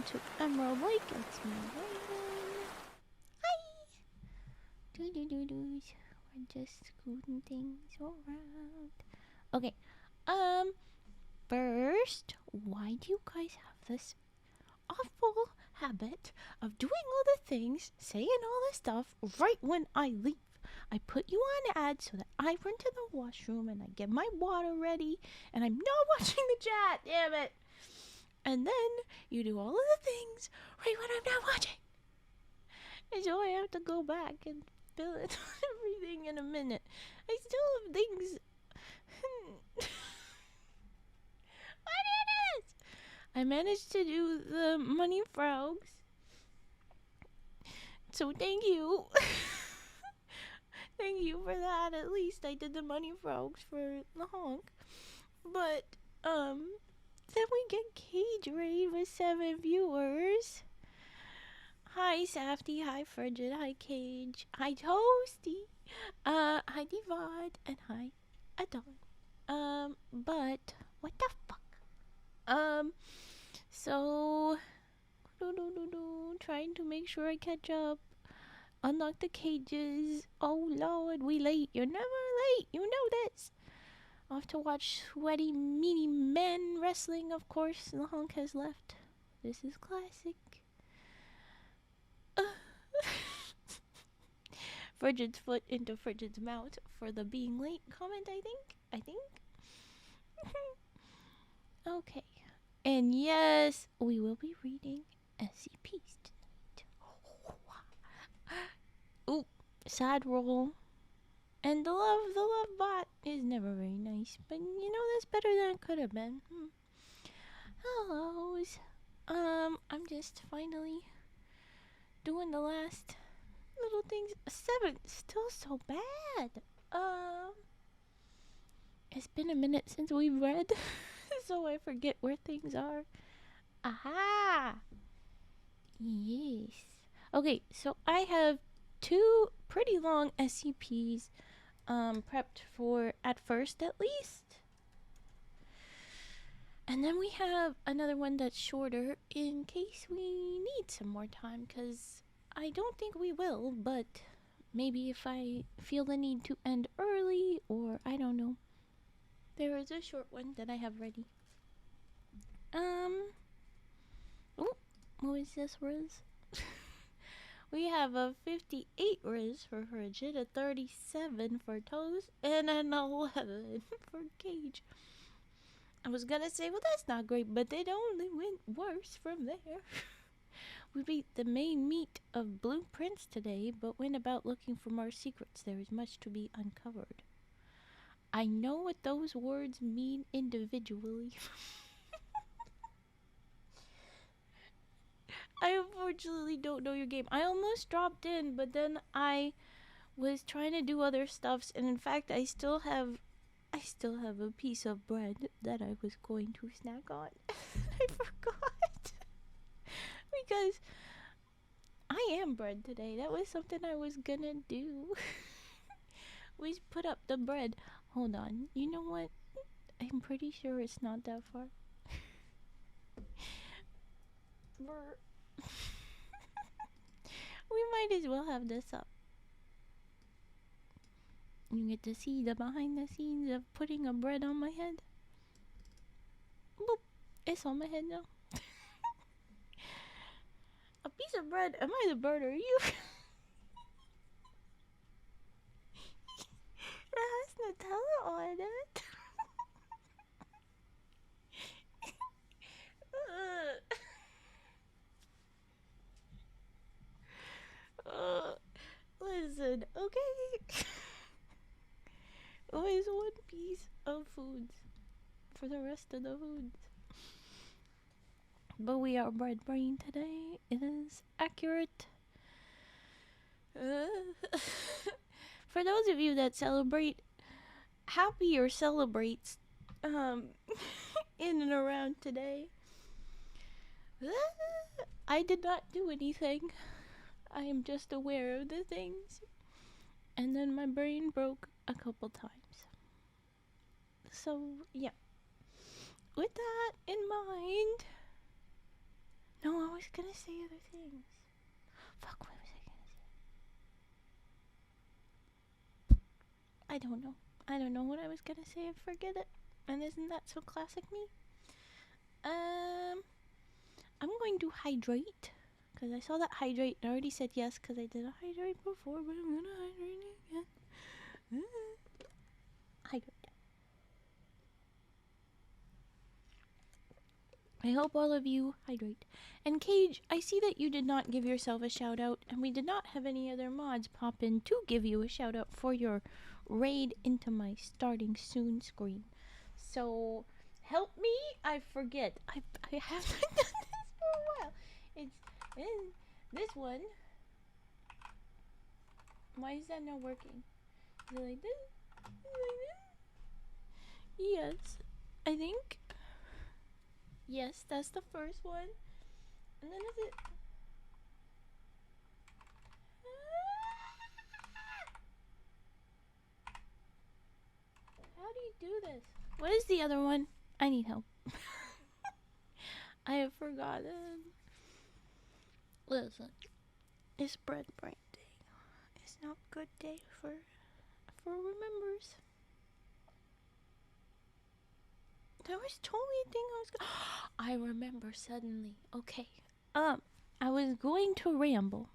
welcome to Emerald Lake. It's me, Raven. Hi! Doo-doo-doo-doos. We're just scooting things around. Okay, first, why do you guys have this awful habit of doing all the things, saying all the stuff right when I leave? I put you on ad so that I run to the washroom and I get my water ready and I'm not watching the chat, damn it! And then you do all of the things right when I'm not watching. And so I have to go back and fill in everything in a minute. I still have things. What it is? I managed to do the money frogs. So thank you. Thank you for that. At least I did the money frogs for the honk. But, then we get Cage Raid with 7 viewers. Hi Safty, hi Frigid, hi Cage, hi Toasty, hi Divad, and hi Adon. But what the fuck? So trying to make sure I catch up. Unlock the cages. Oh lord, we late. You're never late. You know this. Off to watch sweaty, meaty men wrestling. Of course, the honk has left. This is classic. Frigid's foot into Frigid's mouth for the being late comment, I think. Okay. And yes, we will be reading SCPs tonight. Ooh, sad roll. And the love bot is never very nice, but you know, that's better than it could have been. Hellos. I'm just finally doing the last little things. 7, still so bad. It's been a minute since we've read, so I forget where things are. Aha! Yes. Okay, so I have 2 pretty long SCPs prepped for at first at least. And then we have another one that's shorter in case we need some more time, because I don't think we will, but maybe if I feel the need to end early, or I don't know. There is a short one that I have ready. Oh, what is this, Riz? We have a 58 Riz for Frigid, a 37 for Toast, and an 11 for Cage. I was gonna say, well, that's not great, but it only went worse from there. We beat the main meat of blueprints today, but went about looking for more secrets. There is much to be uncovered. I know what those words mean individually. I unfortunately don't know your game. I almost dropped in, but then I was trying to do other stuffs, and in fact, I still have a piece of bread that I was going to snack on. I forgot. Because I am bread today. That was something I was gonna do. We put up the bread. Hold on. You know what? I'm pretty sure it's not that far. We might as well have this up. You get to see the behind the scenes of putting a bread on my head. Boop. It's on my head now. A piece of bread. Am I the bird or you? It has Nutella on it. Listen, okay? Always one piece of foods for the rest of the foods. But we are bread brain today. It is accurate. For those of you that celebrate, happy or celebrates in and around today. I did not do anything. I am just aware of the things. And then my brain broke a couple times. So, yeah. With that in mind, No, I was gonna say other things. Fuck, what was I gonna say? I don't know. I don't know what I was gonna say. I forget it. And isn't that so classic me? I'm going to hydrate. Because I saw that hydrate and I already said yes because I did a hydrate before, but I'm gonna hydrate again. Hydrate. I hope all of you hydrate. And Cage, I see that you did not give yourself a shout out, and we did not have any other mods pop in to give you a shout out for your raid into my starting soon screen. So help me. I forget. I haven't done this for a while. It's in this one. Why is that not working? Is it like this? Is it like this? Yes, I think. Yes, that's the first one. And then is it? How do you do this? What is the other one? I need help. I have forgotten. Listen, it's bread bright day. It's not good day for remembers. There was totally a thing I was I remember suddenly. Okay. I was going to ramble.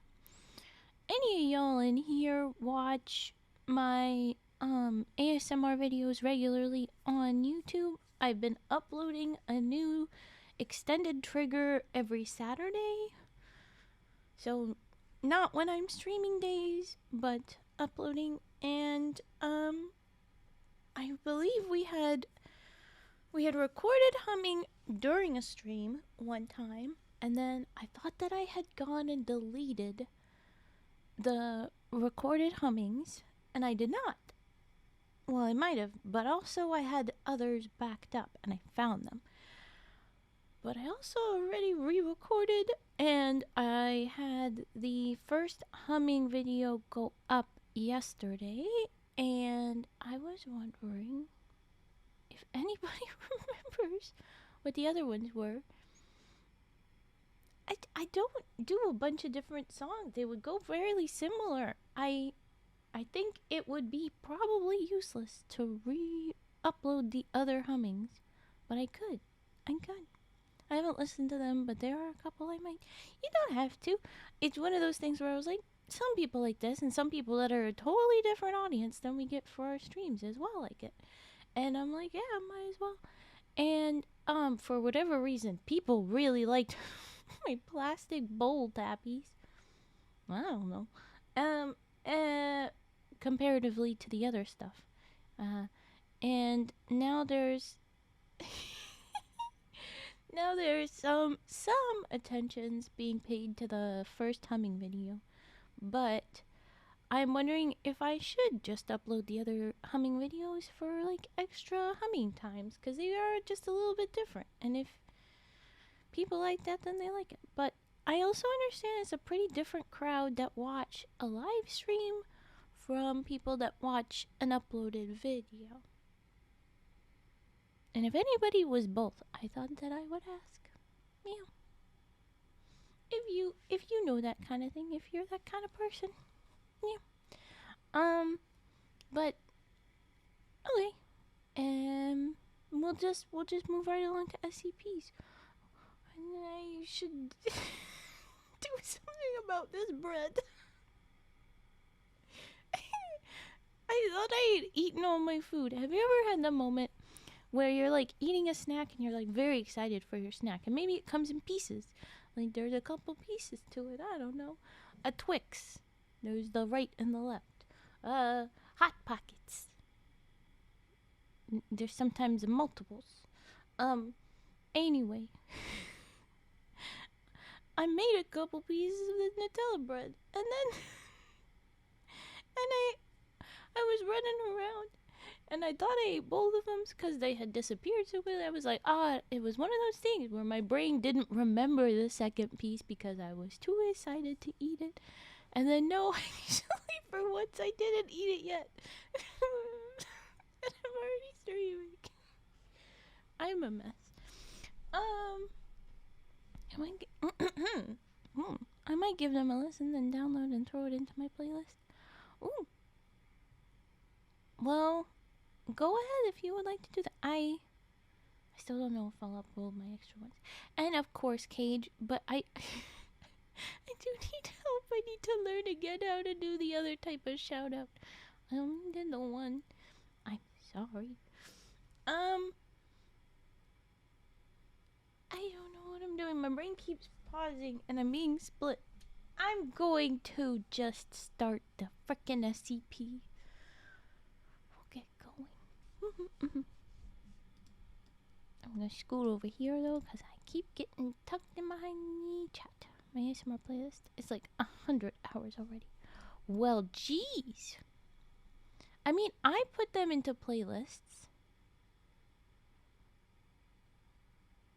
Any of y'all in here watch my ASMR videos regularly on YouTube? I've been uploading a new extended trigger every Saturday. So not when I'm streaming days, but uploading. And I believe we had recorded humming during a stream one time, and then I thought that I had gone and deleted the recorded hummings, and I did not. Well, I might have, but also I had others backed up, and I found them. But I also already re-recorded, and I had the first humming video go up yesterday, and I was wondering if anybody remembers what the other ones were. I don't do a bunch of different songs. They would go fairly similar. I think it would be probably useless to re-upload the other hummings, but I could. I haven't listened to them, but there are a couple I might. You don't have to. It's one of those things where I was like, some people like this, and some people that are a totally different audience than we get for our streams as well like it. And I'm like, yeah, might as well. And for whatever reason, people really liked my plastic bowl tappies. I don't know. Comparatively to the other stuff. And now there's some attentions being paid to the first humming video. But I'm wondering if I should just upload the other humming videos for like extra humming times, because they are just a little bit different. And if people like that, then they like it. But I also understand it's a pretty different crowd that watch a live stream from people that watch an uploaded video. And if anybody was both, I thought that I would ask. Yeah. If you know that kind of thing, if you're that kind of person. Yeah. But okay. We'll just move right along to SCPs. And I should do something about this bread. I thought I had eaten all my food. Have you ever had the moment where you're like eating a snack and you're like very excited for your snack, and maybe it comes in pieces? Like there's a couple pieces to it. I don't know. A Twix. There's the right and the left. Hot Pockets. There's sometimes multiples. Anyway. I made a couple pieces of the Nutella bread, and then I was running around, and I thought I ate both of them because they had disappeared so quickly. I was like, it was one of those things where my brain didn't remember the second piece because I was too excited to eat it. And then no, actually for once I didn't eat it yet. And I'm already streaming. I'm a mess. I might I might give them a listen, then download and throw it into my playlist. Ooh. Well, go ahead if you would like to do that. I still don't know if I'll upload my extra ones. And of course, Cage, but I I do need help. I need to learn again how to do the other type of shout out. I only did the one. I'm sorry. I don't know what I'm doing. My brain keeps pausing and I'm being split. I'm going to just start the frickin' SCP. We'll get going. I'm gonna scoot over here though, because I keep getting tucked in behind the chat. My ASMR playlist is like 100 hours already. Well, jeez. I mean, I put them into playlists.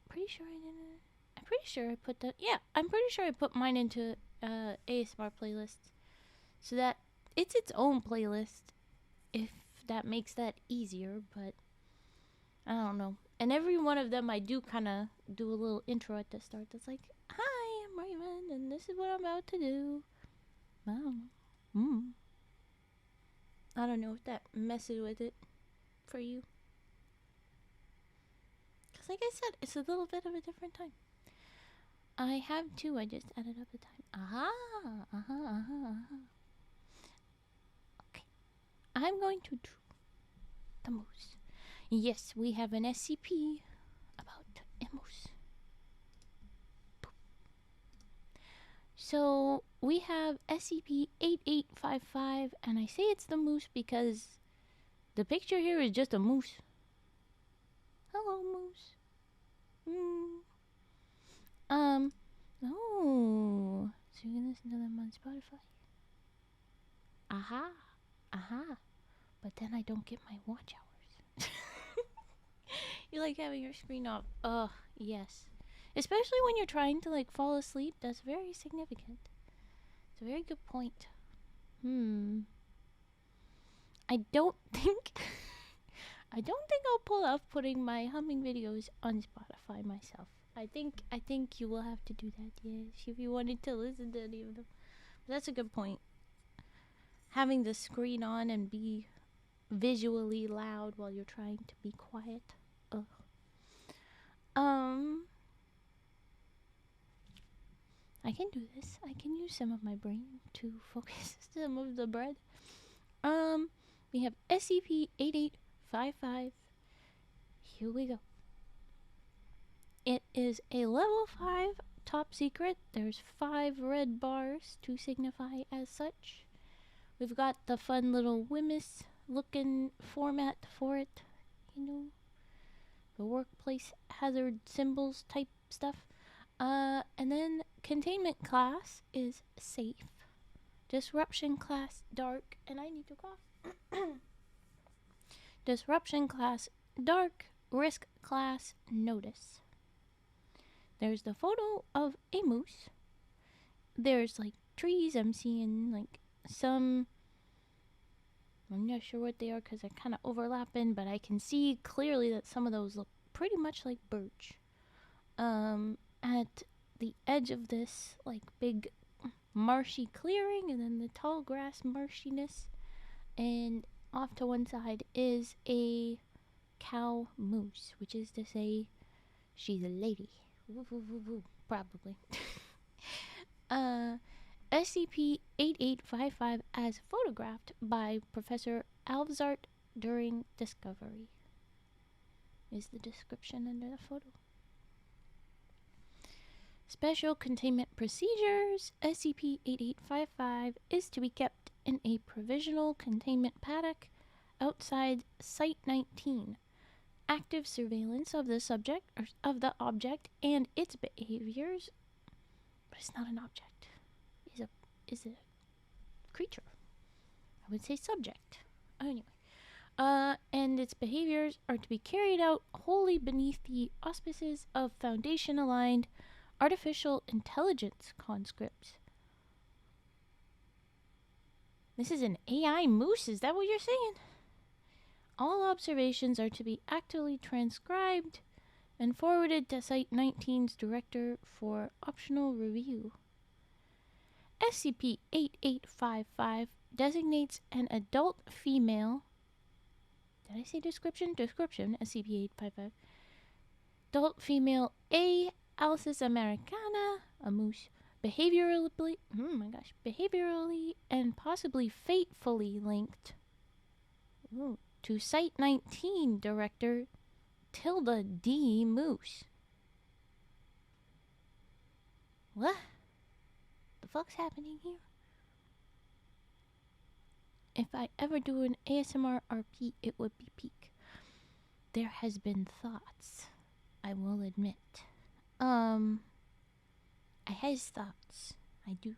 Pretty sure I didn't. I'm pretty sure I put that. Yeah, I'm pretty sure I put mine into ASMR playlists, so that it's its own playlist. If that makes that easier, but I don't know. And every one of them, I do kind of do a little intro at the start. That's like, "Hi, I'm Raymond, and this is what I'm about to do." I don't know. I don't know if that messes with it for you. Because like I said, it's a little bit of a different time. I have two, I just added up the time. Okay. I'm going to do the moose. Yes, we have an SCP about a moose. Boop. So, we have SCP-8855, and I say it's the moose because the picture here is just a moose. Hello, moose. Oh, so you can listen to them on Spotify. Aha. But then I don't get my watch hours. You like having your screen off. Ugh, yes. Especially when you're trying to like fall asleep. That's very significant. It's a very good point. I don't think I'll pull off putting my humming videos on Spotify myself. I think you will have to do that, yes, if you wanted to listen to any of them. But that's a good point. Having the screen on and be visually loud while you're trying to be quiet. Ugh. I can do this. I can use some of my brain to focus some of the bread. We have SCP-8855. Here we go. It is a level 5 top secret. There's 5 red bars to signify as such. We've got the fun little Wemyss looking format for it. You know, the workplace hazard symbols type stuff. And then containment class is safe. Disruption class dark. And I need to cough. Disruption class dark. Risk class notice. There's the photo of a moose. There's like trees. I'm seeing like some. I'm not sure what they are because they're kind of overlapping, but I can see clearly that some of those look pretty much like birch. At the edge of this like big marshy clearing, and then the tall grass marshiness, and off to one side is a cow moose, which is to say she's a lady. Woo, woo, woo, woo. Probably. SCP-8855 as photographed by Professor Alvzart during discovery is the description under the photo. Special containment procedures. SCP-8855 is to be kept in a provisional containment paddock outside Site 19. Active surveillance of the subject, or of the object and its behaviors, but it's not an object. Is a creature. I would say subject. Anyway, and its behaviors are to be carried out wholly beneath the auspices of Foundation-aligned artificial intelligence conscripts. This is an AI moose, is that what you're saying? All observations are to be actively transcribed and forwarded to Site 19's director for optional review. SCP-8855 designates an adult female. Did I say description? Description. SCP-855. Adult female A. Alcis americana, a moose, behaviorally and possibly fatefully linked to Site 19 director Tilda D. Moose. What the fuck's happening here? If I ever do an ASMR RP, it would be peak. There has been thoughts, I will admit. I has thoughts. I do.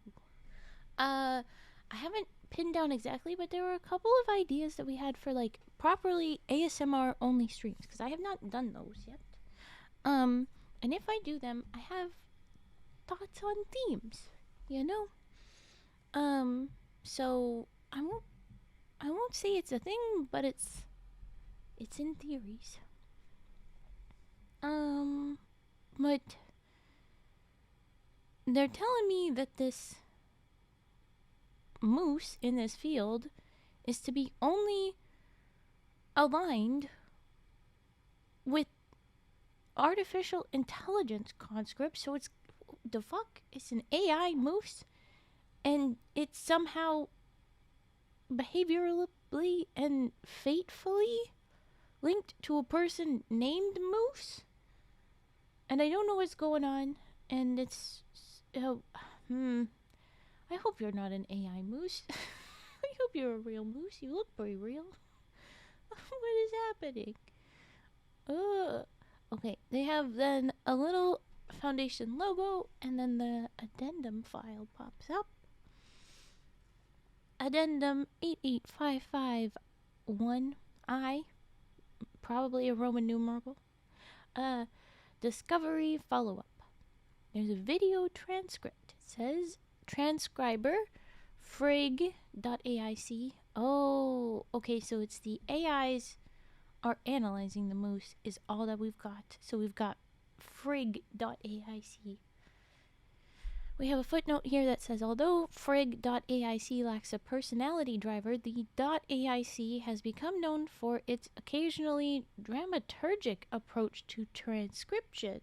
I haven't pinned down exactly, but there were a couple of ideas that we had for like properly ASMR only streams, because I have not done those yet. And if I do them, I have thoughts on themes, you know? So I won't say it's a thing, but it's in theories. But they're telling me that this moose in this field is to be only aligned with artificial intelligence conscripts. So it's the fuck? It's an AI moose, and it's somehow behaviorally and fatefully linked to a person named Moose, and I don't know what's going on. And it's I hope you're not an AI moose. I hope you're a real moose. You look pretty real. What is happening? Okay, they have then a little Foundation logo, and then the addendum file pops up. Addendum 88551I, probably a Roman numeral. Discovery follow-up. There's a video transcript. It says transcriber frig.aic. Oh, okay, so it's the AIs are analyzing the moose is all that we've got. So we've got frig.aic. We have a footnote here that says, although frig.aic lacks a personality driver, the .aic has become known for its occasionally dramaturgic approach to transcription.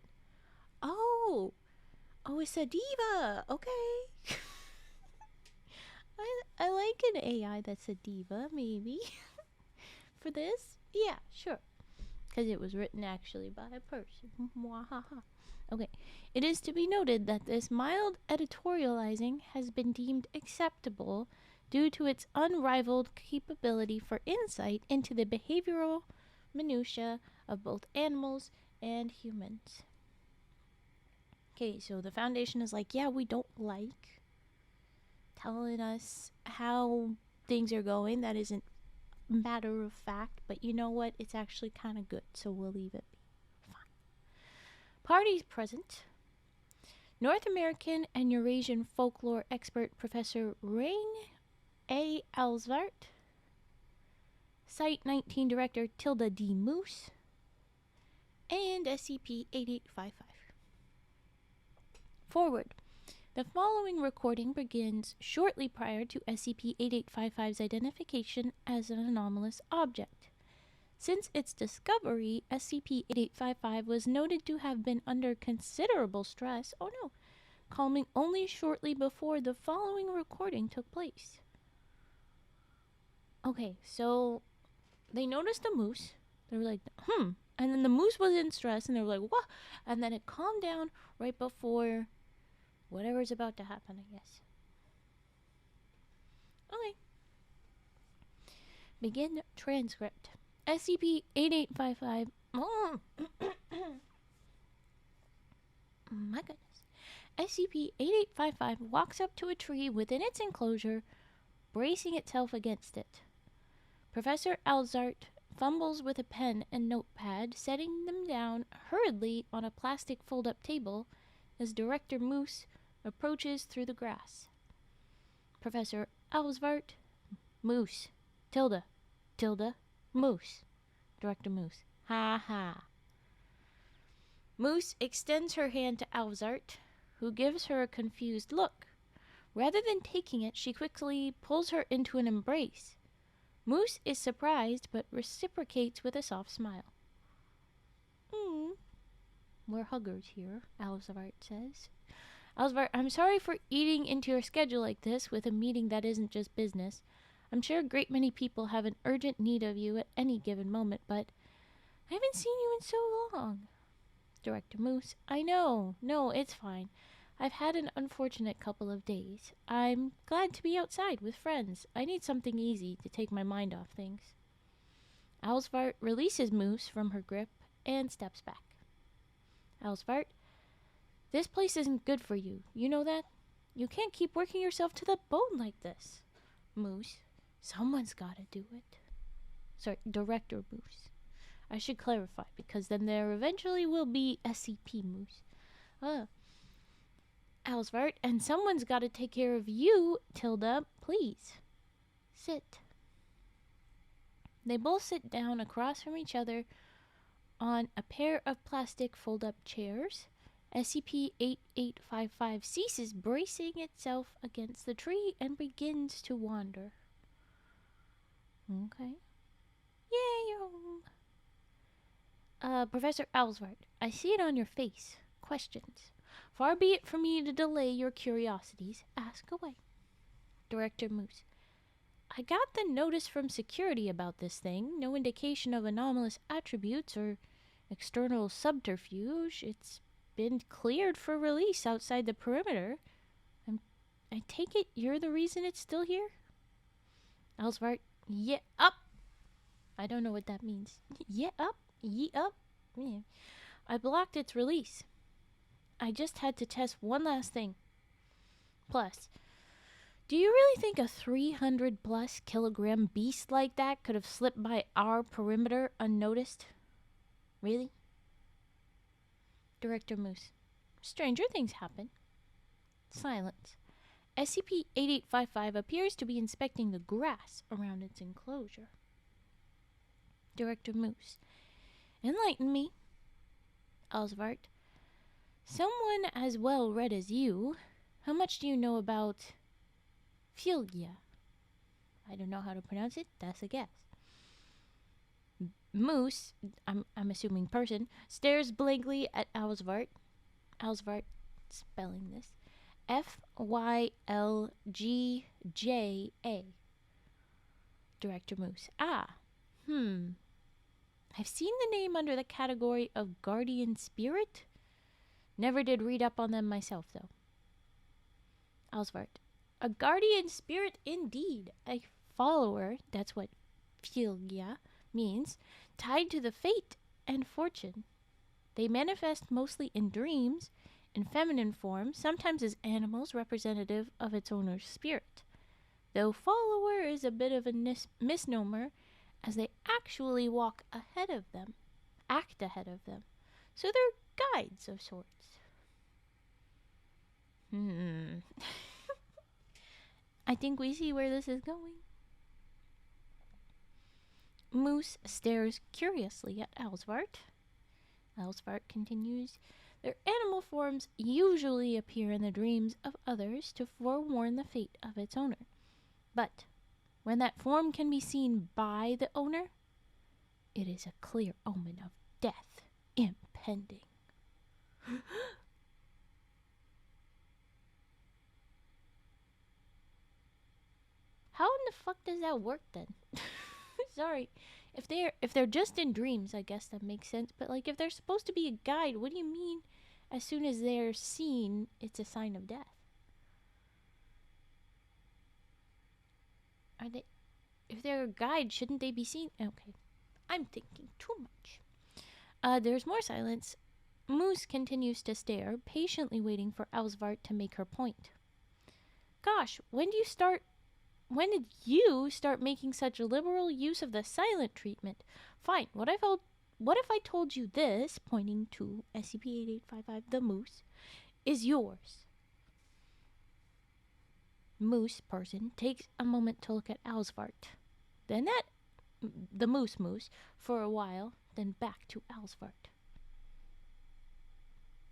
Oh, it's a diva. Okay. I like an AI that's a diva, maybe. For this? Yeah, sure. Because it was written actually by a person. Mwahaha. Okay. It is to be noted that this mild editorializing has been deemed acceptable due to its unrivaled capability for insight into the behavioral minutiae of both animals and humans. Okay, so the Foundation is like, yeah, we don't like telling us how things are going. That isn't matter of fact, but you know what? It's actually kind of good, so we'll leave it be. Fine. Parties present. North American and Eurasian folklore expert Professor Rain A. Alsvart, Site 19 Director Tilda D. Moose, and SCP-8855. Forward. The following recording begins shortly prior to SCP-8855's identification as an anomalous object. Since its discovery, SCP-8855 was noted to have been under considerable stress, calming only shortly before the following recording took place. Okay, so they noticed the moose. They were like, and then the moose was in stress, and they were like, what? And then it calmed down right before whatever's about to happen, I guess. Okay. Begin transcript. SCP-8855. Oh. My goodness. SCP-8855 walks up to a tree within its enclosure, bracing itself against it. Professor Alzart fumbles with a pen and notepad, setting them down hurriedly on a plastic fold-up table as Director Moose approaches through the grass. Professor Alsvart, Moose, Tilda, Moose, Director Moose. Ha ha. Moose extends her hand to Alzart, who gives her a confused look. Rather than taking it, she quickly pulls her into an embrace. Moose is surprised, but reciprocates with a soft smile. We're huggers here, Alzart says. Alzart, I'm sorry for eating into your schedule like this with a meeting that isn't just business. I'm sure a great many people have an urgent need of you at any given moment, but I haven't seen you in so long. Director Moose, I know. No, it's fine. I've had an unfortunate couple of days. I'm glad to be outside with friends. I need something easy to take my mind off things. Alsvart releases Moose from her grip and steps back. Alsvart, this place isn't good for you. You know that? You can't keep working yourself to the bone like this. Moose, someone's gotta do it. Sorry, Director Moose. I should clarify, because then there eventually will be SCP Moose. Alsvart, and someone's gotta take care of you, Tilda. Please. Sit. They both sit down across from each other on a pair of plastic fold-up chairs. SCP-8855 ceases bracing itself against the tree and begins to wander. Okay. Yay, you're home. Professor Alsvart, I see it on your face. Questions. Far be it from me to delay your curiosities. Ask away. Director Moose. I got the notice from security about this thing. No indication of anomalous attributes or external subterfuge. It's been cleared for release outside the perimeter. I take it you're the reason it's still here? Alsvart, yeah, up. I don't know what that means. Yeah, up? Ye up? Yeah. I blocked its release. I just had to test one last thing. Plus, do you really think a 300 plus kilogram beast like that could have slipped by our perimeter unnoticed? Really? Director Moose. Stranger things happen. Silence. SCP-8855 appears to be inspecting the grass around its enclosure. Director Moose. Enlighten me. Alsvart. Someone as well read as you. How much do you know about Filgia? I don't know how to pronounce it. That's a guess. Moose, I'm assuming person, stares blankly at Alsvart. Alsvart, spelling this. Fylgja. Director Moose. I've seen the name under the category of Guardian Spirit. Never did read up on them myself, though. Alsvart. A Guardian Spirit indeed. A follower, that's what Filgia means, tied to the fate and fortune. They manifest mostly in dreams, in feminine form, sometimes as animals representative of its owner's spirit. Though follower is a bit of a misnomer, as they actually walk ahead of them, act ahead of them. So they're guides of sorts. I think we see where this is going. Moose stares curiously at Alsvart. Alsvart continues. Their animal forms usually appear in the dreams of others to forewarn the fate of its owner. But when that form can be seen by the owner, it is a clear omen of death impending. How in the fuck does that work then? Sorry. If they're just in dreams, I guess that makes sense. But like if they're supposed to be a guide, what do you mean as soon as they're seen, it's a sign of death? Are they if they're a guide, shouldn't they be seen? Okay. I'm thinking too much. There's more silence. Moose continues to stare, patiently waiting for Alsvart to make her point. Gosh, when did you start making such liberal use of the silent treatment? Fine, what if I told you this, pointing to SCP-8855, the moose, is yours? Moose person takes a moment to look at Alsvart. Then at the moose for a while, then back to Alsvart.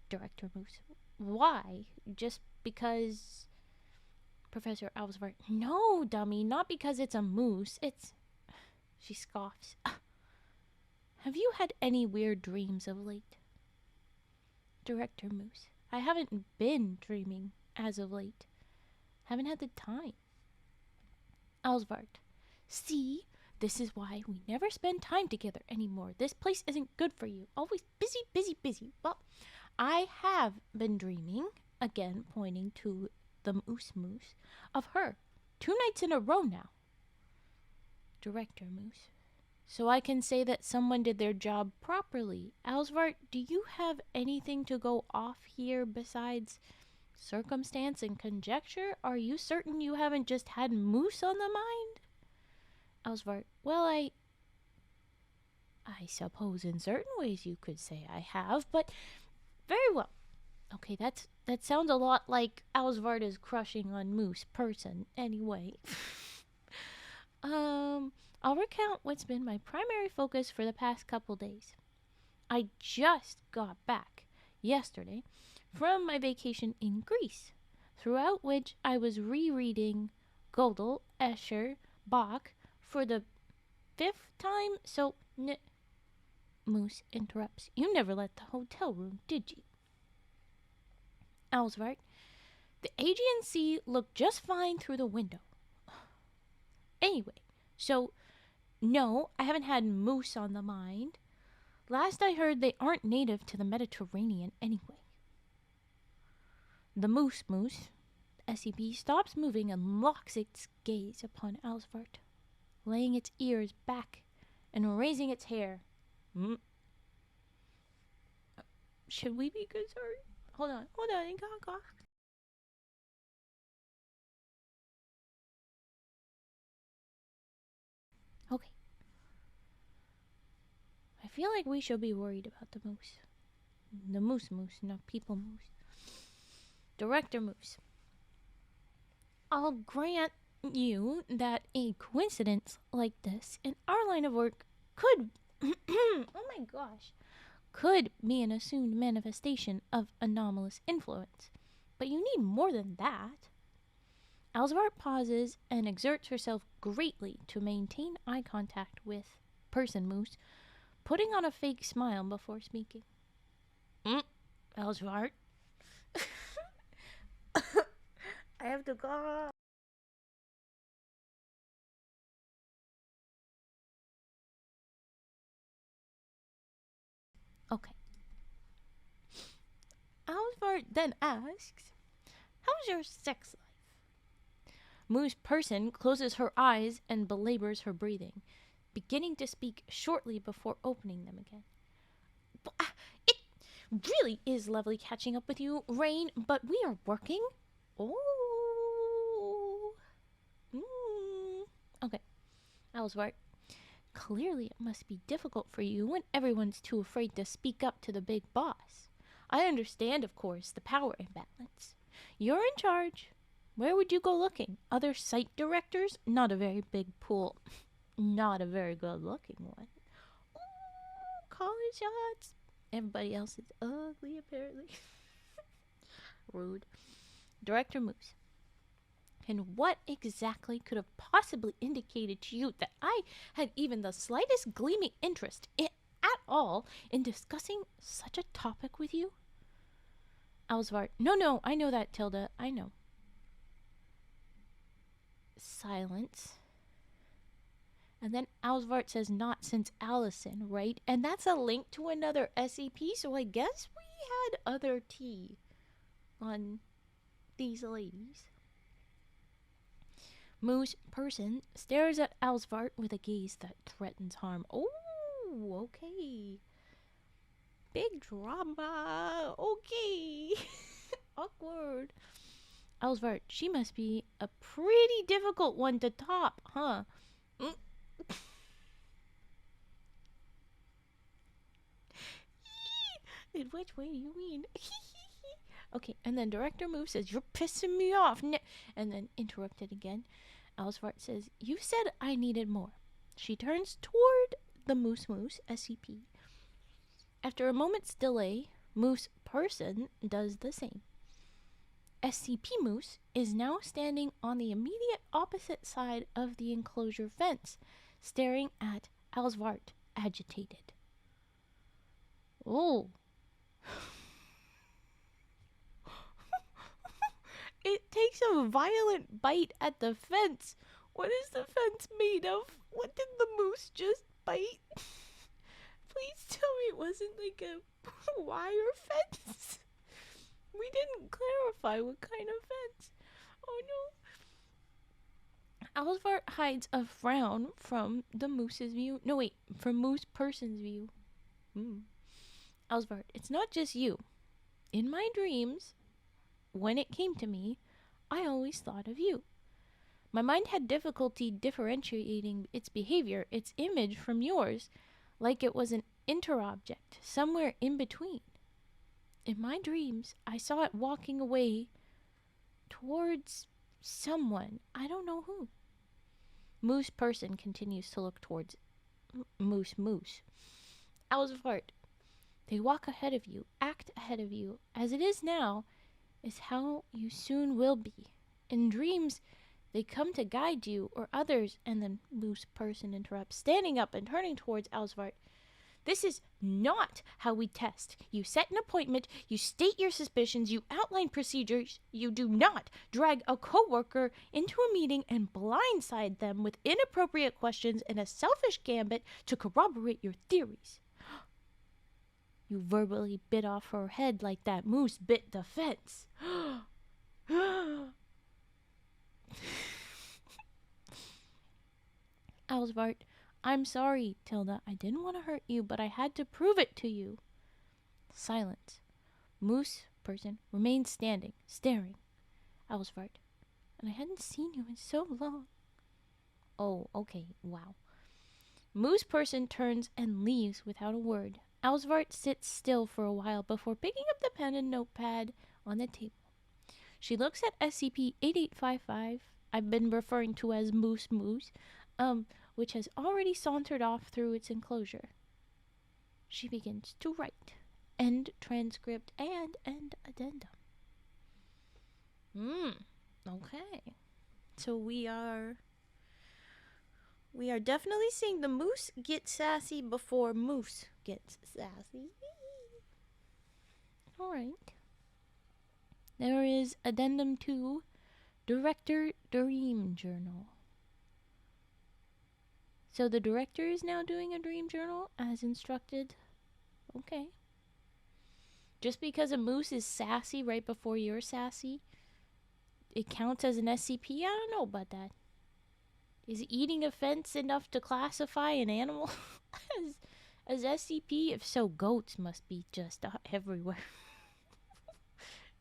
Director Moose. Why? Just because... Professor Alsvart. No, dummy, not because it's a moose. It's... She scoffs. Have you had any weird dreams of late? Director Moose. I haven't been dreaming as of late. Haven't had the time. Alsvart. See? This is why we never spend time together anymore. This place isn't good for you. Always busy, busy, busy. Well, I have been dreaming, again pointing to the moose, of her. 2 nights in a row now. Director Moose. So I can say that someone did their job properly. Alsvart, do you have anything to go off here besides circumstance and conjecture? Are you certain you haven't just had moose on the mind? Alsvart, well, I suppose in certain ways you could say I have, but very well. Okay, that sounds a lot like Alsvart is crushing on Moose person. Anyway. I'll recount what's been my primary focus for the past couple days. I just got back yesterday from my vacation in Greece, throughout which I was rereading Gödel, Escher, Bach for the 5th time, so Moose interrupts. You never left the hotel room, did you? Alsvart. The Aegean Sea looked just fine through the window. Anyway, so, no, I haven't had moose on the mind. Last I heard, they aren't native to the Mediterranean anyway. The moose, SCP, stops moving and locks its gaze upon Alsvart, laying its ears back and raising its hair. Should we be concerned? Hold on. Okay. I feel like we should be worried about the moose. The moose, not people moose. Director Moose. I'll grant you that a coincidence like this in our line of work could, oh my gosh, could be an assumed manifestation of anomalous influence. But you need more than that. Alsvart pauses and exerts herself greatly to maintain eye contact with Person Moose, putting on a fake smile before speaking. Alsvart. I have to go. Okay. Alsvart then asks, how's your sex life? Moose Person closes her eyes and belabors her breathing, beginning to speak shortly before opening them again. It really is lovely catching up with you, Rain, but we are working. Okay. Alsvart. Clearly it must be difficult for you when everyone's too afraid to speak up to the big boss. I understand, of course, the power imbalance. You're in charge. Where would you go looking? Other site directors? Not a very big pool. Not a very good-looking one. Ooh, calling shots. Everybody else is ugly, apparently. Rude. Director Moose. And what exactly could have possibly indicated to you that I had even the slightest gleaming interest at all in discussing such a topic with you? Alsvart. No, I know that, Tilda. I know. Silence. And then Alsvart says, not since Allison, right? And that's a link to another SCP, so I guess we had other tea on these ladies. Moose Person stares at Alsvart with a gaze that threatens harm. Oh, okay. Big drama. Okay. Awkward. Alsvart, she must be a pretty difficult one to top, huh? In which way do you mean? Okay, and then Director Move says, you're pissing me off. And then interrupted again. Alsvart says, you said I needed more. She turns toward the Moose SCP. After a moment's delay, Moose person does the same. SCP Moose is now standing on the immediate opposite side of the enclosure fence, staring at Alsvart, agitated. Oh. It takes a violent bite at the fence. What is the fence made of? What did the moose just bite? Please tell me it wasn't like a wire fence. We didn't clarify what kind of fence. Oh no. Alsvart hides a frown from the moose's view. No, wait, from moose person's view. Alsvart, it's not just you. In my dreams, when it came to me, I always thought of you. My mind had difficulty differentiating its behavior, its image from yours, like it was an interobject, somewhere in between. In my dreams, I saw it walking away towards someone. I don't know who. Moose person continues to look towards Moose. Alsvart, they walk ahead of you, act ahead of you. As it is now, is how you soon will be. In dreams, they come to guide you or others, and then Moose person interrupts, standing up and turning towards Alsvart. This is not how we test. You set an appointment, you state your suspicions, you outline procedures. You do not drag a coworker into a meeting and blindside them with inappropriate questions and a selfish gambit to corroborate your theories. You verbally bit off her head like that moose bit the fence. Alsvart, I'm sorry, Tilda. I didn't want to hurt you, but I had to prove it to you. Silence. Moose person remains standing, staring. Alsvart, and I hadn't seen you in so long. Oh, okay, wow. Moose person turns and leaves without a word. Alsvart sits still for a while before picking up the pen and notepad on the table. She looks at SCP-8855, I've been referring to as Moose, which has already sauntered off through its enclosure. She begins to write. End transcript and end addendum. Okay. So we are definitely seeing the moose get sassy before Moose gets sassy. Alright. There is addendum 2, Director Dream Journal. So the director is now doing a dream journal as instructed. Okay. Just because a moose is sassy right before you're sassy, it counts as an SCP? I don't know about that. Is eating a fence enough to classify an animal as SCP? If so, goats must be just everywhere.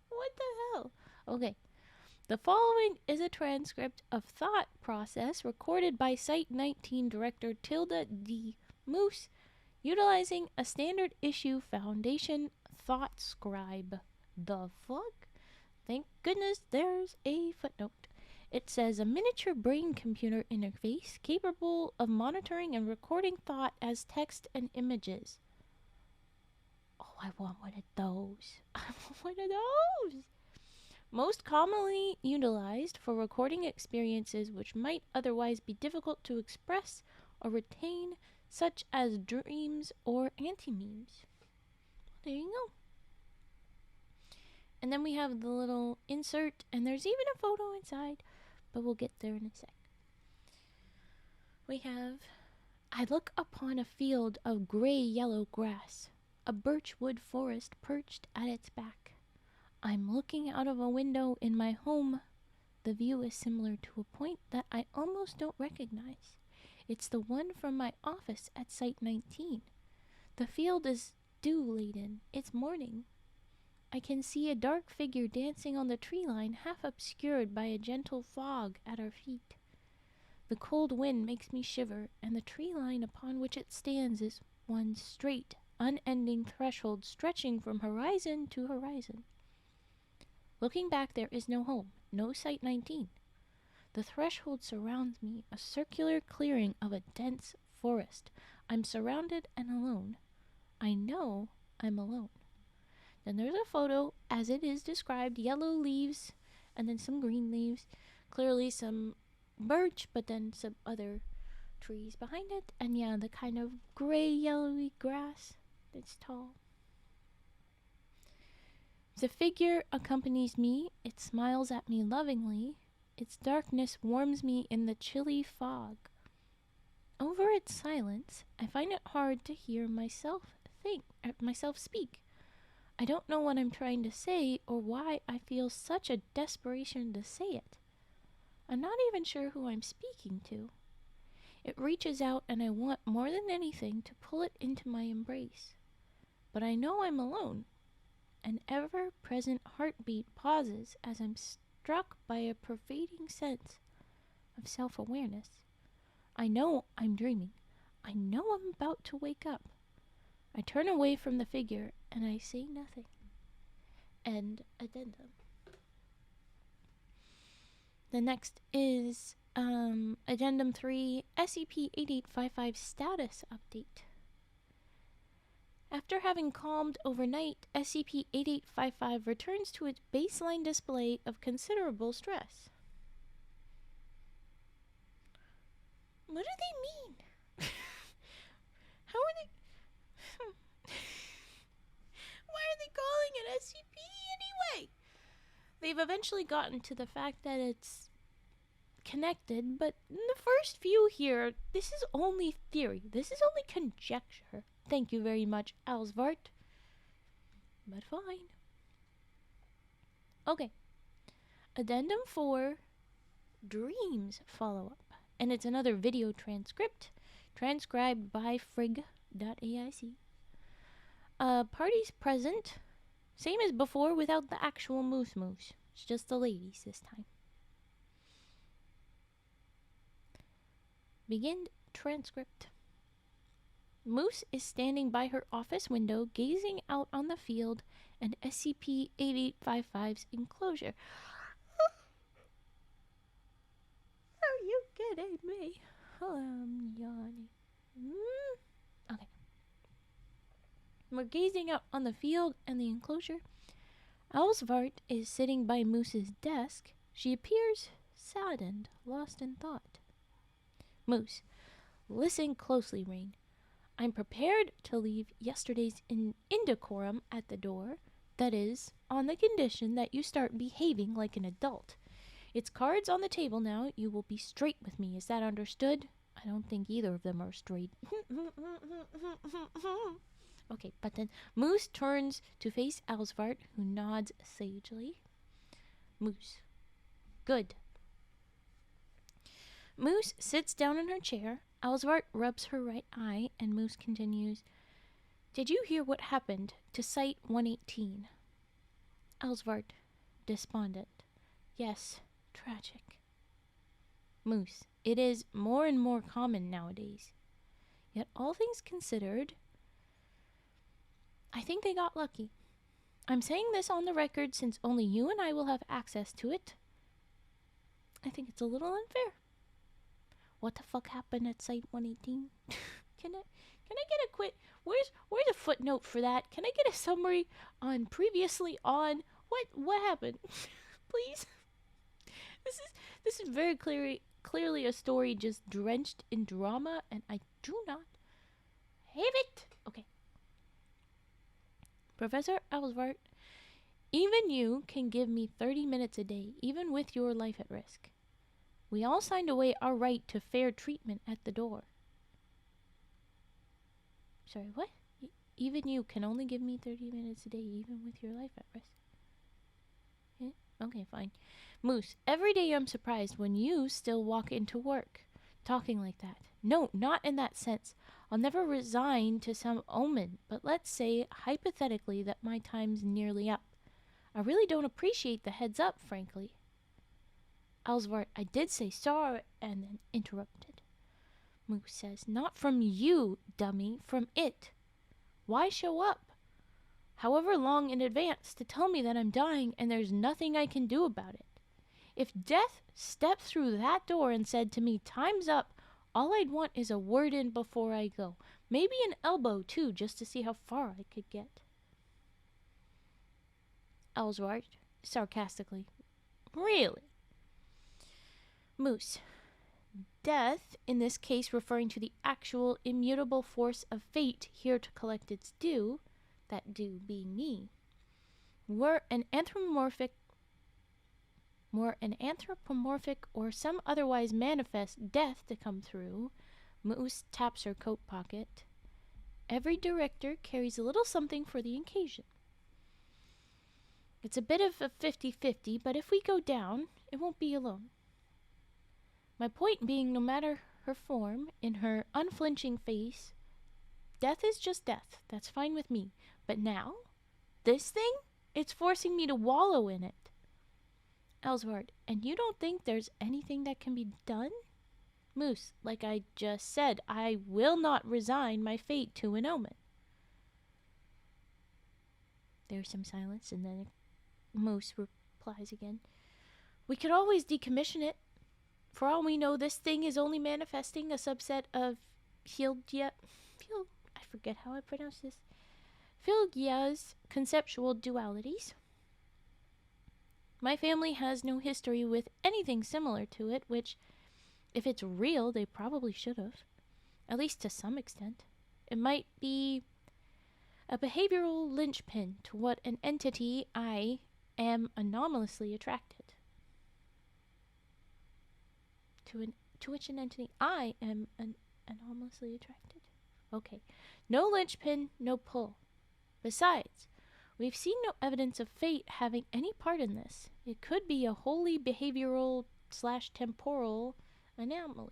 What the hell? Okay. The following is a transcript of thought process recorded by Site-19 director Tilda D. Moose, utilizing a standard issue Foundation thought scribe. The fuck? Thank goodness there's a footnote. It says a miniature brain computer interface capable of monitoring and recording thought as text and images. Oh, I want one of those. I want one of those. Most commonly utilized for recording experiences which might otherwise be difficult to express or retain, such as dreams or anti-memes. There you go. And then we have the little insert, and there's even a photo inside, but we'll get there in a sec. We have, I look upon a field of gray-yellow grass, a birchwood forest perched at its back. I'm looking out of a window in my home. The view is similar to a point that I almost don't recognize. It's the one from my office at Site-19. The field is dew-laden. It's morning. I can see a dark figure dancing on the tree line, half obscured by a gentle fog at our feet. The cold wind makes me shiver, and the tree line upon which it stands is one straight, unending threshold stretching from horizon to horizon. Looking back, there is no home, no Site-19. The threshold surrounds me, a circular clearing of a dense forest. I'm surrounded and alone. I know I'm alone. Then there's a photo, as it is described, yellow leaves, and then some green leaves. Clearly some birch, but then some other trees behind it. And yeah, the kind of gray, yellowy grass that's tall. The figure accompanies me. It smiles at me lovingly. Its darkness warms me in the chilly fog. Over its silence, I find it hard to hear myself speak. I don't know what I'm trying to say or why I feel such a desperation to say it. I'm not even sure who I'm speaking to. It reaches out and I want more than anything to pull it into my embrace. But I know I'm alone. An ever-present heartbeat pauses as I'm struck by a pervading sense of self-awareness. I know I'm dreaming. I know I'm about to wake up. I turn away from the figure and I say nothing. End addendum. The next is Addendum 3, SCP-8855 status update. After having calmed overnight, SCP-8855 returns to its baseline display of considerable stress. What do they mean? How are they... Why are they calling it SCP anyway? They've eventually gotten to the fact that it's connected, but in the first few here, this is only theory. This is only conjecture. Thank you very much, Alsvart. But fine. Okay. Addendum 4, Dreams follow-up. And it's another video transcript, transcribed by frig.aic. Parties present. Same as before without the actual moose. It's just the ladies this time. Begin transcript. Moose is standing by her office window, gazing out on the field and SCP-8855's enclosure. Are you kidding me? I'm yawning. Okay. We're gazing out on the field and the enclosure. Alsvart is sitting by Moose's desk. She appears saddened, lost in thought. Moose, listen closely, Rain. I'm prepared to leave yesterday's indecorum at the door. That is, on the condition that you start behaving like an adult. It's cards on the table now. You will be straight with me. Is that understood? I don't think either of them are straight. Okay, but then Moose turns to face Alsvart, who nods sagely. Moose. Good. Moose sits down in her chair. Alsvart rubs her right eye, and Moose continues, Did you hear what happened to Site 118? Alsvart, despondent. Yes, tragic. Moose, it is more and more common nowadays. Yet all things considered, I think they got lucky. I'm saying this on the record since only you and I will have access to it. I think it's a little unfair. What the fuck happened at Site 118? Can I get a quick... Where's a footnote for that? Can I get a summary on previously on... What happened? Please? This is very clearly a story just drenched in drama, and I do not have it. Okay. Professor Alsvart, even you can give me 30 minutes a day, even with your life at risk. We all signed away our right to fair treatment at the door. Sorry, what? Even you can only give me 30 minutes a day, even with your life at risk. Yeah? Okay, fine. Moose, every day I'm surprised when you still walk into work, talking like that. No, not in that sense. I'll never resign to some omen, but let's say, hypothetically, that my time's nearly up. I really don't appreciate the heads up, frankly. Alsvart, I did say sorry, and then interrupted. Moose says, not from you, dummy, from it. Why show up? However long in advance to tell me that I'm dying and there's nothing I can do about it. If death stepped through that door and said to me, time's up, all I'd want is a word in before I go. Maybe an elbow, too, just to see how far I could get. Ellsworth, sarcastically. Really? Moose. Death, in this case referring to the actual immutable force of fate here to collect its due, that due being me, were an anthropomorphic or some otherwise manifest death to come through. Moose taps her coat pocket. Every director carries a little something for the occasion. It's a bit of a 50-50, but if we go down, it won't be alone. My point being, no matter her form, in her unflinching face, death is just death. That's fine with me. But now, this thing, it's forcing me to wallow in it. Ellsworth, and you don't think there's anything that can be done? Moose, like I just said, I will not resign my fate to an omen. There's some silence, and then Moose replies again. We could always decommission it. For all we know, this thing is only manifesting a subset of I forget how I pronounce this. Filgia's conceptual dualities. My family has no history with anything similar to it, which, if it's real, they probably should have. At least to some extent. It might be a behavioral linchpin to what an entity I am anomalously attracted. To which an entity I am anomalously attracted. Okay. No linchpin, no pull. Besides, we've seen no evidence of fate having any part in this. It could be a wholly behavioral / temporal anomaly.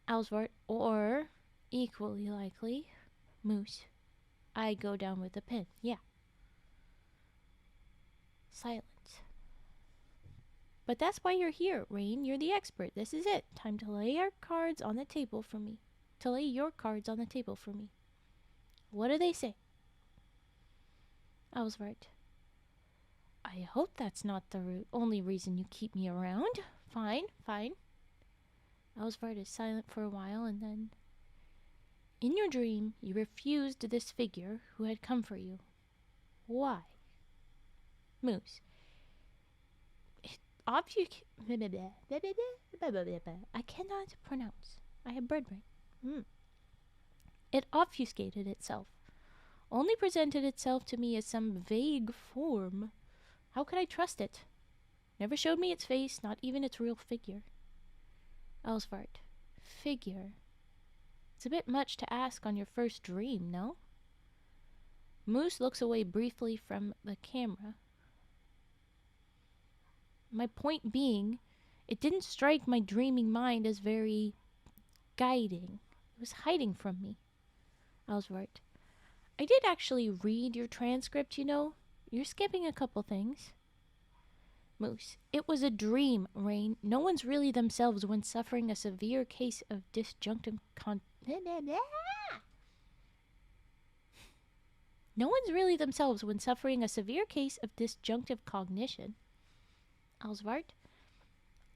Ellsworth, or, equally likely, Moose. I go down with a pin. Yeah. Silence. But that's why you're here, Rain. You're the expert. This is it. Time to lay your cards on the table for me. What do they say? Ellsworth. I hope that's not the only reason you keep me around. Fine. Ellsworth is silent for a while, and then... In your dream, you refused this figure who had come for you. Why? Moose. I cannot pronounce. I have bird brain. It obfuscated itself. Only presented itself to me as some vague form. How could I trust it? Never showed me its face, not even its real figure. Ellsworth. Figure. It's a bit much to ask on your first dream, no? Moose looks away briefly from the camera. My point being, it didn't strike my dreaming mind as very guiding. It was hiding from me. Ellsworth. I did actually read your transcript, you know. You're skipping a couple things. Moose. It was a dream, Rain. No one's really themselves when suffering a severe case of disjunctive No one's really themselves when suffering a severe case of disjunctive cognition. Ellsworth.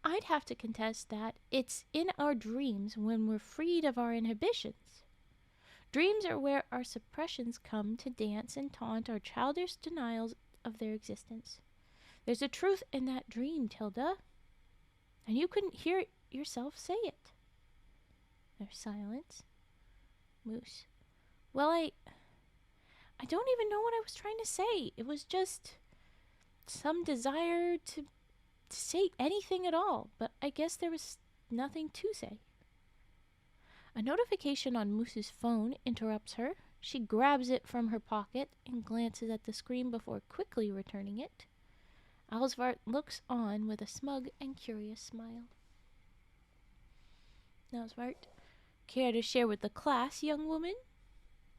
I'd have to contest that it's in our dreams when we're freed of our inhibitions. Dreams are where our suppressions come to dance and taunt our childish denials of their existence. There's a truth in that dream, Tilda. And you couldn't hear yourself say it. There's silence. Moose. Well, I don't even know what I was trying to say. It was just some desire to say anything at all, but I guess there was nothing to say. A notification on Moose's phone interrupts her. She grabs it from her pocket and glances at the screen before quickly returning it. Ellsworth looks on with a smug and curious smile. Ellsworth. Care to share with the class, young woman?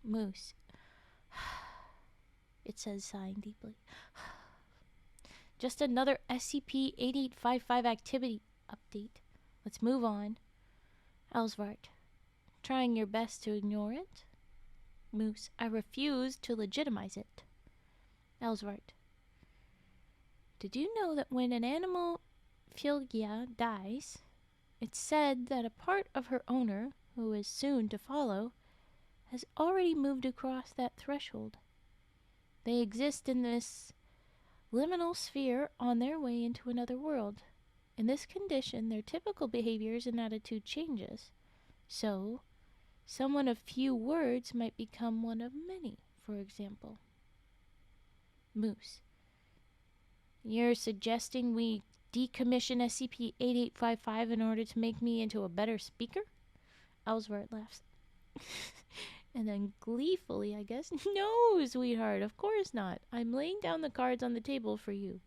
Moose. It says, sighing deeply. Just another SCP-8855 activity update. Let's move on. Ellsworth. Trying your best to ignore it? Moose. I refuse to legitimize it. Ellsworth. Did you know that when an animal Filgia dies, it's said that a part of her owner, who is soon to follow, has already moved across that threshold? They exist in this liminal sphere on their way into another world. In this condition, their typical behaviors and attitude changes. So, someone of few words might become one of many, for example. Moose. You're suggesting we decommission SCP-8855 in order to make me into a better speaker? Ellsworth laughs. And then gleefully, I guess, no, sweetheart, of course not. I'm laying down the cards on the table for you.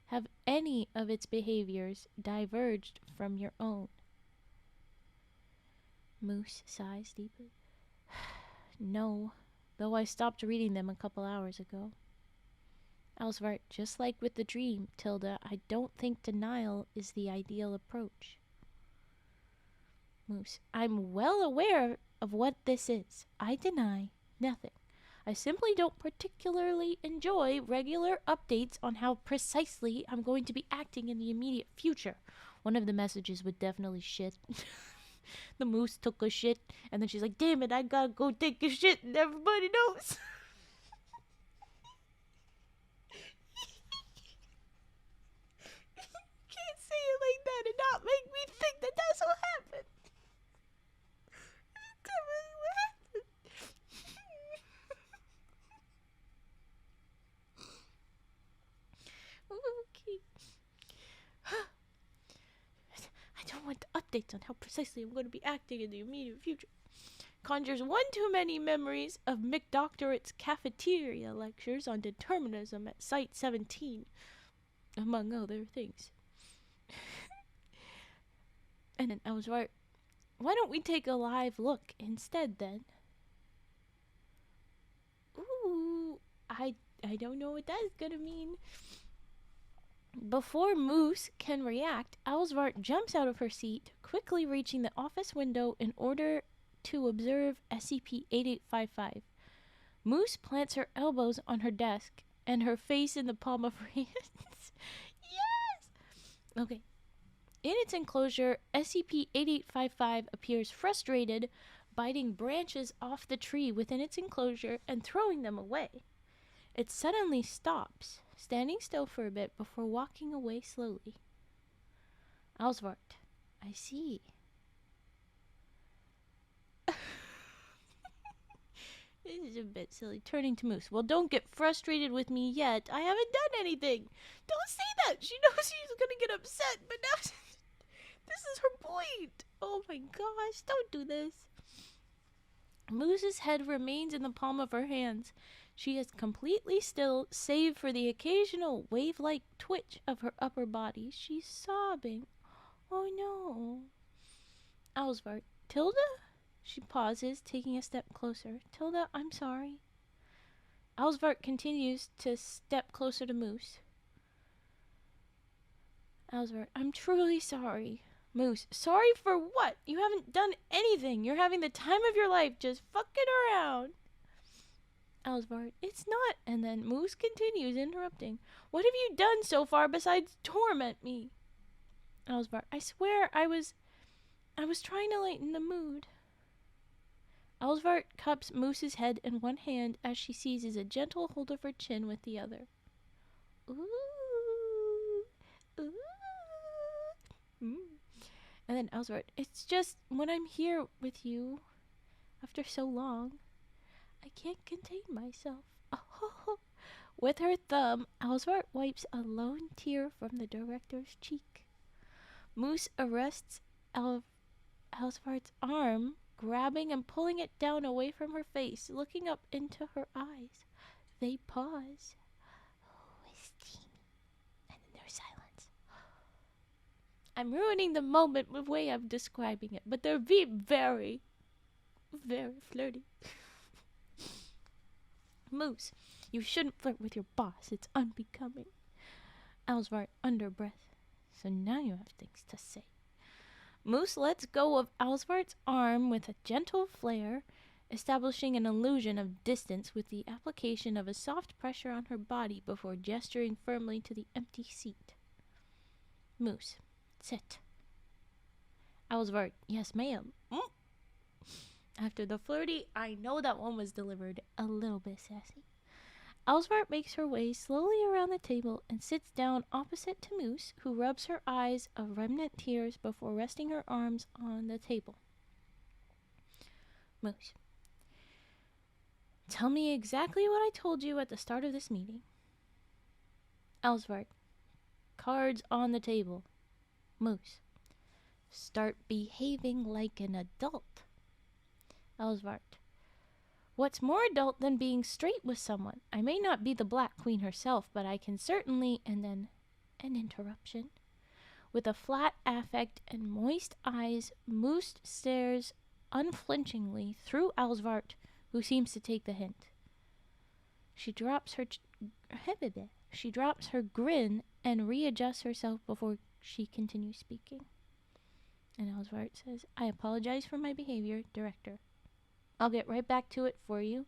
Have any of its behaviors diverged from your own? Moose sighs deeply. No, though I stopped reading them a couple hours ago. Ellsworth, just like with the dream, Tilda, I don't think denial is the ideal approach. Moose, I'm well aware of what this is. I deny nothing. I simply don't particularly enjoy regular updates on how precisely I'm going to be acting in the immediate future. One of the messages would definitely shit. The moose took a shit, and then she's like, damn it, I gotta go take a shit, and everybody knows. Can't say it like that and not make me think that that's what happened. That's really what happened. Okay. I don't want updates on how precisely I'm going to be acting in the immediate future. Conjures one too many memories of McDoctorate's cafeteria lectures on determinism at Site 17, among other things. And then I was right. Why don't we take a live look instead, then? Ooh, I don't know what that's gonna mean. Before Moose can react, Ellsworth jumps out of her seat, quickly reaching the office window in order to observe SCP-8855. Moose plants her elbows on her desk and her face in the palm of her hands. Yes! Okay. In its enclosure, SCP-8855 appears frustrated, biting branches off the tree within its enclosure and throwing them away. It suddenly stops, standing still for a bit before walking away slowly. Ellsworth, I see. This is a bit silly. Turning to Moose. Well, don't get frustrated with me yet. I haven't done anything. Don't say that. She knows she's gonna get upset, but now this is her point. Oh my gosh, don't do this. Moose's head remains in the palm of her hands. She is completely still, save for the occasional wave-like twitch of her upper body. She's sobbing. Oh no. Ellsworth. Tilda? She pauses, taking a step closer. Tilda, I'm sorry. Ellsworth continues to step closer to Moose. Ellsworth, I'm truly sorry. Moose, sorry for what? You haven't done anything. You're having the time of your life just fucking around. Ellsworth, it's not. And then Moose continues, interrupting. What have you done so far besides torment me? Ellsworth, I swear I was trying to lighten the mood. Ellsworth cups Moose's head in one hand as she seizes a gentle hold of her chin with the other. Ooh. Ooh. And then Ellsworth, it's just when I'm here with you, after so long, I can't contain myself. Oh. With her thumb, Ellsworth wipes a lone tear from the director's cheek. Moose arrests Ellsworth's arm, grabbing and pulling it down away from her face, looking up into her eyes. They pause. Oh, it's steamy. And then there's silence. I'm ruining the moment with the way I'm describing it, but they're being very, very flirty. Moose, you shouldn't flirt with your boss. It's unbecoming. Ellsworth, under breath. So now you have things to say. Moose lets go of Ellsworth's arm with a gentle flare, establishing an illusion of distance with the application of a soft pressure on her body before gesturing firmly to the empty seat. Moose, sit. Ellsworth, yes, ma'am. After the flirty, I know that one was delivered a little bit sassy. Alsvart makes her way slowly around the table and sits down opposite to Moose, who rubs her eyes of remnant tears before resting her arms on the table. Moose, tell me exactly what I told you at the start of this meeting. Alsvart, cards on the table. Moose, start behaving like an adult. Alsvart, what's more adult than being straight with someone? I may not be the Black Queen herself, but I can certainly... And then an interruption. With a flat affect and moist eyes, Moose stares unflinchingly through Alsvart, who seems to take the hint. She drops her grin and readjusts herself before she continues speaking. And Alsvart says, I apologize for my behavior, Director. I'll get right back to it for you,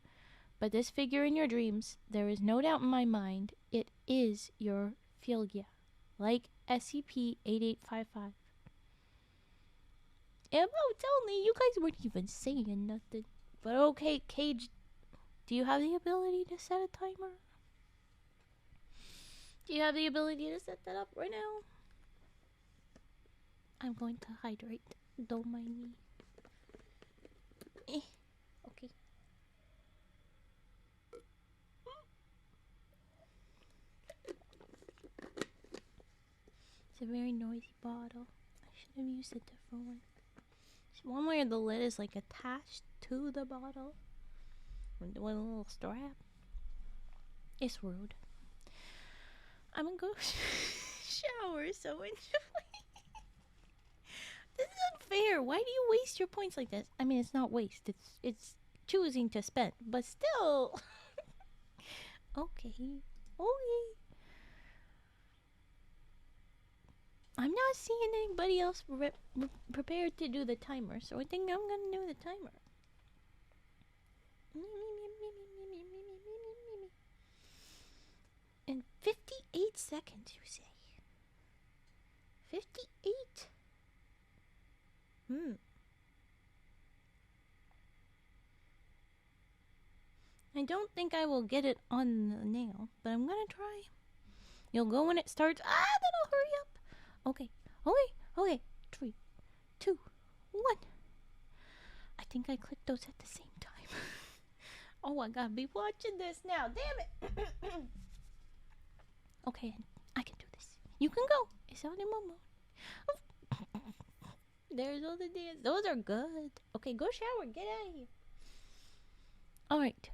but this figure in your dreams, there is no doubt in my mind, it is your Filgia, like SCP-8855. Emma, it's only, you guys weren't even saying nothing. But okay, Cage, do you have the ability to set a timer? Do you have the ability to set that up right now? I'm going to hydrate. Don't mind me. Okay. It's a very noisy bottle. I should have used a different one. It's one where the lid is like attached to the bottle with a little strap. It's rude. I'm gonna go shower, so enjoy. This is unfair. Why do you waste your points like this? I mean, it's not waste. It's choosing to spend, but still. Okay. I'm not seeing anybody else prepared to do the timer, so I think I'm gonna do the timer. In 58 seconds, you say? 58? I don't think I will get it on the nail, but I'm gonna try. You'll go when it starts. Then I'll hurry up. Okay. 3, 2, 1. I think I clicked those at the same time. Oh, I gotta be watching this now. Damn it. Okay, I can do this. You can go. It's on in Momo. There's all the dance. Those are good. Okay, go shower. Get out of here. Alright.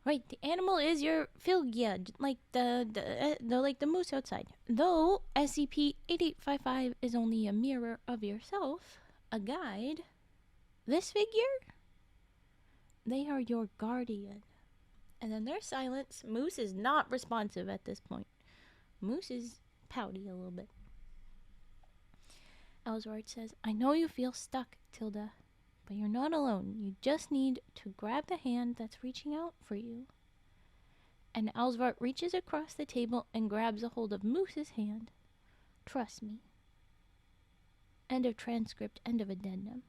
Right, the animal is your Filgia, like the moose outside. Though SCP-8855 is only a mirror of yourself, a guide, this figure, they are your guardian. And then there's silence. Moose is not responsive at this point. Moose is pouty a little bit. Alsvart says, I know you feel stuck, Tilda. But you're not alone. You just need to grab the hand that's reaching out for you. And Alsvart reaches across the table and grabs a hold of Moose's hand. Trust me. End of transcript, end of addendum.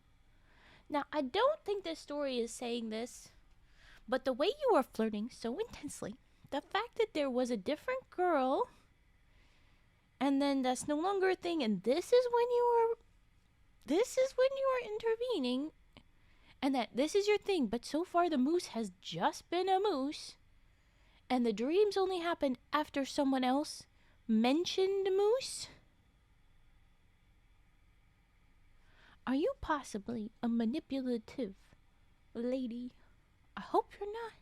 Now, I don't think this story is saying this, but the way you are flirting so intensely, the fact that there was a different girl, and then that's no longer a thing, and this is when you are intervening, and that this is your thing, but so far the moose has just been a moose, and the dreams only happen after someone else mentioned moose? Are you possibly a manipulative lady? I hope you're not.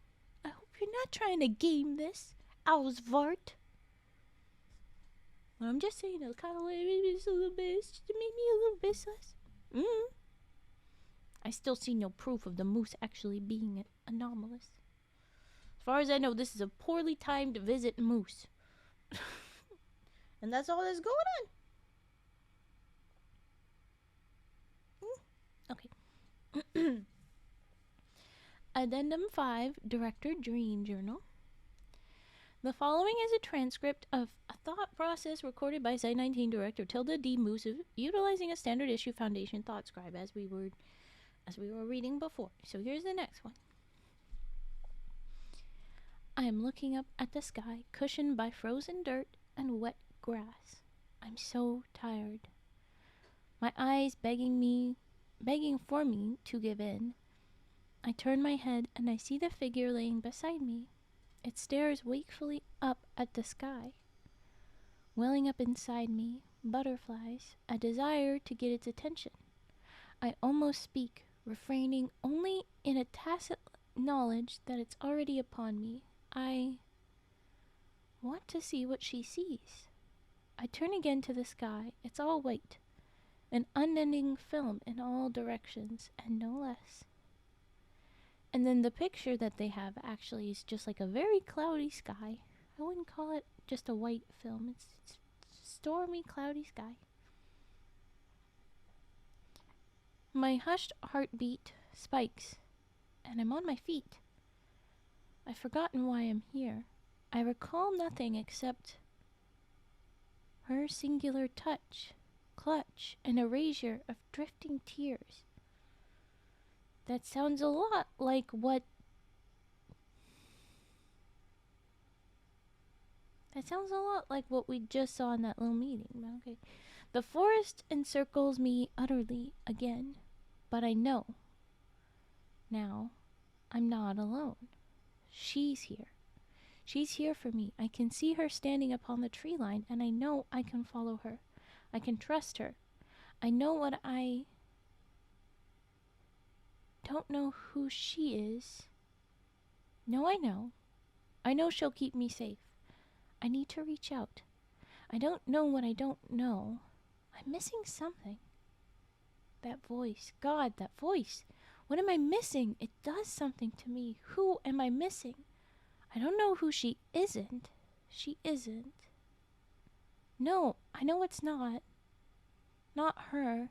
I hope you're not trying to game this, Alsvart. I'm just saying, it kind of made me a little bit sus. I still see no proof of the moose actually being anomalous. As far as I know, this is a poorly timed visit moose. And that's all that's going on. Okay. Addendum 5, Director Dream Journal. The following is a transcript of a thought process recorded by Site-19 Director Tilda D. Moose, utilizing a standard issue Foundation thought scribe as we were reading before. So here's the next one. I am looking up at the sky, cushioned by frozen dirt and wet grass. I'm so tired. My eyes begging for me to give in. I turn my head and I see the figure laying beside me. It stares wakefully up at the sky. Welling up inside me, butterflies, a desire to get its attention. I almost speak, refraining only in a tacit knowledge that it's already upon me. I want to see what she sees. I turn again to the sky. It's all white, an unending film in all directions, and no less. And then the picture that they have actually is just like a very cloudy sky. I wouldn't call it just a white film. It's stormy, cloudy sky. My hushed heartbeat spikes, and I'm on my feet. I've forgotten why I'm here. I recall nothing except her singular touch, clutch, and erasure of drifting tears. That sounds a lot like what... we just saw in that little meeting. Okay. The forest encircles me utterly again, but I know now I'm not alone. She's here. She's here for me. I can see her standing upon the tree line, and I know I can follow her. I can trust her. I know what I don't know who she is. No, I know. I know she'll keep me safe. I need to reach out. I don't know what I don't know. I'm missing something. That voice. God, that voice. What am I missing? It does something to me. Who am I missing? I don't know who she isn't. She isn't. No, I know it's not. Not her.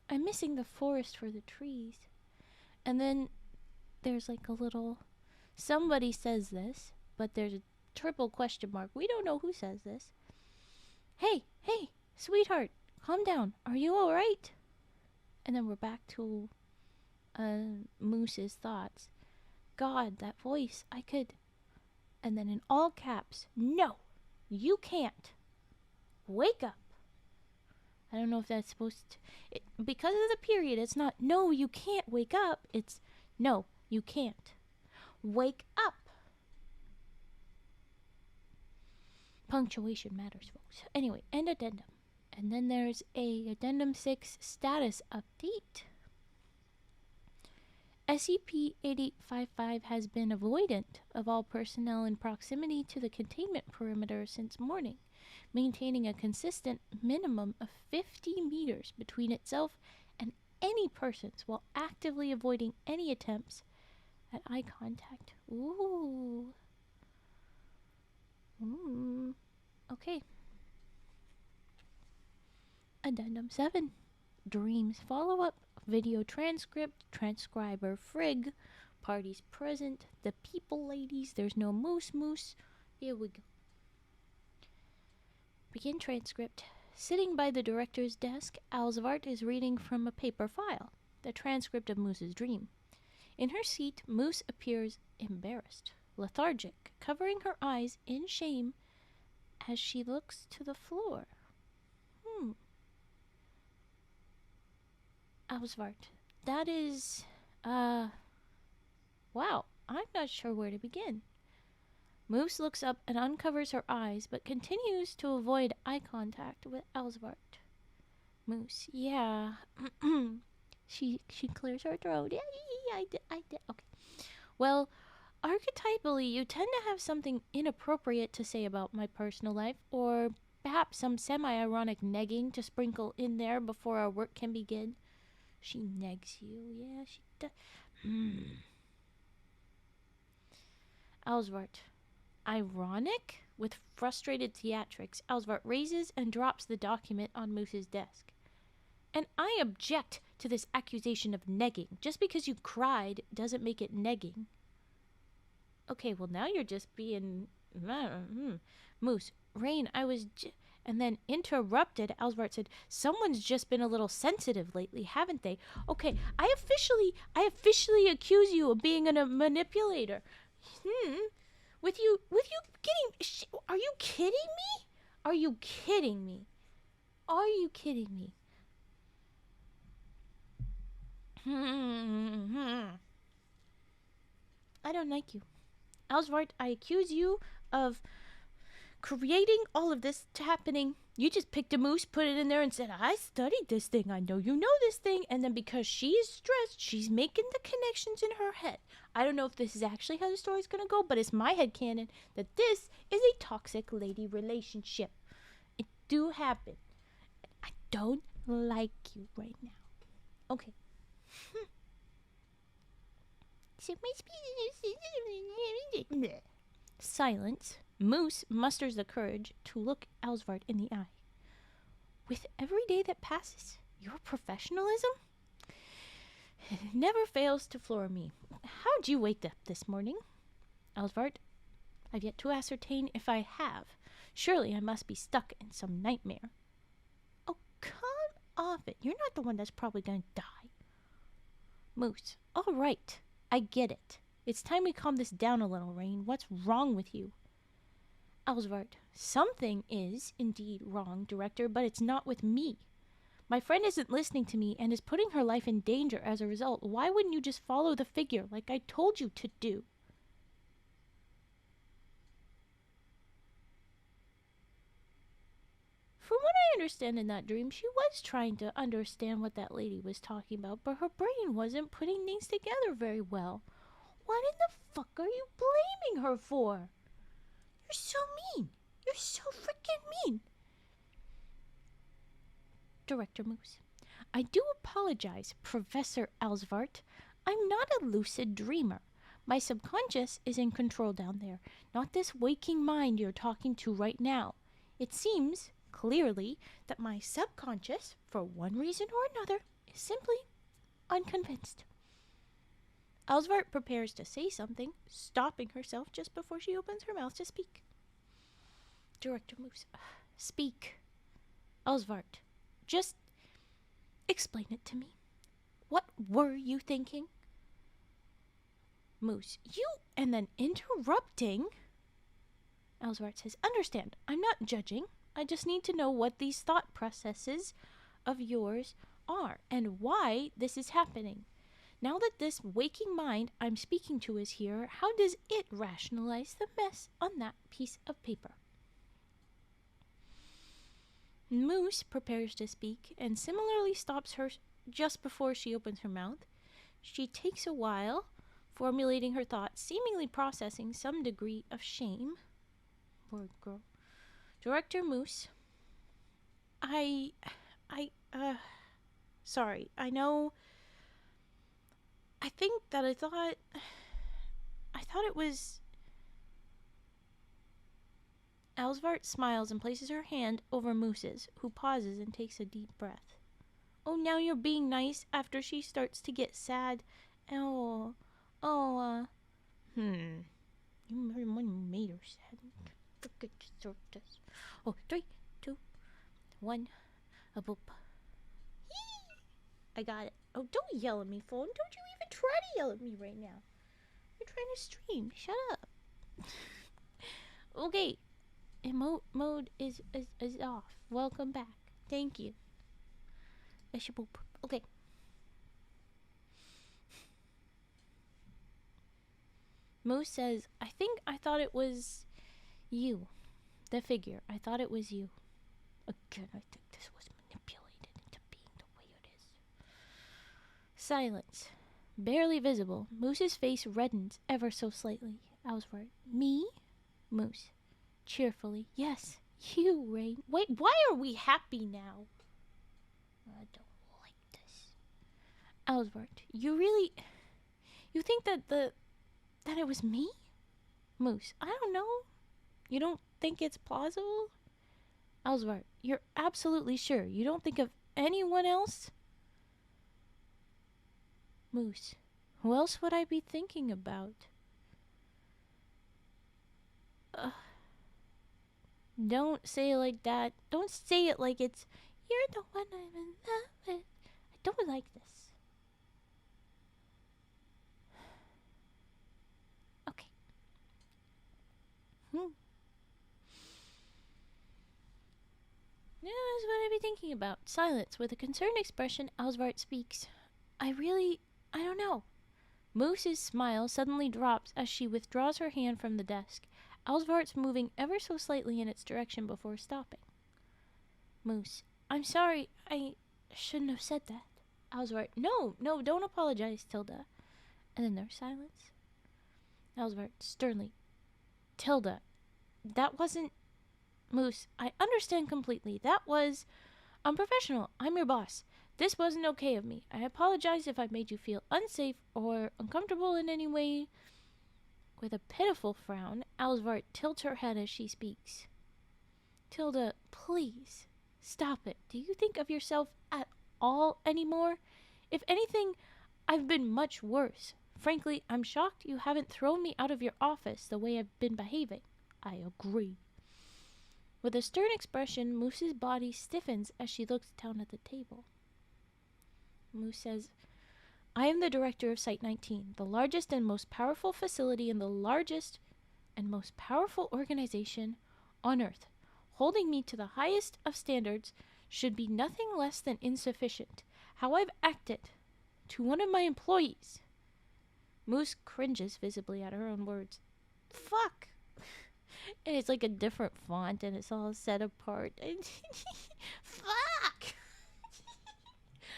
I'm missing the forest for the trees. And then there's like a little... Somebody says this, but there's a triple question mark. We don't know who says this. Hey, sweetheart, calm down. Are you alright? And then we're back to Moose's thoughts. God, that voice, I could... And then in all caps, no, you can't. Wake up. I don't know if that's supposed to... because of the period, it's not, no, you can't wake up. It's, no, you can't. Wake up. Punctuation matters, folks. Anyway, end addendum. And then there's a addendum 6 status update. SCP-8855 has been avoidant of all personnel in proximity to the containment perimeter since morning, maintaining a consistent minimum of 50 meters between itself and any persons while actively avoiding any attempts at eye contact. Ooh. Okay. Addendum 7. Dreams follow-up. Video transcript. Transcriber Frigg. Parties present. The people ladies. There's no moose. Here we go. Begin transcript. Sitting by the director's desk, Alsvart is reading from a paper file. The transcript of Moose's dream. In her seat, Moose appears embarrassed, lethargic, covering her eyes in shame as she looks to the floor. Alsvart, that is, wow, I'm not sure where to begin. Moose looks up and uncovers her eyes, but continues to avoid eye contact with Alsvart. Moose, yeah. She clears her throat. Yeah, I did. Okay. Well, archetypally, you tend to have something inappropriate to say about my personal life, or perhaps some semi-ironic negging to sprinkle in there before our work can begin. She negs you. Yeah, she does. Alsvart. Ironic? With frustrated theatrics, Alsvart raises and drops the document on Moose's desk. And I object to this accusation of negging. Just because you cried doesn't make it negging. Okay, well now you're just being... Moose, Rain, I was... And then interrupted, Alsvart said, someone's just been a little sensitive lately, haven't they? Okay, I officially accuse you of being a manipulator. With you getting... Are you kidding me? Are you kidding me? Are you kidding me? I don't like you. Alsvart, I accuse you of creating all of this happening. You just picked a moose, put it in there, and said, I studied this thing. I know you know this thing. And then because she is stressed, she's making the connections in her head. I don't know if this is actually how the story's going to go, but it's my headcanon that this is a toxic lady relationship. It do happen. I don't like you right now. Okay. Silence. Moose musters the courage to look Alsvart in the eye. With every day that passes, your professionalism never fails to floor me. How'd you wake up this morning? Alsvart, I've yet to ascertain if I have. Surely I must be stuck in some nightmare. Oh, come off it. You're not the one that's probably going to die. Moose, all right. I get it. It's time we calm this down a little, Rain. What's wrong with you? Alsvart, something is indeed wrong, Director, but it's not with me. My friend isn't listening to me and is putting her life in danger as a result. Why wouldn't you just follow the figure like I told you to do? From what I understand in that dream, she was trying to understand what that lady was talking about, but her brain wasn't putting things together very well. What in the fuck are you blaming her for? You're so mean. You're so freaking mean. Director Moose, I do apologize, Professor Alsvart. I'm not a lucid dreamer. My subconscious is in control down there, not this waking mind you're talking to right now. It seems, clearly, that my subconscious, for one reason or another, is simply unconvinced. Alsvart prepares to say something, stopping herself just before she opens her mouth to speak. Director Moose, speak. Alsvart, just explain it to me. What were you thinking? Moose, you, and then interrupting. Alsvart says, understand, I'm not judging. I just need to know what these thought processes of yours are and why this is happening. Now that this waking mind I'm speaking to is here, how does it rationalize the mess on that piece of paper? Moose prepares to speak and similarly stops her just before she opens her mouth. She takes a while formulating her thoughts, seemingly processing some degree of shame. Poor girl. Director Moose, sorry, I know... I think that I thought it was... Alsvart smiles and places her hand over Moose's, who pauses and takes a deep breath. Oh, now you're being nice after she starts to get sad. You made her sad. Oh, 3, 2, 1, a boop. I got it. Oh, don't yell at me, phone. Don't you even try to yell at me right now. You're trying to stream. Shut up. Okay. Emote mode is off. Welcome back. Thank you. Okay. Moose says, I thought it was you. The figure. I thought it was you. Again, I think this was manipulated into being the way it is. Silence. Barely visible. Moose's face reddens ever so slightly. Alsvart. Me? Moose. Cheerfully. Yes, you, Rain. Wait, why are we happy now? I don't like this. Alsvart. You think that it was me? Moose. I don't know. You don't think it's plausible? Alsvart. You're absolutely sure you don't think of anyone else? Moose. Who else would I be thinking about? Don't say it like that. Don't say it like it's, you're the one I'm in love with. I don't like this. Okay. Yeah, that's what I'd be thinking about. Silence. With a concerned expression, Alsvart speaks. I don't know. Moose's smile suddenly drops as she withdraws her hand from the desk. Alsvart's moving ever so slightly in its direction before stopping. Moose. I'm sorry. I shouldn't have said that. Alsvart. No, don't apologize, Tilda. And then there's silence. Alsvart. Sternly. Tilda. That wasn't... Moose. I understand completely. That was unprofessional. I'm your boss. This wasn't okay of me. I apologize if I made you feel unsafe or uncomfortable in any way. With a pitiful frown, Alsvart tilts her head as she speaks. Tilda, please, stop it. Do you think of yourself at all anymore? If anything, I've been much worse. Frankly, I'm shocked you haven't thrown me out of your office the way I've been behaving. I agree. With a stern expression, Moose's body stiffens as she looks down at the table. Moose says, I am the director of Site 19, the largest and most powerful facility in the largest and most powerful organization on Earth. Holding me to the highest of standards should be nothing less than insufficient. How I've acted to one of my employees. Moose cringes visibly at her own words. Fuck! And it's like a different font and it's all set apart. Fuck!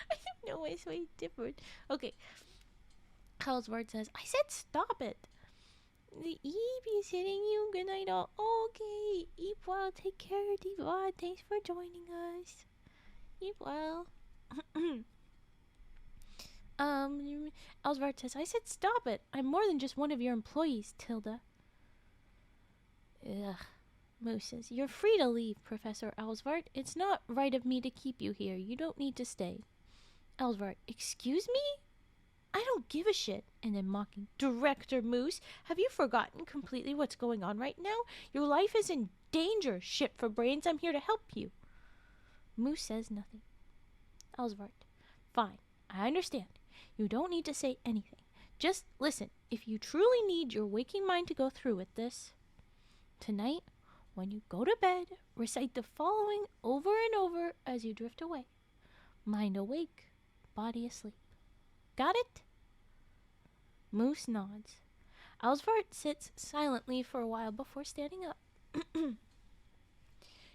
I don't know why it's way different. Okay. Alsvart says, I said stop it. The Eve is hitting you. Good night all. Okay. Eat well. Take care, Diva. Thanks for joining us. Eat well. Alsvart says, I said stop it. I'm more than just one of your employees, Tilda. Ugh. Moose says, you're free to leave, Professor Alsvart. It's not right of me to keep you here. You don't need to stay. Alsvart, excuse me? I don't give a shit. And then mocking, Director Moose, have you forgotten completely what's going on right now? Your life is in danger. Shit for brains, I'm here to help you. Moose says nothing. Alsvart, fine, I understand. You don't need to say anything. Just listen, if you truly need your waking mind to go through with this, tonight, when you go to bed, recite the following over and over as you drift away. Mind awake, body asleep. Got it? Moose nods. Alsvart sits silently for a while before standing up.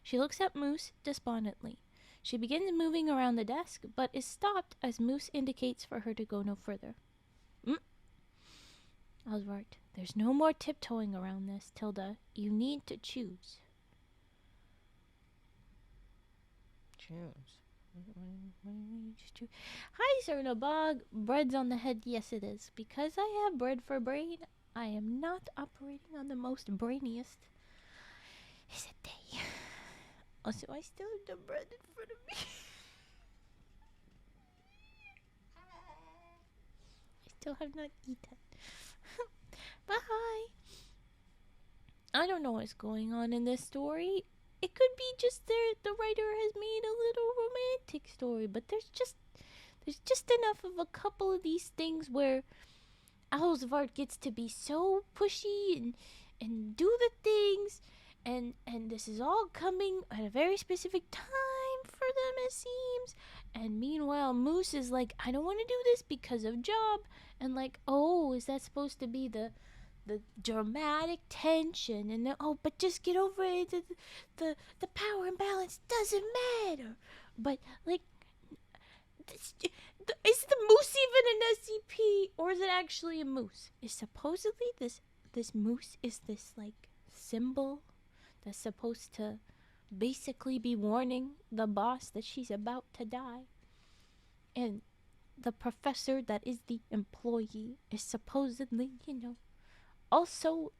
She looks at Moose despondently. She begins moving around the desk, but is stopped as Moose indicates for her to go no further. Alsvart, there's no more tiptoeing around this, Tilda. You need to choose. Choose? Hi, Sir Nabog. Bread's on the head. Yes, it is. Because I have bread for brain, I am not operating on the most brainiest. Is it day? Also, I still have the bread in front of me. I still have not eaten. Bye. I don't know what's going on in this story. It could be just the writer has made a little romantic story, but there's just enough of a couple of these things where Alsvart gets to be so pushy and do the things, and this is all coming at a very specific time for them, it seems. And meanwhile, Moose is like, I don't want to do this because of job. And like, oh, is that supposed to be the dramatic tension? And then, oh, but just get over it. The power imbalance doesn't matter. But like, is the moose even an SCP, or is it actually a moose? Is supposedly this moose is this like symbol that's supposed to basically be warning the boss that she's about to die. And the professor that is the employee is supposedly, also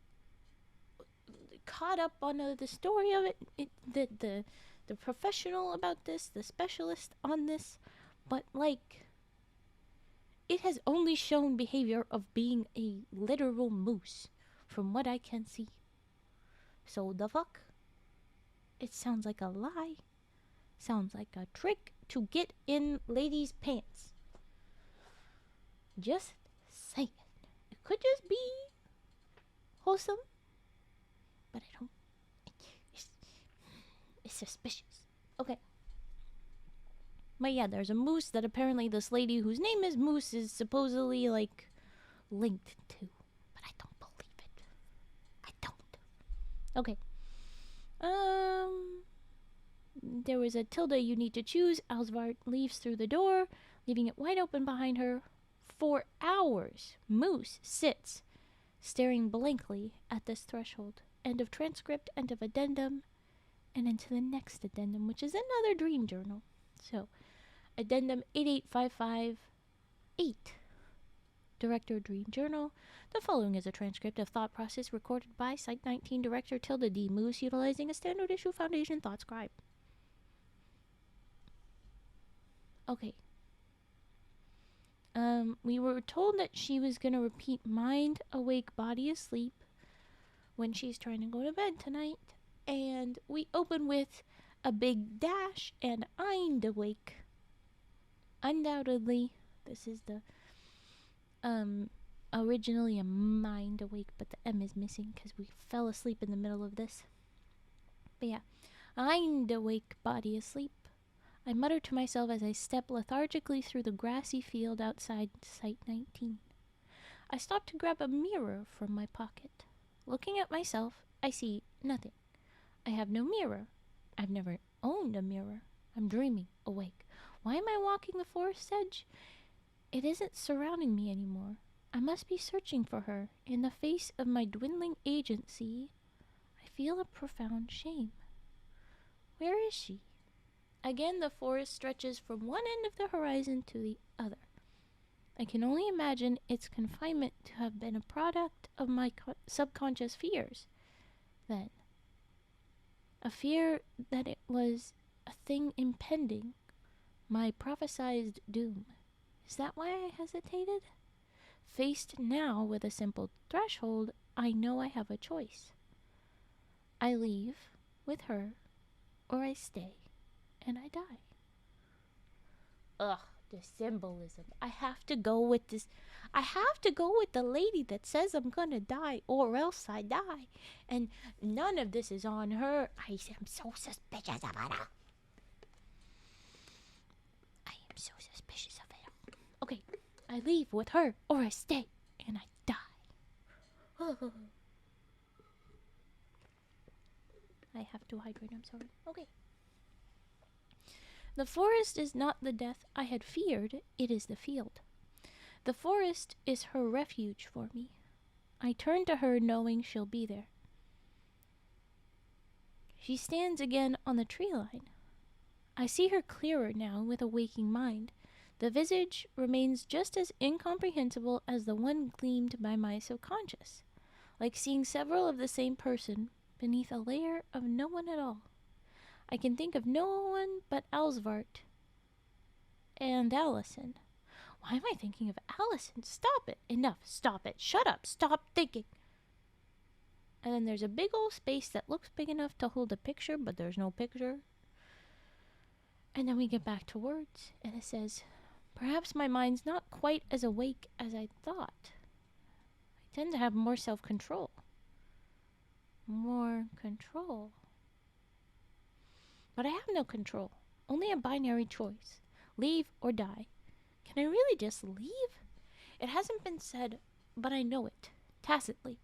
caught up on the story of it, the professional about this, the specialist on this, but like, it has only shown behavior of being a literal moose, from what I can see. So the fuck? It sounds like a lie. Sounds like a trick to get in ladies' pants. Just saying. It could just be wholesome but I don't. It's, it's suspicious. Okay. But yeah, there's a moose that apparently this lady whose name is Moose is supposedly, like, linked to. But I don't believe it. I don't. Okay. There was a tilde you need to choose. Alsvart leaves through the door, leaving it wide open behind her. For hours, Moose sits, staring blankly at this threshold. End of transcript, end of addendum, and into the next addendum, which is another dream journal. So, addendum 88558. Director Dream Journal. The following is a transcript of thought process recorded by Site 19 Director Tilde D. Moose utilizing a standard issue Foundation Thought Scribe. Okay. We were told that she was going to repeat mind awake, body asleep when she's trying to go to bed tonight. And we open with a big dash and Eind awake. Undoubtedly, this is the originally a mind awake, but the M is missing because we fell asleep in the middle of this. But yeah, Eind awake, body asleep. I mutter to myself as I step lethargically through the grassy field outside Site 19. I stop to grab a mirror from my pocket. Looking at myself, I see nothing. I have no mirror. I've never owned a mirror. I'm dreaming, awake. Why am I walking the forest edge? It isn't surrounding me anymore. I must be searching for her. In the face of my dwindling agency, I feel a profound shame. Where is she? Again, the forest stretches from one end of the horizon to the other. I can only imagine its confinement to have been a product of my subconscious fears. Then, a fear that it was a thing impending, my prophesied doom. Is that why I hesitated? Faced now with a simple threshold, I know I have a choice. I leave with her, or I stay, and I die. Ugh, the symbolism. I have to go with this. I have to go with the lady that says I'm gonna die, or else I die. And none of this is on her. I am so suspicious of her. I am so suspicious of it. Okay, I leave with her, or I stay, and I die. I have to hydrate, I'm sorry. Okay. The forest is not the death I had feared, it is the field. The forest is her refuge for me. I turn to her knowing she'll be there. She stands again on the tree line. I see her clearer now with a waking mind. The visage remains just as incomprehensible as the one gleamed by my subconscious, like seeing several of the same person beneath a layer of no one at all. I can think of no one but Alsvart and Allison. Why am I thinking of Allison? Stop it. Enough. Stop it. Shut up. Stop thinking. And then there's a big old space that looks big enough to hold a picture, but there's no picture. And then we get back to words, and it says, perhaps my mind's not quite as awake as I thought. I tend to have more self-control. More control. But I have no control. Only a binary choice. Leave or die. Can I really just leave? It hasn't been said, but I know it, tacitly,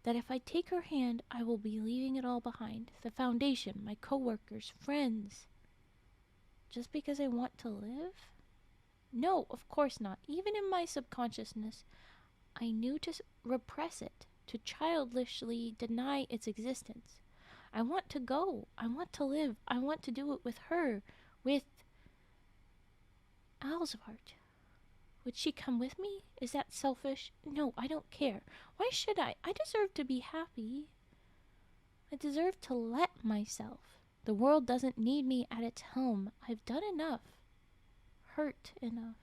that if I take her hand, I will be leaving it all behind. The foundation, my coworkers, friends. Just because I want to live? No, of course not. Even in my subconsciousness, I knew to repress it, to childishly deny its existence. I want to go. I want to live. I want to do it with her, with Alsvart. Would she come with me? Is that selfish? No, I don't care. Why should I? I deserve to be happy. I deserve to let myself. The world doesn't need me at its helm. I've done enough. Hurt enough.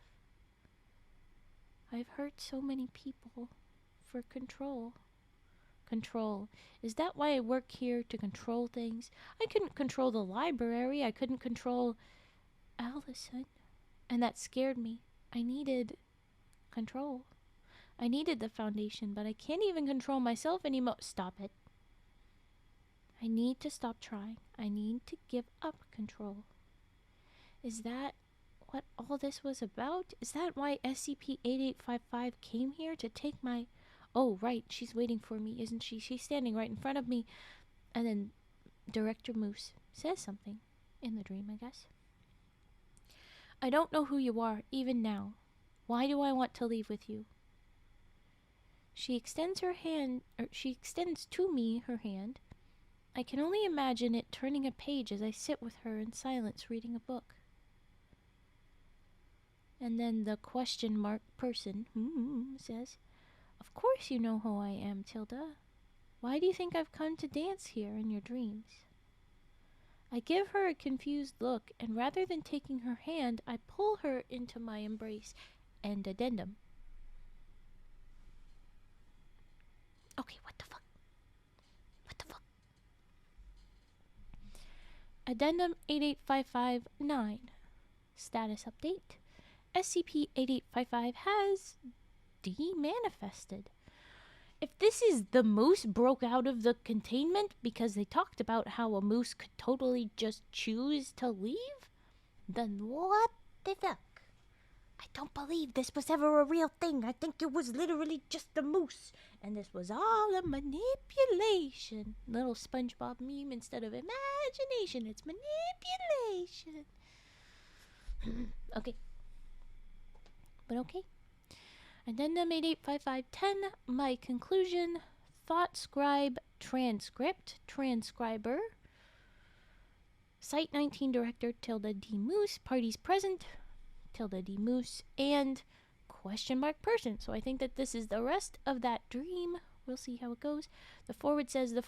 I've hurt so many people for control. Control. Is that why I work here, to control things? I couldn't control the library. I couldn't control Allison. And that scared me. I needed control. I needed the foundation, but I can't even control myself anymore. Stop it. I need to stop trying. I need to give up control. Is that what all this was about? Is that why SCP-8855 came here to take my... Oh, right, she's waiting for me, isn't she? She's standing right in front of me. And then Director Moose says something in the dream, I guess. I don't know who you are, even now. Why do I want to leave with you? She extends to me her hand. I can only imagine it turning a page as I sit with her in silence reading a book. And then the question mark person says, Of course you know who I am, Tilda. Why do you think I've come to dance here in your dreams? I give her a confused look, and rather than taking her hand, I pull her into my embrace. And addendum. Okay, what the fuck? What the fuck? Addendum 88559. Status update. SCP-8855 has de-manifested. If this is the moose broke out of the containment because they talked about how a moose could totally just choose to leave, then what the fuck? I don't believe this was ever a real thing. I think it was literally just a moose. And this was all a manipulation. Little SpongeBob meme, instead of imagination, it's manipulation. Okay. But okay. Addendum 885510, my conclusion, thought scribe transcript, transcriber, Site 19 director Tilda D. Moose, parties present, Tilda D. Moose, and question mark person. So I think that this is the rest of that dream. We'll see how it goes. The forward says, the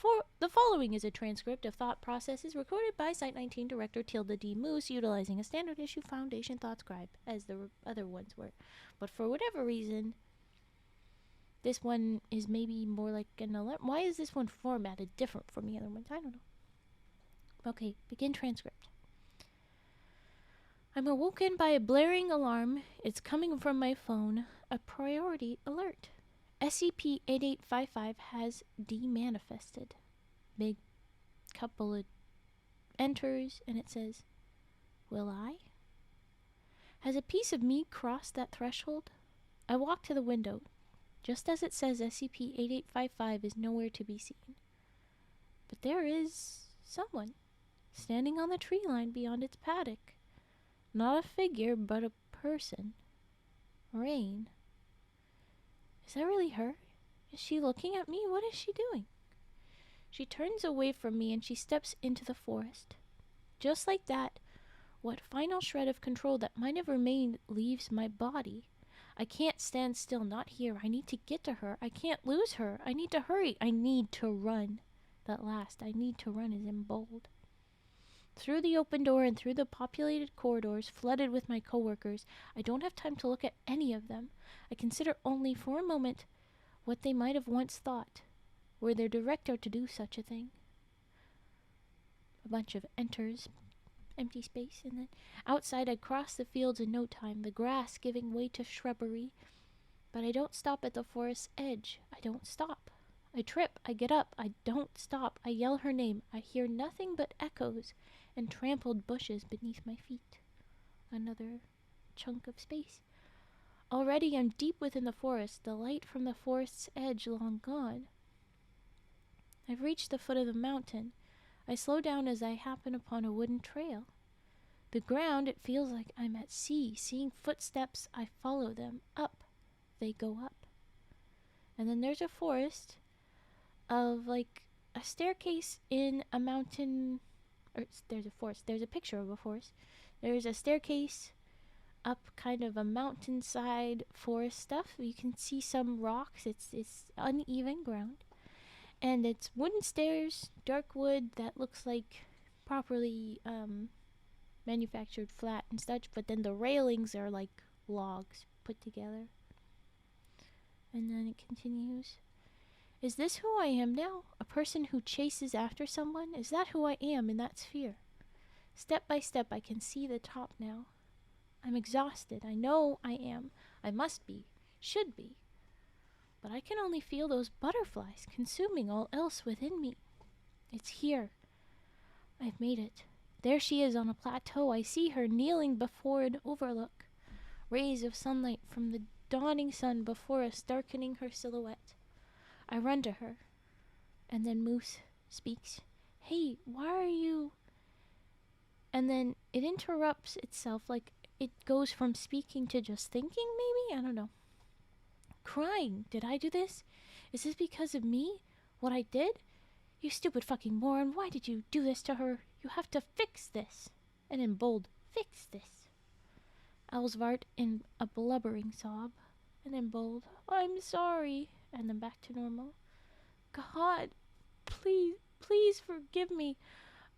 following is a transcript of thought processes recorded by Site 19 director Tilda D. Moose, utilizing a standard issue Foundation thought scribe, as the other ones were. But for whatever reason, this one is maybe more like an alert. Why is this one formatted different from the other ones? I don't know. Okay, begin transcript. I'm awoken by a blaring alarm. It's coming from my phone. A priority alert. SCP-8855 has de-manifested. Big couple of enters, and it says, will I? Has a piece of me crossed that threshold? I walk to the window. Just as it says, SCP-8855 is nowhere to be seen. But there is someone standing on the tree line beyond its paddock. Not a figure, but a person. Rain. Is that really her? Is she looking at me? What is she doing? She turns away from me and she steps into the forest. Just like that, what final shred of control that might have remained leaves my body. I can't stand still, not here. I need to get to her. I can't lose her. I need to hurry. I need to run. That last, I need to run, is in bold. Through the open door and through the populated corridors flooded with my coworkers, I don't have time to look at any of them. I consider only for a moment what they might have once thought, were their director to do such a thing. A bunch of enters, empty space, and then outside I cross the fields in no time, the grass giving way to shrubbery. But I don't stop at the forest's edge. I don't stop. I trip, I get up, I don't stop. I yell her name. I hear nothing but echoes and trampled bushes beneath my feet. Another chunk of space. Already I'm deep within the forest, the light from the forest's edge long gone. I've reached the foot of the mountain. I slow down as I happen upon a wooden trail. The ground, it feels like I'm at sea. Seeing footsteps, I follow them. Up. They go up. And then there's a forest of, like, a staircase in a mountain. Or there's a forest. There's a picture of a forest. There's a staircase up kind of a mountainside forest stuff. You can see some rocks. It's uneven ground. And it's wooden stairs, dark wood that looks like properly manufactured flat and such, but then the railings are like logs put together. And then it continues. Is this who I am now? A person who chases after someone? Is that who I am in that sphere? Step by step I can see the top now. I'm exhausted. I know I am. I must be. Should be. But I can only feel those butterflies consuming all else within me. It's here. I've made it. There she is on a plateau. I see her kneeling before an overlook. Rays of sunlight from the dawning sun before us darkening her silhouette. I run to her. And then Moose speaks. Hey, why are you... And then it interrupts itself, like it goes from speaking to just thinking, maybe? I don't know. Crying. Did I do this? Is this because of me? What I did? You stupid fucking moron. Why did you do this to her? You have to fix this. And in bold, fix this. Elsvart in a blubbering sob. And in bold, I'm sorry. And then back to normal. God, please forgive me.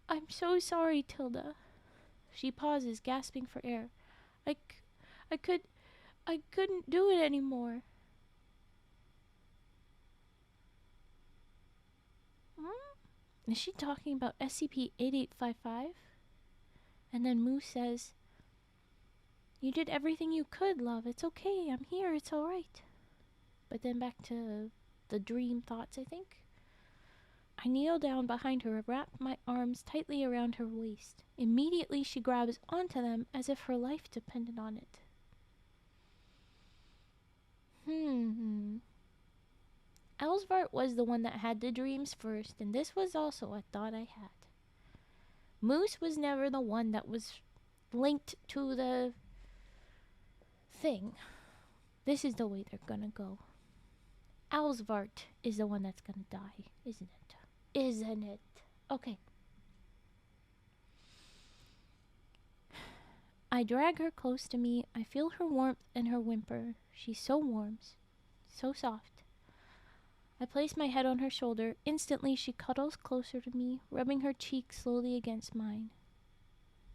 I'm so sorry, Tilda. She pauses, gasping for air. I couldn't do it anymore. Is she talking about SCP-8855? And then Moose says, you did everything you could, love. It's okay. I'm here. It's alright. But then back to the dream thoughts, I think. I kneel down behind her and wrap my arms tightly around her waist. Immediately she grabs onto them as if her life depended on it. Elsvart was the one that had the dreams first, and this was also a thought I had. Moose was never the one that was linked to the thing. This is the way they're gonna go. Elsvart is the one that's gonna die, isn't it? Isn't it? Okay. I drag her close to me. I feel her warmth and her whimper. She's so warm, so soft. I place my head on her shoulder. Instantly, she cuddles closer to me, rubbing her cheek slowly against mine.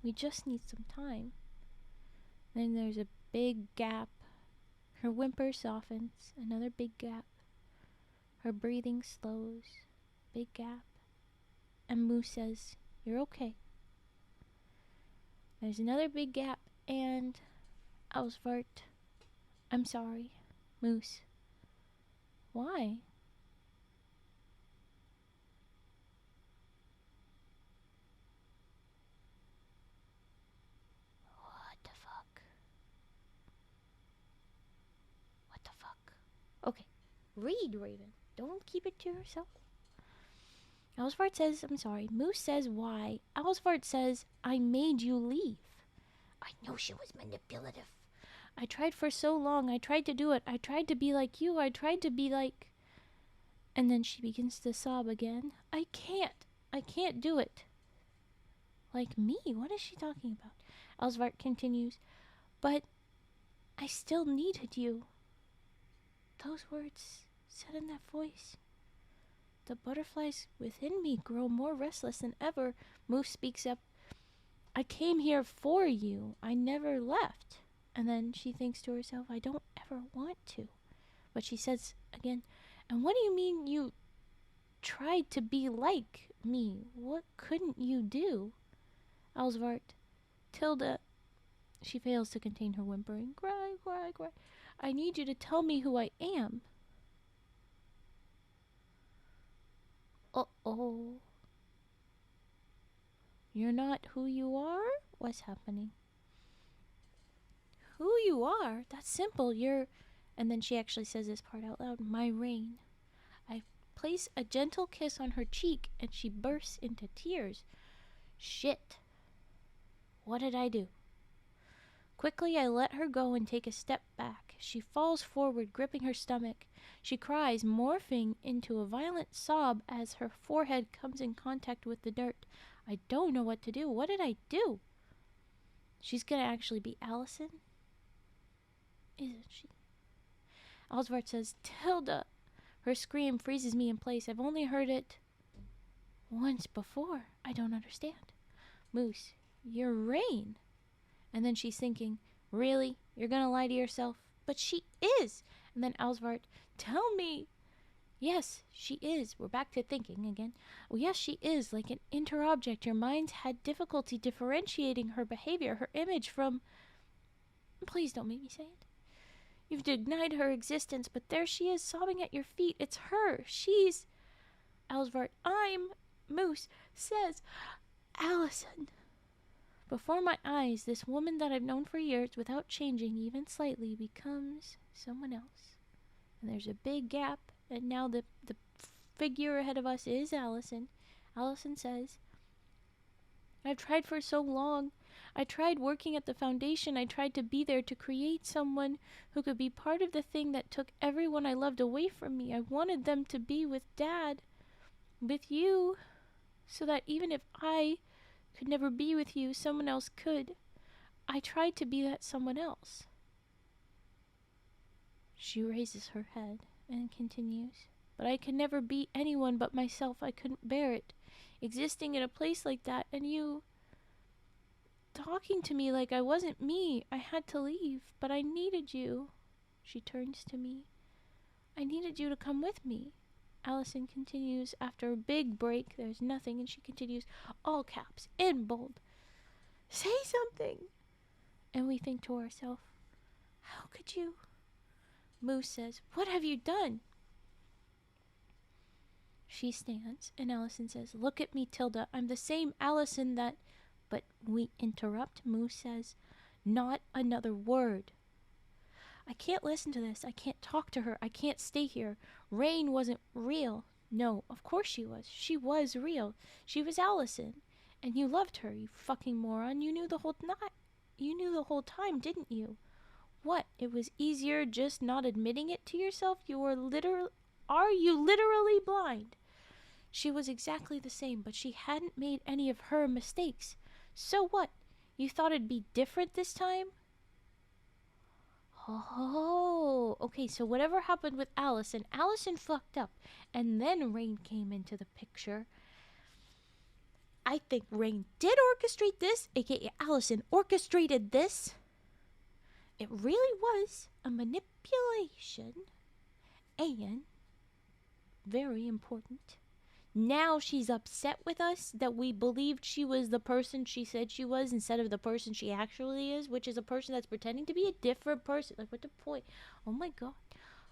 We just need some time. Then there's a big gap. Her whimper softens. Another big gap. Her breathing slows. Big gap. And Moose says, you're okay. There's another big gap, and Elsvart, I'm sorry. Moose, why? What the fuck? What the fuck? Okay, read, Raven. Don't keep it to yourself. Elsvart says, I'm sorry. Moose says, why? Elsvart says, I made you leave. I know she was manipulative. I tried for so long. I tried to do it. I tried to be like you. I tried to be like... And then she begins to sob again. I can't do it. Like me? What is she talking about? Elsvart continues, but I still needed you. Those words said in that voice. The butterflies within me grow more restless than ever. Moose speaks up. I came here for you. I never left. And then she thinks to herself, I don't ever want to. But she says again, and what do you mean you tried to be like me? What couldn't you do? Elsvart, Tilda. She fails to contain her whimpering. Cry, cry, cry. I need you to tell me who I am. Uh-oh. You're not who you are? What's happening? Who you are? That's simple. You're... And then she actually says this part out loud. My rain. I place a gentle kiss on her cheek and she bursts into tears. Shit. What did I do? Quickly, I let her go and take a step back. She falls forward, gripping her stomach. She cries, morphing into a violent sob as her forehead comes in contact with the dirt. I don't know what to do. What did I do? She's gonna actually be Allison? Isn't she? Elsvart says, Tilda. Her scream freezes me in place. I've only heard it once before. I don't understand. Moose, you're Rain. And then she's thinking, really? You're gonna lie to yourself? But she is. And then Elsvart, tell me. Yes, she is. We're back to thinking again. Well, yes, she is. Like an interobject. Your mind's had difficulty differentiating her behavior, her image from... Please don't make me say it. You've denied her existence, but there she is, sobbing at your feet. It's her. She's... Elsvart, I'm... Moose says, Allison. Before my eyes, this woman that I've known for years without changing even slightly becomes someone else. And there's a big gap, and now the figure ahead of us is Allison. Allison says, I've tried for so long. I tried working at the foundation. I tried to be there to create someone who could be part of the thing that took everyone I loved away from me. I wanted them to be with Dad, with you, so that even if I could never be with you, someone else could. I tried to be that someone else. She raises her head and continues, but I could never be anyone but myself. I couldn't bear it, existing in a place like that, and you talking to me like I wasn't me. I had to leave, but I needed you. She turns to me. I needed you to come with me. Allison continues after a big break. There's nothing, and she continues, all caps, in bold. Say something. And we think to ourselves, how could you? Moose says, what have you done? She stands, and Allison says, look at me, Tilda. I'm the same Allison that... But we interrupt. Moose says, not another word. I can't listen to this. I can't talk to her. I can't stay here. Rain wasn't real. No, of course she was. She was real. She was Allison. And you loved her, you fucking moron. You knew the whole time, didn't you? What? It was easier just not admitting it to yourself? Are you literally blind? She was exactly the same, but she hadn't made any of her mistakes. So what? You thought it'd be different this time? Oh, okay, so whatever happened with Allison fucked up, and then Rain came into the picture. I think Rain did orchestrate this, aka Allison orchestrated this. It really was a manipulation, and, very important, now she's upset with us that we believed she was the person she said she was instead of the person she actually is, which is a person that's pretending to be a different person. Like, what the point? Oh my god.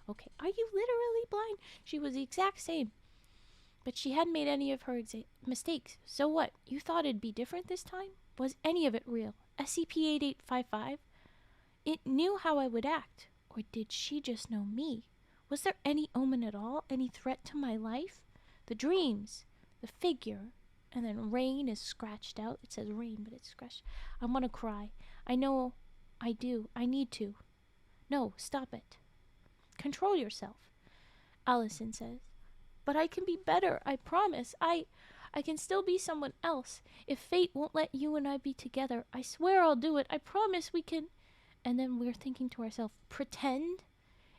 Okay, are you literally blind? She was the exact same, but she hadn't made any of her mistakes. So what? You thought it'd be different this time? Was any of it real? SCP-8855? It knew how I would act. Or did she just know me? Was there any omen at all? Any threat to my life? The dreams, the figure, and then Rain is scratched out. It says Rain, but it's scratched. I want to cry. I know I do. I need to. No, stop it. Control yourself. Allison says, but I can be better. I promise. I can still be someone else. If fate won't let you and I be together, I swear I'll do it. I promise we can. And then we're thinking to ourselves, pretend?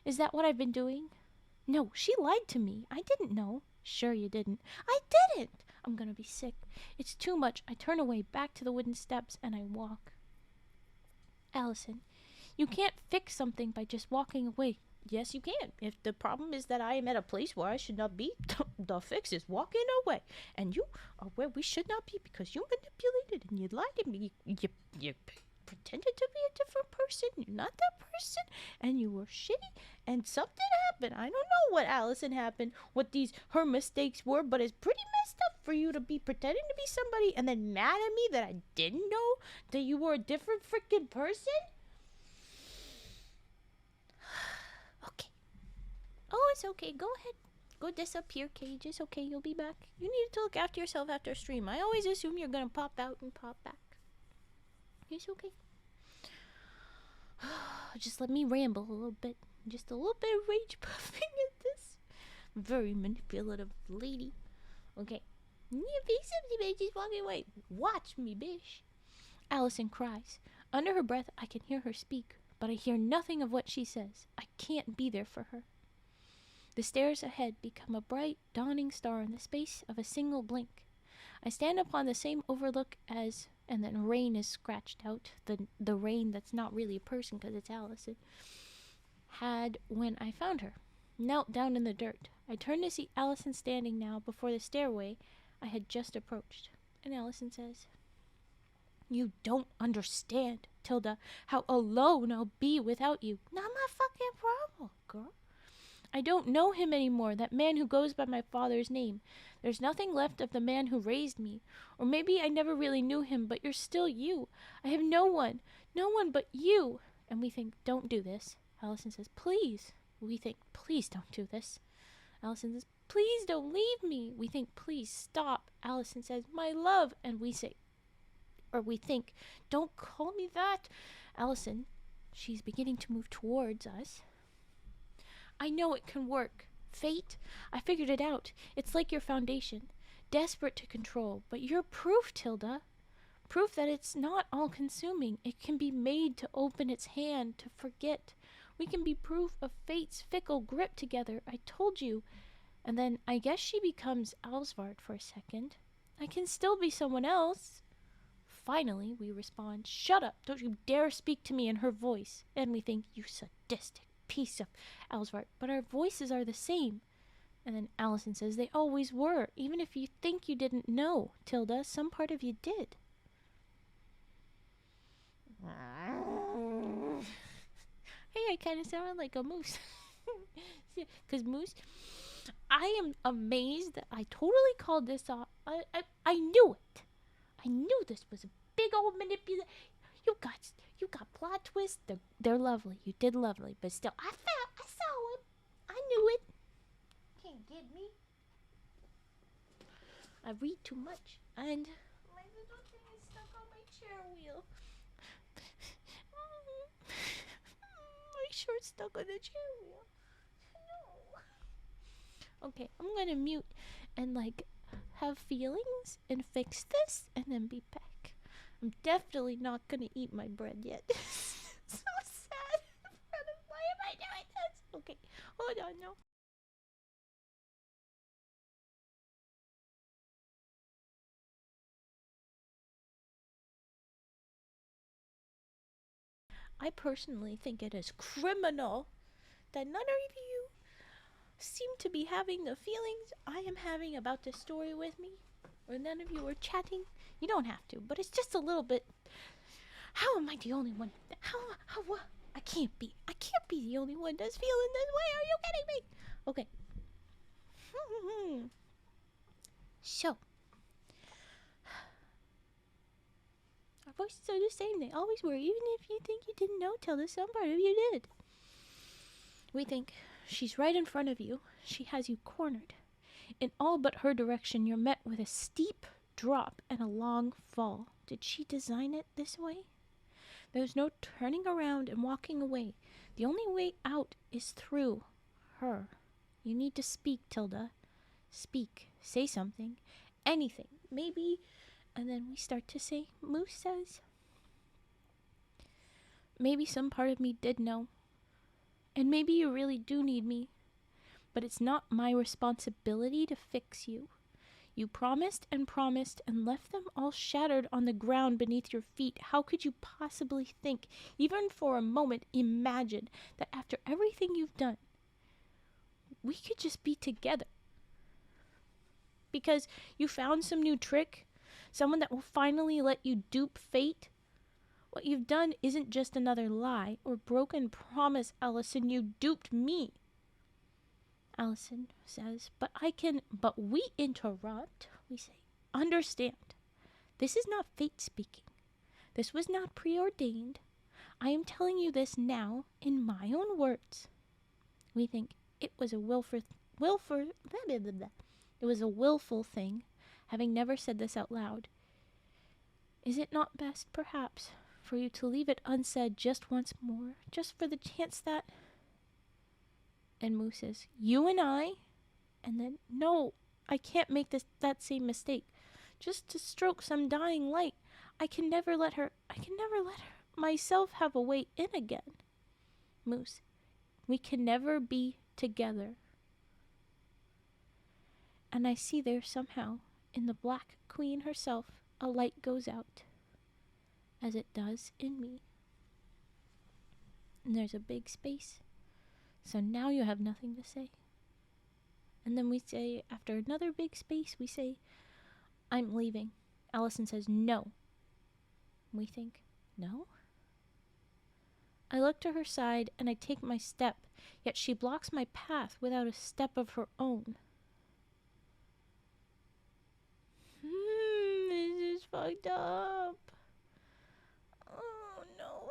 Is that what I've been doing? No, she lied to me. I didn't know. Sure you didn't. I didn't! I'm gonna be sick. It's too much. I turn away, back to the wooden steps, and I walk. Allison, you can't fix something by just walking away. Yes, you can. If the problem is that I am at a place where I should not be, the fix is walking away. And you are where we should not be because you manipulated and you lied to me. You pretended to be a different person. You're not that person, and you were shitty, and something happened. I don't know what Allison happened, what her mistakes were, but it's pretty messed up for you to be pretending to be somebody and then mad at me that I didn't know that you were a different freaking person. Okay. Oh, it's okay. Go ahead. Go disappear, Cage. It's okay. You'll be back. You need to look after yourself after a stream. I always assume you're gonna pop out and pop back. It's okay. Just let me ramble a little bit. Just a little bit of rage puffing at this very manipulative lady. Okay. Just walking away. Watch me, bitch. Allison cries. Under her breath, I can hear her speak, but I hear nothing of what she says. I can't be there for her. The stairs ahead become a bright, dawning star in the space of a single blink. I stand upon the same overlook as... And then Rain is scratched out. The Rain that's not really a person because it's Allison. Had when I found her. Knelt down in the dirt. I turned to see Allison standing now before the stairway I had just approached. And Allison says, you don't understand, Tilda, how alone I'll be without you. Not my fucking problem, girl. I don't know him anymore, that man who goes by my father's name. There's nothing left of the man who raised me. Or maybe I never really knew him, but you're still you. I have no one but you. And we think, don't do this. Allison says, please. We think, please don't do this. Allison says, please don't leave me. We think, please stop. Allison says, my love. And we say, or we think, don't call me that. Allison, she's beginning to move towards us. I know it can work. Fate, I figured it out. It's like your foundation. Desperate to control. But you're proof, Tilda. Proof that it's not all-consuming. It can be made to open its hand, to forget. We can be proof of fate's fickle grip together. I told you. And then I guess she becomes Alsvard for a second. I can still be someone else. Finally, we respond, shut up. Don't you dare speak to me in her voice. And we think, you sadistic piece of Alsvard. But our voices are the same. And then Allison says, they always were. Even if you think you didn't know, Tilda, some part of you did. Hey, I kind of sounded like a moose. Because moose, I am amazed that I totally called this off. I knew it. I knew this was a big old manipulation. You got plot twists. They're lovely. You did lovely. But still, I saw it. I knew it. Can't get me. I read too much. And my little thing is stuck on my chair wheel. My shirt's stuck on the chair wheel. No. Okay, I'm gonna mute and have feelings and fix this and then be back. I'm definitely not gonna eat my bread yet. So sad. Why am I doing this? Okay, hold on now. I personally think it is criminal that none of you seem to be having the feelings I am having about this story with me, or none of you are chatting. You don't have to, but it's just a little bit. How am I the only one? How I can't be the only one that's feeling this way. Are you kidding me? Okay. So our voices are the same. They always were, even if you think you didn't know till this some part of you did. We think she's right in front of you. She has you cornered. In all but her direction, you're met with a steep drop and a long fall. Did she design it this way? There's no turning around and walking away. The only way out is through her. You need to speak, Tilda. Speak. Say something. Anything. Maybe. And then we start to say, Moose says. Maybe some part of me did know. And maybe you really do need me. But it's not my responsibility to fix you. You promised and left them all shattered on the ground beneath your feet. How could you possibly think, even for a moment, imagine that after everything you've done, we could just be together? Because you found some new trick? Someone that will finally let you dupe fate? What you've done isn't just another lie or broken promise, Allison. You duped me. Allison says, but we interrupt. We say, understand. This is not fate speaking. This was not preordained. I am telling you this now in my own words. We think it was a willful thing, having never said this out loud. Is it not best, perhaps, for you to leave it unsaid just once more, just for the chance that... And Moose says, you and I? And then, no, I can't make that same mistake. Just to stroke some dying light. I can never let her myself have a way in again. Moose, we can never be together. And I see there somehow, in the Black Queen herself, a light goes out, as it does in me. And there's a big space. So now you have nothing to say. And then we say, after another big space, we say, I'm leaving. Allison says, no. We think, no? I look to her side and I take my step, yet she blocks my path without a step of her own. This is fucked up. Oh no.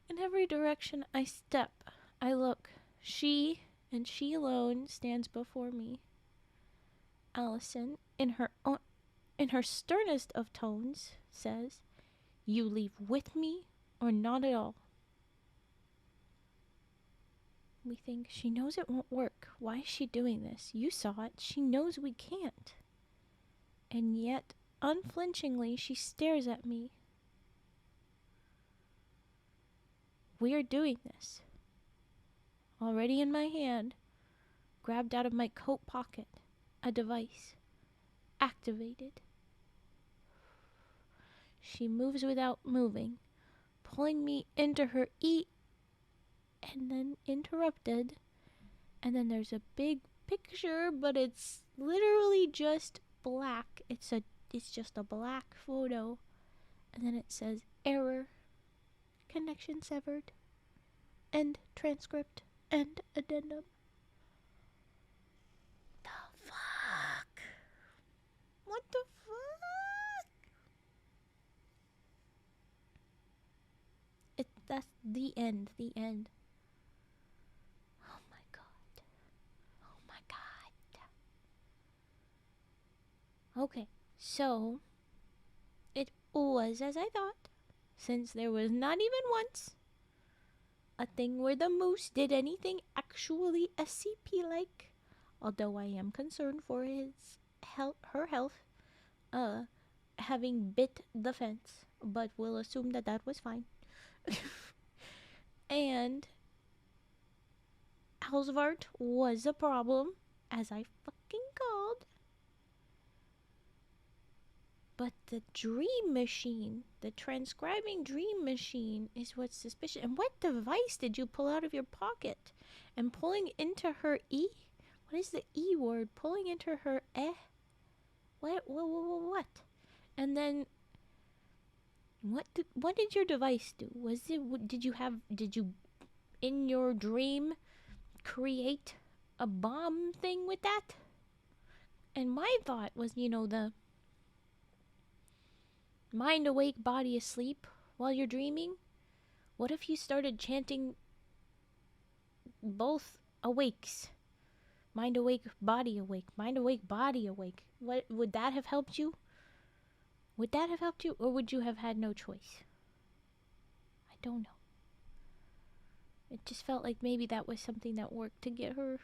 In every direction I step, I look. She, and she alone, stands before me. Allison, in her sternest of tones, says, "You leave with me or not at all." We think, she knows it won't work. Why is she doing this? You saw it. She knows we can't. And yet, unflinchingly, she stares at me. We are doing this. Already in my hand, grabbed out of my coat pocket, a device. Activated. She moves without moving, pulling me into her and then interrupted. And then there's a big picture, but it's literally just black. It's just a black photo. And then it says error, connection severed, end transcript, end addendum. The fuck? What the fuck? That's the end. Oh my god. Oh my god. Okay, so it was as I thought, since there was not even once a thing where the moose did anything actually SCP-like, although I am concerned for her health, having bit the fence, but we'll assume that was fine. And Halsvart was a problem, as I fucking called. But the dream machine, the transcribing dream machine, is what's suspicious. And what device did you pull out of your pocket? And pulling into her What is the word? Pulling into her What? And then, what did your device do? Did you, in your dream, create a bomb thing with that? And my thought was, the mind awake, body asleep while you're dreaming. What if you started chanting both awakes? Mind awake, body awake. Mind awake, body awake. What would that have helped you? Would that have helped you, or would you have had no choice? I don't know. It just felt like maybe that was something that worked to get her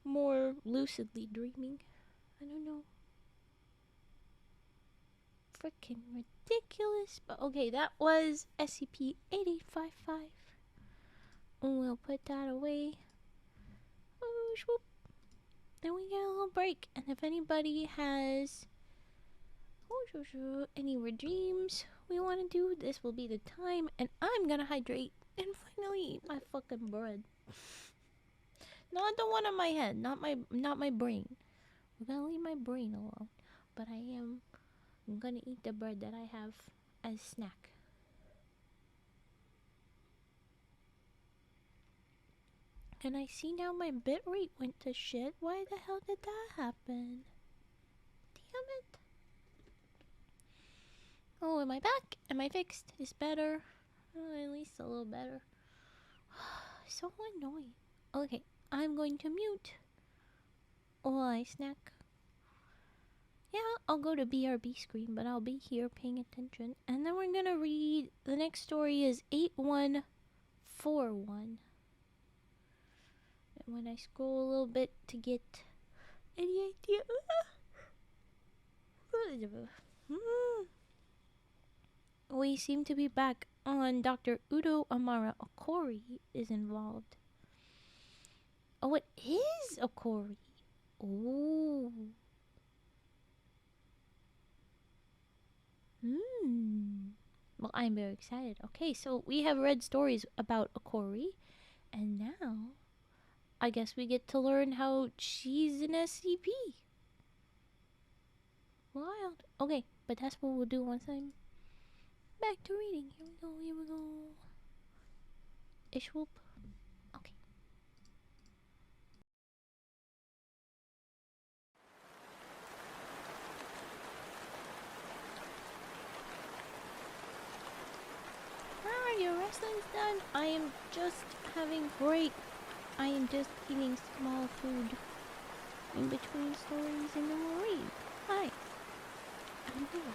more lucidly dreaming. I don't know. Freaking ridiculous. But okay, that was SCP-8855. We'll put that away. Oh, swoop. Then we get a little break. And if anybody has any dreams we want to do, this will be the time. And I'm gonna hydrate and finally eat my fucking bread. Not the one on my head, not my brain. We're gonna leave my brain alone. But I'm gonna eat the bread that I have as snack. And I see now my bitrate went to shit. Why the hell did that happen? Damn it. Oh, am I back? Am I fixed? Is better? Oh, at least a little better. So annoying. Okay, I'm going to mute while I snack. Yeah, I'll go to BRB screen, but I'll be here paying attention. And then we're gonna read, the next story is 8141. And when I scroll a little bit to get any idea. We seem to be back on Dr. Udo Amara. Okori is involved. Oh, it is Okori. Ooh. Well, I'm very excited. Okay, so we have read stories about Okori, and now I guess we get to learn how she's an SCP. Wild. Okay, but that's what we'll do once I'm back to reading. Here we go. Ishwhoop. Okay. Alright, your wrestling's done. I am just having break. I am just eating small food in between stories and then we'll read. Hi. I'm here.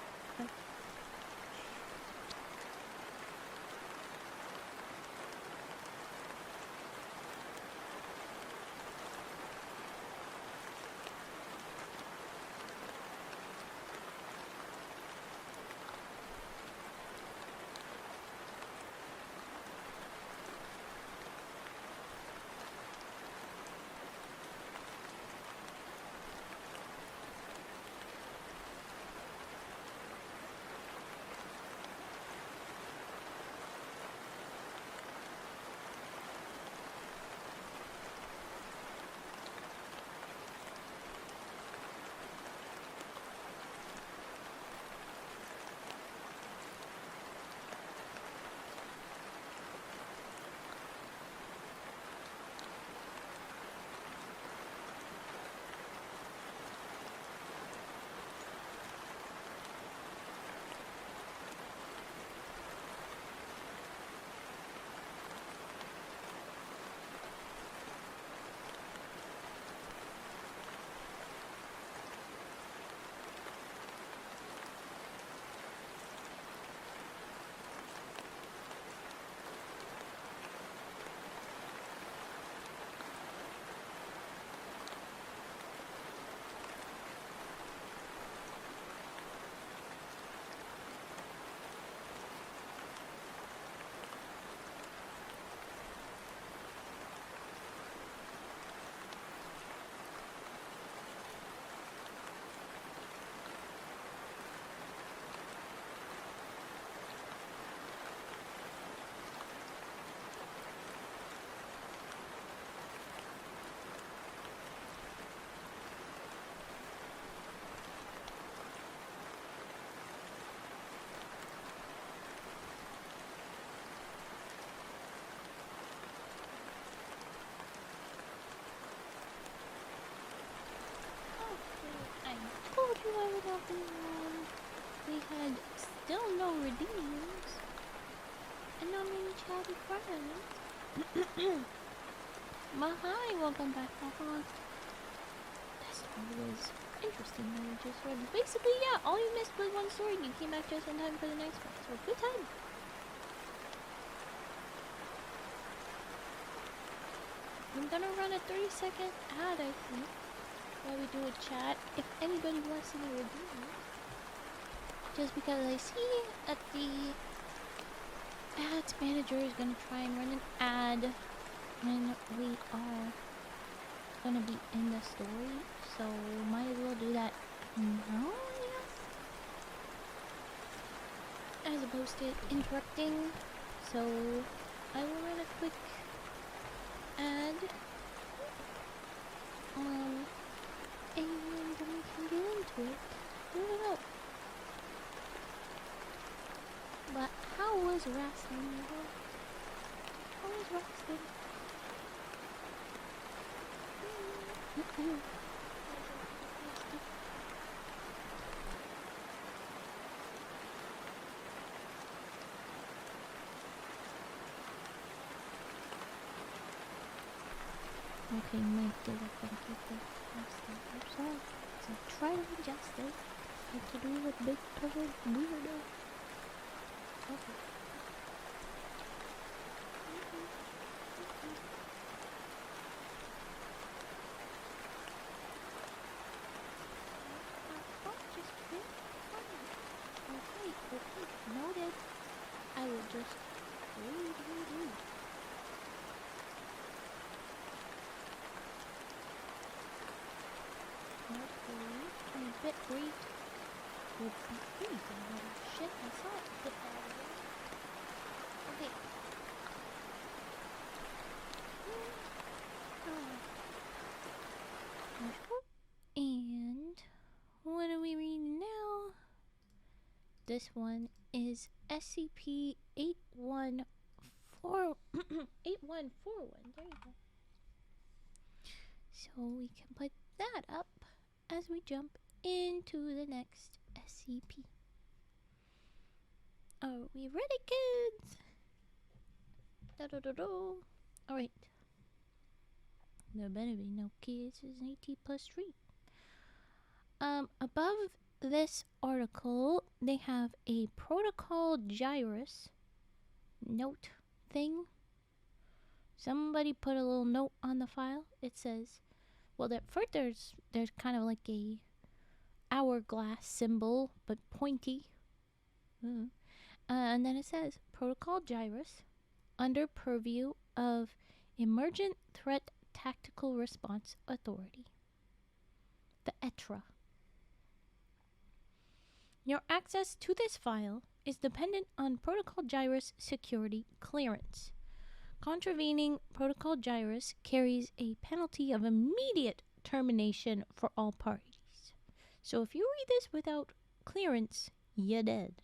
I told you I would not be around. We had still no redeems. And not many chatty friends. Mahai, welcome back, Mahai. That story was interesting that you just read. Basically, yeah, all you missed was one story and you came back just in time for the next one. So, good time. I'm gonna run a 30-second ad, I think, while we do a chat. If anybody wants to be redeemed. Just because I see that the ads manager is gonna try and run an ad when we are gonna be in the story, so might as well do that now, I guess? As opposed to interrupting, so I will run a quick ad, and then we can get into it. I don't know. But how was wrestling? How was wrestling? Okay, Mike did a thank you for wrestling. So, try to adjust it. Have to do with big tall weirdo. Okay. Okay, noted. I will just read. And bit rate will be free. Shit, I saw it. Get that out of here. Okay. And what are we reading now? This one is SCP 8141 8141. There you go. So we can put that up as we jump into the next SCP. Are we ready, kids? Da-da-da-da. Alright. There better be no kids. It's an 18 plus 3. Above this article, they have a protocol gyrus note thing. Somebody put a little note on the file. It says, well, first there's kind of like a hourglass symbol, but pointy. And then it says, protocol gyrus under purview of Emergent Threat Tactical Response Authority, the ETRA. Your access to this file is dependent on Protocol Gyrus security clearance. Contravening Protocol Gyrus carries a penalty of immediate termination for all parties. So if you read this without clearance, you're dead.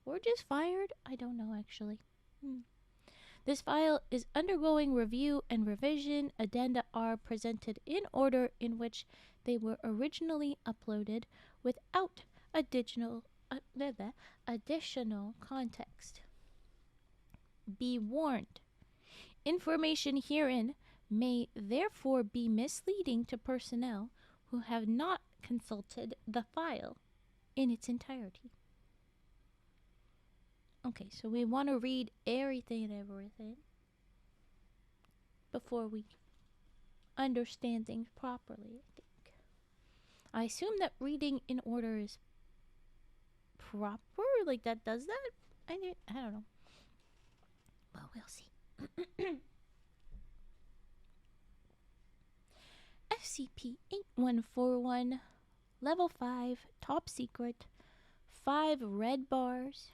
Or just fired? I don't know, actually. This file is undergoing review and revision. Addenda are presented in order in which they were originally uploaded without additional context. Be warned. Information herein may therefore be misleading to personnel who have not consulted the file in its entirety. Okay, so we want to read everything before we understand things properly, I think. I assume that reading in order is proper, like that does that? I don't know. Well, we'll see. SCP-8141, Level 5, Top Secret, 5 red bars.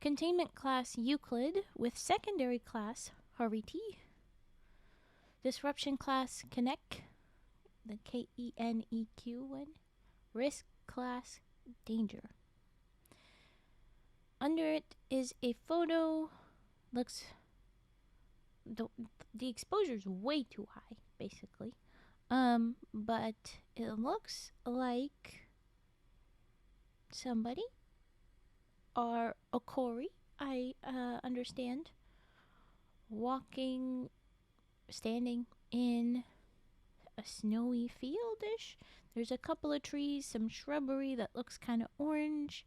Containment Class Euclid with Secondary Class Hariti. Disruption Class Kenek, the KENEQ one. Risk Class Danger. Under it is a photo. Looks... The exposure is way too high, basically. But it looks like somebody, or Okori, I understand, standing in a snowy fieldish. There's a couple of trees, some shrubbery that looks kind of orange,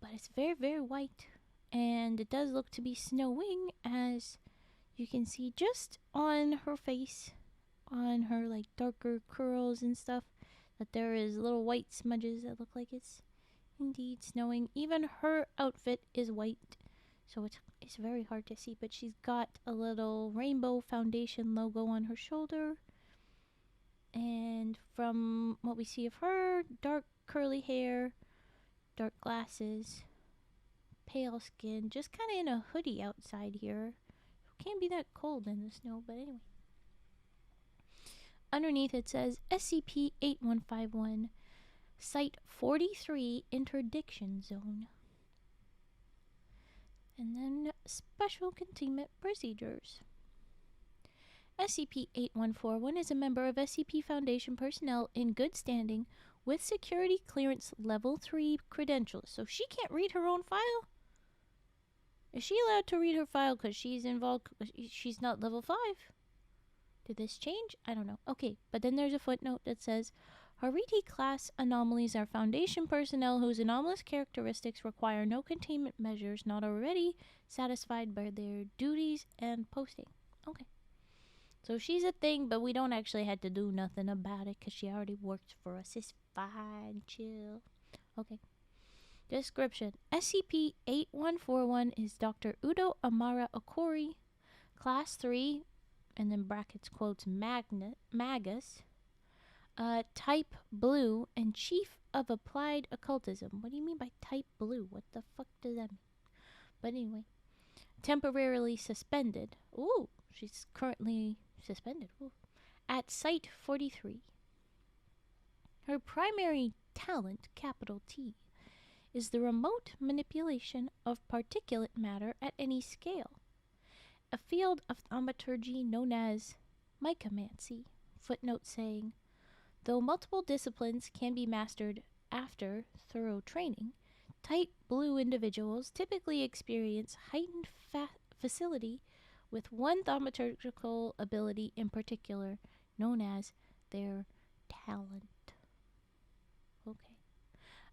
but it's very, very white. And it does look to be snowing, as you can see just on her face, on her like darker curls and stuff, that there is little white smudges that look like it's indeed snowing. Even her outfit is white, so it's very hard to see, but she's got a little Rainbow Foundation logo on her shoulder. And from what we see of her, dark curly hair, dark glasses, pale skin, just kind of in a hoodie outside here. Can't be that cold in the snow, but anyway. Underneath it says SCP-8151, Site 43 Interdiction Zone. And then Special Containment Procedures. SCP-8141 is a member of SCP Foundation personnel in good standing with Security Clearance Level 3 credentials. So she can't read her own file? Is she allowed to read her file because she's involved? She's not level 5. Did this change? I don't know. Okay, but then there's a footnote that says, Hariti class anomalies are Foundation personnel whose anomalous characteristics require no containment measures not already satisfied by their duties and posting. Okay. So she's a thing, but we don't actually have to do nothing about it because she already works for us. It's fine. Chill. Okay. Description. SCP-8141 is Dr. Udo Amara Okori, Class 3, and then brackets quotes Magus, Type Blue, and Chief of Applied Occultism. What do you mean by Type Blue? What the fuck does that mean? But anyway, temporarily suspended. Ooh, she's currently suspended. Ooh. At Site 43. Her primary talent, capital T, is the remote manipulation of particulate matter at any scale. a field of thaumaturgy known as mycomancy. Footnote saying, though multiple disciplines can be mastered after thorough training, tight blue individuals typically experience heightened facility with one thaumaturgical ability in particular, known as their talent. Okay.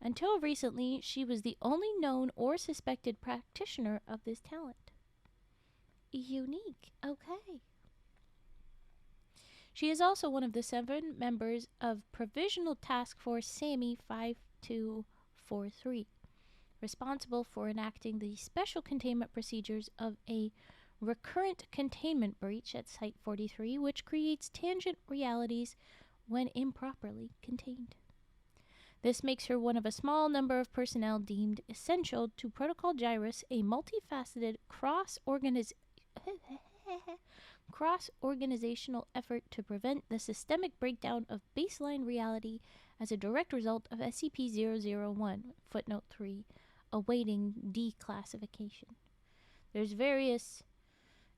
Until recently, she was the only known or suspected practitioner of this talent. Unique. Okay. She is also one of the 7 members of Provisional Task Force SAMI 5243, responsible for enacting the special containment procedures of a recurrent containment breach at Site 43, which creates tangent realities when improperly contained. This makes her one of a small number of personnel deemed essential to Protocol Gyrus, a multifaceted cross-organizational effort to prevent the systemic breakdown of baseline reality as a direct result of SCP-001, footnote 3, awaiting declassification. There's various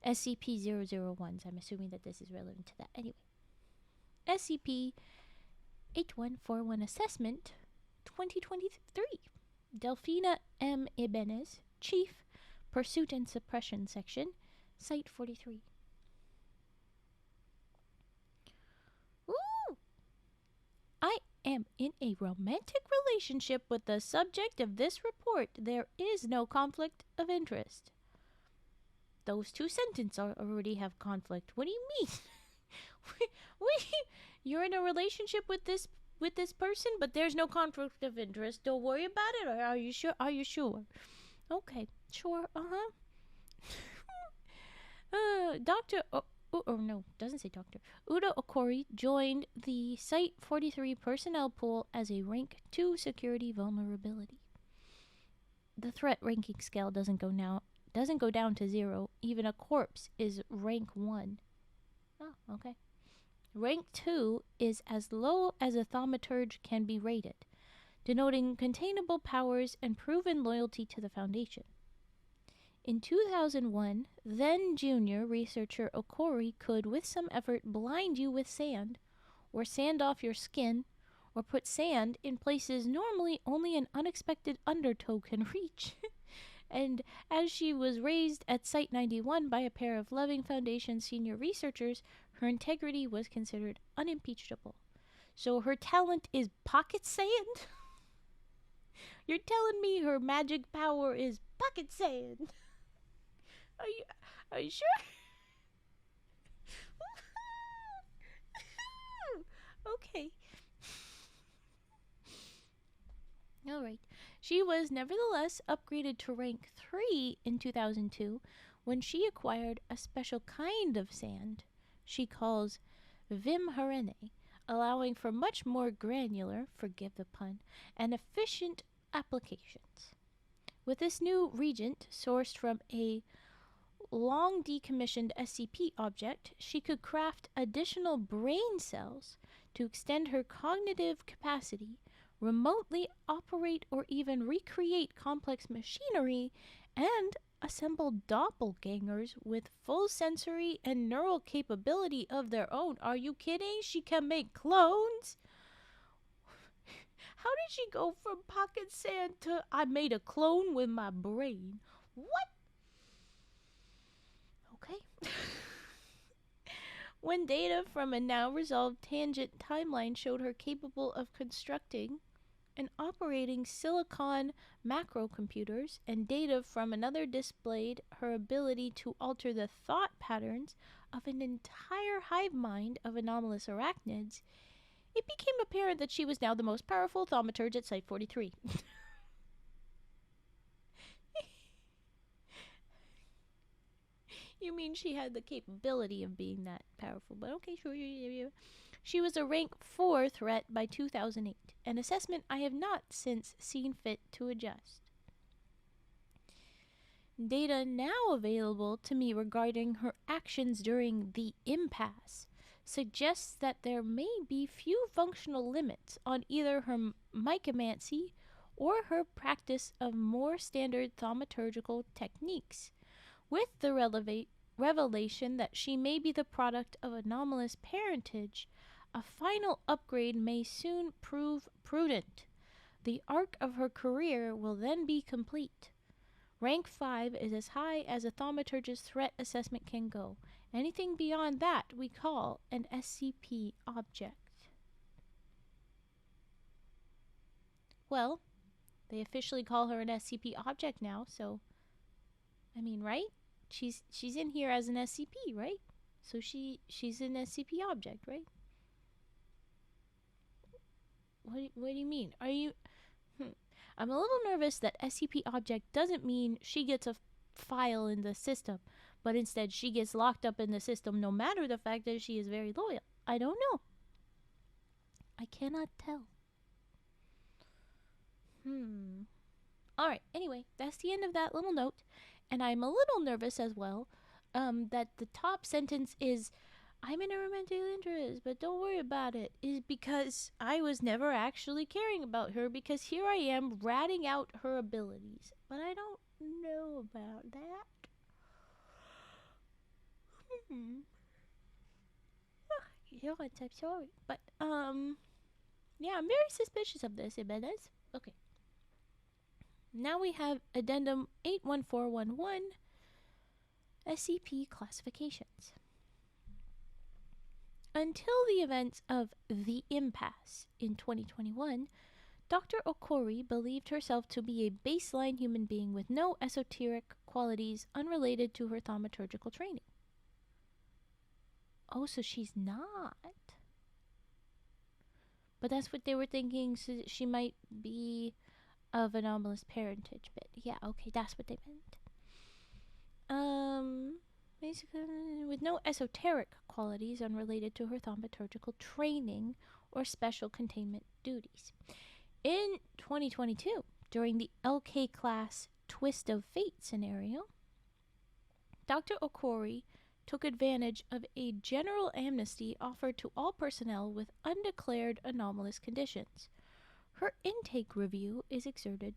SCP-001s. I'm assuming that this is relevant to that. Anyway, SCP-8141 Assessment 2023. Delphina M. Ibanez, Chief, Pursuit and Suppression Section, Site 43. Ooh! I am in a romantic relationship with the subject of this report. There is no conflict of interest. Those 2 sentences already have conflict. What do you mean? You're in a relationship with this person, but there's no conflict of interest. Don't worry about it. Or are you sure? Are you sure? Okay, sure. Doctor. No, doesn't say doctor. Uda Okori joined the Site 43 personnel pool as a rank 2 security vulnerability. The threat ranking scale doesn't go down to 0. Even a corpse is rank 1. Oh, okay. Rank 2 is as low as a thaumaturge can be rated, denoting containable powers and proven loyalty to the Foundation. In 2001, then junior researcher Okori could, with some effort, blind you with sand, or sand off your skin, or put sand in places normally only an unexpected undertow can reach. And as she was raised at Site 91 by a pair of loving Foundation senior researchers, her integrity was considered unimpeachable. So her talent is pocket sand? You're telling me her magic power is pocket sand? Are you sure? Okay. Alright. She was nevertheless upgraded to rank 3 in 2002 when she acquired a special kind of sand she calls Vim Harene, allowing for much more granular, forgive the pun, and efficient applications. With this new reagent, sourced from a long decommissioned SCP object, she could craft additional brain cells to extend her cognitive capacity, remotely operate or even recreate complex machinery, and assemble doppelgangers with full sensory and neural capability of their own. Are you kidding? She can make clones? How did she go from pocket sand to I made a clone with my brain? What? Okay. When data from a now resolved tangent timeline showed her capable of constructing and operating silicon macrocomputers, and data from another displayed her ability to alter the thought patterns of an entire hive mind of anomalous arachnids, it became apparent that she was now the most powerful thaumaturge at Site 43. You mean she had the capability of being that powerful, but okay, sure. She was a rank 4 threat by 2008, an assessment I have not since seen fit to adjust. Data now available to me regarding her actions during the impasse suggests that there may be few functional limits on either her mycomancy or her practice of more standard thaumaturgical techniques, with the revelation that she may be the product of anomalous parentage, a final upgrade may soon prove prudent. The arc of her career will then be complete. Rank 5 is as high as a thaumaturgist threat assessment can go. Anything beyond that we call an SCP object. Well, they officially call her an SCP object now, so I mean, right? She's in here as an SCP, right? So she's an SCP object, right? What do you mean? Are you I'm a little nervous that SCP object doesn't mean she gets a file in the system, but instead she gets locked up in the system no matter the fact that she is very loyal. I don't know. I cannot tell. Alright, anyway, that's the end of that little note. And I'm a little nervous as well that the top sentence is, I'm in a romantic interest, but don't worry about it, is because I was never actually caring about her, because here I am ratting out her abilities. But I don't know about that. You know what, I'm sorry. But, yeah, I'm very suspicious of this, Jimenez. Okay. Now we have Addendum 81411, SCP classifications. Until the events of The Impasse in 2021, Dr. Okori believed herself to be a baseline human being with no esoteric qualities unrelated to her thaumaturgical training. Oh, so she's not. But that's what they were thinking, so she might be of anomalous parentage. But yeah, okay, that's what they meant. Basically, with no esoteric qualities unrelated to her thaumaturgical training or special containment duties. In 2022, during the LK class Twist of Fate scenario, Dr. Okori took advantage of a general amnesty offered to all personnel with undeclared anomalous conditions. Her intake review is excerpted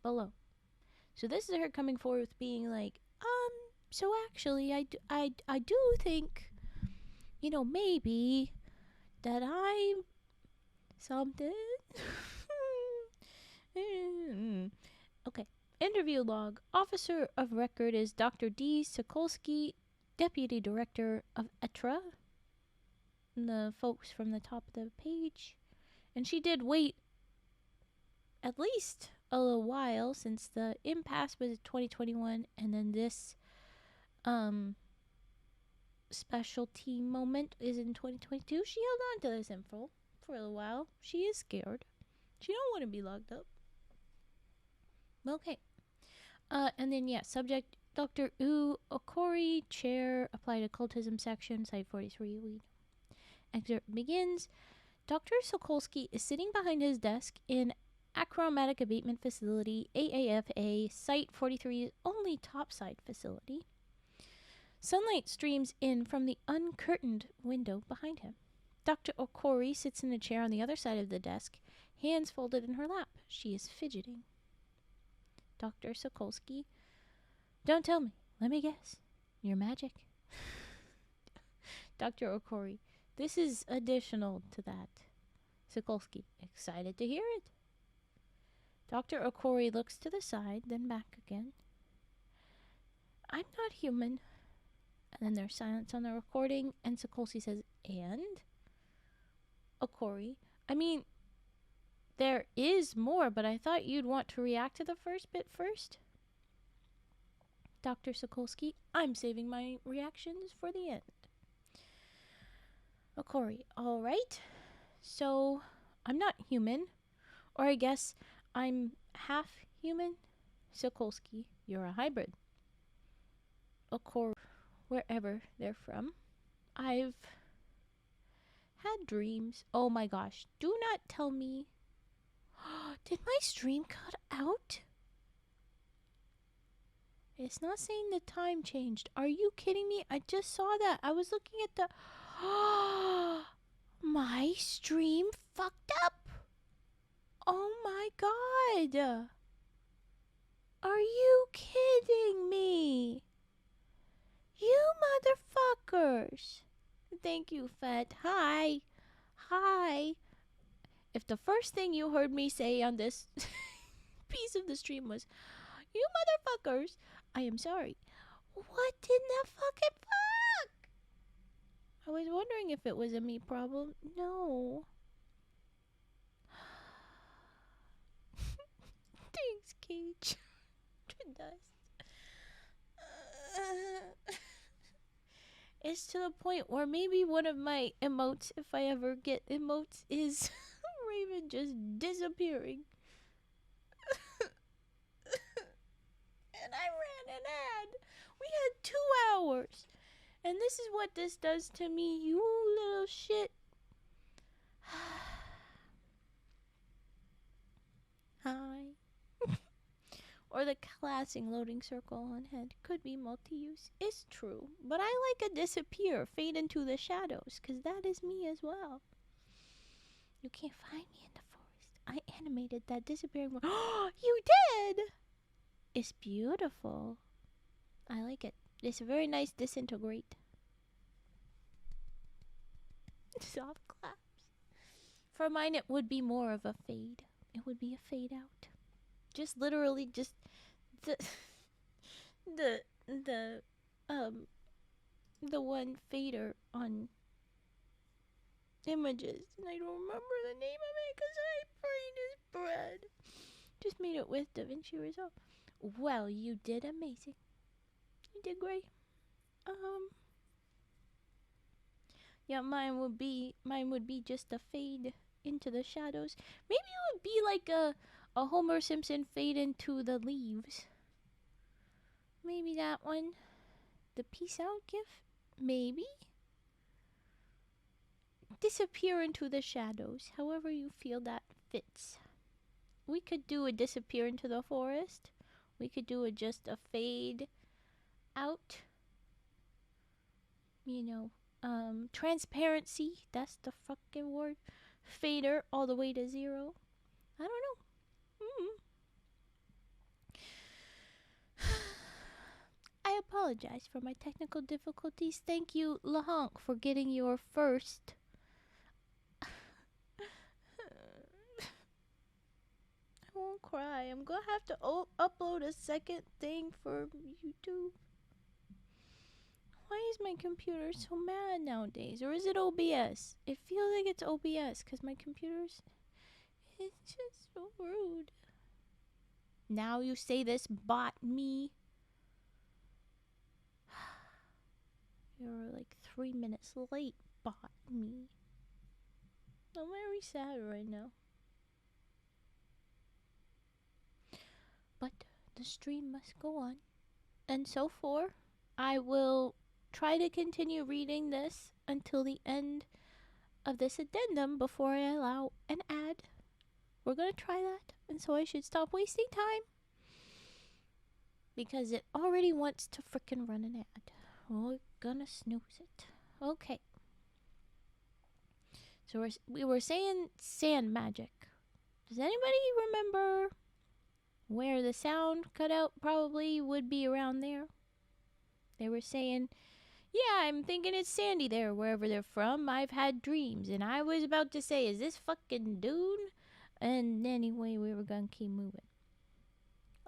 below. So this is her coming forward with being like, so actually, I do think, maybe that I'm something. Okay. Interview log. Officer of record is Dr. D. Sokolsky, Deputy Director of ETRA. The folks from the top of the page. And she did wait at least a little while, since the impasse was 2021, and then this specialty moment is in 2022. She held on to this info for a little while. She is scared. She don't want to be locked up. Okay. And then, yeah, subject, Dr. U. Okori, chair, applied occultism section, site 43. Excerpt begins. Dr. Sokolsky is sitting behind his desk in Achromatic Abatement Facility, AAFA, Site 43's only topside facility. Sunlight streams in from the uncurtained window behind him. Dr. Okori sits in a chair on the other side of the desk, hands folded in her lap. She is fidgeting. Dr. Sokolsky, don't tell me. Let me guess. You're magic. Dr. Okori, this is additional to that. Sokolsky, excited to hear it. Dr. Okori looks to the side, then back again. I'm not human. And then there's silence on the recording, and Sokolsky says, and? Okori, I mean, there is more, but I thought you'd want to react to the first bit first. Dr. Sokolsky, I'm saving my reactions for the end. Okori, all right. So, I'm not human. Or I guess I'm half human. Sokolsky, you're a hybrid. Okori, wherever they're from. I've had dreams. Oh my gosh, do not tell me. Did my stream cut out? It's not saying the time changed. Are you kidding me? I just saw that. I was looking at the... My stream fucked up. Oh my god. Are you kidding me? fuckers. Thank you, Fat. Hi. Hi. If the first thing you heard me say on this piece of the stream was, "You motherfuckers," I am sorry. What in the fucking fuck? I was wondering if it was a me problem. No. Thanks, Cage. Dust. It's to the point where maybe one of my emotes, if I ever get emotes, is Raven just disappearing. And I ran an ad. We had 2 hours. And this is what this does to me, you little shit. Hi. Or the classing loading circle on head could be multi-use. It's true. But I like a disappear, fade into the shadows, because that is me as well. You can't find me in the forest. I animated that disappearing one. Oh, you did! It's beautiful. I like it. It's a very nice disintegrate. Soft claps. For mine, it would be more of a fade. It would be a fade out. Just literally just the the one fader on images, and I don't remember the name of it because my brain is bread. Just made it with DaVinci Resolve. Well, you did amazing. You did great. Yeah, mine would be just a fade into the shadows. Maybe it would be like a Homer Simpson fade into the leaves. Maybe that one. The peace out gif? Maybe? Disappear into the shadows, however you feel that fits. We could do a disappear into the forest. We could do just a fade out. You know, transparency, that's the fucking word. Fader all the way to 0. I don't know. I apologize for my technical difficulties. Thank you, LaHonk, for getting your first. I won't cry. I'm gonna have to upload a second thing for YouTube. Why is my computer so mad nowadays? Or is it OBS? It feels like it's OBS because my computer's... It's just so rude. Now you say this, bot me. You're like 3 minutes late, bot me. I'm very sad right now. But the stream must go on. And so far, I will try to continue reading this until the end of this addendum before I allow an ad. We're gonna try that, and so I should stop wasting time because it already wants to frickin' run an ad. We're gonna snooze it. Okay. So we were saying sand magic. Does anybody remember where the sound cutout probably would be around there? They were saying, yeah, I'm thinking it's sandy there, wherever they're from. I've had dreams. And I was about to say, is this fucking Dune? And anyway, we were gonna keep moving.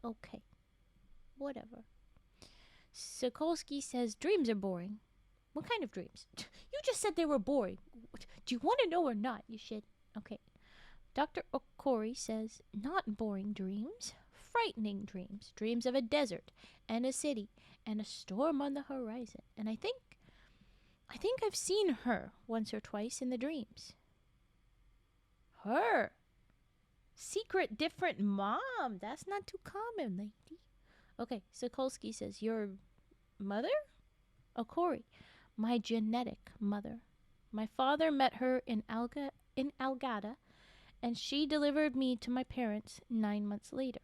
Okay. Whatever. Sokolsky says, dreams are boring. What kind of dreams? You just said they were boring. Do you want to know or not, you shit? Okay. Dr. Okori says, not boring dreams. Frightening dreams. Dreams of a desert and a city and a storm on the horizon. And I think I've seen her once or twice in the dreams. Her. Secret different mom. That's not too common, lady. Okay, Sokolsky says, your mother? Okori, my genetic mother. My father met her in Algada, and she delivered me to my parents 9 months later.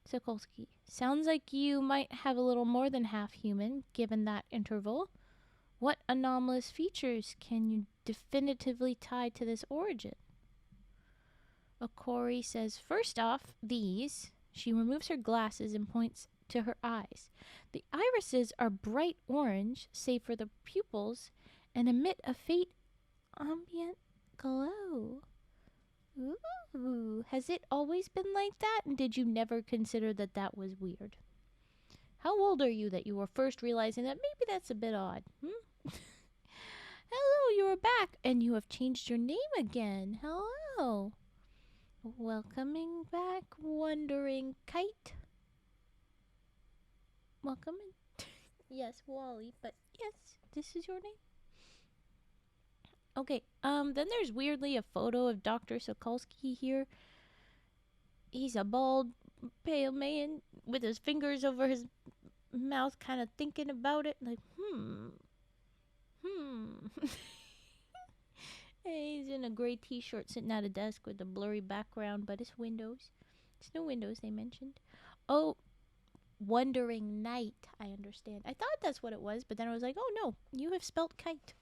Sokolsky, sounds like you might have a little more than half human, given that interval. What anomalous features can you definitively tie to this origin? Okori says, first off, these. She removes her glasses and points to her eyes. The irises are bright orange, save for the pupils, and emit a faint ambient glow. Ooh, has it always been like that? And did you never consider that that was weird? How old are you that you were first realizing that maybe that's a bit odd? Hello, you are back, and you have changed your name again. Hello. Welcoming back, wandering kite. Welcome in. Yes, Wally, but yes, this is your name. Okay, then there's weirdly a photo of Dr. Sokolsky here. He's a bald, pale man with his fingers over his mouth, kind of thinking about it, like, He's in a gray t-shirt sitting at a desk with a blurry background, but it's windows. It's no windows, they mentioned. Oh, wandering night, I understand. I thought that's what it was, but then I was like, oh no, you have spelt kite.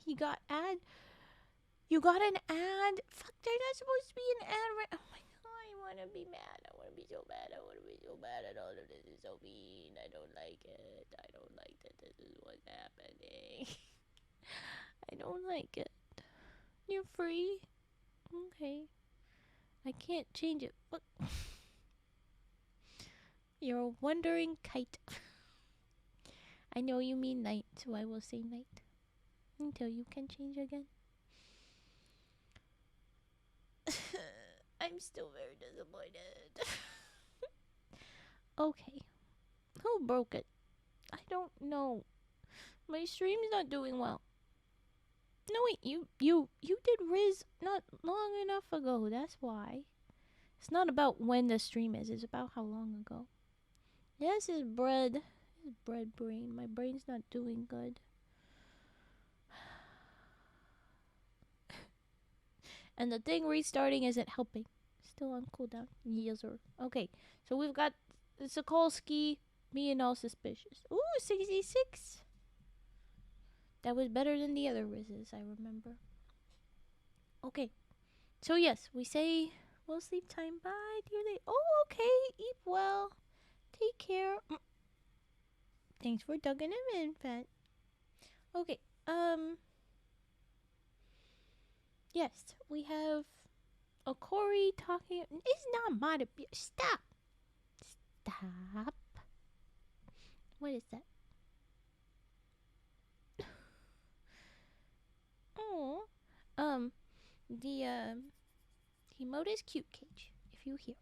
He got ad. You got an ad? Fuck, they're not supposed to be an ad, right? Oh my god, I want to be mad. I want to be so bad. I want to be so bad. And all of this is so mean. I don't like it. I don't like that this is what's happening. I don't like it. You're free? Okay. I can't change it. What? You're a wandering kite. I know you mean night, so I will say night. Until you can change again. I'm still very disappointed. Okay. Who broke it? I don't know. My stream's not doing well. No wait, you did Riz not long enough ago, that's why. It's not about when the stream is, it's about how long ago. Yes, his bread brain. My brain's not doing good. And the thing restarting isn't helping. Still on cooldown. Yes, sir. Okay, so we've got Sokolsky being all suspicious. Ooh, 66. That was better than the other Rizzes, I remember. Okay, so yes, we say we'll sleep time. Bye, dearly. Oh, okay. Eat well. Take care. Thanks for tugging him in, Fat. Okay, yes, we have Okori talking. It's not my abuse. Stop. Stop. What is that? Oh, the emote is cute, Cage. If you hear.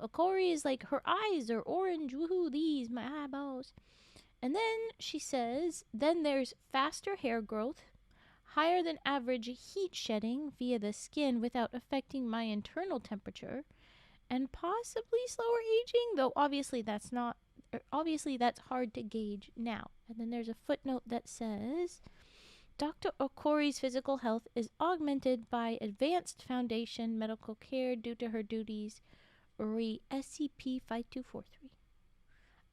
Okori is like, her eyes are orange. Woohoo! These my eyeballs. And then she says, then there's faster hair growth, higher than average heat shedding via the skin without affecting my internal temperature, and possibly slower aging, though obviously that's hard to gauge now. And then there's a footnote that says, Dr. Okori's physical health is augmented by advanced foundation medical care due to her duties re SCP-5243.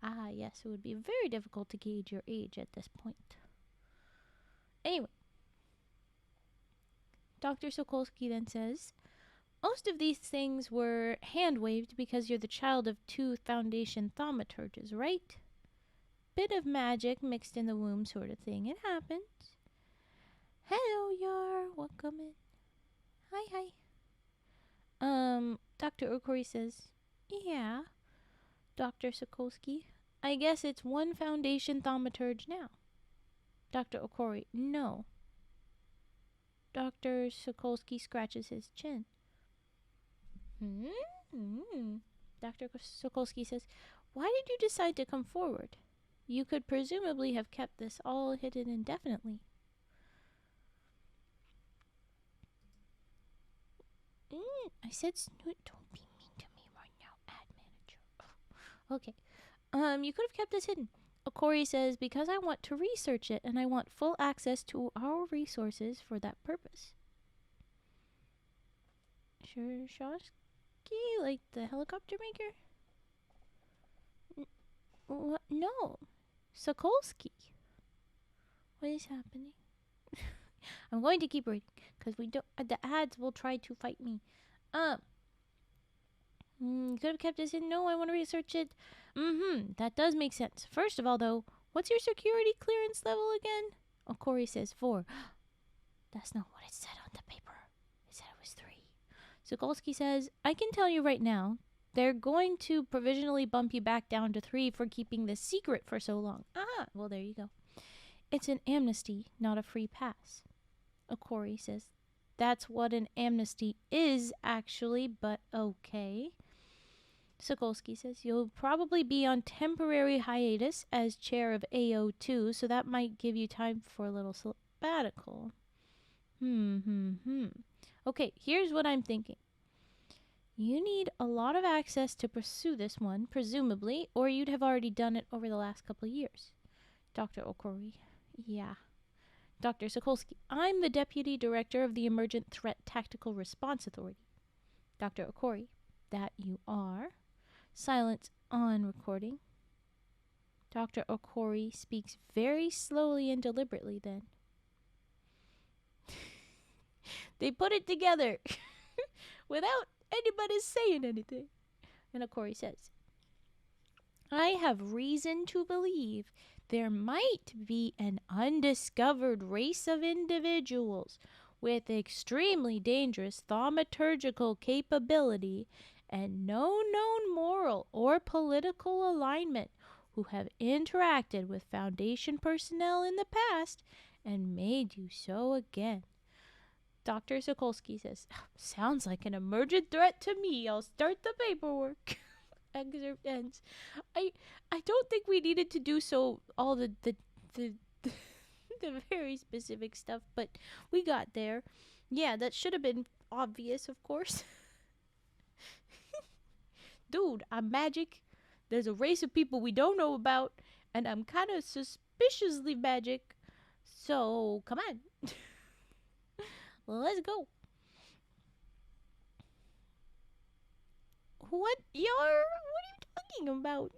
Ah, yes, it would be very difficult to gauge your age at this point. Anyway, Dr. Sokolsky then says, most of these things were hand-waved because you're the child of 2 Foundation thaumaturges, right? Bit of magic mixed in the womb sort of thing. It happens. Hello, Yar. Welcome in. Hi. Dr. Okori says, yeah. Dr. Sokolsky, I guess it's 1 Foundation thaumaturge now. Dr. Okori, no. Dr. Sokolsky scratches his chin. Dr. Sokolsky says, why did you decide to come forward? You could presumably have kept this all hidden indefinitely. I said Snoot, don't be mean to me right now, ad manager. Okay. You could have kept this hidden. Okori says, because I want to research it and I want full access to our resources for that purpose. Sure, Shosky, like the helicopter maker? What? No. Sokolsky. What is happening? I'm going to keep reading because we don't. The ads will try to fight me. You could have kept this in. No, I want to research it. That does make sense. First of all, though, what's your security clearance level again? Okori says 4. That's not what it said on the paper. It said it was 3. Sokolsky says, I can tell you right now, they're going to provisionally bump you back down to 3 for keeping this secret for so long. Well, there you go. It's an amnesty, not a free pass. Okori says, that's what an amnesty is, actually, but okay. Sokolsky says, you'll probably be on temporary hiatus as chair of AO2, so that might give you time for a little sabbatical. Okay, here's what I'm thinking. You need a lot of access to pursue this one, presumably, or you'd have already done it over the last couple of years. Dr. Okori, yeah. Dr. Sokolsky, I'm the Deputy Director of the Emergent Threat Tactical Response Authority. Dr. Okori, that you are. Silence on recording. Dr. Okori speaks very slowly and deliberately then. They put it together without anybody saying anything. And Okori says, I have reason to believe there might be an undiscovered race of individuals with extremely dangerous thaumaturgical capability and no known moral or political alignment who have interacted with Foundation personnel in the past and made you so again. Dr. Sokolsky says, sounds like an emergent threat to me. I'll start the paperwork. Excerpt ends. I don't think we needed to do so all the very specific stuff, but we got there. Yeah, that should have been obvious, of course. Dude, I'm magic. There's a race of people we don't know about, and I'm kind of suspiciously magic. So, come on. Let's go. What are you talking about?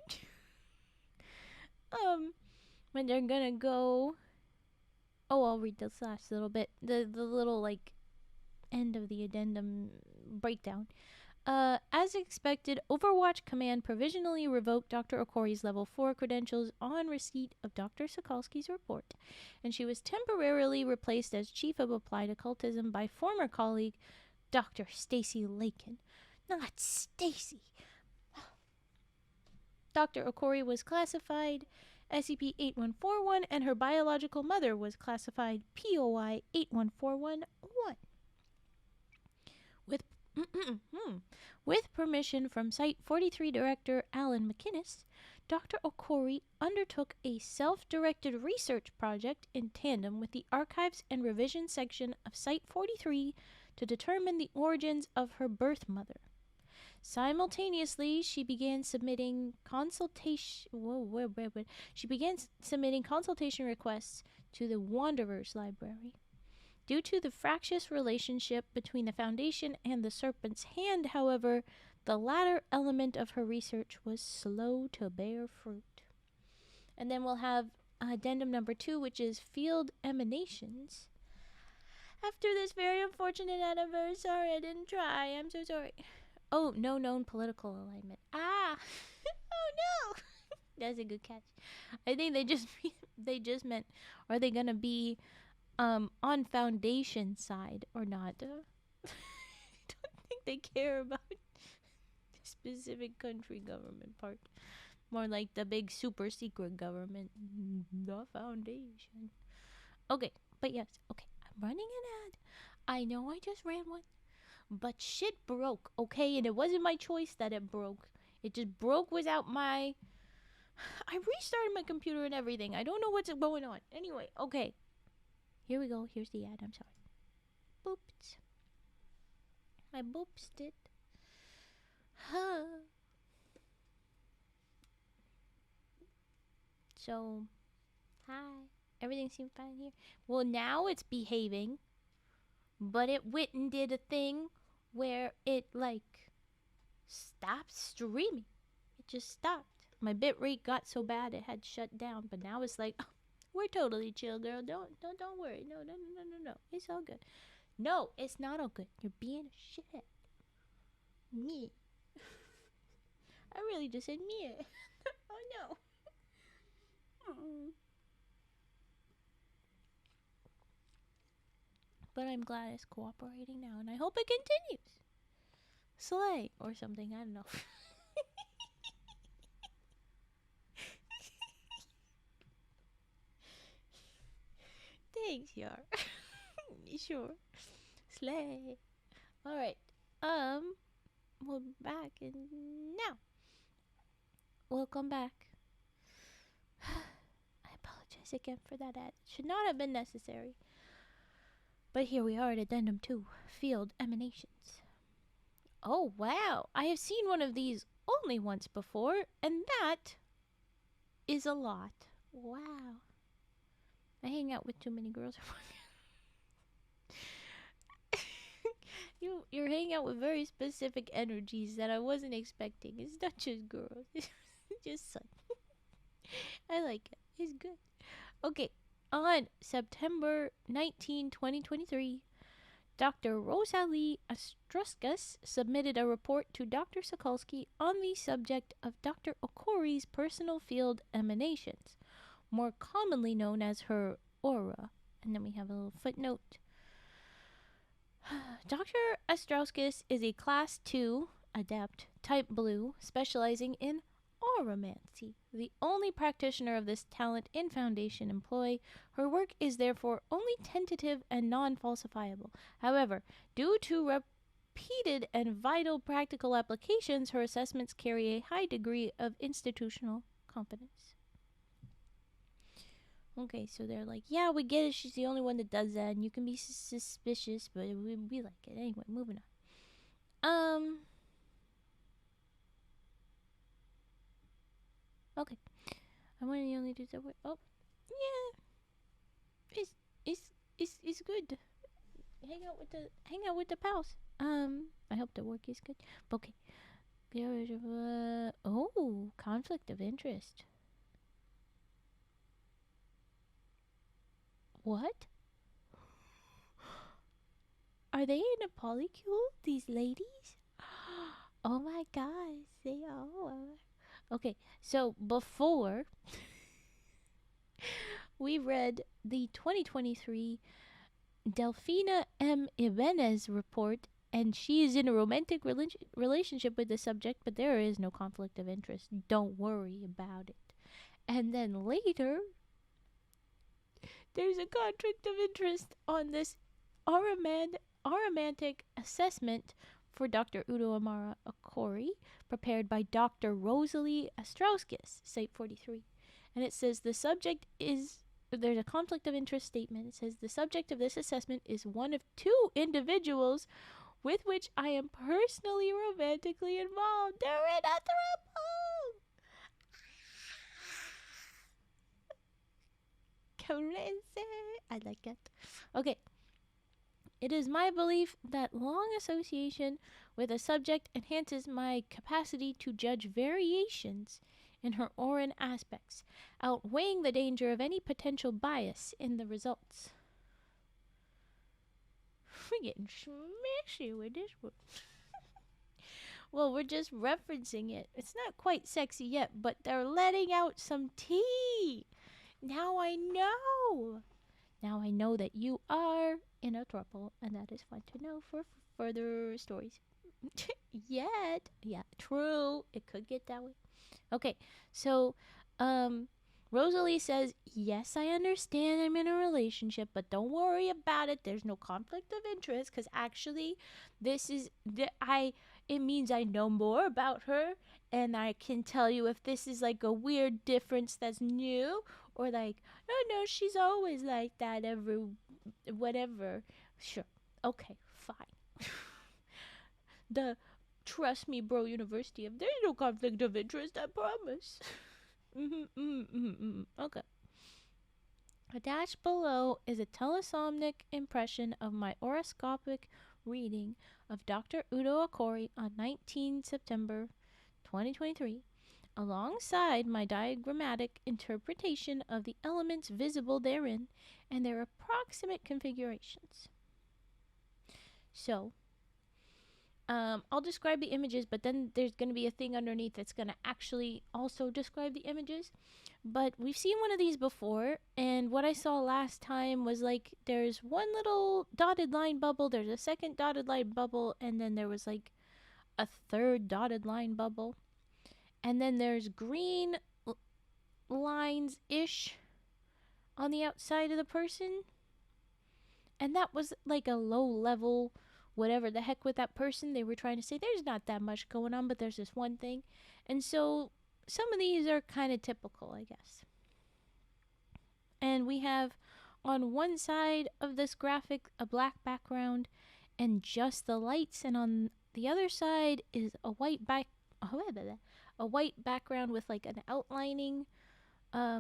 When they're gonna go. Oh, I'll read this last little bit. The little like end of the addendum breakdown. As expected, Overwatch Command provisionally revoked Dr. Okori's level 4 credentials on receipt of Dr. Sokolsky's report, and she was temporarily replaced as Chief of Applied Occultism by former colleague Dr. Stacy Lakin. Not Stacy. Dr. Okori was classified SCP-8141, and her biological mother was classified POI 81411. With permission from Site 43 Director Alan McInnes, Dr. Okori undertook a self-directed research project in tandem with the Archives and Revision section of Site 43 to determine the origins of her birth mother. Simultaneously, she began submitting consultation requests to the Wanderers Library. Due to the fractious relationship between the Foundation and the Serpent's Hand, however, the latter element of her research was slow to bear fruit. And then we'll have addendum number 2, which is field emanations. After this very unfortunate anniversary, sorry I didn't try. I'm so sorry. Oh, no known political alignment. Oh no! That's a good catch. I think they just meant, are they gonna be on Foundation side or not? I don't think they care about the specific country government part. More like the big super secret government, the Foundation. Okay, but yes, okay, I'm running an ad. I know I just ran one, but shit broke, okay? And it wasn't my choice that it broke. It just broke without my... I restarted my computer and everything. I don't know what's going on. Anyway, okay. Here we go. Here's the ad. I'm sorry. Booped. I booped it. So, hi. Everything seems fine here. Well, now it's behaving. But it went and did a thing where it, like, stopped streaming. It just stopped. My bitrate got so bad it had shut down. But now it's like, We're totally chill, girl. Don't worry. No. It's all good. No, it's not all good. You're being a shithead. Me. I really just said me. Oh no. But I'm glad it's cooperating now, and I hope it continues. Slay or something. I don't know. Thanks, Yar. Sure. Slay. Alright. We're back and now. Welcome back. I apologize again for that ad. It should not have been necessary. But here we are at Addendum 2. Field Emanations. Oh, wow. I have seen one of these only once before, and that is a lot. Wow. I hang out with too many girls. You're hanging out with very specific energies that I wasn't expecting. It's not just girls. It's just sun. I like it. It's good. Okay. On September 19, 2023, Dr. Rosalie Astruskas submitted a report to Dr. Sokolsky on the subject of Dr. Okori's personal field emanations, more commonly known as her aura. And then we have a little footnote. Dr. Astruskas is a Class 2 Adept Type Blue, specializing in auramancy, the only practitioner of this talent in Foundation employ. Her work is therefore only tentative and non-falsifiable. However, due to repeated and vital practical applications, her assessments carry a high degree of institutional confidence. Okay, so they're like, yeah, we get it. She's the only one that does that, and you can be suspicious, but we like it. Anyway, moving on. Okay. I'm one of the only dudes that work. Oh, yeah. It's good. Hang out with the pals. I hope the work is good. But okay. Conflict of interest. What? Are they in a polycule, these ladies? Oh my gosh, they are. Okay, so before we read the 2023 Delfina M. Ibanez report, and she is in a romantic relationship with the subject, but there is no conflict of interest. Don't worry about it. And then later, there's a conflict of interest on this aromantic assessment for Dr. Udo Amara Okori, prepared by Dr. Rosalie Astruskas, Site 43. And it says there's a conflict of interest statement. It says the subject of this assessment is one of two individuals with which I am personally romantically involved. They're in a throuple! Crazy. I like it. Okay. It is my belief that long association with a subject enhances my capacity to judge variations in her auran aspects, outweighing the danger of any potential bias in the results. We're getting smashy with this one. Well, we're just referencing it. It's not quite sexy yet, but they're letting out some tea. Now I know. Now I know that you are in a throuple, and that is fun to know for further stories. Yet. Yeah, true. It could get that way. Okay, so, Rosalie says, yes, I understand I'm in a relationship, but don't worry about it. There's no conflict of interest, because actually, it means I know more about her, and I can tell you if this is like a weird difference that's new, or like, no, she's always like that whatever. Sure. Okay, fine. The Trust Me Bro University of there's no conflict of interest, I promise. Okay. Attached below is a telesomnic impression of my horoscopic reading of Dr. Udo Okori on 19 September 2023. alongside my diagrammatic interpretation of the elements visible therein and their approximate configurations. So, I'll describe the images, but then there's going to be a thing underneath that's going to actually also describe the images. But we've seen one of these before, and what I saw last time was like there's one little dotted line bubble, there's a second dotted line bubble, and then there was like a third dotted line bubble. And then there's green lines-ish on the outside of the person. And that was like a low level, whatever the heck with that person. They were trying to say there's not that much going on, but there's this one thing. And so some of these are kind of typical, I guess. And we have on one side of this graphic a black background and just the lights, and on the other side is a white background with like an outlining, a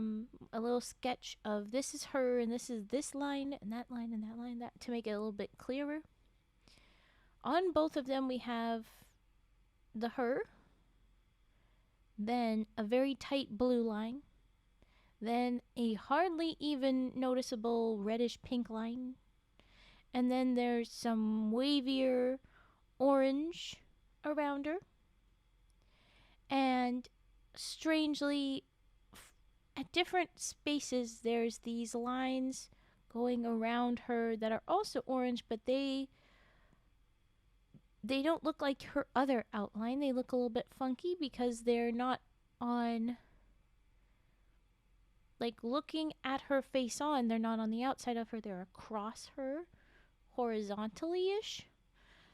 little sketch of this is her and this is this line and that line and that line, that to make it a little bit clearer. On both of them we have the her, then a very tight blue line, then a hardly even noticeable reddish pink line, and then there's some wavier orange around her. And strangely, at different spaces, there's these lines going around her that are also orange, but they don't look like her other outline. They look a little bit funky because they're not on, like looking at her face on, they're not on the outside of her, they're across her, horizontally-ish.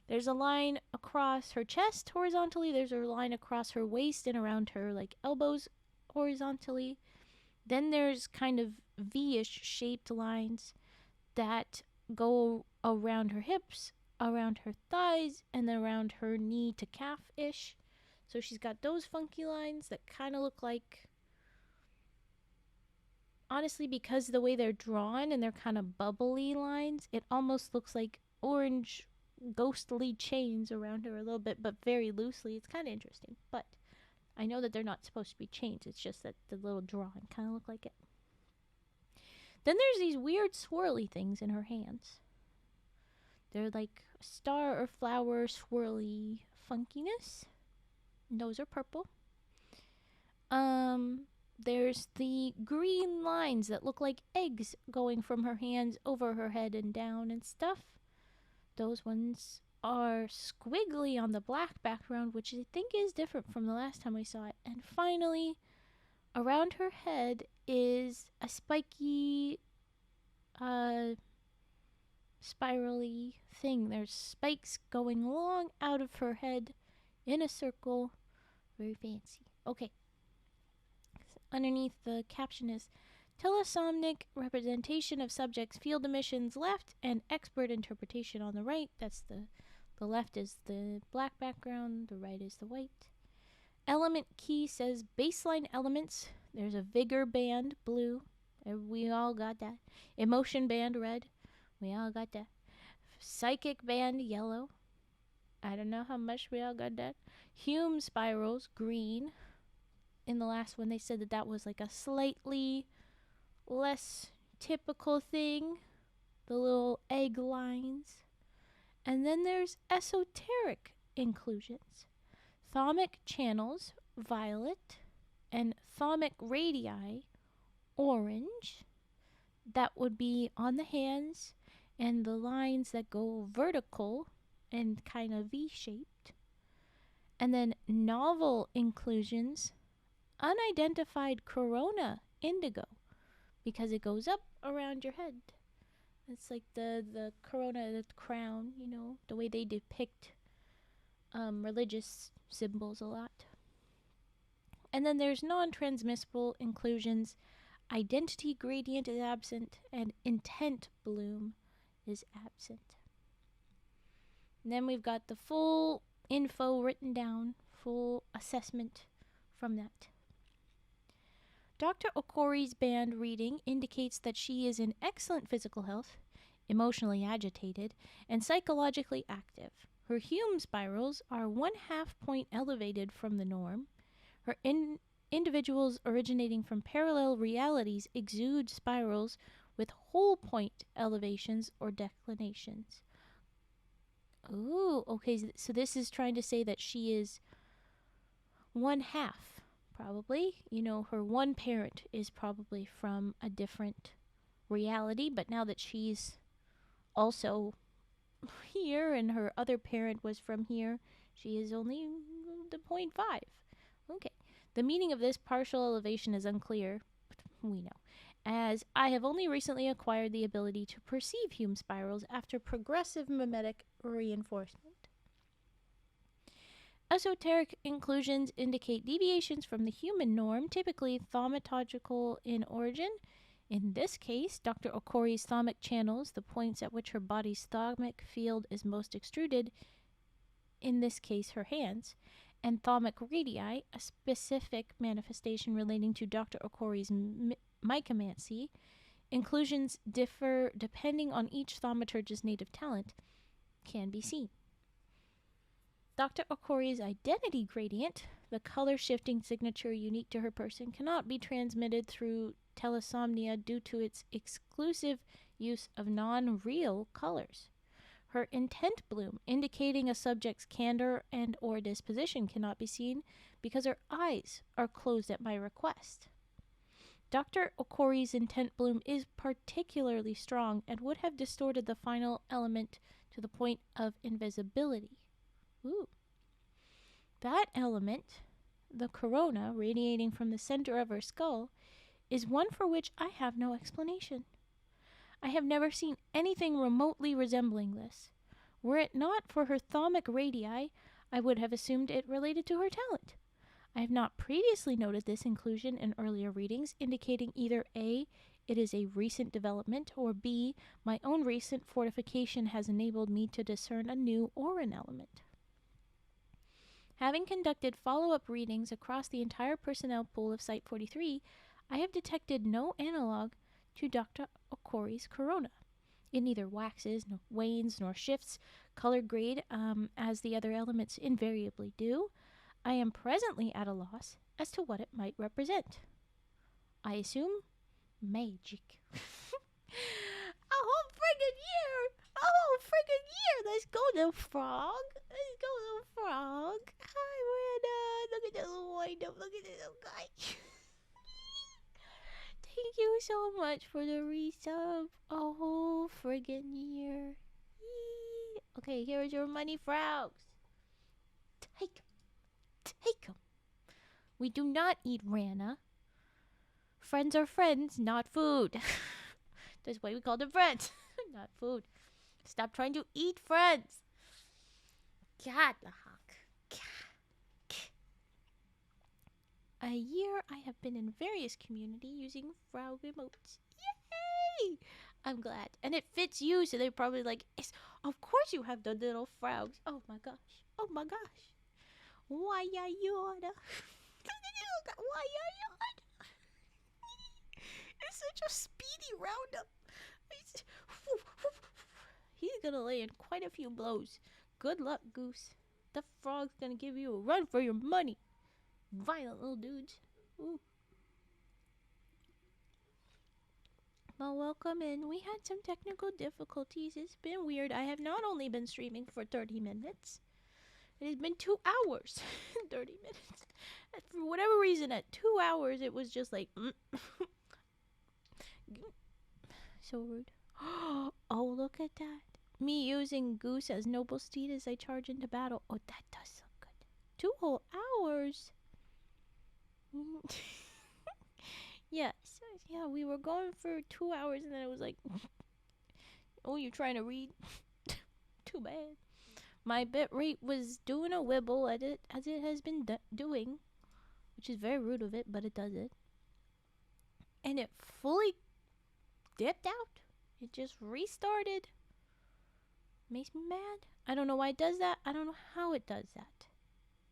There's a line across her chest horizontally, there's a line across her waist and around her like elbows horizontally. Then there's kind of V-ish shaped lines that go around her hips, around her thighs, and then around her knee to calf-ish. So she's got those funky lines that kind of look like, honestly, because of the way they're drawn and they're kind of bubbly lines, it almost looks like orange ghostly chains around her a little bit, but very loosely. It's kind of interesting, but I know that they're not supposed to be chains. It's just that the little drawing kind of look like it. Then there's these weird swirly things in her hands. They're like a star or flower swirly funkiness. And those are purple. There's the green lines that look like eggs going from her hands over her head and down and stuff. Those ones are squiggly on the black background, which I think is different from the last time we saw it. And finally, around her head is a spiky, spirally thing. There's spikes going long out of her head in a circle. Very fancy. Okay. Underneath the caption is telesomnic representation of subject's field emissions left and expert interpretation on the right. That's the left is the black background, the right is the white. Element key says baseline elements. There's a vigor band, blue. We all got that. Emotion band, red. We all got that. Psychic band, yellow. I don't know how much we all got that. Hume spirals, green. In the last one, they said that that was like a slightly less typical thing. The little egg lines. And then there's esoteric inclusions. Thalamic channels, violet. And thalamic radii, orange. That would be on the hands. And the lines that go vertical and kind of V-shaped. And then novel inclusions, unidentified corona indigo, because it goes up around your head. It's like the corona, the crown, you know, the way they depict religious symbols a lot. And then there's non-transmissible inclusions, identity gradient is absent, and intent bloom is absent. And then we've got the full info written down, full assessment from that. Dr. Okori's band reading indicates that she is in excellent physical health, emotionally agitated, and psychologically active. Her Hume spirals are 1/2 point elevated from the norm. Her Individuals originating from parallel realities exude spirals with whole point elevations or declinations. Ooh, okay, so this is trying to say that she is one half, probably. You know, her one parent is probably from a different reality, but now that she's also here and her other parent was from here, she is only the 0.5. Okay. The meaning of this partial elevation is unclear, but we know, as I have only recently acquired the ability to perceive Hume spirals after progressive mimetic reinforcement. Esoteric inclusions indicate deviations from the human norm, typically thaumatological in origin. In this case, Dr. Okori's thalamic channels, the points at which her body's thalamic field is most extruded, in this case her hands, and thalamic radii, a specific manifestation relating to Dr. Okori's mycomancy. Inclusions differ depending on each thaumaturgist's native talent, can be seen. Dr. Okori's identity gradient, the color-shifting signature unique to her person, cannot be transmitted through telesomnia due to its exclusive use of non-real colors. Her intent bloom, indicating a subject's candor and or disposition, cannot be seen because her eyes are closed at my request. Dr. Okori's intent bloom is particularly strong and would have distorted the final element to the point of invisibility. Ooh. That element, the corona radiating from the center of her skull, is one for which I have no explanation. I have never seen anything remotely resembling this. Were it not for her thalamic radii, I would have assumed it related to her talent. I have not previously noted this inclusion in earlier readings, indicating either A, it is a recent development, or B, my own recent fortification has enabled me to discern a new Auran element. Having conducted follow-up readings across the entire personnel pool of Site 43, I have detected no analog to Dr. Okori's corona. It neither waxes, nor wanes, nor shifts color grade as the other elements invariably do. I am presently at a loss as to what it might represent. I assume magic. A whole friggin' year! A whole friggin' year! Let's go, little frog! Let's go, little frog! Hi, Miranda! Look at that little wind-up! Look at that little guy! Thank you so much for the resub. A whole friggin' year. Yee. Okay, here's your money, frogs. Take 'em. Take 'em. We do not eat Rana. Friends are friends, not food. That's why we call them friends, not food. Stop trying to eat friends. God, the hawk. A year I have been in various community using frog emotes. Yay! I'm glad. And it fits you, so they're probably like, of course you have the little frogs. Oh my gosh. Oh my gosh. Why ya yoda? Why ya yoda? It's such a speedy roundup. He's gonna lay in quite a few blows. Good luck, Goose. The frog's gonna give you a run for your money. Violent little dudes. Ooh. Well, welcome in. We had some technical difficulties. It's been weird. I have not only been streaming for 30 minutes. It has been 2 hours. 30 minutes. And for whatever reason, at 2 hours, it was just like... So rude. Oh, look at that. Me using Goose as noble steed as I charge into battle. Oh, that does look good. 2 whole hours. Yeah, so, yeah, we were going for 2 hours and then it was like, oh, you're trying to read? Too bad. My bit rate was doing a wibble at it, as it has been doing, which is very rude of it, but it does it. And it fully dipped out. It just restarted. Makes me mad. I don't know why it does that. I don't know how it does that.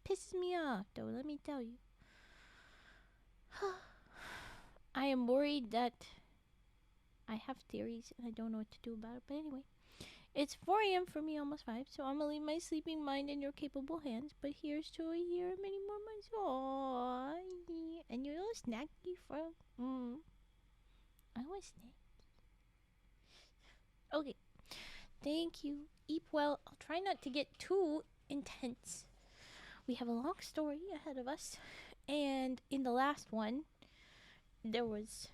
Pisses me off, though, let me tell you. I am worried that I have theories and I don't know what to do about it. But anyway, It's 4 a.m. for me, almost 5, so I'm gonna leave my sleeping mind in your capable hands. But here's to a year and many more months. Aww. And your little snacky frog. I want snack. Okay. Thank you. Eat well. I'll try not to get too intense. We have a long story ahead of us. And in the last one, there was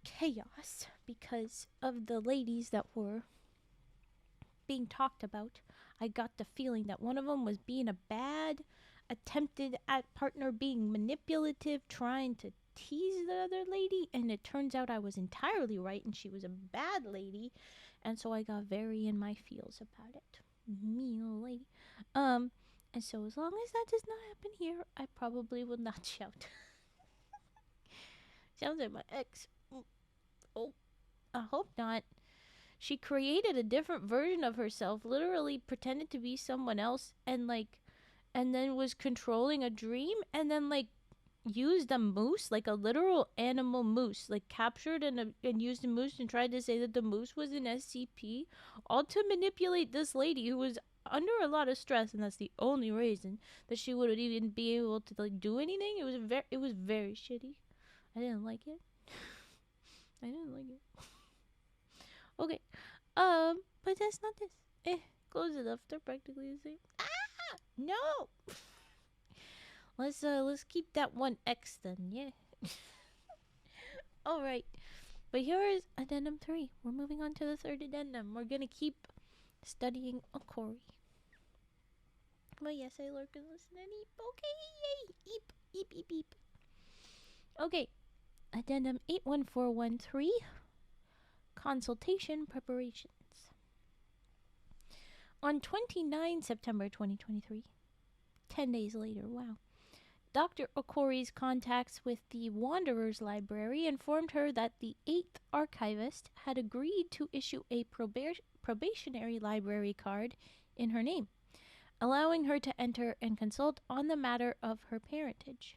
chaos because of the ladies that were being talked about. I got the feeling that one of them was being a bad, attempted at partner, being manipulative, trying to tease the other lady, and it turns out I was entirely right and she was a bad lady, and so I got very in my feels about it. Mean little lady. And so as long as that does not happen here, I probably will not shout. Sounds like my ex. Oh, I hope not. She created a different version of herself, literally pretended to be someone else, and then was controlling a dream, and then used a moose, like a literal animal moose, captured and used a moose and tried to say that the moose was an SCP, all to manipulate this lady who was under a lot of stress, and that's the only reason that she would even be able to do anything. It was very shitty. I didn't like it. I didn't like it. Okay. But that's not this. Close enough. They're practically the same. Ah! No! Let's keep that one X then, yeah. Alright. But here is addendum 3. We're moving on to the third addendum. We're gonna keep studying Okori. But yes, I lurk and listen and eep. Okay, yay! Eep, eep, eep, eep. Okay. Addendum 81413. Consultation preparations. On 29 September 2023, 10 days later, wow, Dr. Okori's contacts with the Wanderers Library informed her that the 8th archivist had agreed to issue a probationary library card in her name, allowing her to enter and consult on the matter of her parentage.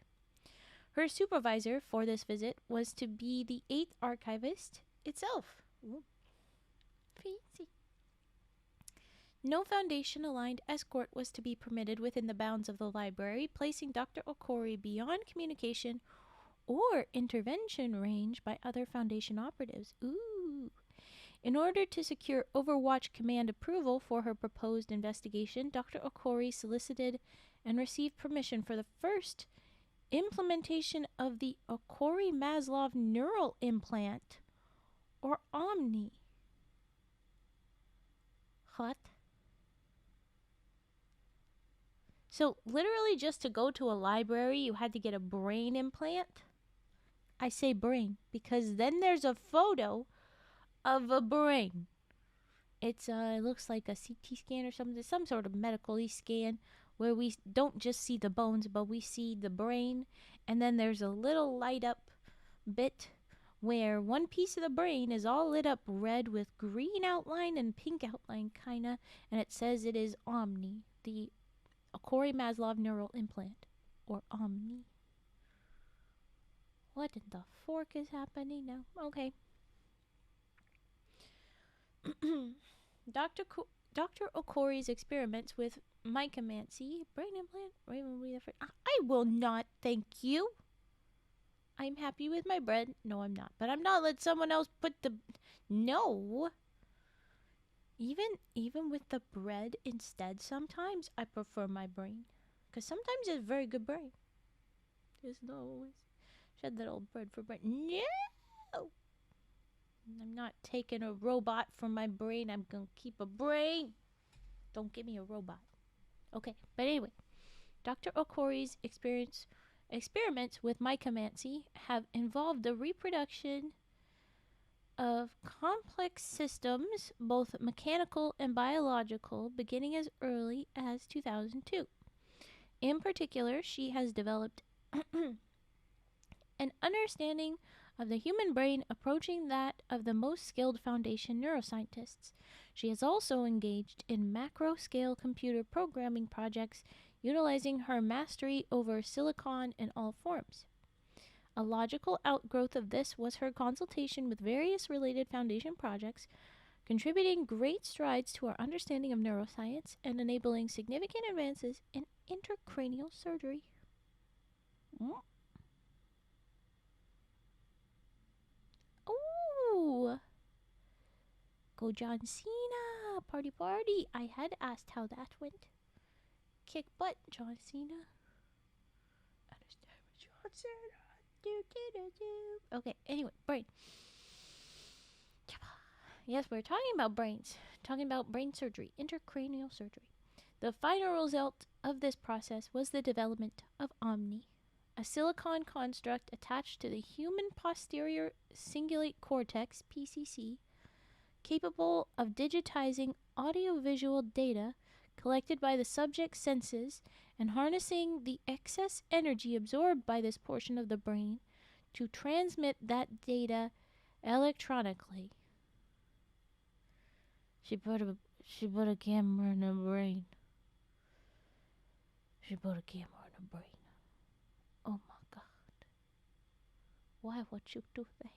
Her supervisor for this visit was to be the 8th archivist itself. Ooh. Fancy. No Foundation-aligned escort was to be permitted within the bounds of the library, placing Dr. Okori beyond communication or intervention range by other Foundation operatives. Ooh. In order to secure Overwatch Command approval for her proposed investigation, Dr. Okori solicited and received permission for the first implementation of the Okori-Maslov neural implant, or Omni. What? So, literally, just to go to a library, you had to get a brain implant? I say brain because then there's a photo of a brain. It looks like a CT scan or something, some sort of medical scan where we don't just see the bones, but we see the brain. And then there's a little light up bit where one piece of the brain is all lit up red with green outline and pink outline, kinda. And it says it is Omni, the Okori-Maslov neural implant, or Omni. What in the fork is happening now? Okay. Dr. Okori's experiments with mycomancy, brain implant, I will not, thank you. I'm happy with my bread. No, I'm not. But I'm not let someone else put the... No. Even with the bread instead, sometimes I prefer my brain. Because sometimes it's a very good brain. It's not always. Shed that old bread for bread. No! I'm not taking a robot from my brain. I'm going to keep a brain. Don't give me a robot. Okay, but anyway. Dr. Okori's experiments with mycomancy have involved the reproduction of complex systems, both mechanical and biological, beginning as early as 2002. In particular, she has developed an understanding of the human brain approaching that of the most skilled Foundation neuroscientists. She has also engaged in macro-scale computer programming projects utilizing her mastery over silicon in all forms. A logical outgrowth of this was her consultation with various related Foundation projects, contributing great strides to our understanding of neuroscience and enabling significant advances in intracranial surgery. Oh, go John Cena! Party, party! I had asked how that went. Kick butt, John Cena. Understand what John Cena. Okay, anyway, brain. Yes, we're talking about brains. Talking about brain surgery, intracranial surgery. The final result of this process was the development of Omni, a silicon construct attached to the human posterior cingulate cortex, PCC, capable of digitizing audiovisual data collected by the subject's senses and harnessing the excess energy absorbed by this portion of the brain to transmit that data electronically. She put a camera in her brain. She put a camera in her brain. Oh my god. Why would you do that?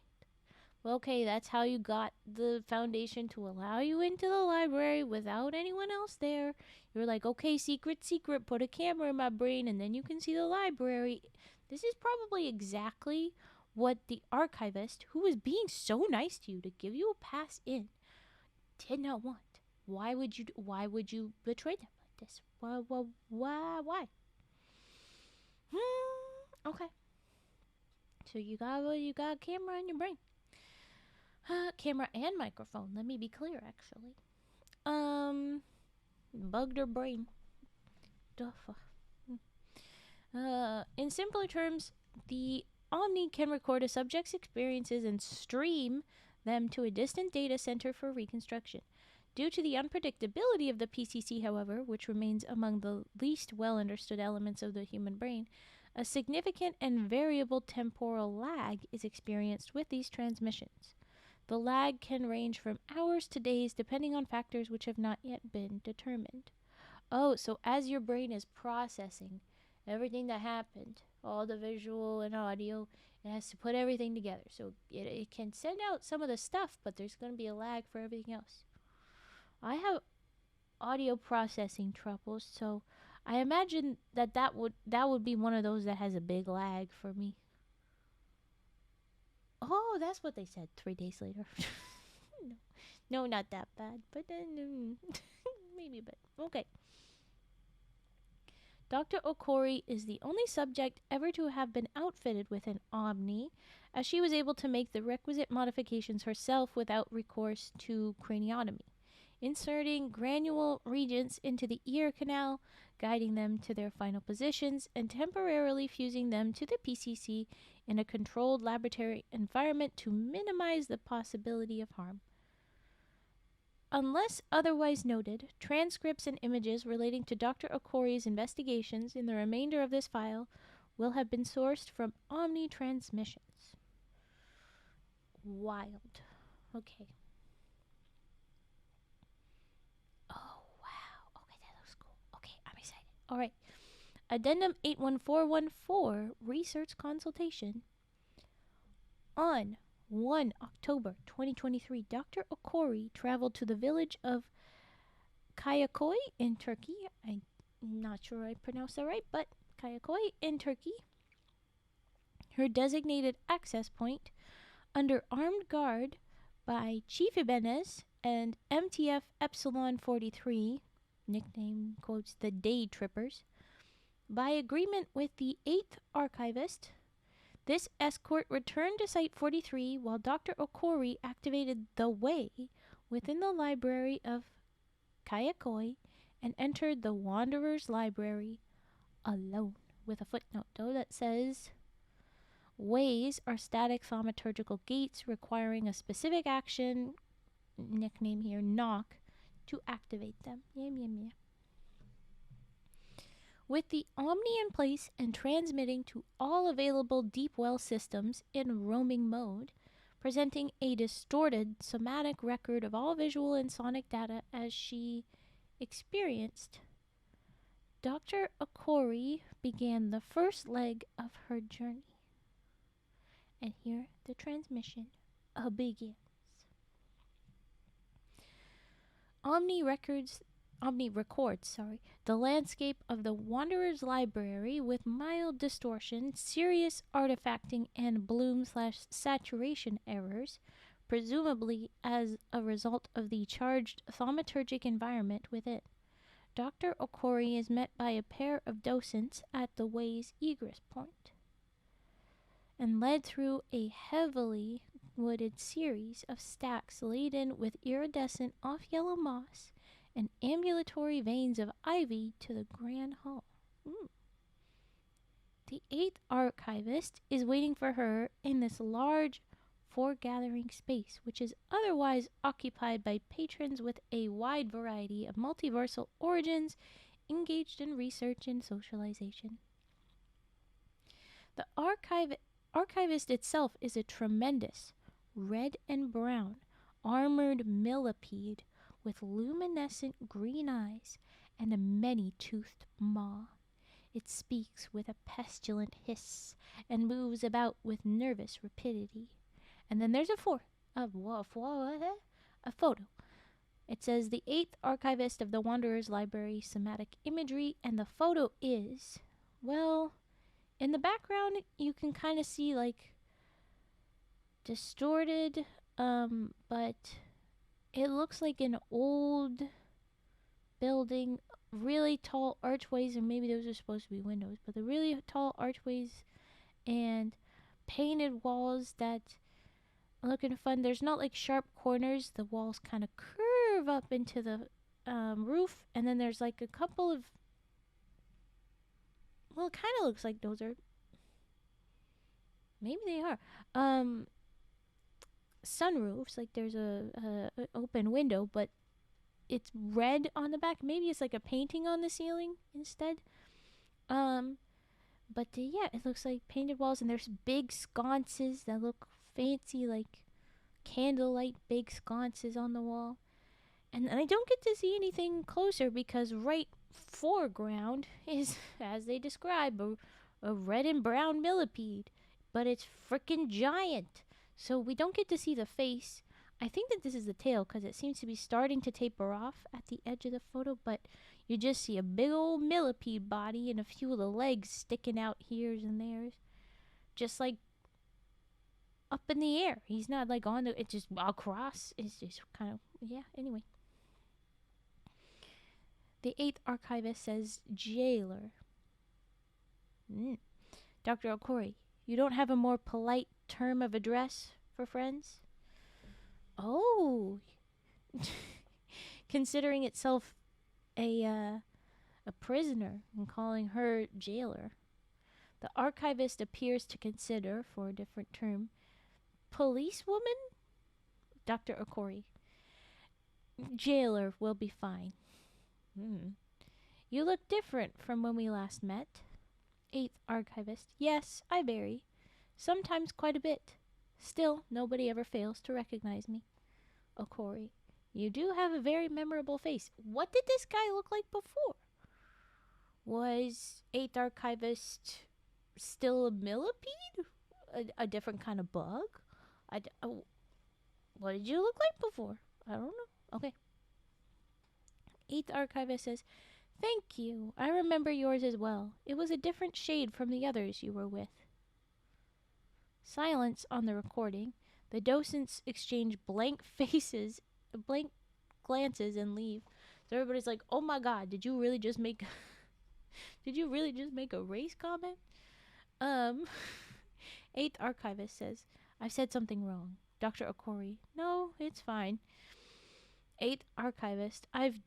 Well, okay, that's how you got the foundation to allow you into the library without anyone else there. You're like, okay, secret, put a camera in my brain and then you can see the library. This is probably exactly what the archivist, who was being so nice to you to give you a pass in, did not want. Why would you betray them like this? Why? Okay. So you got a camera in your brain. Camera and microphone. Let me be clear, actually. Bugged her brain. In simpler terms, the Omni can record a subject's experiences and stream them to a distant data center for reconstruction. Due to the unpredictability of the PCC, however, which remains among the least well understood elements of the human brain, a significant and variable temporal lag is experienced with these transmissions. The lag can range from hours to days depending on factors which have not yet been determined. Oh, so as your brain is processing everything that happened, all the visual and audio, it has to put everything together. So it can send out some of the stuff, but there's going to be a lag for everything else. I have audio processing troubles, so I imagine that would be one of those that has a big lag for me. Oh, that's what they said 3 days later. No, not that bad, but then maybe a bit. Okay. Dr. Okori is the only subject ever to have been outfitted with an Omni, as she was able to make the requisite modifications herself without recourse to craniotomy, inserting granule regents into the ear canal, guiding them to their final positions, and temporarily fusing them to the PCC in a controlled laboratory environment to minimize the possibility of harm. Unless otherwise noted, transcripts and images relating to Dr. Okori's investigations in the remainder of this file will have been sourced from Omni transmissions. Wild. Okay. Oh, wow. Okay, that looks cool. Okay, I'm excited. All right. Addendum 81414, research consultation. On 1 October 2023, Dr. Okori traveled to the village of Kayakoi in Turkey. I'm not sure I pronounced that right, but Kayakoi in Turkey. Her designated access point under armed guard by Chief Ibanez and MTF Epsilon 43, nickname quotes the Day Trippers, by agreement with the 8th archivist. This escort returned to Site 43 while Dr. Okori activated the way within the library of Kayakoi and entered the Wanderer's Library alone, with a footnote though that says, ways are static thaumaturgical gates requiring a specific action, nickname here, knock, to activate them. Yeah. With the Omni in place and transmitting to all available deep well systems in roaming mode, presenting a distorted somatic record of all visual and sonic data as she experienced, Dr. Okori began the first leg of her journey. And here the transmission begins. Omni records, the landscape of the Wanderer's Library with mild distortion, serious artifacting, and bloom/saturation errors, presumably as a result of the charged thaumaturgic environment within. Dr. Okori is met by a pair of docents at the way's egress point and led through a heavily wooded series of stacks laden with iridescent off-yellow moss and ambulatory veins of ivy to the grand hall. The 8th archivist is waiting for her in this large foregathering space, which is otherwise occupied by patrons with a wide variety of multiversal origins engaged in research and socialization. The archivist itself is a tremendous red and brown armored millipede with luminescent green eyes and a many-toothed maw. It speaks with a pestilent hiss and moves about with nervous rapidity. And then there's a photo. It says the 8th archivist of the Wanderer's Library somatic imagery, and the photo is, well, in the background you can kind of see like distorted, but it looks like an old building, really tall archways, and maybe those are supposed to be windows, but the really tall archways and painted walls that are looking fun. There's not like sharp corners. The walls kind of curve up into the roof, and then there's like a couple of, well, it kind of looks like those are, maybe they are, sunroofs. Like there's a open window, but it's red on the back. Maybe it's like a painting on the ceiling instead. But yeah, it looks like painted walls, and there's big sconces that look fancy, like candlelight big sconces on the wall. And I don't get to see anything closer because right foreground is, as they describe, a red and brown millipede, but it's frickin' giant. So we don't get to see the face. I think that this is the tail because it seems to be starting to taper off at the edge of the photo, but you just see a big old millipede body and a few of the legs sticking out here's and there's. Just like up in the air. He's not like on the, it's just across. It's just kind of, yeah, anyway. The 8th archivist says jailer. Dr. Okori, you don't have a more polite term of address for friends? Oh. Considering itself a prisoner and calling her jailer. The archivist appears to consider, for a different term, policewoman? Dr. Okori. Jailer will be fine. You look different from when we last met. 8th archivist. Yes, I vary. Sometimes quite a bit. Still, nobody ever fails to recognize me. Okori. You do have a very memorable face. What did this guy look like before? Was 8th archivist still a millipede? A different kind of bug? What did you look like before? I don't know. Okay. 8th archivist says, thank you. I remember yours as well. It was a different shade from the others you were with. Silence on the recording. The docents exchange blank glances and leave. So everybody's like, "Oh my God, did you really just make a race comment?" 8th archivist says, "I've said something wrong." Dr. Okori, no, it's fine. 8th archivist, I've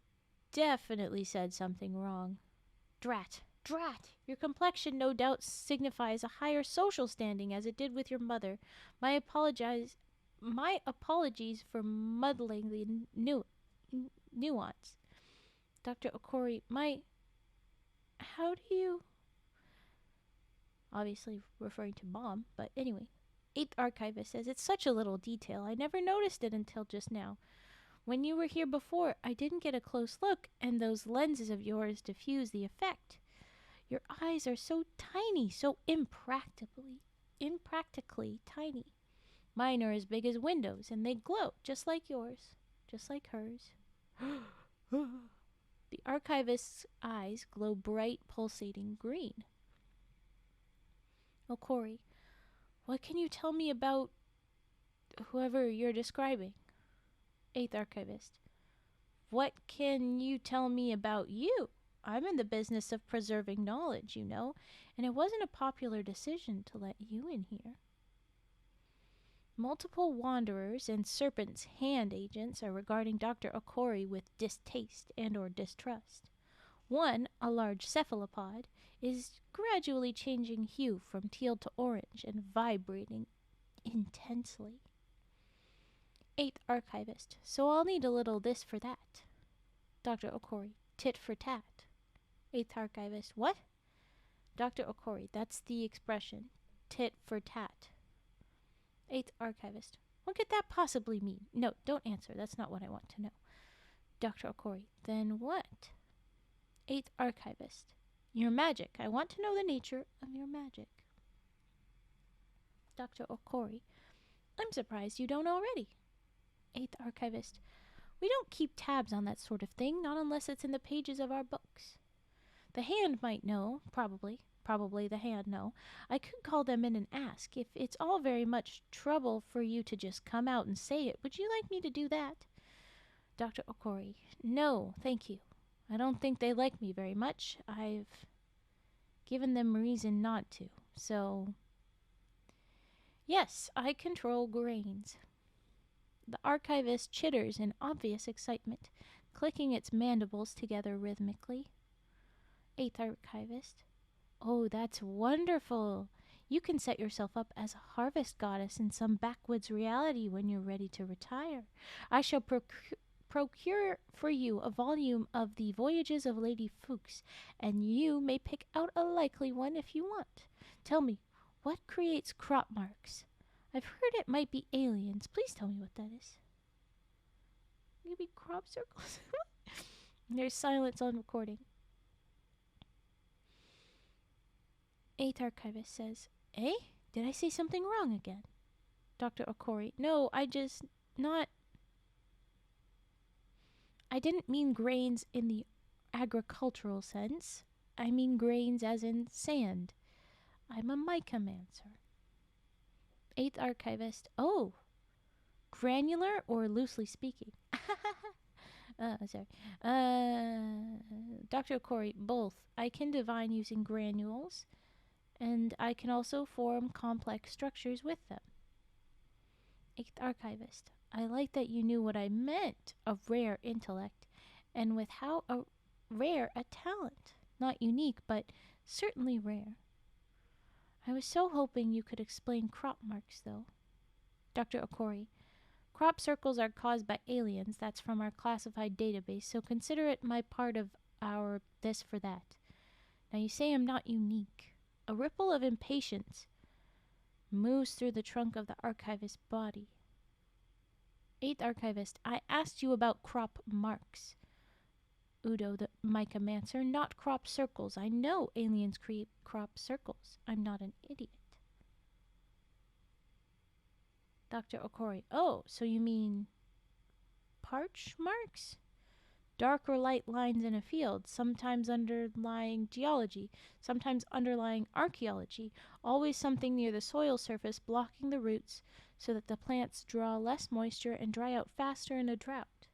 definitely said something wrong. Drat. Your complexion no doubt signifies a higher social standing as it did with your mother. My apologies for muddling the nuance. Dr. Okori, how do you... Obviously referring to mom, but anyway. 8th archivist says, it's such a little detail. I never noticed it until just now. When you were here before, I didn't get a close look, and those lenses of yours diffuse the effect. Your eyes are so tiny, so impractically tiny. Mine are as big as windows, and they glow, just like yours, just like hers. The archivist's eyes glow bright, pulsating green. Okori, what can you tell me about whoever you're describing? Eighth Archivist. What can you tell me about you? I'm in the business of preserving knowledge, you know, and it wasn't a popular decision to let you in here. Multiple wanderers and Serpent's Hand agents are regarding Dr. Okori with distaste and or distrust. One, a large cephalopod, is gradually changing hue from teal to orange and vibrating intensely. Eighth Archivist. So I'll need a little this for that. Dr. Okori. Tit for tat. Eighth Archivist. What? Dr. Okori. That's the expression. Tit for tat. Eighth Archivist. What could that possibly mean? No, don't answer. That's not what I want to know. Dr. Okori. Then what? Eighth Archivist. Your magic. I want to know the nature of your magic. Dr. Okori. I'm surprised you don't already. Eighth Archivist. We don't keep tabs on that sort of thing, not unless it's in the pages of our books. The Hand might know, probably. Probably the Hand know. I could call them in and ask. If it's all very much trouble for you to just come out and say it, would you like me to do that? Dr. Okori. No, thank you. I don't think they like me very much. I've given them reason not to. So, yes, I control grains. The archivist chitters in obvious excitement, clicking its mandibles together rhythmically. Eighth Archivist. Oh, that's wonderful. You can set yourself up as a harvest goddess in some backwoods reality when you're ready to retire. I shall procure for you a volume of the Voyages of Lady Fuchs, and you may pick out a likely one if you want. Tell me, what creates crop marks? I've heard it might be aliens. Please tell me what that is. Maybe crop circles? There's silence on recording. Eighth Archivist says, Eh? Did I say something wrong again? Dr. Okori. No, I didn't mean grains in the agricultural sense. I mean grains as in sand. I'm a mycomancer. Eighth Archivist. Oh, granular or loosely speaking? Sorry. Dr. Okori, both. I can divine using granules, and I can also form complex structures with them. Eighth Archivist. I like that you knew what I meant, a rare intellect, and with how rare a talent. Not unique, but certainly rare. I was so hoping you could explain crop marks, though. Dr. Okori. Crop circles are caused by aliens. That's from our classified database, so consider it my part of our this for that. Now you say I'm not unique. A ripple of impatience moves through the trunk of the archivist's body. Eighth Archivist. I asked you about crop marks. Udo the mycomancer, not crop circles. I know aliens create crop circles. I'm not an idiot. Dr. Okori. Oh, so you mean parch marks? Dark or light lines in a field, sometimes underlying geology, sometimes underlying archaeology, always something near the soil surface blocking the roots so that the plants draw less moisture and dry out faster in a drought.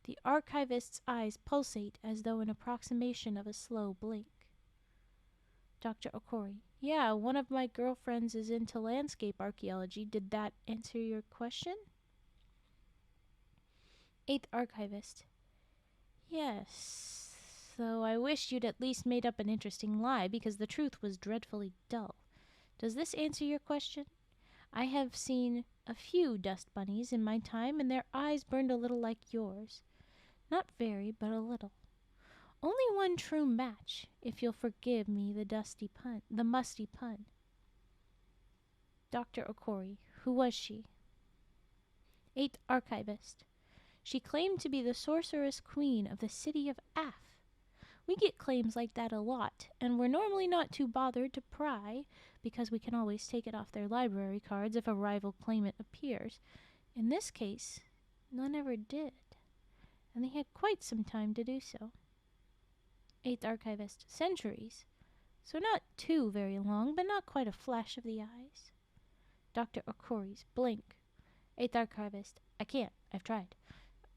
The archivist's eyes pulsate as though an approximation of a slow blink. Dr. Okori. Yeah, one of my girlfriends is into landscape archaeology. Did that answer your question? Eighth Archivist. Yes, though I wish you'd at least made up an interesting lie, because the truth was dreadfully dull. Does this answer your question? I have seen a few dust bunnies in my time, and their eyes burned a little like yours. Not very, but a little. Only one true match, if you'll forgive me the musty pun. Dr. Okori. Who was she? Eighth Archivist. She claimed to be the sorceress queen of the city of Af. We get claims like that a lot, and we're normally not too bothered to pry, because we can always take it off their library cards if a rival claimant appears. In this case, none ever did. and they had quite some time to do so. 8th Archivist, centuries. So not too very long, but not quite a flash of the eyes. Dr. Okori's, blink. 8th Archivist, I can't. I've tried.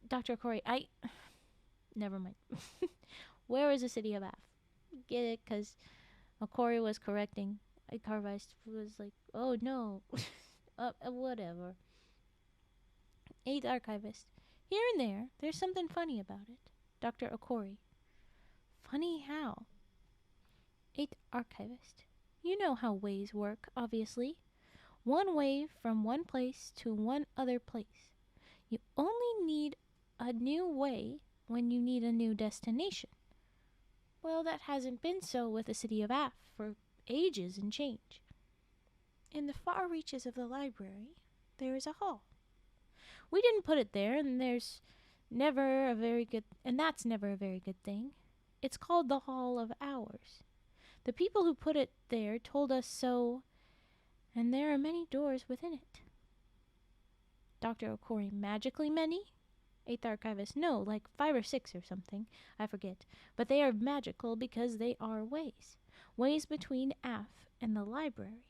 Dr. Okori, never mind. Where is the city of Af? Get it? Because Okori was correcting. Archivist was like, oh no. Whatever. 8th Archivist, here and there, there's something funny about it. Dr. Okori, funny how? 8th Archivist, you know how ways work, obviously. One way from one place to one other place. You only need a new way when you need a new destination. Well, that hasn't been so with the city of Af for ages and change. In the far reaches of the library, there is a hall. We didn't put it there, and that's never a very good thing. It's called the Hall of Hours. The people who put it there told us so, and there are many doors within it. Dr. Okori, magically many? 8th Archivist, no, like 5 or 6 or something, I forget. But they are magical because they are ways. Ways between Af and the library.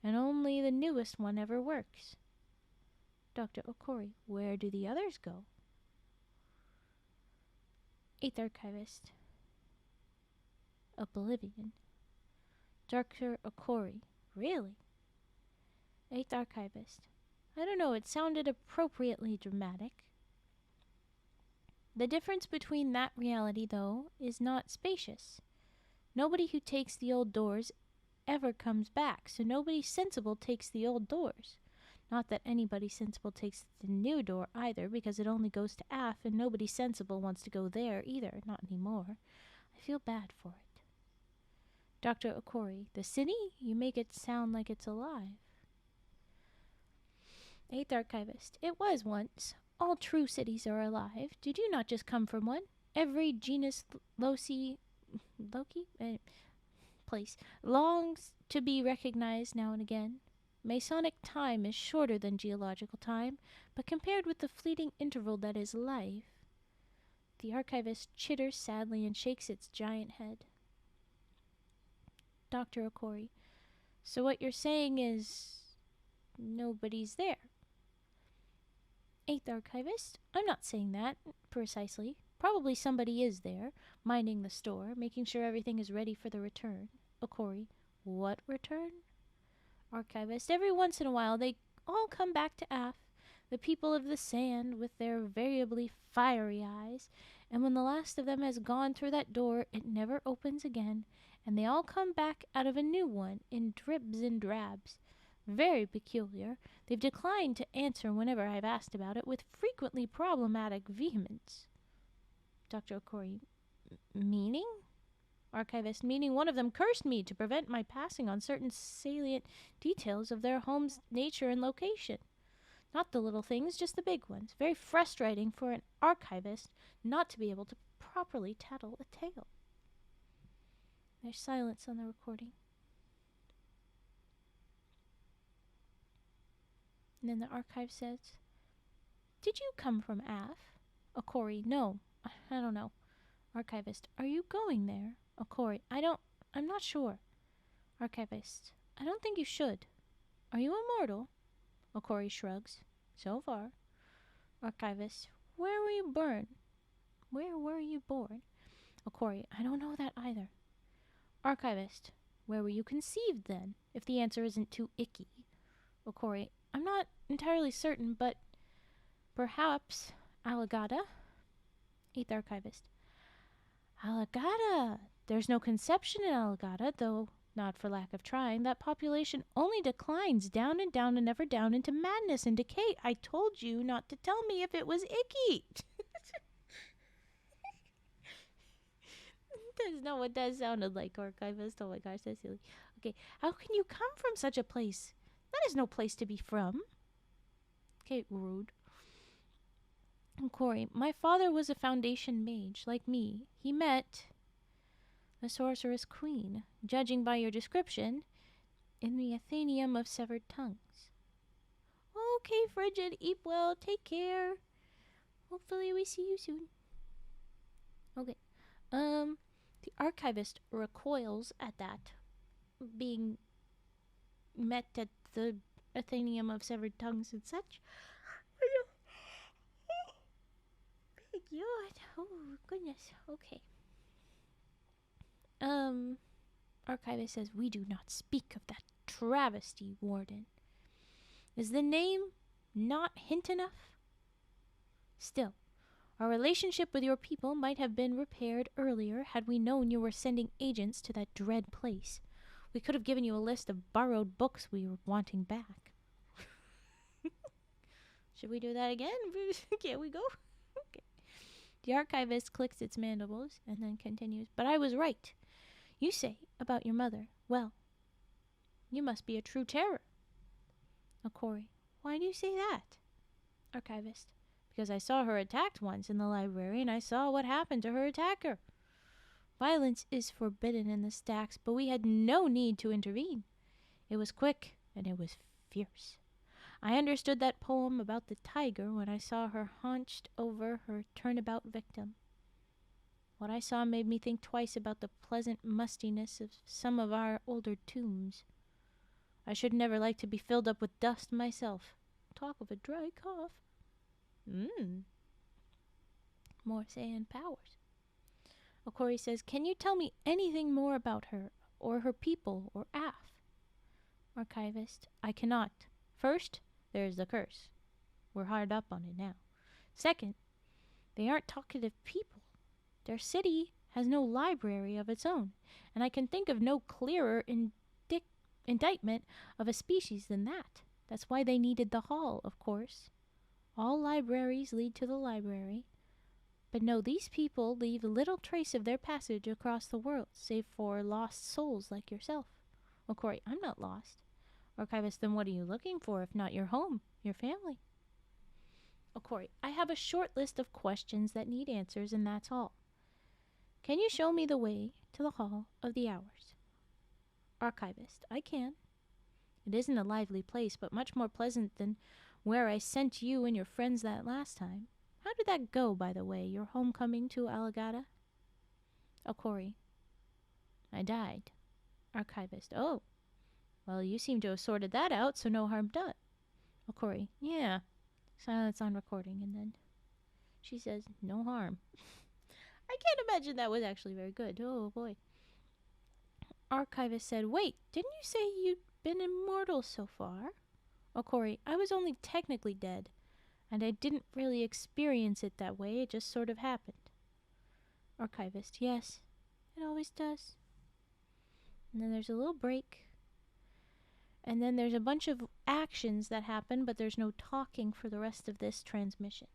And only the newest one ever works. Dr. Okori, where do the others go? 8th Archivist, oblivion. Dr. Okori, really? 8th Archivist, I don't know, it sounded appropriately dramatic. The difference between that reality, though, is not spacious. Nobody who takes the old doors ever comes back, so nobody sensible takes the old doors. Not that anybody sensible takes the new door either, because it only goes to Af, and nobody sensible wants to go there either, not anymore. I feel bad for it. Dr. Okori, the city? You make it sound like it's alive. 8th Archivist, it was once. All true cities are alive. Did you not just come from one? Every genus Loki place longs to be recognized now and again. Masonic time is shorter than geological time, but compared with the fleeting interval that is life. The Archivist chitters sadly and shakes its giant head. Dr. Okori, so what you're saying is nobody's there. 8th Archivist, I'm not saying that precisely. Probably somebody is there, minding the store, making sure everything is ready for the return. Okori, what return? Archivist, every once in a while they all come back to Af, the people of the sand with their variably fiery eyes, and when the last of them has gone through that door, it never opens again, and they all come back out of a new one in dribs and drabs. Very peculiar. They've declined to answer whenever I've asked about it, with frequently problematic vehemence. Dr. Okori, meaning? Archivist, meaning one of them cursed me to prevent my passing on certain salient details of their home's nature and location. Not the little things, just the big ones. Very frustrating for an archivist not to be able to properly tattle a tale. There's silence on the recording. And then the archive says, did you come from Af? Okori, no, I don't know. Archivist, are you going there? Okori, I'm not sure. Archivist, I don't think you should. Are you immortal? Okori shrugs. So far. Archivist, where were you born? Where were you born? Okori, I don't know that either. Archivist, where were you conceived then, if the answer isn't too icky? Okori, I'm not entirely certain, but perhaps Alagata? 8th Archivist, Alagata! There's no conception in Alagata, though not for lack of trying. That population only declines down and never down into madness and decay. I told you not to tell me if it was icky. That's not what that sounded like, Archivist. Oh my gosh, that's silly. Okay, how can you come from such a place? That is no place to be from. Okay, rude. Okori, my father was a Foundation mage, like me. He met the Sorceress Queen, judging by your description, in the Athenaeum of Severed Tongues. Okay, Frigid, eat well, take care. Hopefully we see you soon. Okay. The archivist recoils at that, being met at the Athenaeum of Severed Tongues and such. Thank you. Oh, goodness. Okay. Archivist says, we do not speak of that travesty, Warden. Is the name not hint enough? Still, our relationship with your people might have been repaired earlier had we known you were sending agents to that dread place. We could have given you a list of borrowed books we were wanting back. Should we do that again? Can't we go? Okay. The archivist clicks its mandibles and then continues, but I was right. You say about your mother, well, you must be a true terror. Okori, why do you say that? Archivist, because I saw her attacked once in the library and I saw what happened to her attacker. Violence is forbidden in the stacks, but we had no need to intervene. It was quick and it was fierce. I understood that poem about the tiger when I saw her hunched over her turnabout victim. What I saw made me think twice about the pleasant mustiness of some of our older tombs. I should never like to be filled up with dust myself. Talk of a dry cough. More sand powers. Okori says, can you tell me anything more about her, or her people, or Af? Archivist, I cannot. First, there is the curse. We're hard up on it now. Second, they aren't talkative people. Their city has no library of its own, and I can think of no clearer indictment of a species than that. That's why they needed the hall, of course. All libraries lead to the library. But no, these people leave little trace of their passage across the world, save for lost souls like yourself. Well, Corey, I'm not lost. Archivist, then what are you looking for if not your home, your family? Oh, Corey, I have a short list of questions that need answers, and that's all. Can you show me the way to the Hall of the Hours? Archivist, I can. It isn't a lively place, but much more pleasant than where I sent you and your friends that last time. How did that go, by the way, your homecoming to Alagata? Okori, I died. Archivist, oh. Well, you seem to have sorted that out, so no harm done. Okori, yeah. Silence on recording, and then she says, no harm. I can't imagine that was actually very good. Oh, boy. Archivist said, wait, didn't you say you'd been immortal so far? Okori, I was only technically dead, and I didn't really experience it that way. It just sort of happened. Archivist, yes, it always does. And then there's a little break. And then there's a bunch of actions that happen, but there's no talking for the rest of this transmission.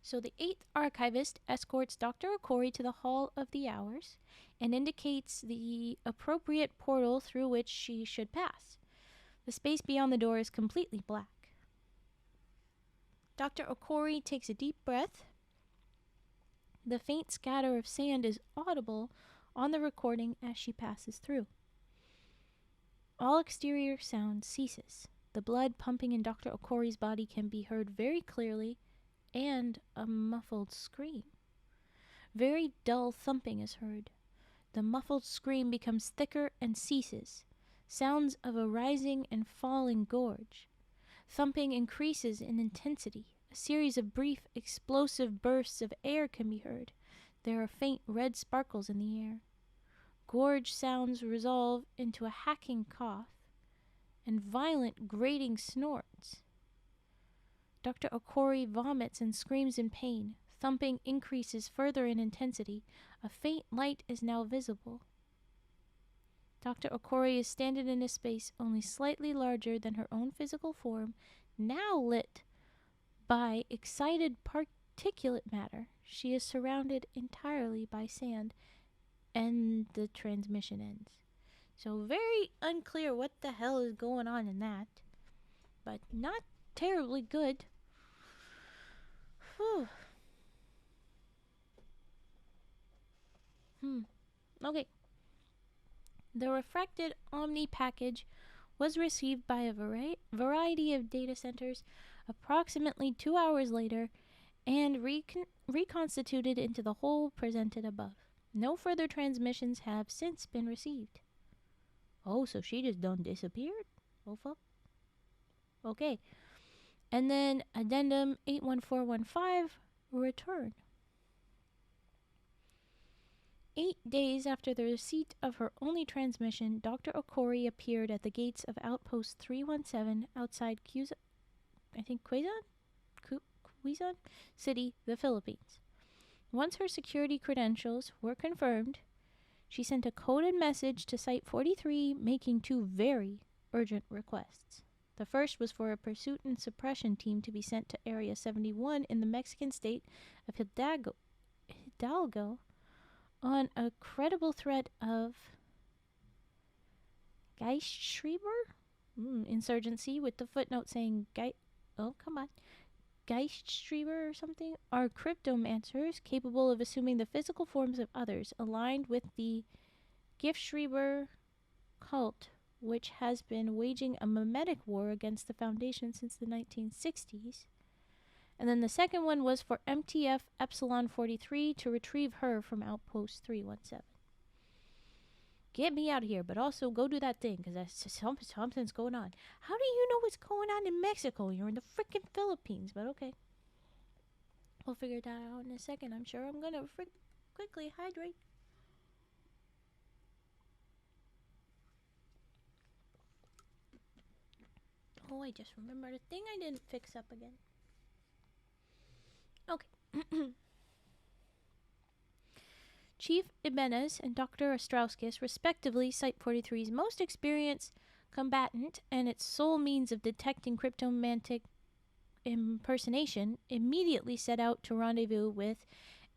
So the 8th archivist escorts Dr. Okori to the Hall of the Hours and indicates the appropriate portal through which she should pass. The space beyond the door is completely black. Dr. Okori takes a deep breath. The faint scatter of sand is audible on the recording as she passes through. All exterior sound ceases. The blood pumping in Dr. Okori's body can be heard very clearly, and a muffled scream. Very dull thumping is heard. The muffled scream becomes thicker and ceases. Sounds of a rising and falling gorge. Thumping increases in intensity. A series of brief, explosive bursts of air can be heard. There are faint red sparkles in the air. Gorge sounds resolve into a hacking cough and violent grating snorts. Dr. Okori vomits and screams in pain. Thumping increases further in intensity. A faint light is now visible. Dr. Okori is standing in a space only slightly larger than her own physical form, now lit by excited particulate matter. She is surrounded entirely by sand, and the transmission ends. So very unclear what the hell is going on in that, but not terribly good. Whew. Okay. The refracted Omni package was received by a variety of data centers Approximately 2 hours later, and reconstituted into the whole presented above. No further transmissions have since been received. Oh, so she just done disappeared? Oh, fuck. Okay. And then addendum 81415, return. 8 days after the receipt of her only transmission, Dr. Okori appeared at the gates of Outpost 317 outside Quezon City, the Philippines. Once her security credentials were confirmed, she sent a coded message to Site 43 making 2 very urgent requests. The first was for a pursuit and suppression team to be sent to Area 71 in the Mexican state of Hidalgo on a credible threat of Geistschreiber insurgency, with the footnote saying Geistschreiber or something are cryptomancers capable of assuming the physical forms of others, aligned with the Giftschreiber cult, which has been waging a mimetic war against the Foundation since the 1960s. And then the second one was for MTF Epsilon 43 to retrieve her from Outpost 317. Get me out of here, but also go do that thing, because something's going on. How do you know what's going on in Mexico? You're in the freaking Philippines, but okay. We'll figure that out in a second. I'm sure I'm going to quickly hydrate. Oh, I just remembered a thing I didn't fix up again. Okay. Chief Ibanez and Dr. Ostrowskis, respectively, Site 43's most experienced combatant and its sole means of detecting cryptomantic impersonation, immediately set out to rendezvous with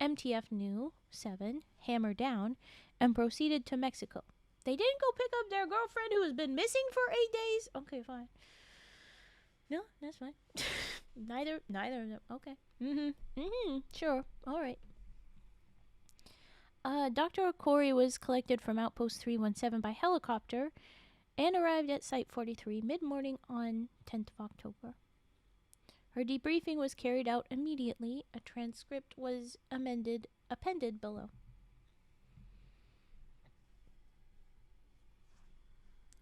MTF Nu 7, Hammer Down, and proceeded to Mexico. They didn't go pick up their girlfriend who has been missing for 8 days? Okay, fine. No, that's fine. Neither of them. Okay. Sure. All right. Dr. Okori was collected from Outpost 317 by helicopter and arrived at Site 43 mid-morning on 10th of October. Her debriefing was carried out immediately. A transcript was appended below.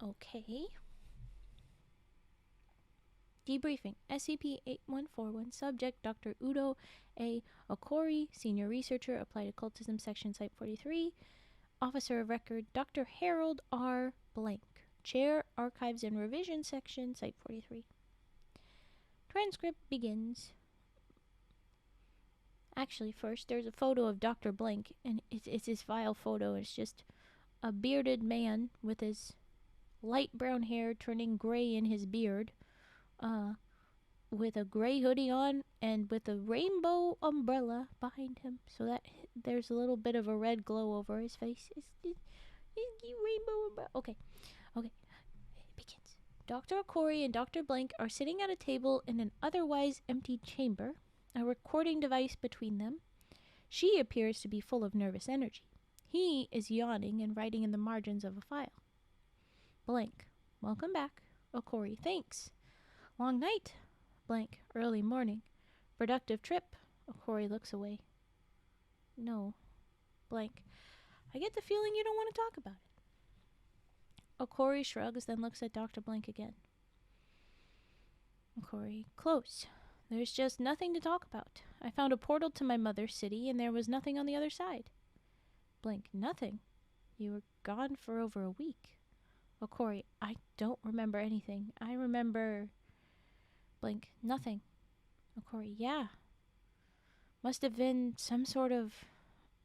Okay. Debriefing. SCP-8141. Subject Dr. Udo A. Okori, Senior Researcher, Applied Occultism, Section Site 43. Officer of Record Dr. Harold R. Blank, Chair, Archives and Revision, Section Site 43. Transcript begins. Actually, first, there's a photo of Dr. Blank, and it's his file photo. It's just a bearded man with his light brown hair turning gray in his beard. With a gray hoodie on and with a rainbow umbrella behind him, so that there's a little bit of a red glow over his face. It's rainbow umbrella. Okay. It begins. Dr. Okori and Dr. Blank are sitting at a table in an otherwise empty chamber, a recording device between them. She appears to be full of nervous energy. He is yawning and writing in the margins of a file. Blank. Welcome back. Okori. Thanks. Long night? Blank. Early morning. Productive trip? Okori looks away. No. Blank. I get the feeling you don't want to talk about it. Okori shrugs, then looks at Dr. Blank again. Okori. Close. There's just nothing to talk about. I found a portal to my mother's city, and there was nothing on the other side. Blank. Nothing? You were gone for over a week. Okori. I don't remember anything. I remember... Blank. Nothing. Okori. Yeah. Must have been some sort of,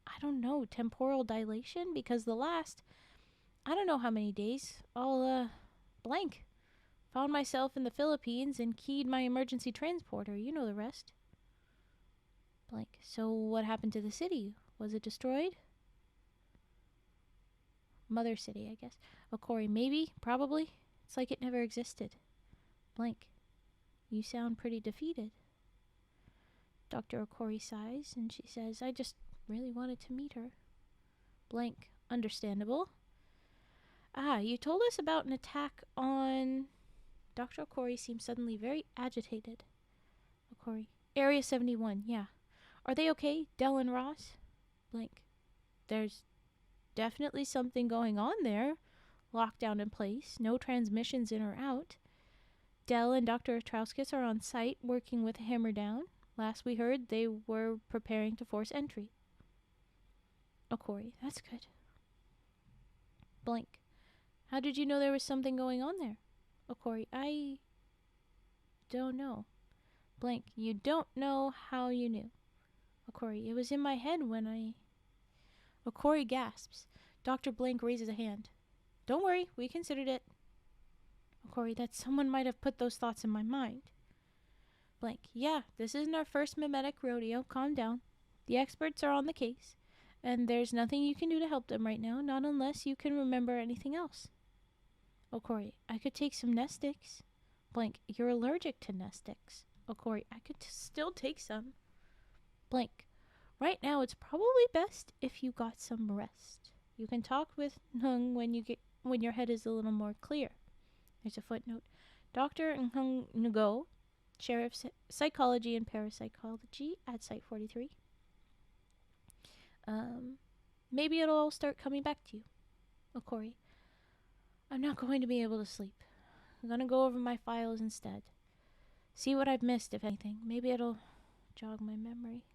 I don't know, temporal dilation, because the last, I don't know how many days, I'll, blank. Found myself in the Philippines and keyed my emergency transporter. You know the rest. Blank. So what happened to the city? Was it destroyed? Mother city, I guess. Okori. Maybe. Probably. It's like it never existed. Blank. You sound pretty defeated. Dr. Okori sighs, and she says, I just really wanted to meet her. Blank. Understandable. You told us about an attack on... Dr. Okori seems suddenly very agitated. Okori. Area 71, yeah. Are they okay, Dell and Ross? Blank. There's definitely something going on there. Lockdown in place. No transmissions in or out. Dell and Dr. Atrauskas are on site working with a hammer down. Last we heard, they were preparing to force entry. Okori. That's good. Blank. How did you know there was something going on there? Okori. I don't know. Blank. You don't know how you knew. Okori. It was in my head when I... Okori gasps. Dr. Blank raises a hand. Don't worry, we considered it. Okori. That someone might have put those thoughts in my mind. Blank. Yeah, this isn't our first mimetic rodeo. Calm down. The experts are on the case, and there's nothing you can do to help them right now, not unless you can remember anything else. Okori. I could take some nest sticks. Blank. You're allergic to nest sticks. Okori. I could still take some. Blank. Right now, it's probably best if you got some rest. You can talk with Nhung when your head is a little more clear. There's a footnote. Dr. Nhung Ngo, Chair of Psychology and Parapsychology at Site 43. Maybe it'll all start coming back to you. Okori. I'm not going to be able to sleep. I'm going to go over my files instead. See what I've missed, if anything. Maybe it'll jog my memory.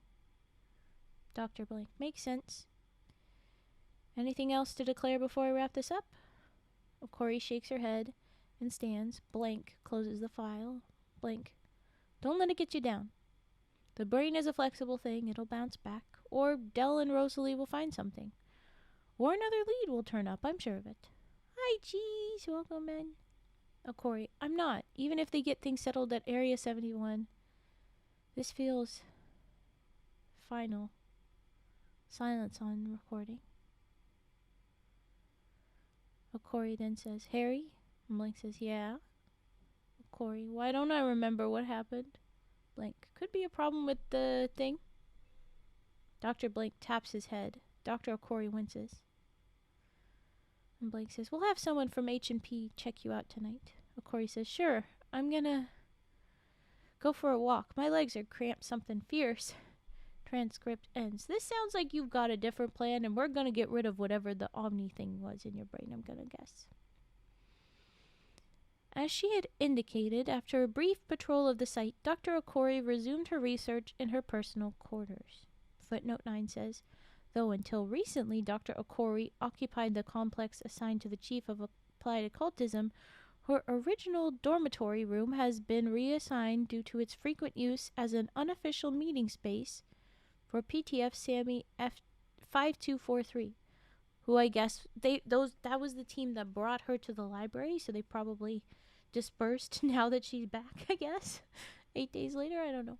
Dr. Blank. Makes sense. Anything else to declare before I wrap this up? Okori shakes her head and stands. Blank closes the file. Blank. Don't let it get you down. The brain is a flexible thing. It'll bounce back. Or Dell and Rosalie will find something. Or another lead will turn up. I'm sure of it. Hi, cheese. Welcome in. Okori. I'm not. Even if they get things settled at Area 71. This feels... final. Silence on recording. Okori then says, Harry? And Blank says, yeah. Okori. Why don't I remember what happened? Blank. Could be a problem with the thing. Dr. Blank taps his head. Dr. Okori winces. And Blank says, we'll have someone from H&P check you out tonight. Okori says, sure. I'm gonna go for a walk. My legs are cramped something fierce. Transcript ends. This sounds like you've got a different plan, and we're gonna get rid of whatever the Omni thing was in your brain, I'm gonna guess. As she had indicated, after a brief patrol of the site, Dr. Okori resumed her research in her personal quarters. Footnote 9 says, though until recently Dr. Okori occupied the complex assigned to the chief of applied occultism, her original dormitory room has been reassigned due to its frequent use as an unofficial meeting space for PTF Sammy F5243, who I guess that was the team that brought her to the library, so they probably dispersed now that she's back, I guess. 8 days later, I don't know.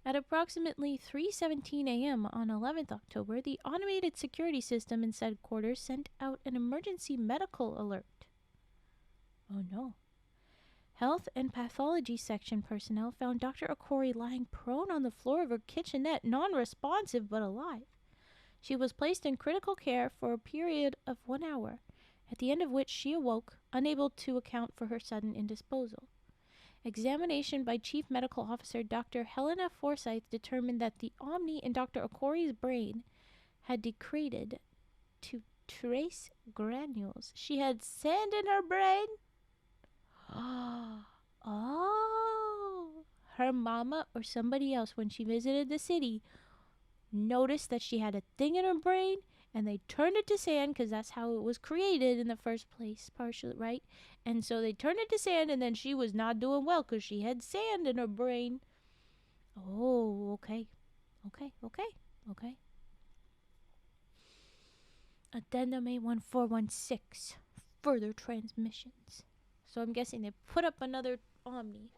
At approximately 3:17 a.m. on 11th October, the automated security system in said quarters sent out an emergency medical alert. Oh no. Health and Pathology Section personnel found Dr. Okori lying prone on the floor of her kitchenette, non-responsive but alive. She was placed in critical care for a period of 1 hour, at the end of which she awoke, unable to account for her sudden indisposal. Examination by Chief Medical Officer Dr. Helena Forsyth determined that the Omni in Dr. Okori's brain had degraded to trace granules. She had sand in her brain? Oh, her mama or somebody else, when she visited the city, noticed that she had a thing in her brain, and they turned it to sand because that's how it was created in the first place, partially, right? And so they turned it to sand, and then she was not doing well because she had sand in her brain. Oh, okay. Okay. Addendum A1416. Further transmissions. So I'm guessing they put up another Omni.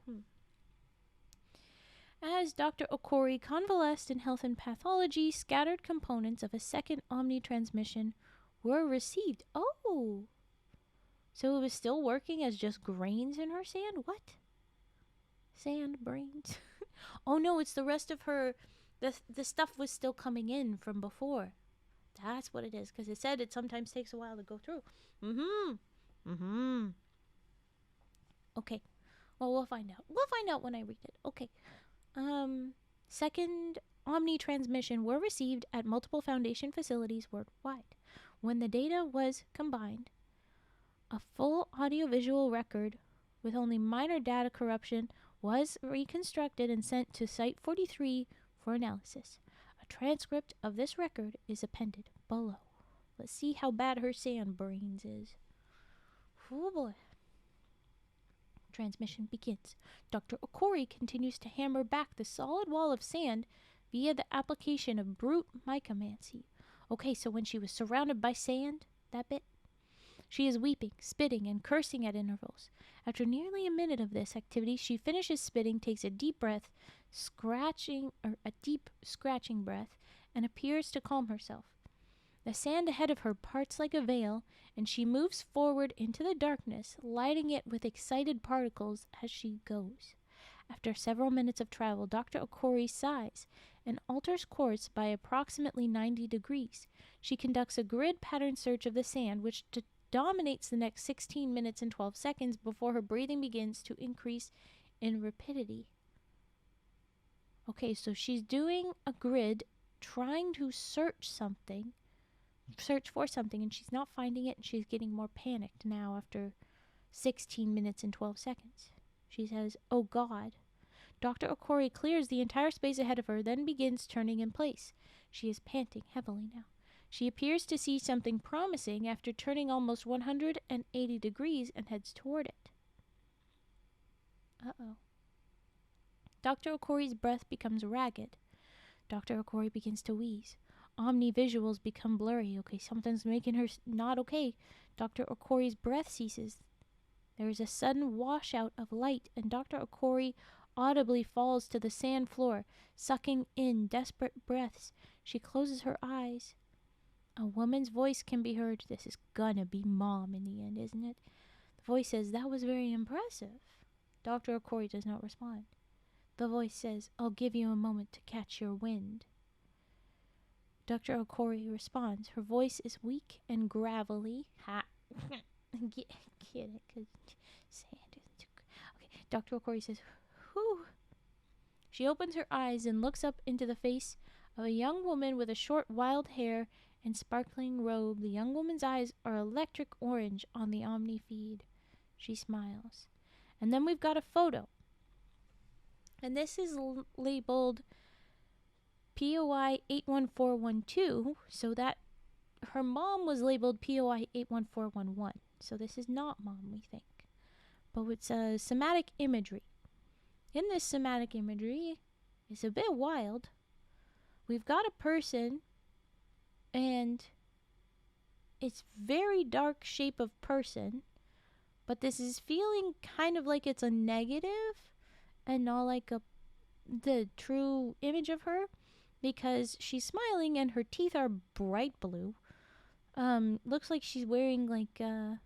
As Dr. Okori convalesced in Health and Pathology, scattered components of a second Omni transmission were received. Oh! So it was still working as just grains in her sand? What? Sand brains? Oh no, it's the rest of her... The stuff was still coming in from before. That's what it is, because it said it sometimes takes a while to go through. Okay. Well, we'll find out. We'll find out when I read it. Okay. Second Omni transmission were received at multiple Foundation facilities worldwide. When the data was combined, a full audiovisual record with only minor data corruption was reconstructed and sent to Site 43 for analysis. A transcript of this record is appended below. Let's see how bad her sand brains is. Oh boy. Transmission begins. Dr. Okori continues to hammer back the solid wall of sand via the application of brute mycomancy. Okay, so when she was surrounded by sand, that bit, she is weeping, spitting, and cursing at intervals. After nearly a minute of this activity, she finishes spitting, takes a deep breath, a deep scratching breath, and appears to calm herself. The sand ahead of her parts like a veil, and she moves forward into the darkness, lighting it with excited particles as she goes. After several minutes of travel, Dr. Okori sighs and alters course by approximately 90 degrees. She conducts a grid pattern search of the sand, which dominates the next 16 minutes and 12 seconds before her breathing begins to increase in rapidity. Okay, so she's doing a grid, trying to search for something, and she's not finding it, and she's getting more panicked now after 16 minutes and 12 seconds. She says, "Oh God." Dr. Okori clears the entire space ahead of her, then begins turning in place. She is panting heavily now. She appears to see something promising after turning almost 180 degrees and heads toward it. Uh-oh. Dr. Okori's breath becomes ragged. Dr. Okori begins to wheeze. Omni visuals become blurry. Okay, something's making her not okay. Dr. Okori's breath ceases. There is a sudden washout of light, and Dr. Okori audibly falls to the sand floor, sucking in desperate breaths. She closes her eyes. A woman's voice can be heard. This is gonna be Mom in the end, isn't it? The voice says, "That was very impressive." Dr. Okori does not respond. The voice says, "I'll give you a moment to catch your wind." Dr. Okori responds. Her voice is weak and gravelly. Ha! Get it, because sand is too good. Okay, Dr. Okori says, "Whew." She opens her eyes and looks up into the face of a young woman with a short, wild hair and sparkling robe. The young woman's eyes are electric orange on the Omni feed. She smiles. And then we've got a photo. And this is labeled POI 81412, so that her mom was labeled POI 81411. So this is not Mom, we think. But it's a somatic imagery. In this somatic imagery, it's a bit wild. We've got a person, and it's very dark shape of person, but this is feeling kind of like it's a negative and not like the true image of her, because she's smiling and her teeth are bright blue. Looks like she's wearing like a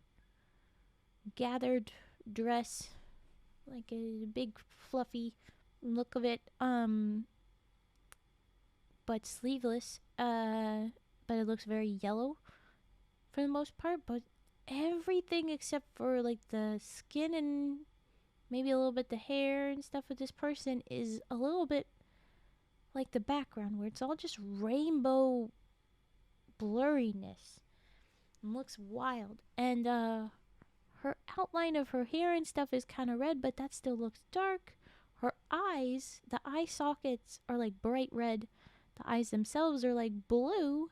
gathered dress, like a big fluffy look of it, but sleeveless, but it looks very yellow for the most part, but everything except for like the skin and maybe a little bit the hair and stuff of this person is a little bit like the background, where it's all just rainbow blurriness and looks wild. And her outline of her hair and stuff is kind of red, but that still looks dark. Her eyes, the eye sockets are like bright red. The eyes themselves are like blue.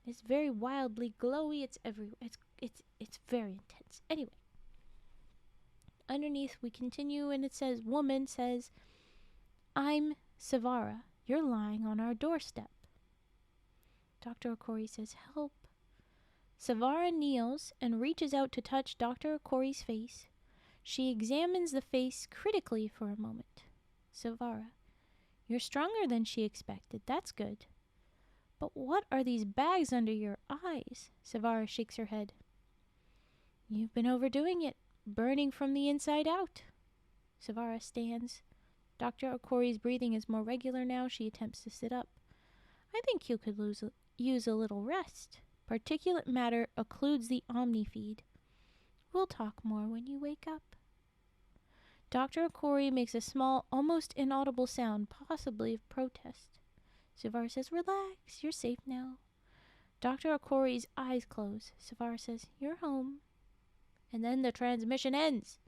It's very wildly glowy. It's everywhere. It's very intense. Anyway, underneath we continue, and it says, woman says, "I'm Savara. You're lying on our doorstep." Dr. Okori says, "Help." Savara kneels and reaches out to touch Dr. Okori's face. She examines the face critically for a moment. Savara, "You're stronger than she expected. That's good. But what are these bags under your eyes?" Savara shakes her head. "You've been overdoing it, burning from the inside out." Savara stands. Dr. Okori's breathing is more regular now. She attempts to sit up. "I think you could use a little rest. Particulate matter occludes the Omni feed. We'll talk more when you wake up." Dr. Okori makes a small, almost inaudible sound, possibly of protest. Savara says, "Relax, you're safe now." Dr. Okori's eyes close. Savara says, "You're home." And then the transmission ends.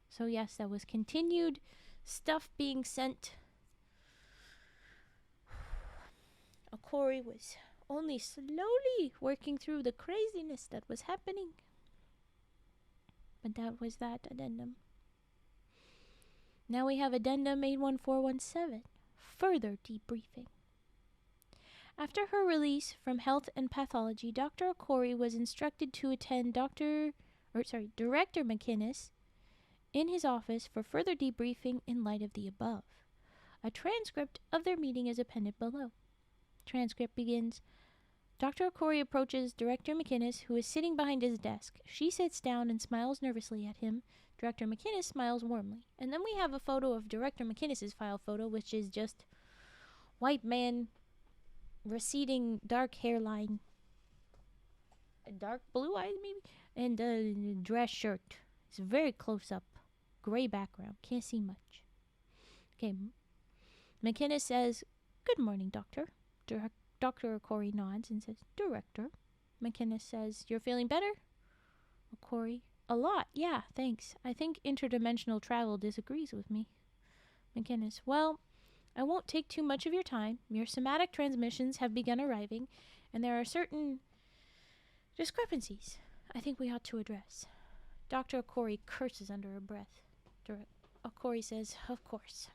So yes, that was continued stuff being sent. Okori was only slowly working through the craziness that was happening. But that was that addendum. Now we have addendum 81417, further debriefing. After her release from Health and Pathology, Dr. Okori was instructed to attend Director McInnes in his office for further debriefing in light of the above. A transcript of their meeting is appended below. Transcript begins. Dr. Okori approaches Director McInnes, who is sitting behind his desk. She sits down and smiles nervously at him. Director McInnes smiles warmly. And then we have a photo of Director McInnes' file photo, which is just white man, receding dark hairline, dark blue eyes maybe, and a dress shirt. It's very close up. Gray background. Can't see much. Okay. McInnes says, "Good morning, Doctor." Dr. Okori nods and says, "Director." McInnes says, "You're feeling better?" Okori, "A lot, yeah, thanks. I think interdimensional travel disagrees with me." McInnes, "Well, I won't take too much of your time. Your somatic transmissions have begun arriving, and there are certain discrepancies I think we ought to address." Dr. Okori curses under her breath. Okori says, "Of course."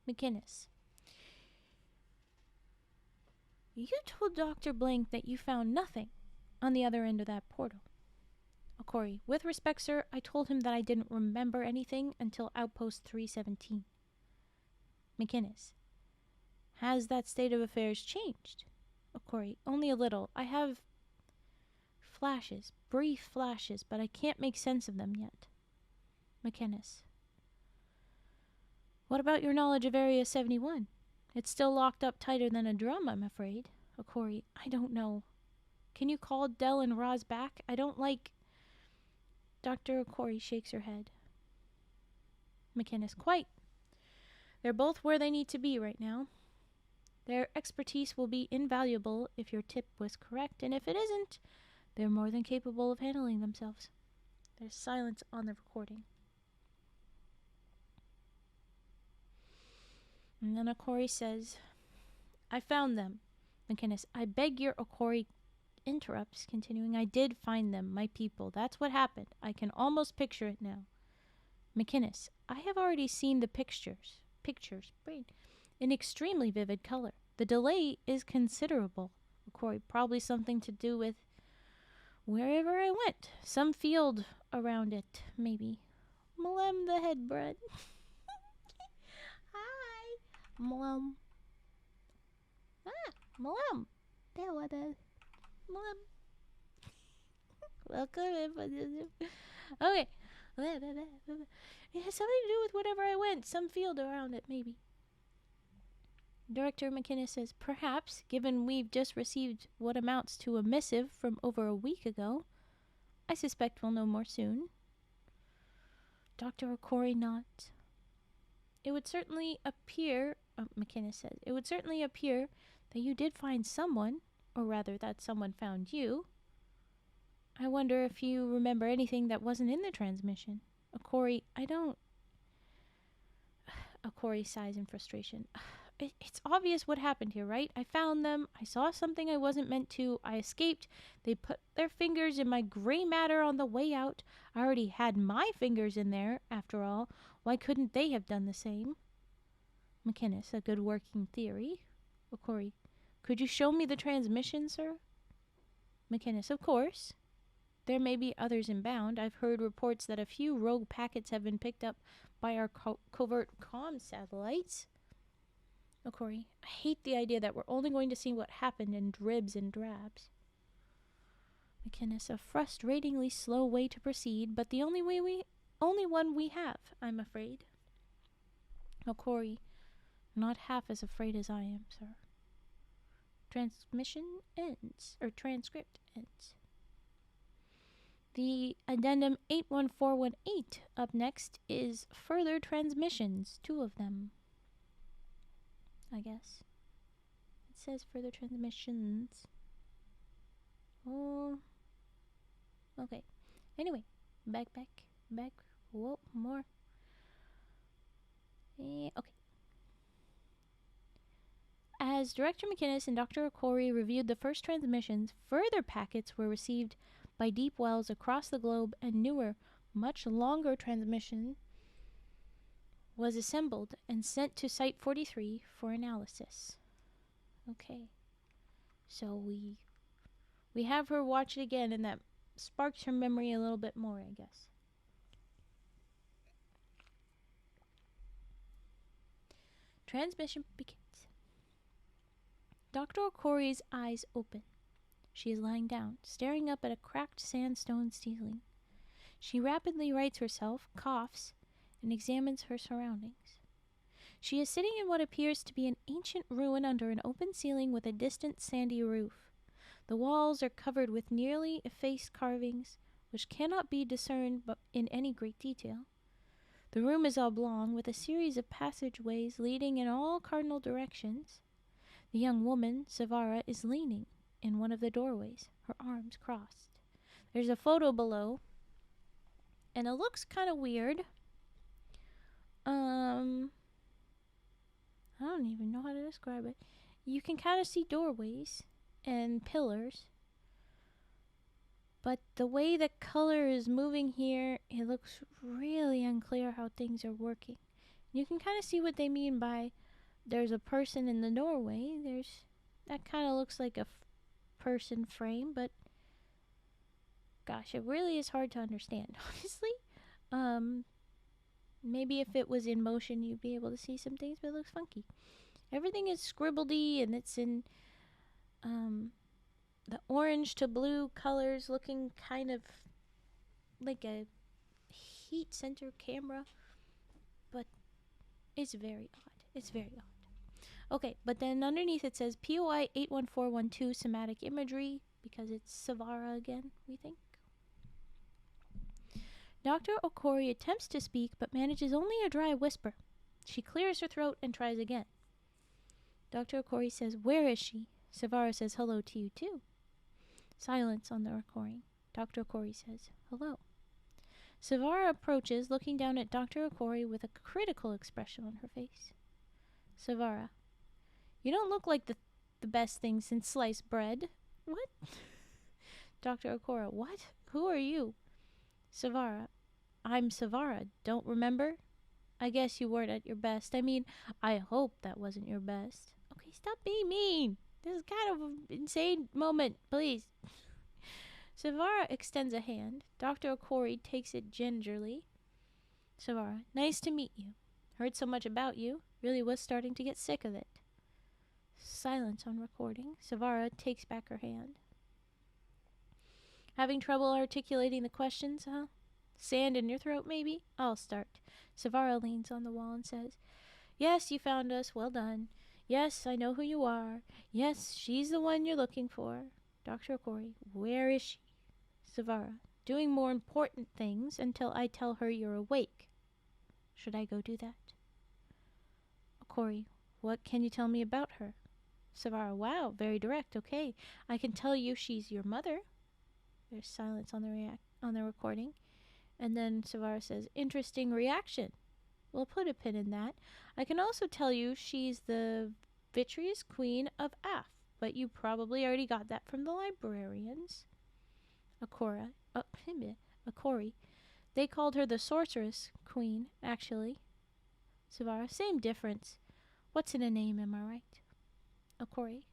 McInnes, "You told Dr. Blank that you found nothing on the other end of that portal." Okori, "With respect, sir, I told him that I didn't remember anything until Outpost 317. McInnes, "Has that state of affairs changed?" Okori, "Only a little. I have flashes, brief flashes, but I can't make sense of them yet." McInnes, "What about your knowledge of Area 71? It's still locked up tighter than a drum, I'm afraid." Okori, "I don't know. Can you call Dell and Roz back? I don't like..." Dr. Okori shakes her head. McInnes, "Quite. They're both where they need to be right now. Their expertise will be invaluable if your tip was correct, and if it isn't, they're more than capable of handling themselves." There's silence on the recording. And then Okori says, "I found them." McInnes, "I beg your..." Okori interrupts, continuing, "I did find them, my people. That's what happened. I can almost picture it now." McInnes, "I have already seen the pictures, in extremely vivid color. The delay is considerable." Okori, "Probably something to do with wherever I went. Some field around it, maybe." Mlem the head bread. Hi. Mlem. Mlem. There what a Mlem. Welcome. Okay. It has something to do with whatever I went. Some field around it, maybe. Director McInnes says, "Perhaps, given we've just received what amounts to a missive from over a week ago. I suspect we'll know more soon." Dr. Okori nods. "It would certainly appear," McInnes says, "it would certainly appear that you did find someone, or rather that someone found you. I wonder if you remember anything that wasn't in the transmission." Okori, "I don't..." Okori sighs in frustration. It's obvious what happened here, right? I found them. I saw something I wasn't meant to. I escaped. They put their fingers in my gray matter on the way out. I already had my fingers in there, after all. Why couldn't they have done the same?" McInnes, "A good working theory." Okori, "Could you show me the transmission, sir?" McInnes, "Of course. There may be others inbound. I've heard reports that a few rogue packets have been picked up by our covert comm satellites." Okori, "I hate the idea that we're only going to see what happened in dribs and drabs." McInnes, "A frustratingly slow way to proceed, but the only one we have, I'm afraid." Okori, "Not half as afraid as I am, sir." Transcript ends. The addendum 81418 up next is further transmissions, 2 of them, I guess. It says further transmissions. Oh, okay. Anyway, back. Whoa, more. Okay. As Director McInnes and Dr. Okori reviewed the first transmissions, further packets were received by deep wells across the globe, and newer, much longer transmission was assembled and sent to Site 43 for analysis. Okay. So we have her watch it again, and that sparks her memory a little bit more, I guess. Transmission begins. Dr. Okori's eyes open. She is lying down, staring up at a cracked sandstone ceiling. She rapidly rights herself, coughs, and examines her surroundings. She is sitting in what appears to be an ancient ruin under an open ceiling with a distant sandy roof. The walls are covered with nearly effaced carvings, which cannot be discerned in any great detail. The room is oblong, with a series of passageways leading in all cardinal directions. The young woman, Savara, is leaning in one of the doorways, her arms crossed. There's a photo below, and it looks kind of weird. I don't even know how to describe it. You can kind of see doorways and pillars, but the way the color is moving here, it looks really unclear how things are working. You can kind of see what they mean by there's a person in the doorway. That kind of looks like a person frame, but gosh, it really is hard to understand, honestly. Maybe if it was in motion, you'd be able to see some things, but it looks funky. Everything is scribbledy, and it's in the orange to blue colors, looking kind of like a heat center camera, but it's very odd. Okay, but then underneath it says POI 81412 somatic imagery, because it's Savara again, we think. Dr. Okori attempts to speak, but manages only a dry whisper. She clears her throat and tries again. Dr. Okori says, "Where is she?" Savara says, "Hello to you too." Silence on the recording. Dr. Okori says, "Hello." Savara approaches, looking down at Dr. Okori with a critical expression on her face. Savara: "You don't look like the best thing since sliced bread." What? Dr. Okori: "What? Who are you?" Savara: "I'm Savara. Don't remember? I guess you weren't at your best. I mean, I hope that wasn't your best." Okay, stop being mean. This is kind of an insane moment, please. Savara extends a hand. Dr. Okori takes it gingerly. Savara: "Nice to meet you. Heard so much about you. Really was starting to get sick of it." Silence on recording. Savara takes back her hand. "Having trouble articulating the questions, huh? Sand in your throat, maybe? I'll start." Savara leans on the wall and says, "Yes, you found us. Well done. Yes, I know who you are. Yes, she's the one you're looking for." Dr. Okori: "Where is she?" Savara: "Doing more important things until I tell her you're awake." "Should I go do that?" Okori: "What can you tell me about her?" Savara: "Wow, very direct. Okay, I can tell you she's your mother." There's silence on the recording. And then Savara says, "Interesting reaction. We'll put a pin in that. I can also tell you she's the vitreous queen of Af, but you probably already got that from the librarians." Okori: "They called her the sorceress queen, actually." Savara: "Same difference. What's in a name, am I right?" Okori: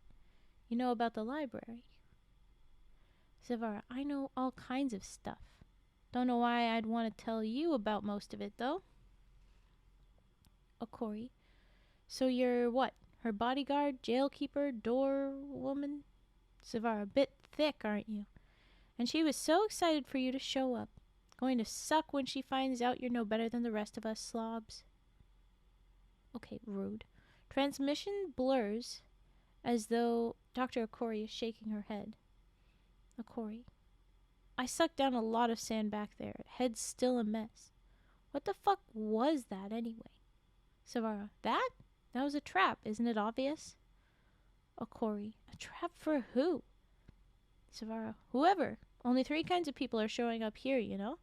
"You know about the library?" Savara: "I know all kinds of stuff. Don't know why I'd want to tell you about most of it, though." Okori: "So you're what? Her bodyguard, jailkeeper, door woman?" Savara: "Bit thick, aren't you? And she was so excited for you to show up. Going to suck when she finds out you're no better than the rest of us slobs." Okay, rude. Transmission blurs as though Dr. Okori is shaking her head. Okori: I sucked down a lot of sand back there. Head's still a mess. What the fuck was that anyway? Savara, that? That was a trap, isn't it obvious? Okori, a trap for who? Savara, whoever. Only 3 kinds of people are showing up here, you know?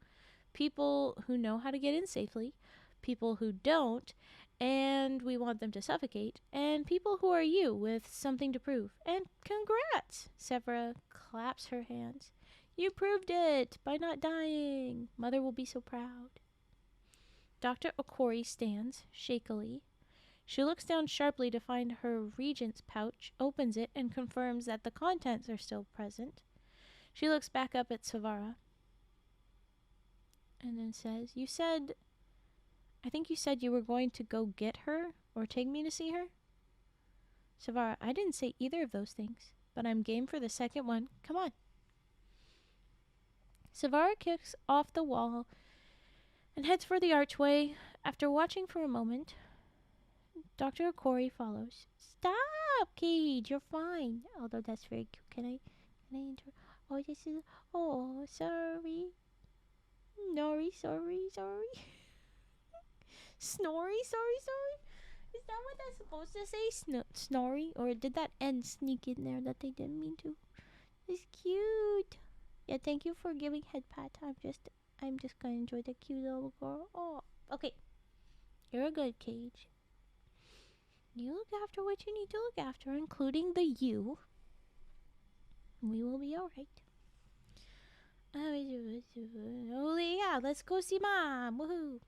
People who know how to get in safely, people who don't, and we want them to suffocate, and people who are you with something to prove. And congrats! Severa claps her hands. You proved it by not dying. Mother will be so proud. Dr. Okori stands, shakily. She looks down sharply to find her regent's pouch, opens it, and confirms that the contents are still present. She looks back up at Savara and then says, I think you said you were going to go get her or take me to see her? Savara, I didn't say either of those things, but I'm game for the second one. Come on. Savara kicks off the wall and heads for the archway. After watching for a moment, Dr. Okori follows. Stop, Cage, you're fine. Although that's very cute. Can I enter? Oh, this is, oh, sorry. Sorry. Snorri, sorry. Is that what that's supposed to say? Snorri? Or did that N sneak in there that they didn't mean to? It's cute. Yeah, thank you for giving head pat. I'm just gonna enjoy the cute little girl. Oh, okay. You're a good Cage. You look after what you need to look after, including the you. We will be alright. Oh yeah, let's go see Mom. Woohoo!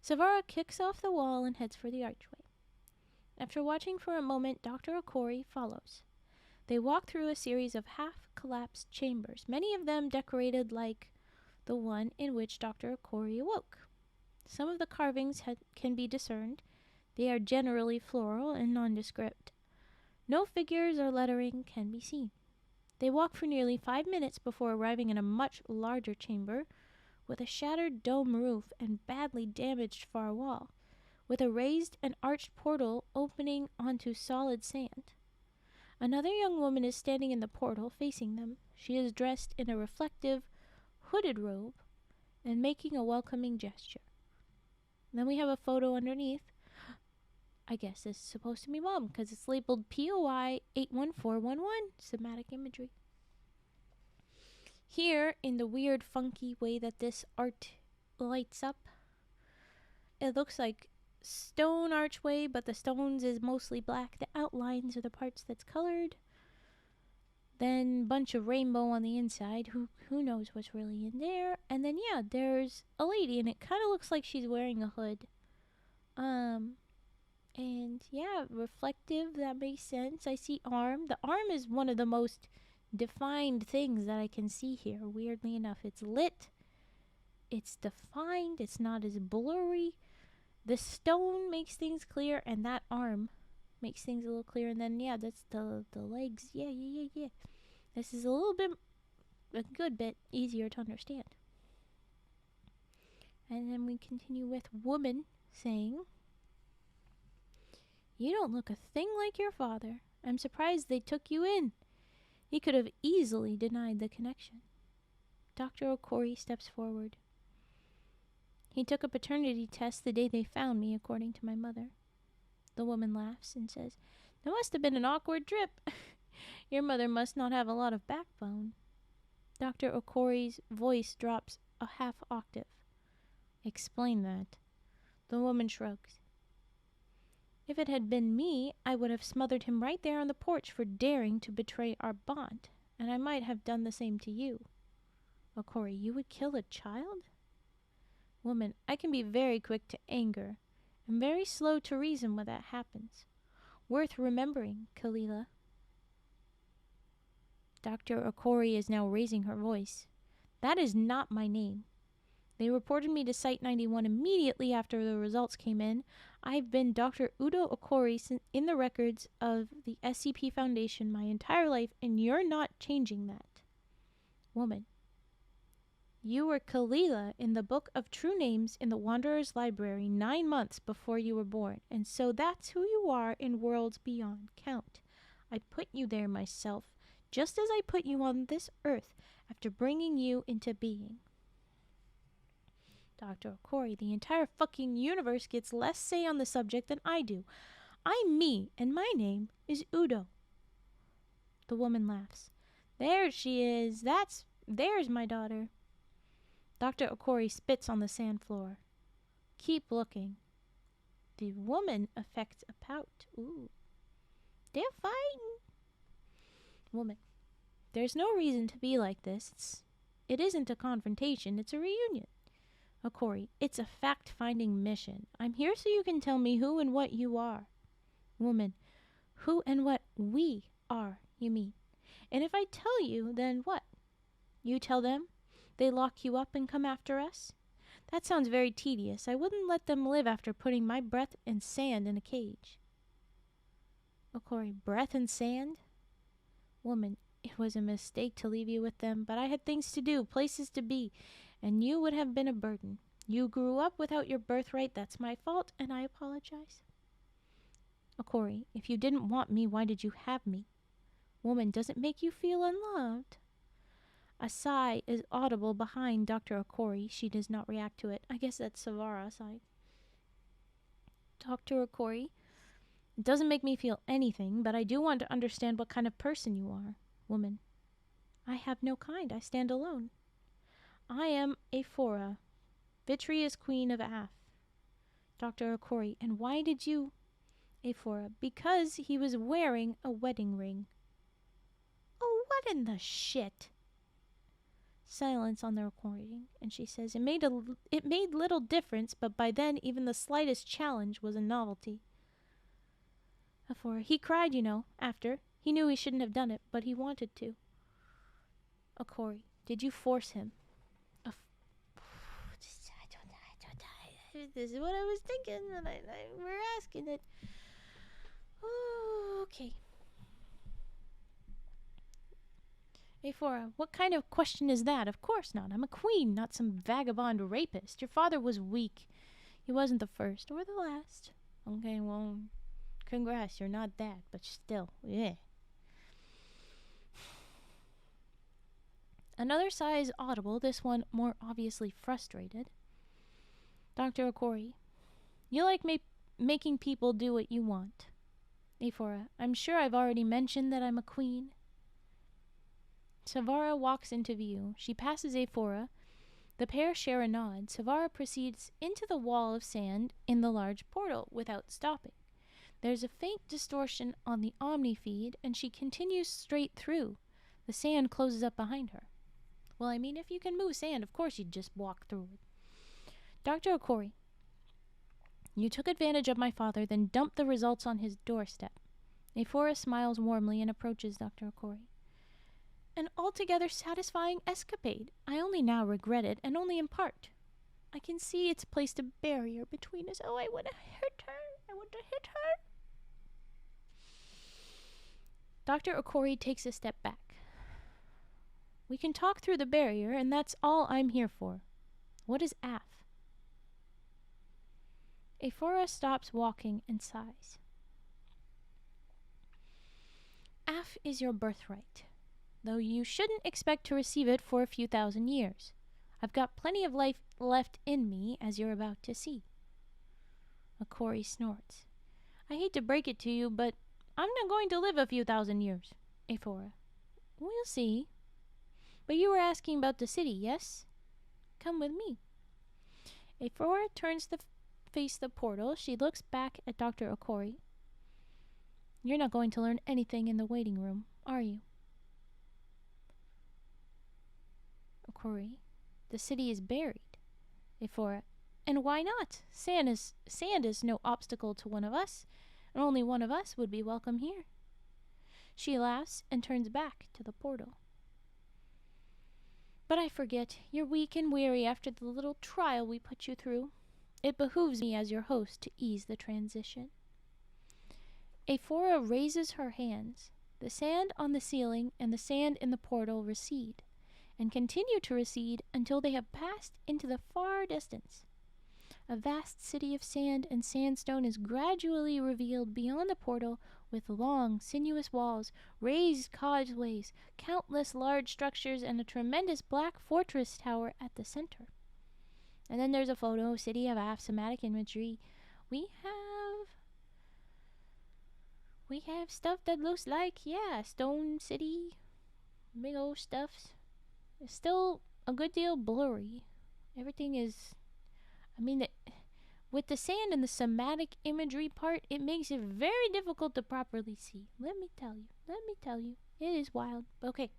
Savara kicks off the wall and heads for the archway. After watching for a moment, Dr. Okori follows. They walk through a series of half-collapsed chambers, many of them decorated like the one in which Dr. Okori awoke. Some of the carvings can be discerned. They are generally floral and nondescript. No figures or lettering can be seen. They walk for nearly 5 minutes before arriving in a much larger chamber with a shattered dome roof and badly damaged far wall, with a raised and arched portal opening onto solid sand. Another young woman is standing in the portal facing them. She is dressed in a reflective, hooded robe and making a welcoming gesture. Then we have a photo underneath. I guess this is supposed to be Mom because it's labeled POI 81411, somatic imagery. Here, in the weird, funky way that this art lights up, it looks like stone archway, but the stones is mostly black. The outlines are the parts that's colored. Then bunch of rainbow on the inside. Who knows what's really in there? And then yeah, there's a lady, and it kind of looks like she's wearing a hood. And yeah, reflective, that makes sense. I see arm. The arm is one of the most defined things that I can see here. Weirdly enough, it's lit. It's defined. It's not as blurry. The stone makes things clear, and that arm makes things a little clearer. And then yeah, that's the legs. Yeah. This is a good bit easier to understand. And then we continue with woman saying, you don't look a thing like your father. I'm surprised they took you in. He could have easily denied the connection. Dr. Okori steps forward. He took a paternity test the day they found me, according to my mother. The woman laughs and says, there must have been an awkward trip. Your mother must not have a lot of backbone. Dr. Okori's voice drops a half octave. Explain that. The woman shrugs. If it had been me, I would have smothered him right there on the porch for daring to betray our bond, and I might have done the same to you. Okori, you would kill a child? Woman, I can be very quick to anger, and very slow to reason when that happens. Worth remembering, Kalila. Dr. Okori is now raising her voice. That is not my name. They reported me to Site 91 immediately after the results came in. I've been Dr. Udo Okori in the records of the SCP Foundation my entire life, and you're not changing that. Woman, you were Kalila in the Book of True Names in the Wanderer's Library 9 months before you were born, and so that's who you are in Worlds Beyond. Count. I put you there myself. just as I put you on this earth after bringing you into being. Dr. Okori, the entire fucking universe gets less say on the subject than I do. I'm me, and my name is Udo. The woman laughs. There she is. There's my daughter. Dr. Okori spits on the sand floor. Keep looking. The woman affects a pout. Ooh. They're fighting. Woman. There's no reason to be like this. It isn't a confrontation, it's a reunion. Okori, it's a fact-finding mission. I'm here so you can tell me who and what you are. Woman. Who and what we are, you mean? And if I tell you, then what? You tell them? They lock you up and come after us? That sounds very tedious. I wouldn't let them live after putting my breath and sand in a cage. Okori, breath and sand? Woman, it was a mistake to leave you with them, but I had things to do, places to be, and you would have been a burden. You grew up without your birthright. That's my fault, and I apologize. Okori, if you didn't want me, why did you have me? Woman, does it make you feel unloved? A sigh is audible behind Dr. Okori. She does not react to it. I guess that's Savara sigh. Dr. Okori, it doesn't make me feel anything, but I do want to understand what kind of person you are. Woman, I have no kind. I stand alone. I am Aphora, Vitreous Queen of Af. Dr. Okori, and why did you... Aphora, because he was wearing a wedding ring. Oh, what in the shit? Silence on the recording, and she says, it made little difference, but by then even the slightest challenge was a novelty. Aphora, he cried, you know, after. He knew he shouldn't have done it, but he wanted to. Okori, did you force him? This is what I was thinking, and we're asking it. Oh, okay. Aphora, what kind of question is that? Of course not. I'm a queen, not some vagabond rapist. Your father was weak. He wasn't the first or the last. Okay, well, congrats, you're not that, but still, yeah. Another sigh is audible, this one more obviously frustrated. Dr. Okori, you like making people do what you want. Aphora, I'm sure I've already mentioned that I'm a queen. Savara walks into view. She passes Aphora. The pair share a nod. Savara proceeds into the wall of sand in the large portal without stopping. There's a faint distortion on the Omni feed, and she continues straight through. The sand closes up behind her. Well, I mean, if you can move sand, of course you'd just walk through it. Dr. Okori, you took advantage of my father, then dumped the results on his doorstep. Aphora smiles warmly and approaches Dr. Okori. An altogether satisfying escapade. I only now regret it, and only in part. I can see it's placed a barrier between us. Oh, I want to hit her. I want to hit her. Dr. Okori takes a step back. We can talk through the barrier, and that's all I'm here for. What is Af? Aphora stops walking and sighs. Af is your birthright, though you shouldn't expect to receive it for a few thousand years. I've got plenty of life left in me, as you're about to see. Okori snorts. I hate to break it to you, but I'm not going to live a few thousand years. Aphora. We'll see. But you were asking about the city, yes? Come with me. Aphora turns to face the portal. She looks back at Dr. Okori. You're not going to learn anything in the waiting room, are you? Okori. The city is buried. Aphora. And why not? Sand is no obstacle to one of us, and only one of us would be welcome here. She laughs and turns back to the portal. But I forget, you're weak and weary after the little trial we put you through. It behooves me as your host to ease the transition. Aphora raises her hands. The sand on the ceiling and the sand in the portal recede, and continue to recede until they have passed into the far distance. A vast city of sand and sandstone is gradually revealed beyond the portal, with long, sinuous walls, raised causeways, countless large structures, and a tremendous black fortress tower at the center. And then there's a photo, City of Af, somatic imagery. We have stuff that looks like, yeah, Stone City, big old stuffs. It's still a good deal blurry. Everything is, with the sand and the somatic imagery part, it makes it very difficult to properly see. Let me tell you. It is wild. Okay.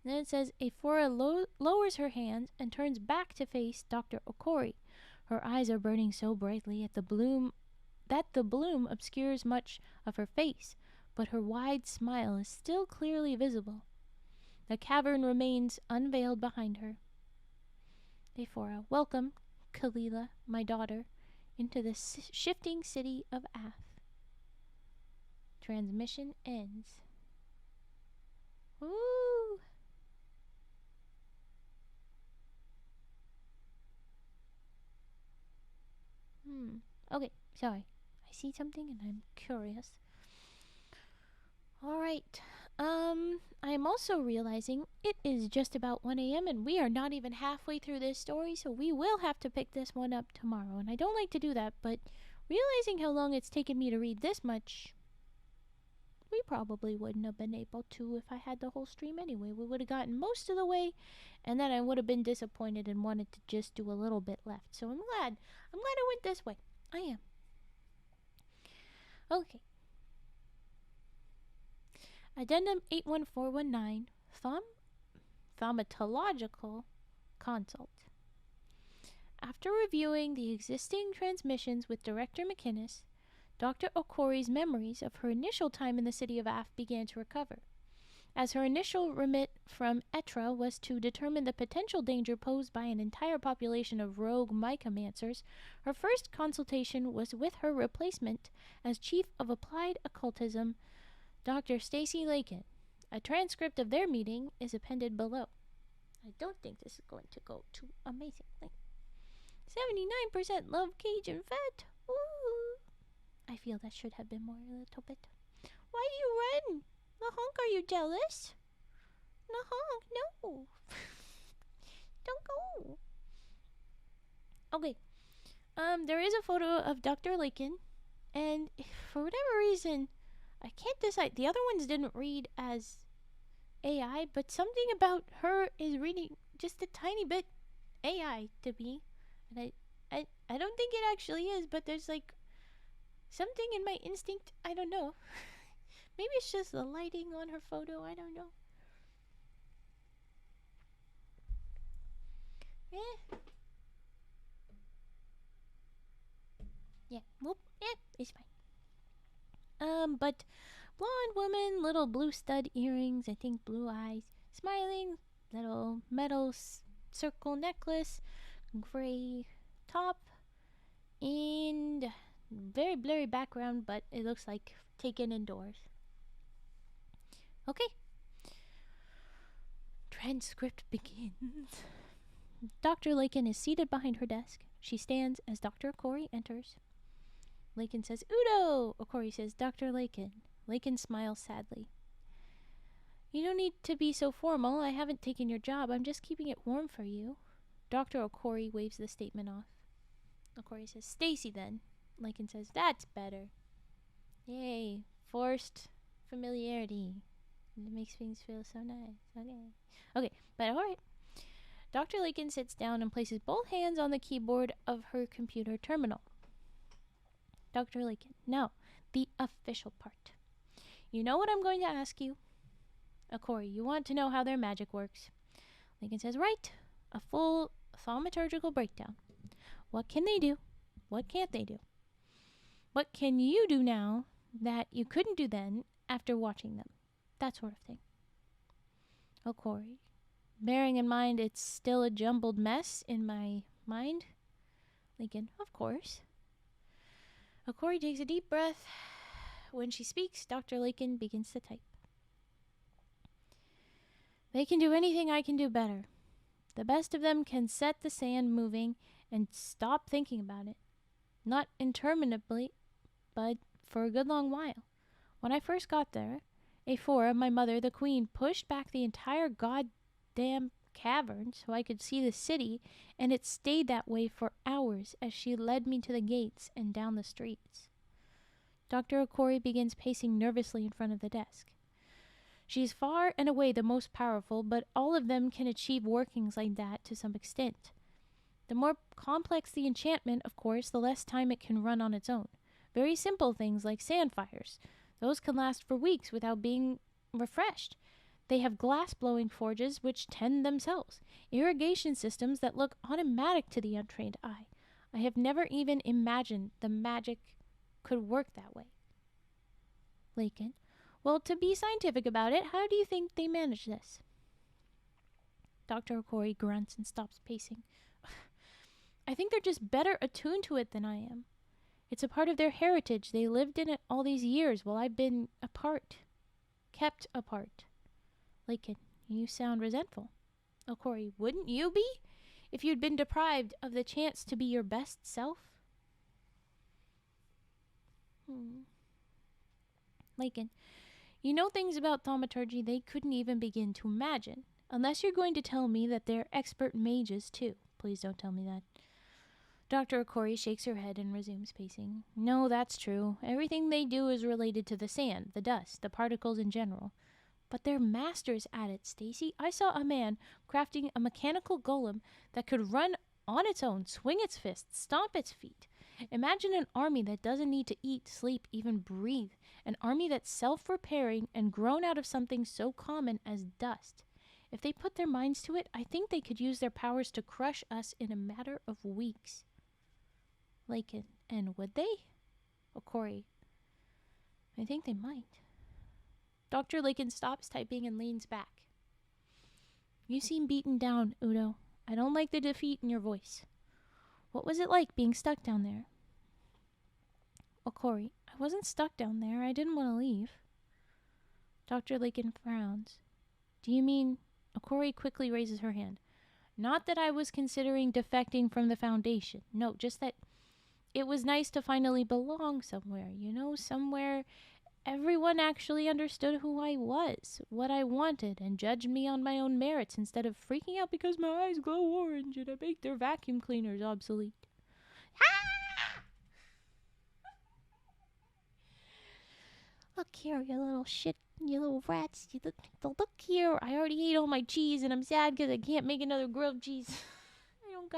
And then it says, Aphora lowers her hands and turns back to face Dr. Okori. Her eyes are burning so brightly that the bloom obscures much of her face, but her wide smile is still clearly visible. The cavern remains unveiled behind her. Aphora, welcome, Kalila, my daughter, into the shifting city of Ath. Transmission ends. Woo! Okay, sorry. I see something and I'm curious. Alright. I am also realizing it is just about 1 a.m. and we are not even halfway through this story, so we will have to pick this one up tomorrow. And I don't like to do that, but realizing how long it's taken me to read this much, we probably wouldn't have been able to if I had the whole stream anyway. We would have gotten most of the way, and then I would have been disappointed and wanted to just do a little bit left. So I'm glad I went this way. I am. Okay. Addendum 81419, Thaumatological Consult. After reviewing the existing transmissions with Director McInnes, Dr. Okori's memories of her initial time in the city of Af began to recover. As her initial remit from Etra was to determine the potential danger posed by an entire population of rogue mycomancers, her first consultation was with her replacement as Chief of Applied Occultism, Dr. Stacy Lakin. A transcript of their meeting is appended below. I don't think this is going to go too amazingly. 79% love Cajun fat. Ooh. I feel that should have been more a little bit. Why do you run? Nahonk, are you jealous? Nahonk, no. Don't go. Okay. There is a photo of Dr. Lakin, and for whatever reason, I can't decide. The other ones didn't read as AI, but something about her is reading just a tiny bit AI to me. And I don't think it actually is, but there's like something in my instinct. I don't know. Maybe it's just the lighting on her photo. I don't know. Yeah. Whoop. Yeah, it's fine. But blonde woman, little blue stud earrings, I think blue eyes, smiling, little metal circle necklace, gray top, and very blurry background, but it looks like taken indoors. Okay. Transcript begins. Dr. Lakin is seated behind her desk. She stands as Dr. Okori enters. Lakin says, Udo! Okori says, Dr. Lakin. Lakin smiles sadly. You don't need to be so formal. I haven't taken your job. I'm just keeping it warm for you. Dr. Okori waves the statement off. Okori says, Stacy then. Lakin says, that's better. Yay. Forced familiarity. It makes things feel so nice. Okay, but alright. Dr. Lakin sits down and places both hands on the keyboard of her computer terminal. Dr. Lakin, now, the official part. You know what I'm going to ask you? Okori, you want to know how their magic works. Lakin says, right. A full thaumaturgical breakdown. What can they do? What can't they do? What can you do now that you couldn't do then after watching them? That sort of thing. Okori, bearing in mind it's still a jumbled mess in my mind. Lakin, of course. Okori takes a deep breath. When she speaks, Dr. Lakin begins to type. They can do anything I can do better. The best of them can set the sand moving and stop thinking about it. Not interminably, but for a good long while. When I first got there, A4, my mother, the queen, pushed back the entire goddamn cavern so I could see the city, and it stayed that way for hours as she led me to the gates and down the streets. Dr. Okori begins pacing nervously in front of the desk. She's far and away the most powerful, but all of them can achieve workings like that to some extent. The more complex the enchantment, of course, the less time it can run on its own. Very simple things like sand fires. Those can last for weeks without being refreshed. They have glass-blowing forges which tend themselves. Irrigation systems that look automatic to the untrained eye. I have never even imagined the magic could work that way. Lakin, well, to be scientific about it, how do you think they manage this? Dr. Okori grunts and stops pacing. I think they're just better attuned to it than I am. It's a part of their heritage. They lived in it all these years while I've been apart. Kept apart. Lakin, you sound resentful. Okori, wouldn't you be? If you'd been deprived of the chance to be your best self? Lakin, you know things about thaumaturgy they couldn't even begin to imagine. Unless you're going to tell me that they're expert mages, too. Please don't tell me that. Dr. Okori shakes her head and resumes pacing. No, that's true. Everything they do is related to the sand, the dust, the particles in general. But they're masters at it, Stacy. I saw a man crafting a mechanical golem that could run on its own, swing its fists, stomp its feet. Imagine an army that doesn't need to eat, sleep, even breathe. An army that's self-repairing and grown out of something so common as dust. If they put their minds to it, I think they could use their powers to crush us in a matter of weeks. Lakin, and would they? Okori, I think they might. Dr. Lakin stops typing and leans back. You seem beaten down, Udo. I don't like the defeat in your voice. What was it like being stuck down there? Okori, I wasn't stuck down there. I didn't want to leave. Dr. Lakin frowns. Do you mean... Okori quickly raises her hand. Not that I was considering defecting from the Foundation. No, just that it was nice to finally belong somewhere, you know, somewhere everyone actually understood who I was, what I wanted, and judged me on my own merits instead of freaking out because my eyes glow orange and I make their vacuum cleaners obsolete. Ah! Look here, you little shit, you little rats. Look here. I already ate all my cheese and I'm sad because I can't make another grilled cheese. I don't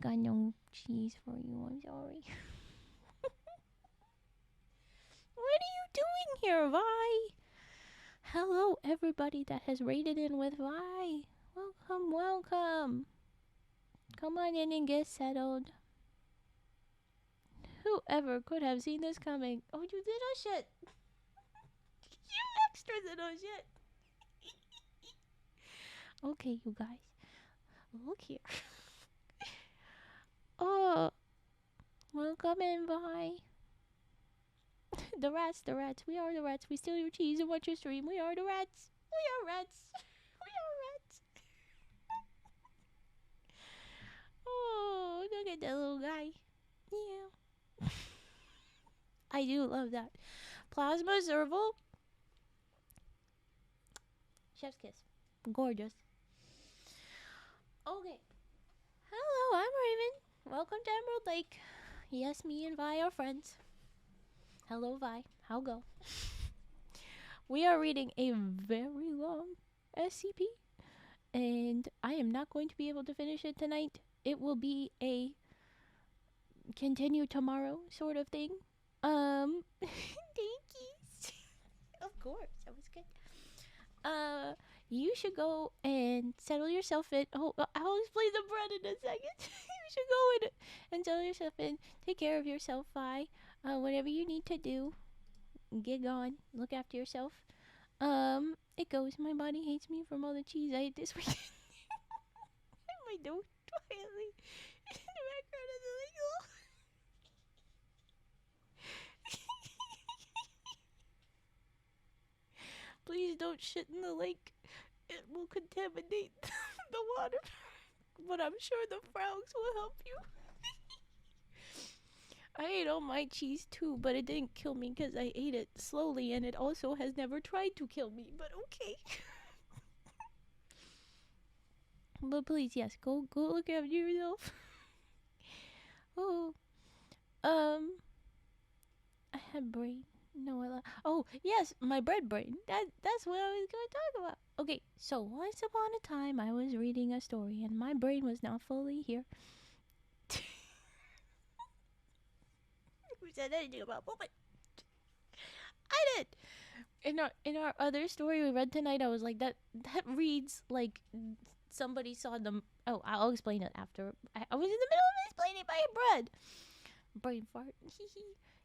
got no cheese for you. I'm sorry. What are you doing here, Vi? Hello, everybody that has raided in with Vi. Welcome, welcome. Come on in and get settled. Whoever could have seen this coming? Oh, you little shit. You extra little shit. Okay, you guys. Look here. Oh, welcome in, Vi. The rats. We are the rats. We steal your cheese and watch your stream. We are the rats. We are rats. We are rats. Oh, look at that little guy. Yeah. I do love that. Plasma Serval. Chef's kiss. Gorgeous. Okay. Hello, I'm Raven. Welcome to Emerald Lake. Yes, me and Vi are friends. Hello, Vi. How go? We are reading a very long SCP, and I am not going to be able to finish it tonight. It will be a continue tomorrow sort of thing. Thank you. Of course, that was good. You should go and settle yourself in. Oh, I'll explain the bread in a second. You should go in and settle yourself in. Take care of yourself, Vi. Whatever you need to do, get going. Look after yourself. It goes. My body hates me from all the cheese I ate this weekend. My nose quietly in the background of the legal. Please don't shit in the lake. It will contaminate the water. but I'm sure the frogs will help you. I ate all my cheese too, but it didn't kill me because I ate it slowly, and it also has never tried to kill me. But okay. But please, yes, go look after yourself. Oh, I had brain. No, oh yes, my bread brain. That's what I was going to talk about. Okay, so once upon a time, I was reading a story, and my brain was not fully here. Who said anything about movement? I did. In our other story we read tonight, I was like, that reads like somebody saw them. Oh, I'll explain it after. I was in the middle of explaining my bread. Brain fart.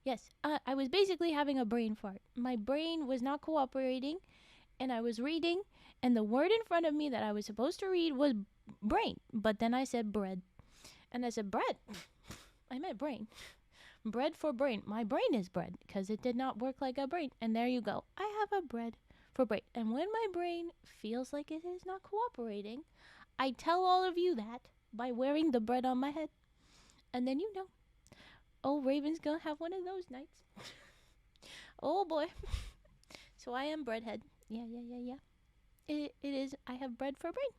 Yes, I was basically having a brain fart. My brain was not cooperating, and I was reading, and the word in front of me that I was supposed to read was brain. But then I said bread. And I said bread. I meant brain. Bread for brain. My brain is bread because it did not work like a brain. And there you go. I have a bread for brain. And when my brain feels like it is not cooperating, I tell all of you that by wearing the bread on my head. And then you know. Oh, Raven's gonna have one of those nights. Oh boy. So I am breadhead. Yeah. It is. I have bread for brain.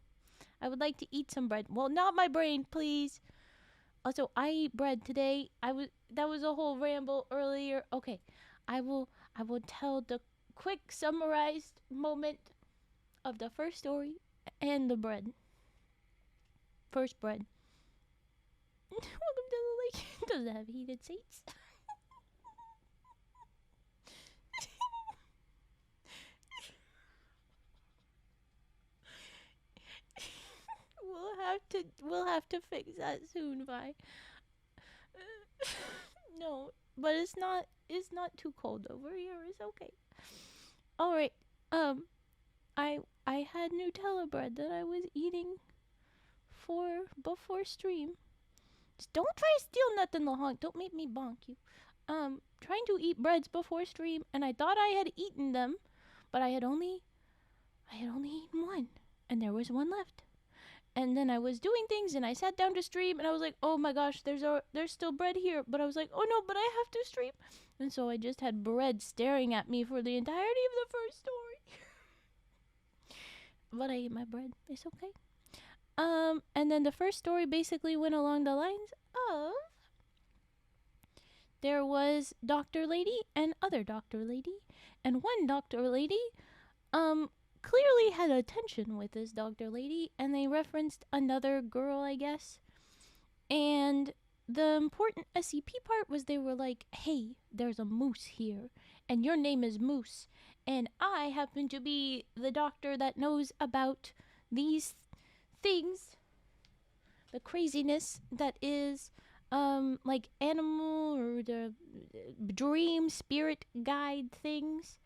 I would like to eat some bread. Well, not my brain, please. Also, I eat bread today. That was a whole ramble earlier. Okay, I will tell the quick summarized moment of the first story and the bread. First bread. Welcome to the lake. Does it have heated seats? We'll have to fix that soon, Vi. No, but it's not too cold over here. It's okay. All right. Um, I had Nutella bread that I was eating for before stream. Just don't try to steal nothing, Lahonk. Don't make me bonk you. Trying to eat breads before stream, and I thought I had eaten them, but I had only eaten one, and there was one left. And then I was doing things, and I sat down to stream, and I was like, oh my gosh, there's still bread here. But I was like, oh no, but I have to stream. And so I just had bread staring at me for the entirety of the first story. But I ate my bread. It's okay. And then the first story basically went along the lines of there was Dr. Lady and other Dr. Lady, and one Dr. Lady, clearly had a tension with this Dr. Lady, and they referenced another girl, I guess. And the important SCP part was they were like, hey, there's a moose here, and your name is Moose, and I happen to be the doctor that knows about these things, the craziness that is like animal or the dream spirit guide things,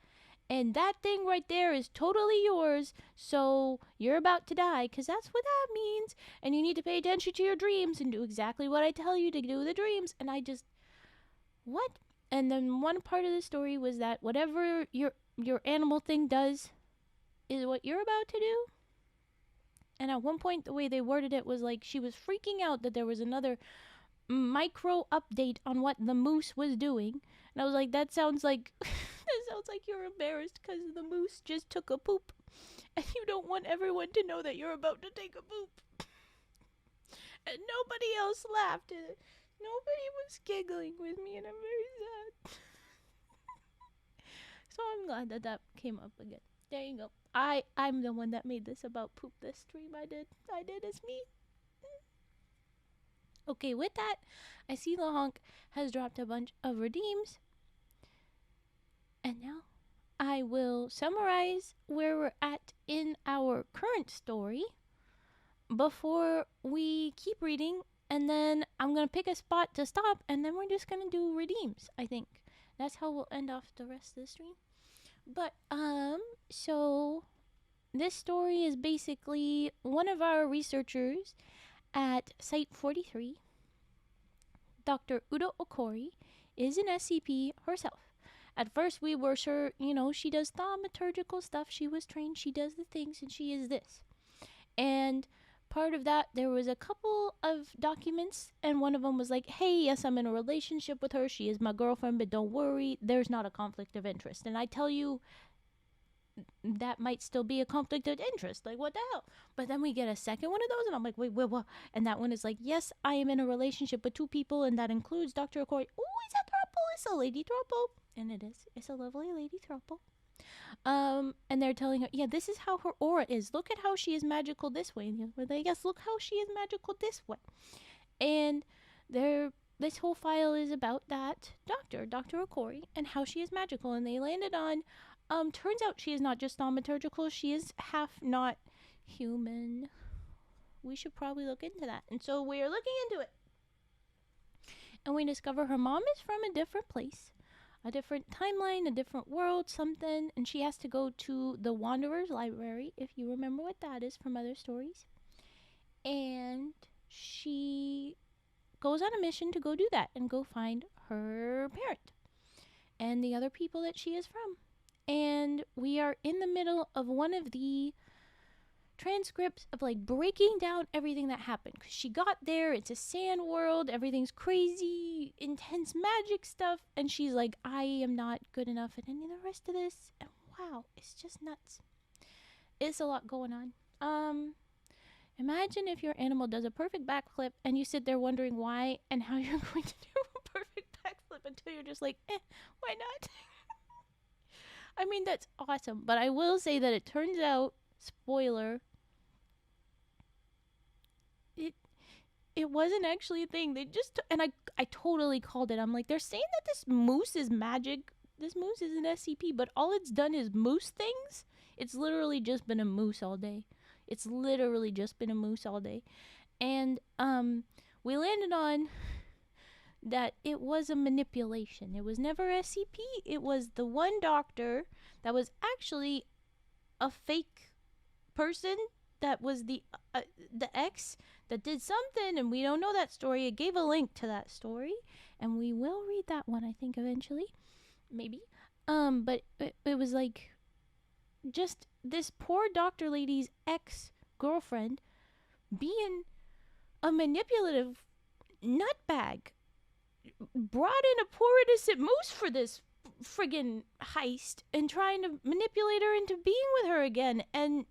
and that thing right there is totally yours, so you're about to die, because that's what that means, and you need to pay attention to your dreams and do exactly what I tell you to do with the dreams. And I just, what? And then one part of the story was that whatever your animal thing does is what you're about to do. And at one point, the way they worded it was like she was freaking out that there was another micro update on what the moose was doing. And I was like, that sounds like you're embarrassed because the moose just took a poop, and you don't want everyone to know that you're about to take a poop. And nobody else laughed at it. Nobody was giggling with me, and I'm very sad. So I'm glad that came up again. There you go. I'm the one that made this about poop this stream. I did. It's me. Okay, with that, I see Lahonk has dropped a bunch of redeems. And now I will summarize where we're at in our current story before we keep reading, and then I'm going to pick a spot to stop, and then we're just going to do redeems, I think. That's how we'll end off the rest of the stream. But, so this story is basically one of our researchers at Site 43, Dr. Udo Okori, is an SCP herself. At first, we were sure, she does thaumaturgical stuff. She was trained. She does the things, and she is this. And part of that, there was a couple of documents, and one of them was like, hey, yes, I'm in a relationship with her. She is my girlfriend, but don't worry, there's not a conflict of interest. And I tell you, that might still be a conflict of interest. Like, what the hell? But then we get a second one of those, and I'm like, wait, what? And that one is like, yes, I am in a relationship with two people, and that includes Dr. Okori. Oh, it's a throuple. It's a lady throuple. And it is. It's a lovely lady throuple. And they're telling her, yeah, this is how her aura is. Look at how she is magical this way. And they're like, yes, look how she is magical this way. And this whole file is about that Dr. Okori, and how she is magical. And they landed on, turns out she is not just thaumaturgical, she is half not human. We should probably look into that. And so we are looking into it. And we discover her mom is from a different place, a different timeline, a different world, something. And she has to go to the Wanderer's Library, if you remember what that is from other stories. And she goes on a mission to go do that and go find her parent and the other people that she is from. And we are in the middle of one of the transcripts of like breaking down everything that happened, because she got there, it's a sand world, everything's crazy, intense magic stuff, and she's like, I am not good enough at any of the rest of this. And wow, it's just nuts. It's a lot going on. Imagine if your animal does a perfect backflip and you sit there wondering why and how you're going to do a perfect backflip until you're just like, why not? I mean, that's awesome. But I will say that it turns out, spoiler, it wasn't actually a thing. They just, and I totally called it. I'm like, they're saying that this moose is magic. This moose is an SCP, but all it's done is moose things. It's literally just been a moose all day. It's literally just been a moose all day. And we landed on that it was a manipulation. It was never SCP. It was the one doctor that was actually a fake person that was the ex that did something, and we don't know that story. It gave a link to that story, and we will read that one, I think, eventually. Maybe. But it was like just this poor doctor lady's ex-girlfriend being a manipulative nutbag, brought in a poor innocent moose for this friggin' heist and trying to manipulate her into being with her again. And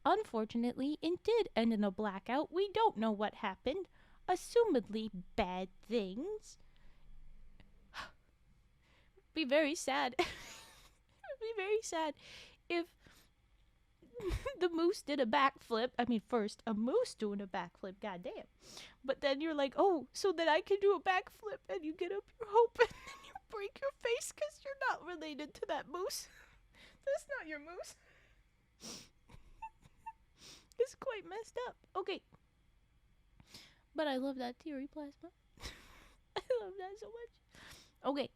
unfortunately, it did end in a blackout. We don't know what happened. Assumedly bad things. Be very sad. Be very sad if the moose did a backflip. I mean, first, a moose doing a backflip, goddamn. But then you're like, oh, so that I can do a backflip, and you get up your hope, and then you break your face because you're not related to that moose. That's not your moose. It's quite messed up. Okay. But I love that theory, Plasma. I love that so much. Okay.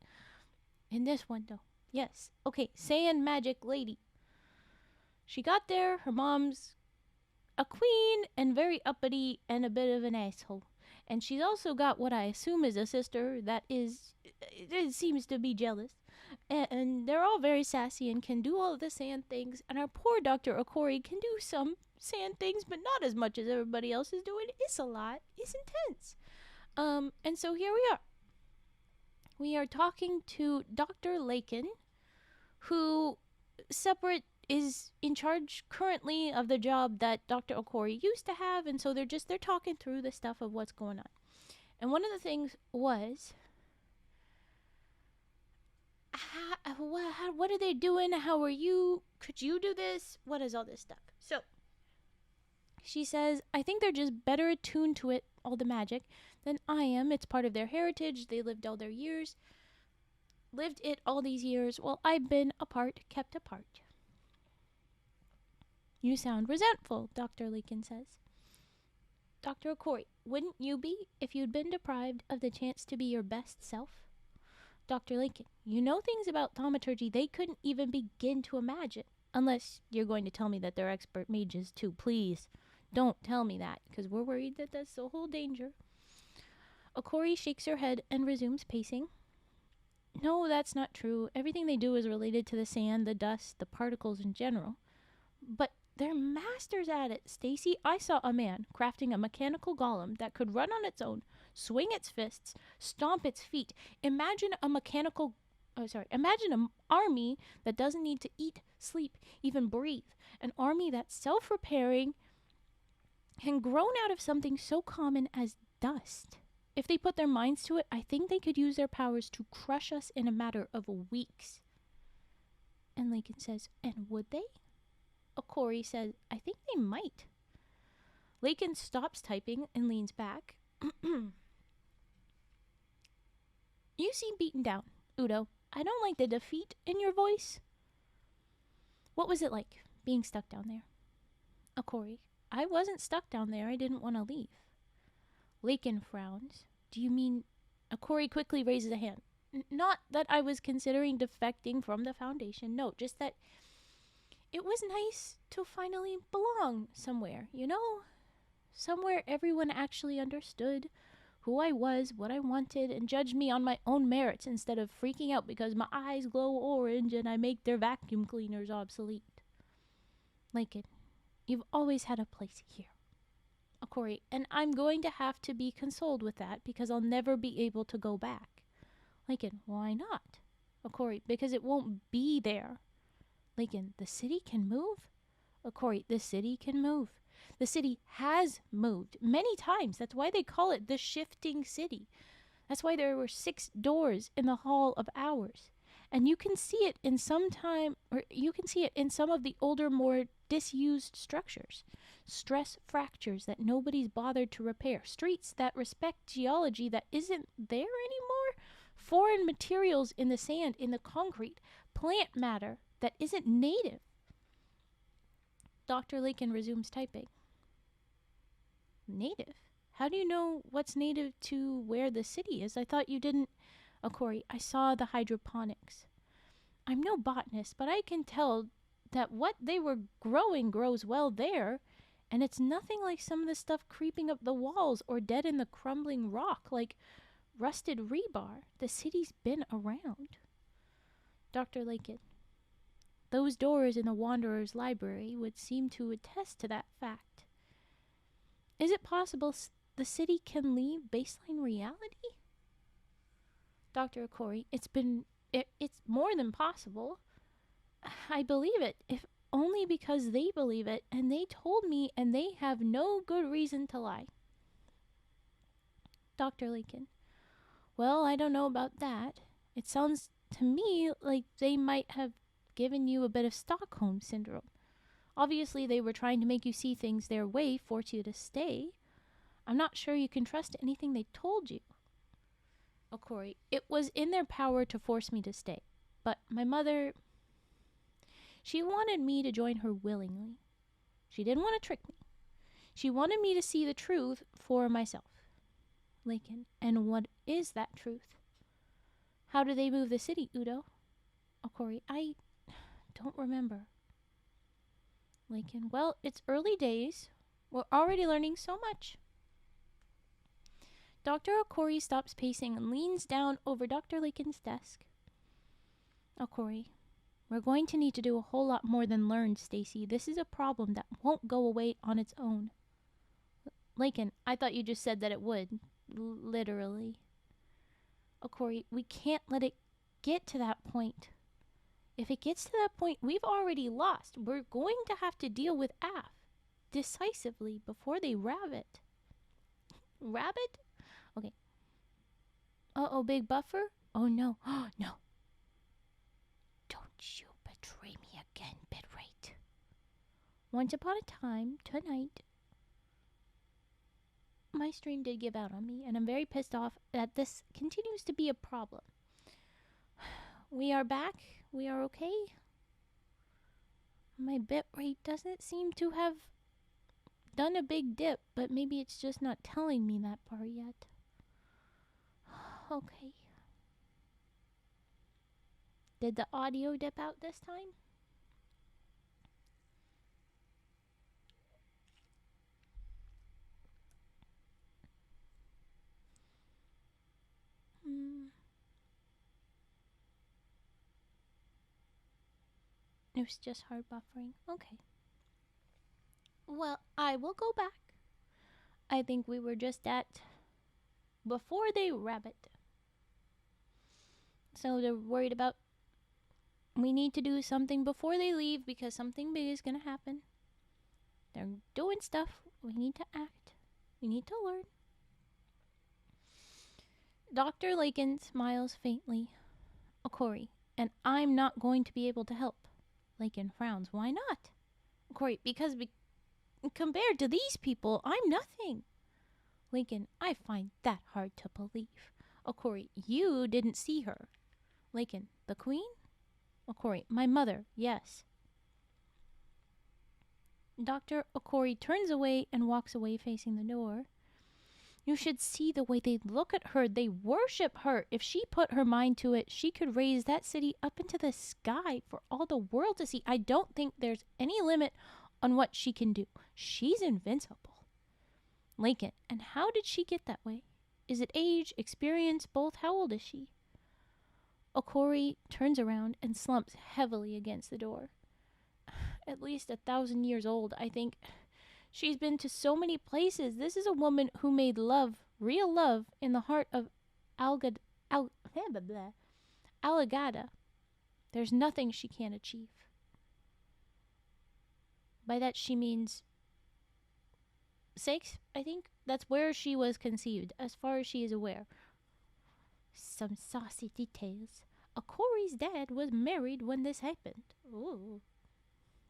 In this one, though. Yes. Okay. Sand magic lady. She got there. Her mom's a queen and very uppity and a bit of an asshole. And she's also got what I assume is a sister that is, it seems to be jealous. And they're all very sassy and can do all of the sand things. And our poor Dr. Okori can do some sand things, but not as much as everybody else is doing. It's a lot. It's intense. And so here we are. We are talking to Dr. Lakin, who separate is in charge currently of the job that Dr. Okori used to have, and so they're talking through the stuff of what's going on. And one of the things was, what are they doing? How are you? Could you do this? What is all this stuff? So she says, I think they're just better attuned to it, all the magic, than I am. It's part of their heritage. They lived all these years while I've been kept apart. You sound resentful, Dr. Lakin says. Dr. Okori, wouldn't you be if you'd been deprived of the chance to be your best self? Dr. Lakin, you know things about thaumaturgy they couldn't even begin to imagine. Unless you're going to tell me that they're expert mages too. Please, don't tell me that, because we're worried that that's the whole danger. Okori shakes her head and resumes pacing. No, that's not true. Everything they do is related to the sand, the dust, the particles in general. But They're masters at it, Stacy. I saw a man crafting a mechanical golem that could run on its own, swing its fists, stomp its feet. Imagine imagine an army that doesn't need to eat, sleep, even breathe. An army that's self-repairing and grown out of something so common as dust. If they put their minds to it, I think they could use their powers to crush us in a matter of weeks. And Lincoln says, and would they? Corey says, I think they might. Lakin stops typing and leans back. You seem beaten down, Udo. I don't like the defeat in your voice. What was it like, being stuck down there? Corey, I wasn't stuck down there. I didn't want to leave. Lakin frowns. Do you mean... Corey quickly raises a hand. Not that I was considering defecting from the Foundation. No, just that it was nice to finally belong somewhere, you know? Somewhere everyone actually understood who I was, what I wanted, and judged me on my own merits instead of freaking out because my eyes glow orange and I make their vacuum cleaners obsolete. Lincoln, you've always had a place here. Corey, and I'm going to have to be consoled with that because I'll never be able to go back. Lincoln, why not? Corey, because it won't be there. Lincoln, the city can move? Corey, the city can move. The city has moved many times. That's why they call it the shifting city. That's why there were 6 doors in the Hall of Hours. And you can see it in some of the older, more disused structures. Stress fractures that nobody's bothered to repair. Streets that respect geology that isn't there anymore. Foreign materials in the sand, in the concrete. Plant matter that isn't native. Dr. Lakin resumes typing. Native? How do you know what's native to where the city is? I thought you didn't... Corey, I saw the hydroponics. I'm no botanist, but I can tell that what they were growing grows well there, and it's nothing like some of the stuff creeping up the walls or dead in the crumbling rock, like rusted rebar. The city's been around. Dr. Lakin, those doors in the Wanderer's library would seem to attest to that fact. Is it possible the city can leave baseline reality? Dr. Corey, it's more than possible. I believe it, if only because they believe it, and they told me, and they have no good reason to lie. Dr. Lincoln, well, I don't know about that. It sounds to me like they might have given you a bit of Stockholm Syndrome. Obviously, they were trying to make you see things their way, force you to stay. I'm not sure you can trust anything they told you. Corey, it was in their power to force me to stay. But my mother, she wanted me to join her willingly. She didn't want to trick me. She wanted me to see the truth for myself. Lincoln, and what is that truth? How do they move the city, Udo? Corey, I don't remember. Lincoln, well, it's early days. We're already learning so much. Dr. Corey stops pacing and leans down over Dr. Lincoln's desk. Corey, we're going to need to do a whole lot more than learn, Stacy. This is a problem that won't go away on its own. Lincoln, I thought you just said that it would. Literally. Corey, we can't let it get to that point. If it gets to that point, we've already lost. We're going to have to deal with AF decisively before they rabbit. Rabbit? Okay. Uh-oh, big buffer? Oh, no. Oh, no. Don't you betray me again, bitrate. Once upon a time, tonight, my stream did give out on me, and I'm very pissed off that this continues to be a problem. We are back. We are okay. My bitrate doesn't seem to have done a big dip, but maybe it's just not telling me that part yet. Okay. Did the audio dip out this time? It was just hard buffering. Okay. Well, I will go back. I think we were just at before they rabbit. So they're worried about we need to do something before they leave because something big is going to happen. They're doing stuff. We need to act. We need to learn. Dr. Lakin smiles faintly. Okori, and I'm not going to be able to help. Lakin frowns. Why not? Okori, because compared to these people, I'm nothing. Lakin, I find that hard to believe. Okori, you didn't see her. Lakin, the queen? Okori, my mother, yes. Dr. Okori turns away and walks away facing the door. You should see the way they look at her. They worship her. If she put her mind to it, she could raise that city up into the sky for all the world to see. I don't think there's any limit on what she can do. She's invincible. Lakin, and how did she get that way? Is it age, experience, both? How old is she? Okori turns around and slumps heavily against the door. At least 1,000 years old, I think. She's been to so many places. This is a woman who made love, real love, in the heart of Alagada. There's nothing she can't achieve. By that she means 6, I think. That's where she was conceived, as far as she is aware. Some saucy details. Okori's dad was married when this happened. Ooh.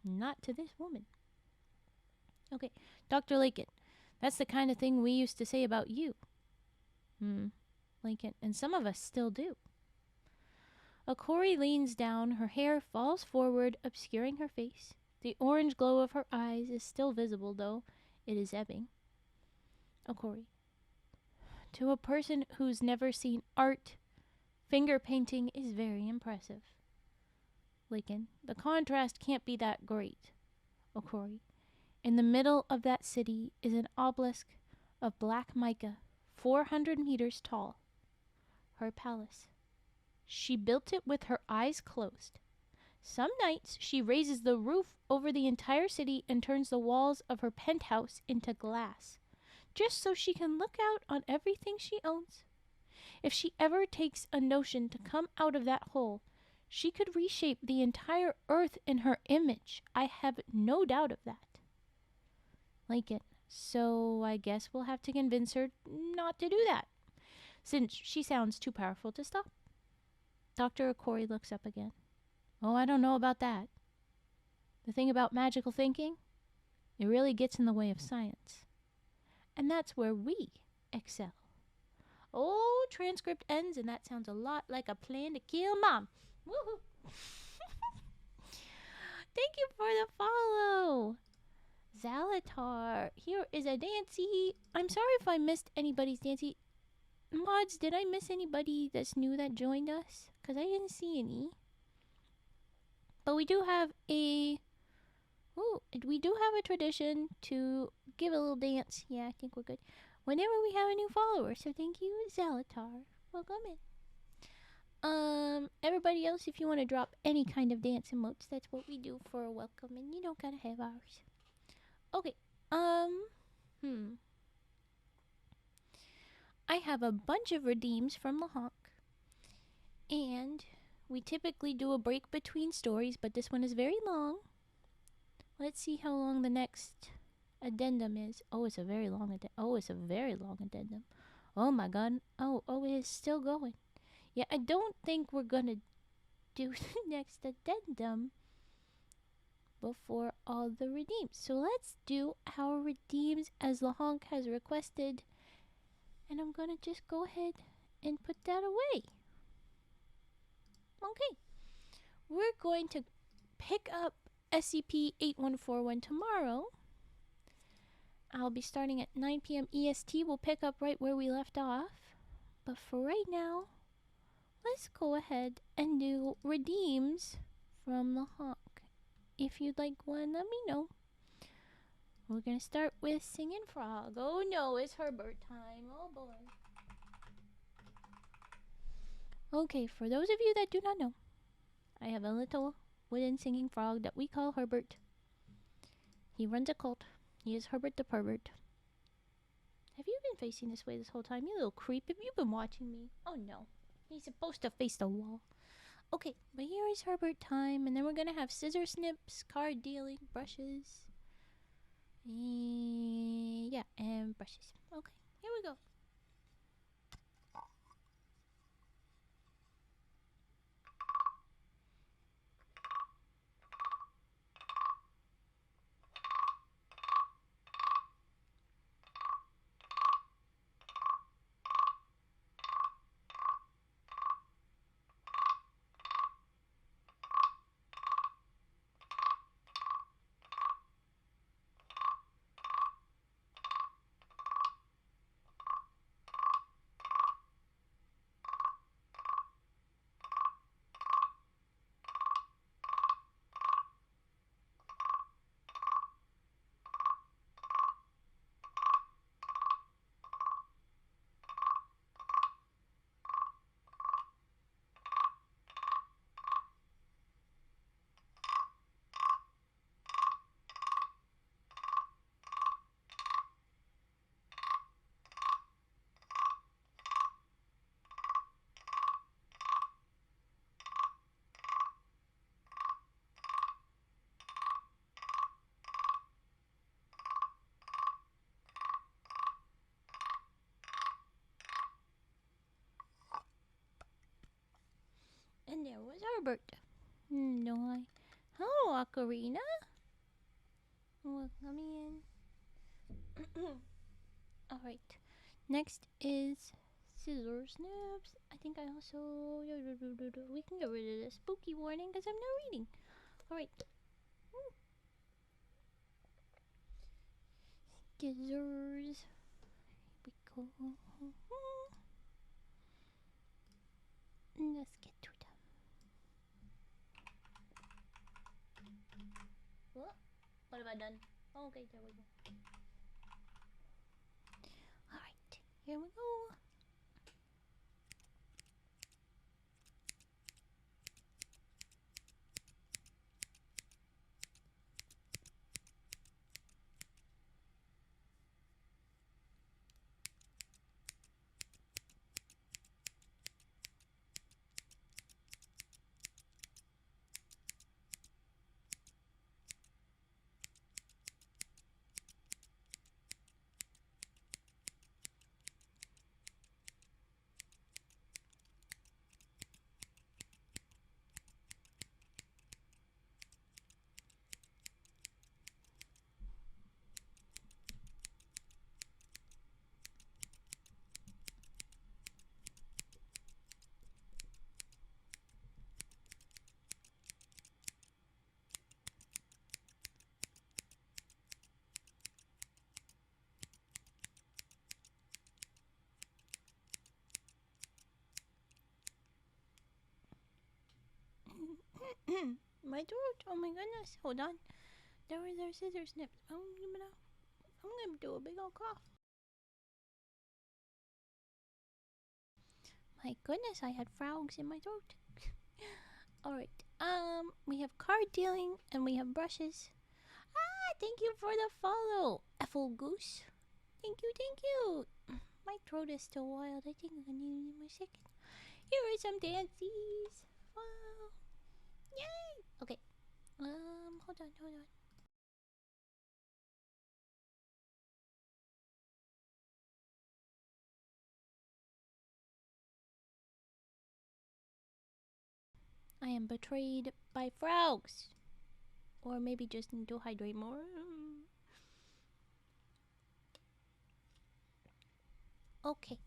Not to this woman. Okay, Dr. Lakin, that's the kind of thing we used to say about you. Lakin, and some of us still do. Okori leans down, her hair falls forward, obscuring her face. The orange glow of her eyes is still visible, though it is ebbing. Okori, to a person who's never seen art, finger painting is very impressive. Lakin, the contrast can't be that great. Okori, in the middle of that city is an obelisk of black mica, 400 meters tall. Her palace. She built it with her eyes closed. Some nights she raises the roof over the entire city and turns the walls of her penthouse into glass, just so she can look out on everything she owns. If she ever takes a notion to come out of that hole, she could reshape the entire earth in her image. I have no doubt of that. Lakin, so I guess we'll have to convince her not to do that, since she sounds too powerful to stop. Dr. Okori looks up again. Oh, I don't know about that. The thing about magical thinking, it really gets in the way of science. And that's where we excel. Oh, transcript ends, and that sounds a lot like a plan to kill Mom. Woohoo! Thank you for the follow. Zalatar, here is a Dancy. I'm sorry if I missed anybody's Dancy. Mods, did I miss anybody that's new that joined us? Because I didn't see any. But we do have a tradition to give a little dance. Yeah, I think we're good. Whenever we have a new follower. So thank you, Zalatar. Welcome in. Everybody else, if you want to drop any kind of dance emotes, that's what we do for a welcome, and you don't gotta have ours. Okay, I have a bunch of redeems from Lahonk, and we typically do a break between stories, but this one is very long. Let's see how long the next addendum is. Oh, it's a very long addendum. Oh my god. Oh, it is still going. Yeah, I don't think we're gonna do the next addendum before all the redeems. So let's do our redeems as Lahonk has requested. And I'm gonna just go ahead and put that away. Okay. We're going to pick up SCP-8141 tomorrow. I'll be starting at 9 p.m. EST. We'll pick up right where we left off. But for right now, let's go ahead and do redeems from Lahonk. If you'd like one, let me know. We're going to start with Singing Frog. Oh no, it's Herbert time. Oh boy. Okay, for those of you that do not know, I have a little wooden singing frog that we call Herbert. He runs a cult. He is Herbert the pervert. Have you been facing this way this whole time? You little creep. Have you been watching me? Oh no. He's supposed to face the wall. Okay, but here is Herbert time, and then we're gonna have scissor snips, card dealing, brushes. Yeah, and brushes. Okay, here we go. And there was Herbert. No, I. Hello, Ocarina. Welcome in. Alright. Next is scissor snaps. I think I also. We can get rid of the spooky warning because I'm not reading. Alright. Scissors. Here we go. Let's get to them. What have I done? Oh, okay, there we go. Alright, here we go. My throat. Oh my goodness. Hold on. There was our scissor snips. I'm gonna do a big old cough. My goodness, I had frogs in my throat. Alright. We have card dealing and we have brushes. Ah, thank you for the follow, Ethel Goose. Thank you, thank you. My throat is still wild. I think I'm gonna need my second. Here are some dances. Wow. Yay! Okay. Hold on. I am betrayed by frogs. Or maybe just need to hydrate more. Okay.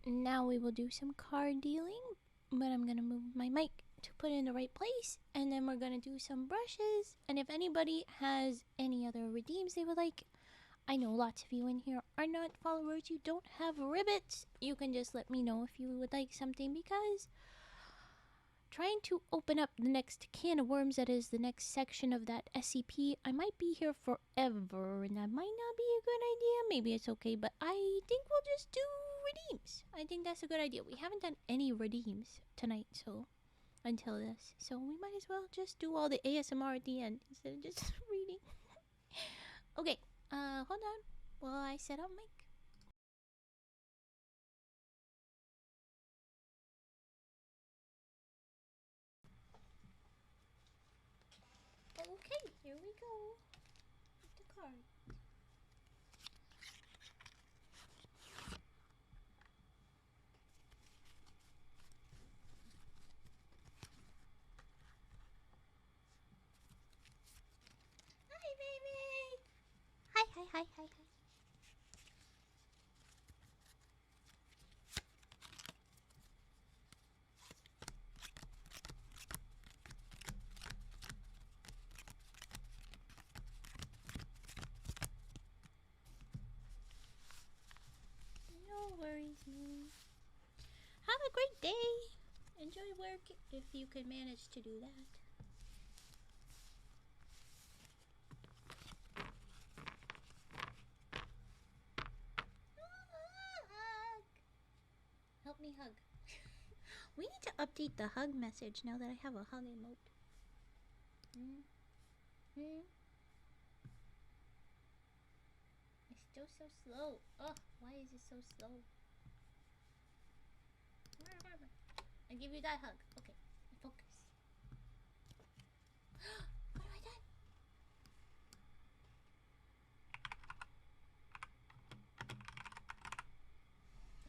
Now we will do some card dealing. But I'm gonna move my mic to put it in the right place. And then we're gonna do some brushes. And if anybody has any other redeems they would like, I know lots of you in here are not followers. You don't have ribbits. You can just let me know if you would like something, because trying to open up the next can of worms, that is the next section of that SCP, I might be here forever, and that might not be a good idea. Maybe it's okay, but I think we'll just do redeems. I think that's a good idea. We haven't done any redeems tonight, so until this, so we might as well just do all the ASMR at the end instead of just reading. Okay, hold on while I set up mic. Okay, here we go. With the card. Hi, baby! Hi, hi, hi, hi, hi. No worries, Moon. Have a great day. Enjoy work if you can manage to do that. Hug. Help me hug. We need to update the hug message now that I have a hug emote. It's still so slow. Oh, why is it so slow? I give you that hug. Okay, focus. What have I done?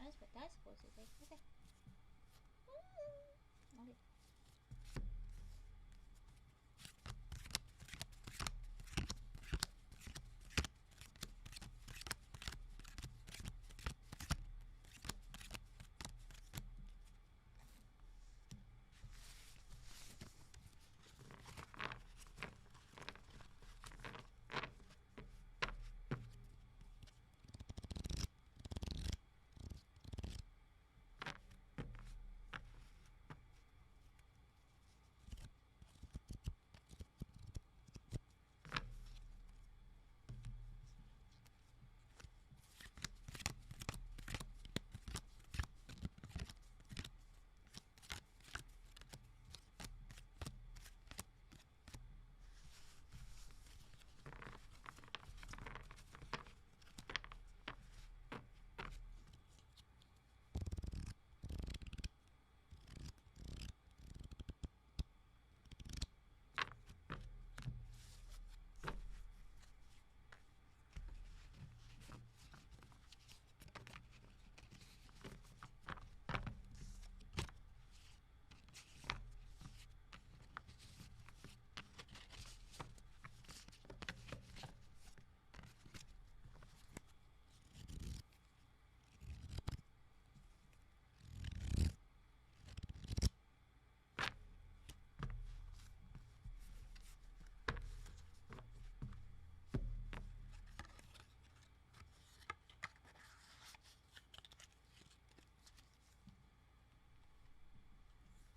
That's what that's supposed to say. Okay. Okay.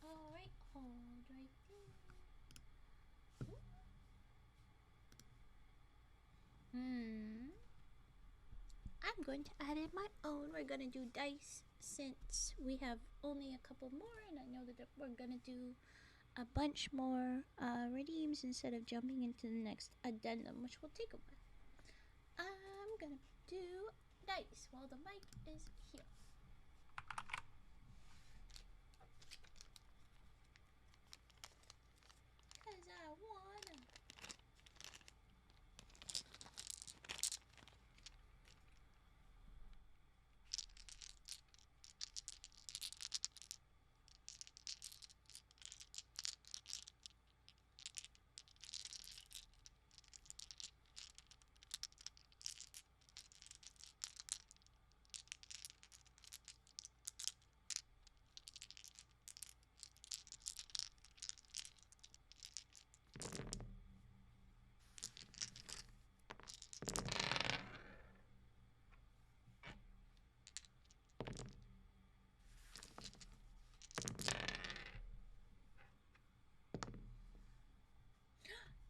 Alright, hold right there. I'm going to add in my own. We're gonna do dice since we have only a couple more, and I know that we're gonna do a bunch more redeems instead of jumping into the next addendum, which will take a while. I'm gonna do dice while the mic is here. Cause I wanna.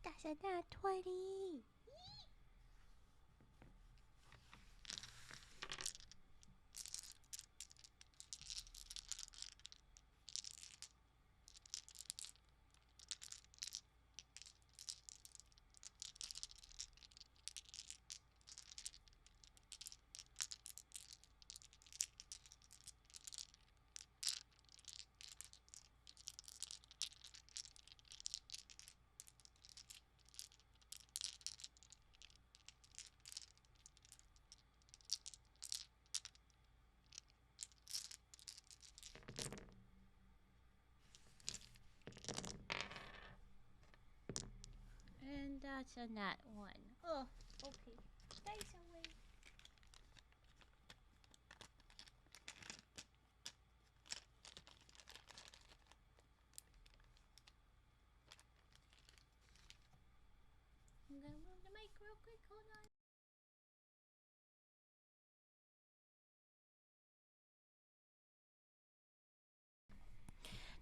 That's a nat 20. That's a nat one. Oh, okay. Dice away. I'm gonna move the mic real quick. Hold on.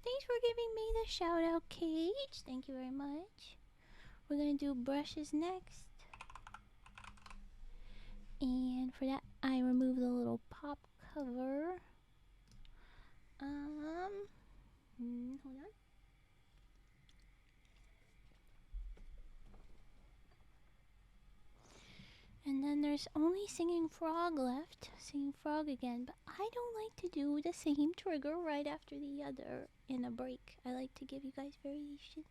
Thanks for giving me the shout out, Cage. Thank you very much. We're gonna do brushes next. And for that, I remove the little pop cover. Hold on. And then there's only Singing Frog left. Singing Frog again, but I don't like to do the same trigger right after the other in a break. I like to give you guys variation.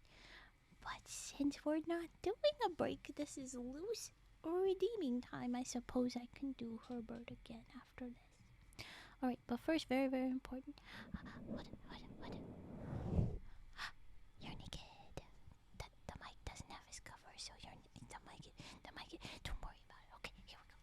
But since we're not doing a break, this is loose or redeeming time. I suppose I can do Herbert again after this. Alright, but first, very, very important. What? You're naked. The mic doesn't have his cover, so the mic, don't worry about it. Okay, here we go.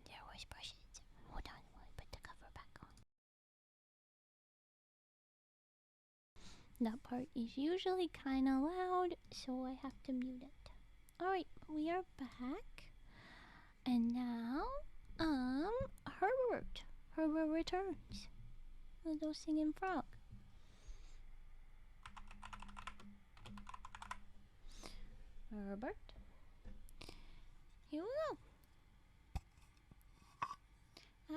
There was brushes. Hold on, while I put the cover back on. That part is usually kind of loud, so I have to mute it. Alright, we are back. And now, Herbert. Herbert returns. Little singing frog. Herbert. Here we go.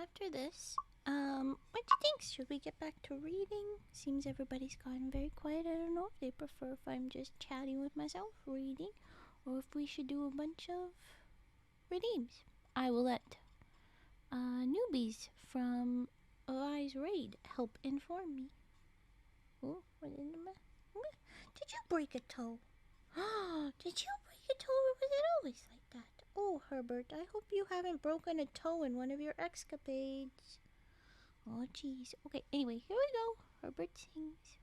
After this, what do you think? Should we get back to reading? Seems everybody's gotten very quiet. I don't know if they prefer if I'm just chatting with myself, reading, or if we should do a bunch of redeems. I will let newbies from I's Raid help inform me. Oh, what in the Did you break a toe? Did you break a toe, or was it always like that? Oh, Herbert, I hope you haven't broken a toe in one of your escapades. Oh, jeez. Okay, anyway, here we go. Herbert sings.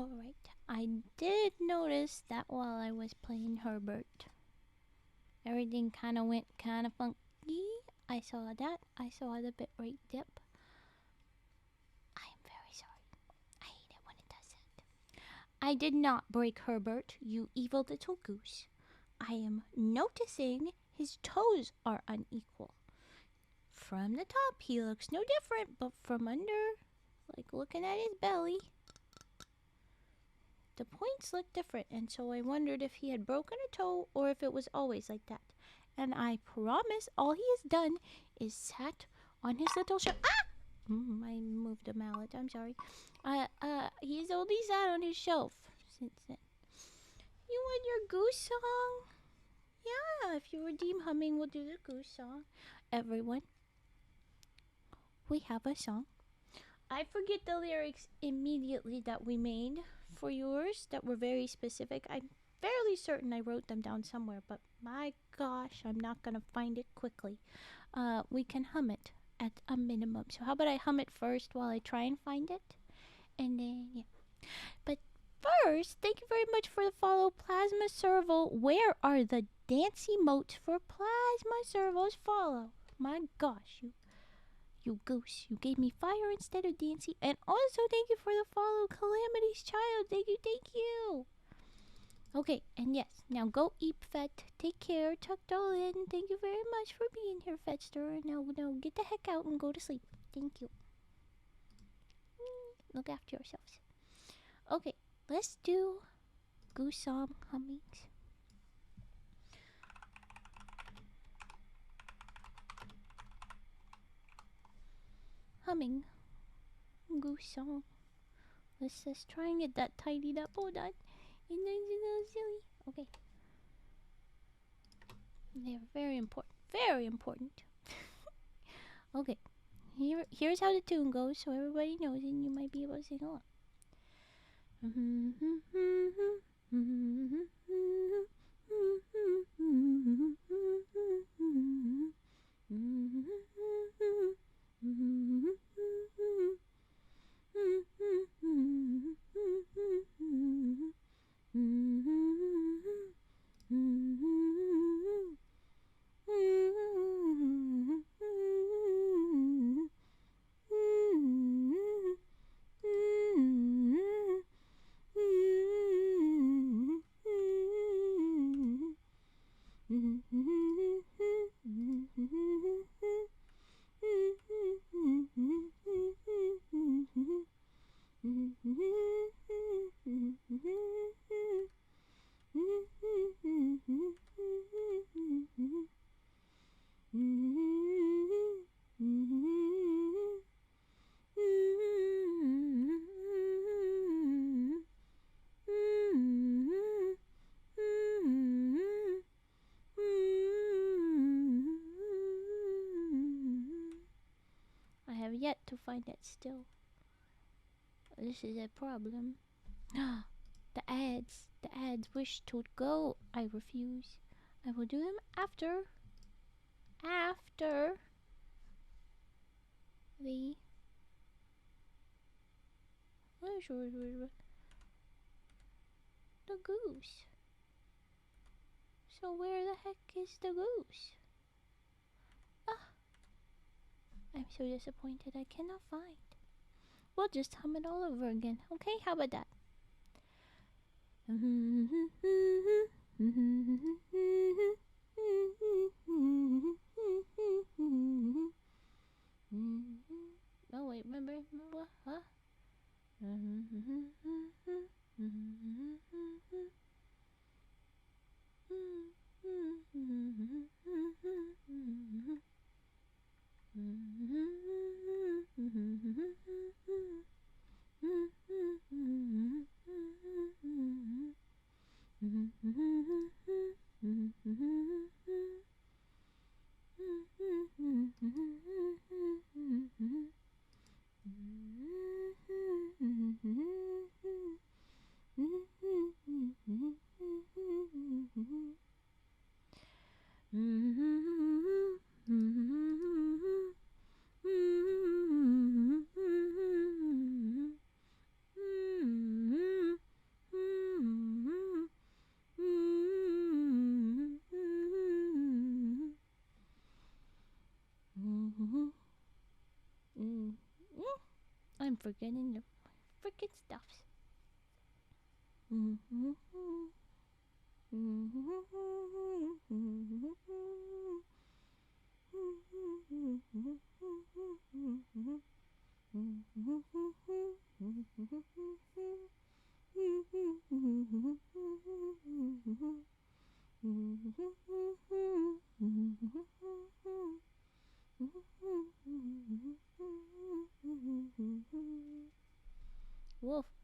Alright, I did notice that while I was playing Herbert, everything kind of went kind of funky. I saw that. I saw the bitrate dip. I am very sorry. I hate it when it does that. I did not break Herbert, you evil little goose. I am noticing his toes are unequal. From the top, he looks no different, but from under, like looking at his belly, the points look different, and so I wondered if he had broken a toe or if it was always like that. And I promise all he has done is sat on his little shelf. Ah! I moved a mallet, I'm sorry. He's only sat on his shelf since then. You want your goose song? Yeah, if you redeem humming, we'll do the goose song. Everyone, we have a song. I forget the lyrics immediately that we made for yours that were very specific. I'm fairly certain I wrote them down somewhere, but my gosh, I'm not going to find it quickly. We can hum it at a minimum. So how about I hum it first while I try and find it? And then, yeah. But first, thank you very much for the follow, Plasma Serval. Where are the dance emotes for Plasma Serval's follow? My gosh, you goose. You gave me fire instead of dancing. And also, thank you for the follow, Calamity's Child. Thank you, thank you. Okay, and yes, now go eat, Fet. Take care, tucked all in. Thank you very much for being here, Fetster. Now get the heck out and go to sleep. Thank you. Look after yourselves. Okay, let's do goose song hummings. Humming goose song. Let's just try and get that tidied up. Hold on. And then it's a little silly. Okay. They're very important. Very important. Okay. Here's how the tune goes so everybody knows and you might be able to sing along. Yet to find it still. This is a problem. The ads wish to go. I refuse. I will do them after the goose. So where the heck is the goose? I'm so disappointed I cannot find. We'll just hum it all over again. Okay, how about that? Oh wait, remember what? Huh? forgetting the freaking stuffs.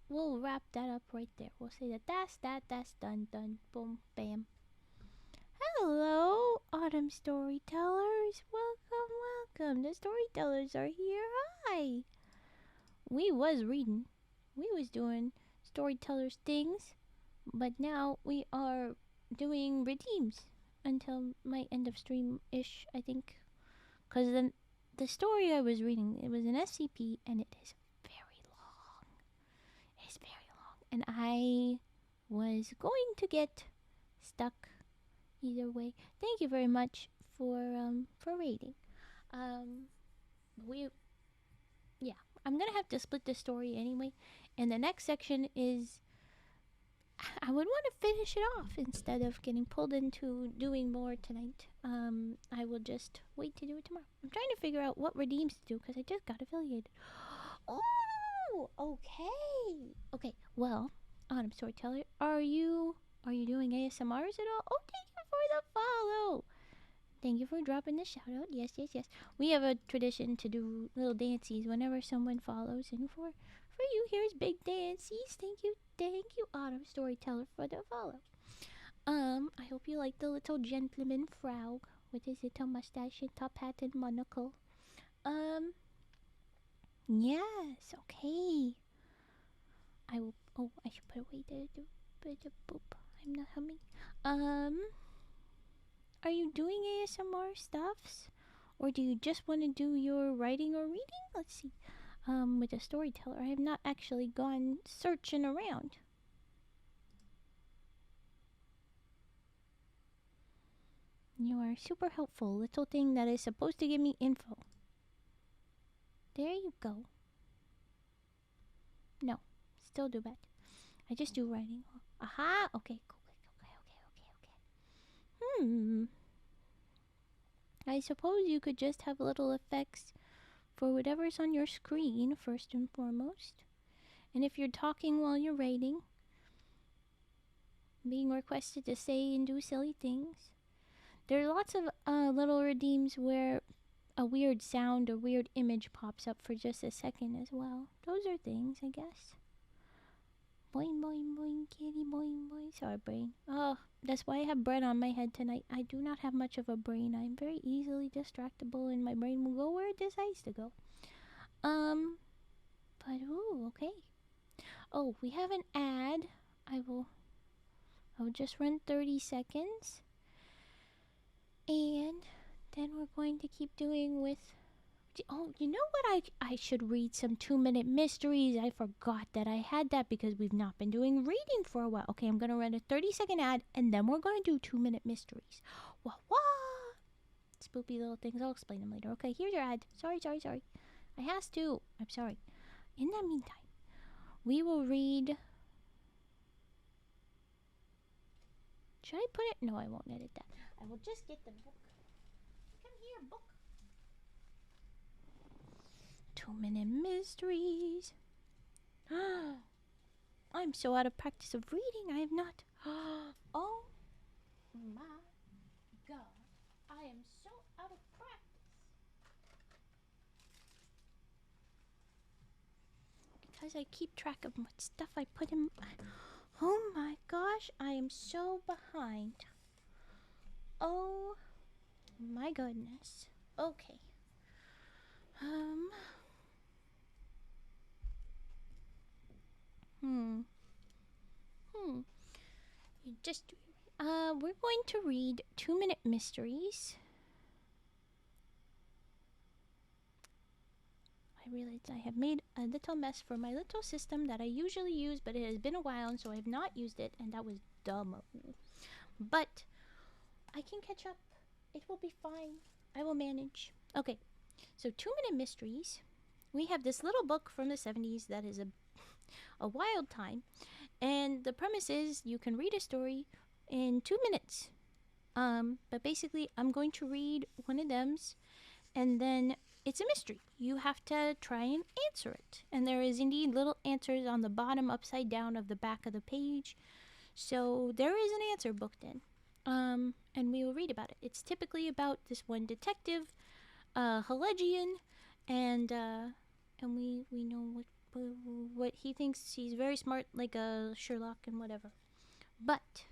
We'll wrap that up right there. We'll say that's done, boom, bam. Hello, autumn storytellers. Welcome. The storytellers are here. Hi. We was reading. We was doing storytellers things, but now we are doing redeems until my end of stream-ish, I think. Because then the story I was reading, it was an SCP, and it is very long. It's very long. And I was going to get stuck either way. Thank you very much for reading. I'm gonna have to split the story anyway. And the next section is I would want to finish it off instead of getting pulled into doing more tonight. I will just wait to do it tomorrow. I'm trying to figure out what redeems to do because I just got affiliated. Oh, okay. Well, Autumn Storyteller, are you doing ASMRs at all? Oh, thank you for the follow. Thank you for dropping the shout out. Yes. We have a tradition to do little dances whenever someone follows, and for you, here's big dances. Thank you, Autumn Storyteller, for the follow. I hope you like the little gentleman frog with his little mustache and top hat and monocle. Yes, okay. I will. Oh, I should put away the boop. I'm not humming. Are you doing ASMR stuffs? Or do you just want to do your writing or reading? Let's see. With a storyteller, I have not actually gone searching around. You are super helpful, little thing that is supposed to give me info. There you go. No, still do bad. I just do writing. Aha! Okay, cool. Okay. I suppose you could just have little effects for whatever's on your screen, first and foremost. And if you're talking while you're writing, being requested to say and do silly things. There are lots of little redeems where a weird sound or weird image pops up for just a second as well. Those are things, I guess. Boing, boing, boing, kitty, boing, boing. Sorry, brain. Oh, that's why I have bread on my head tonight. I do not have much of a brain. I'm very easily distractible, and my brain will go where it decides to go. But ooh, okay. Oh, we have an ad. I'll just run 30 seconds. And then we're going to keep doing with... Oh, you know what? I should read some 2-minute mysteries. I forgot that I had that because we've not been doing reading for a while. Okay, I'm going to run a 30-second ad, and then we're going to do 2-minute mysteries. Wah, wah! Spoopy little things. I'll explain them later. Okay, here's your ad. Sorry. I has to. I'm sorry. In the meantime, we will read... Should I put it? No, I won't edit that. I will just get the book. Come here, book. 2-minute mysteries. I'm so out of practice of reading. I have not. Oh my god. I am so out of practice. Because I keep track of what stuff I put in. Oh my gosh. I am so behind. Oh my goodness. Okay. You just we're going to read 2-minute mysteries. I realized I have made a little mess for my little system that I usually use, but it has been a while, and so I have not used it, and that was dumb of me. But I can catch up. It will be fine. I will manage. Okay, so 2-minute mysteries. we have this little book from the 70s that is a wild time. And the premise is you can read a story in 2 minutes. But basically, I'm going to read one of them's, and then it's a mystery. You have to try and answer it. And there is indeed little answers on the bottom upside down of the back of the page. So there is an answer booked in. And we will read about it. It's typically about this one detective, Helegian, and we know what he thinks. He's very smart, like a Sherlock and whatever. But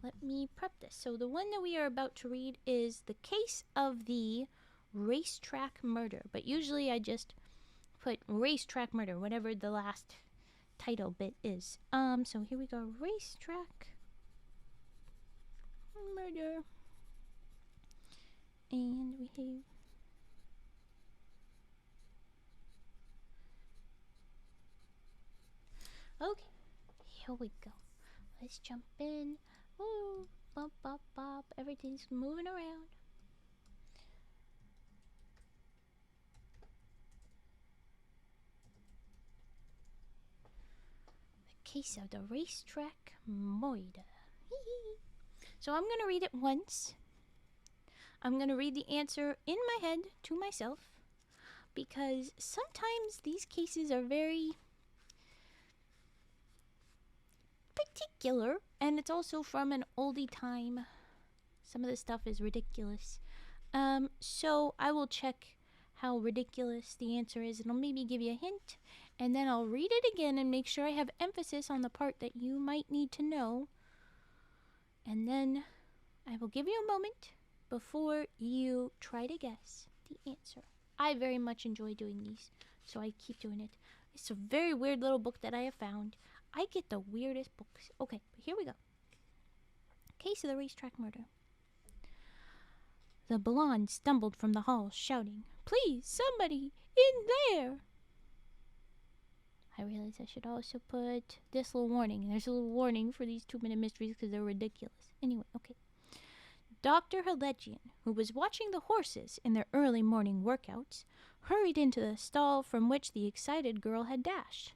let me prep this. So the one that we are about to read is The Case of the Racetrack Murder. But usually I just put Racetrack Murder, whatever the last title bit is. So here we go. Racetrack Murder. And we have... Okay, here we go. Let's jump in. Ooh, bop, bop, bop. Everything's moving around. The Case of the Racetrack Murder. So I'm going to read it once. I'm going to read the answer in my head to myself, because sometimes these cases are very particular, and it's also from an oldie time. Some of the stuff is ridiculous. So I will check how ridiculous the answer is, and I'll maybe give you a hint, and then I'll read it again and make sure I have emphasis on the part that you might need to know. And then I will give you a moment before you try to guess the answer. I very much enjoy doing these, so I keep doing it. It's a very weird little book that I have found. I get the weirdest books. Okay, here we go. Case of the Racetrack Murder. The blonde stumbled from the hall, shouting, "Please, somebody, in there!" I realize I should also put this little warning. There's a little warning for these 2-minute mysteries because they're ridiculous. Anyway, okay. Dr. Helegian, who was watching the horses in their early morning workouts, hurried into the stall from which the excited girl had dashed.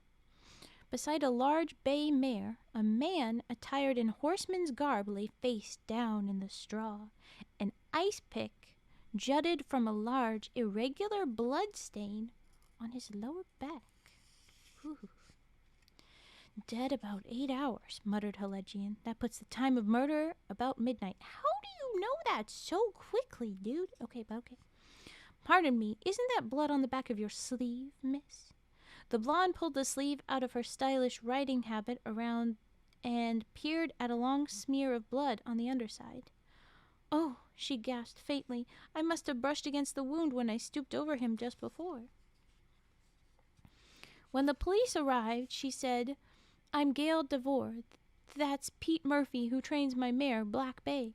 Beside a large bay mare, a man attired in horseman's garb lay face down in the straw. An ice pick jutted from a large, irregular blood stain on his lower back. Whew. Dead about 8 hours, muttered Helegian. That puts the time of murder about midnight. How do you know that so quickly, dude? Okay. Pardon me, isn't that blood on the back of your sleeve, miss? The blonde pulled the sleeve out of her stylish riding habit around and peered at a long smear of blood on the underside. Oh, she gasped faintly. I must have brushed against the wound when I stooped over him just before. When the police arrived, she said, I'm Gail DeVore. That's Pete Murphy, who trains my mare, Black Bay.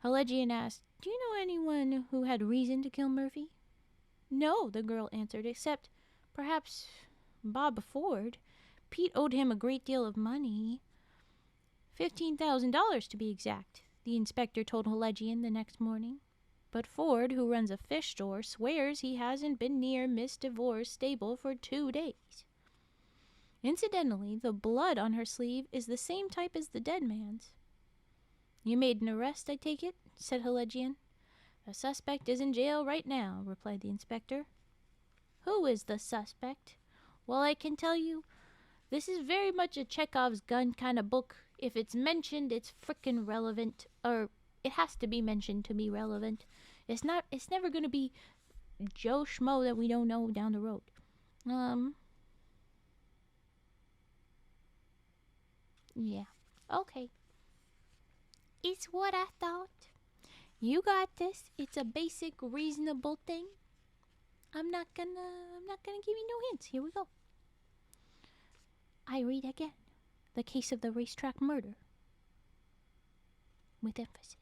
Helegian asked, Do you know anyone who had reason to kill Murphy? No, the girl answered, except perhaps Bob Ford. Pete owed him a great deal of money. $15,000 to be exact, the inspector told Helegian the next morning. But Ford, who runs a fish store, swears he hasn't been near Miss DeVore's stable for 2 days. Incidentally, the blood on her sleeve is the same type as the dead man's. You made an arrest, I take it? Said Helegian. The suspect is in jail right now, replied the inspector. Who is the suspect? Well, I can tell you, this is very much a Chekhov's gun kind of book. If it's mentioned, it's frickin' relevant, or it has to be mentioned to be relevant. It's never going to be Joe Schmo that we don't know down the road. Yeah. Okay. It's what I thought. You got this. It's a basic, reasonable thing. I'm not gonna give you no hints. Here we go. I read again. The Case of the Racetrack Murder. With emphasis.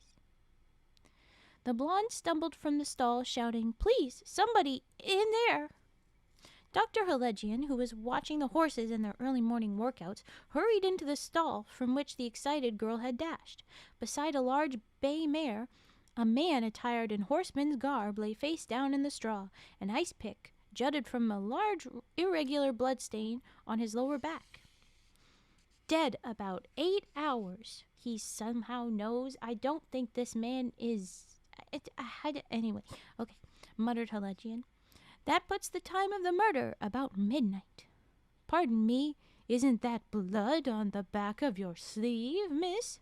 The blonde stumbled from the stall, shouting, Please, somebody, in there! Dr. Helegian, who was watching the horses in their early morning workouts, hurried into the stall from which the excited girl had dashed. Beside a large bay mare, a man attired in horseman's garb lay face down in the straw. An ice pick jutted from a large, irregular bloodstain on his lower back. Dead about 8 hours. He somehow knows. I don't think this man is... Anyway, okay, muttered Helegian. That puts the time of the murder about midnight. Pardon me, isn't that blood on the back of your sleeve, miss?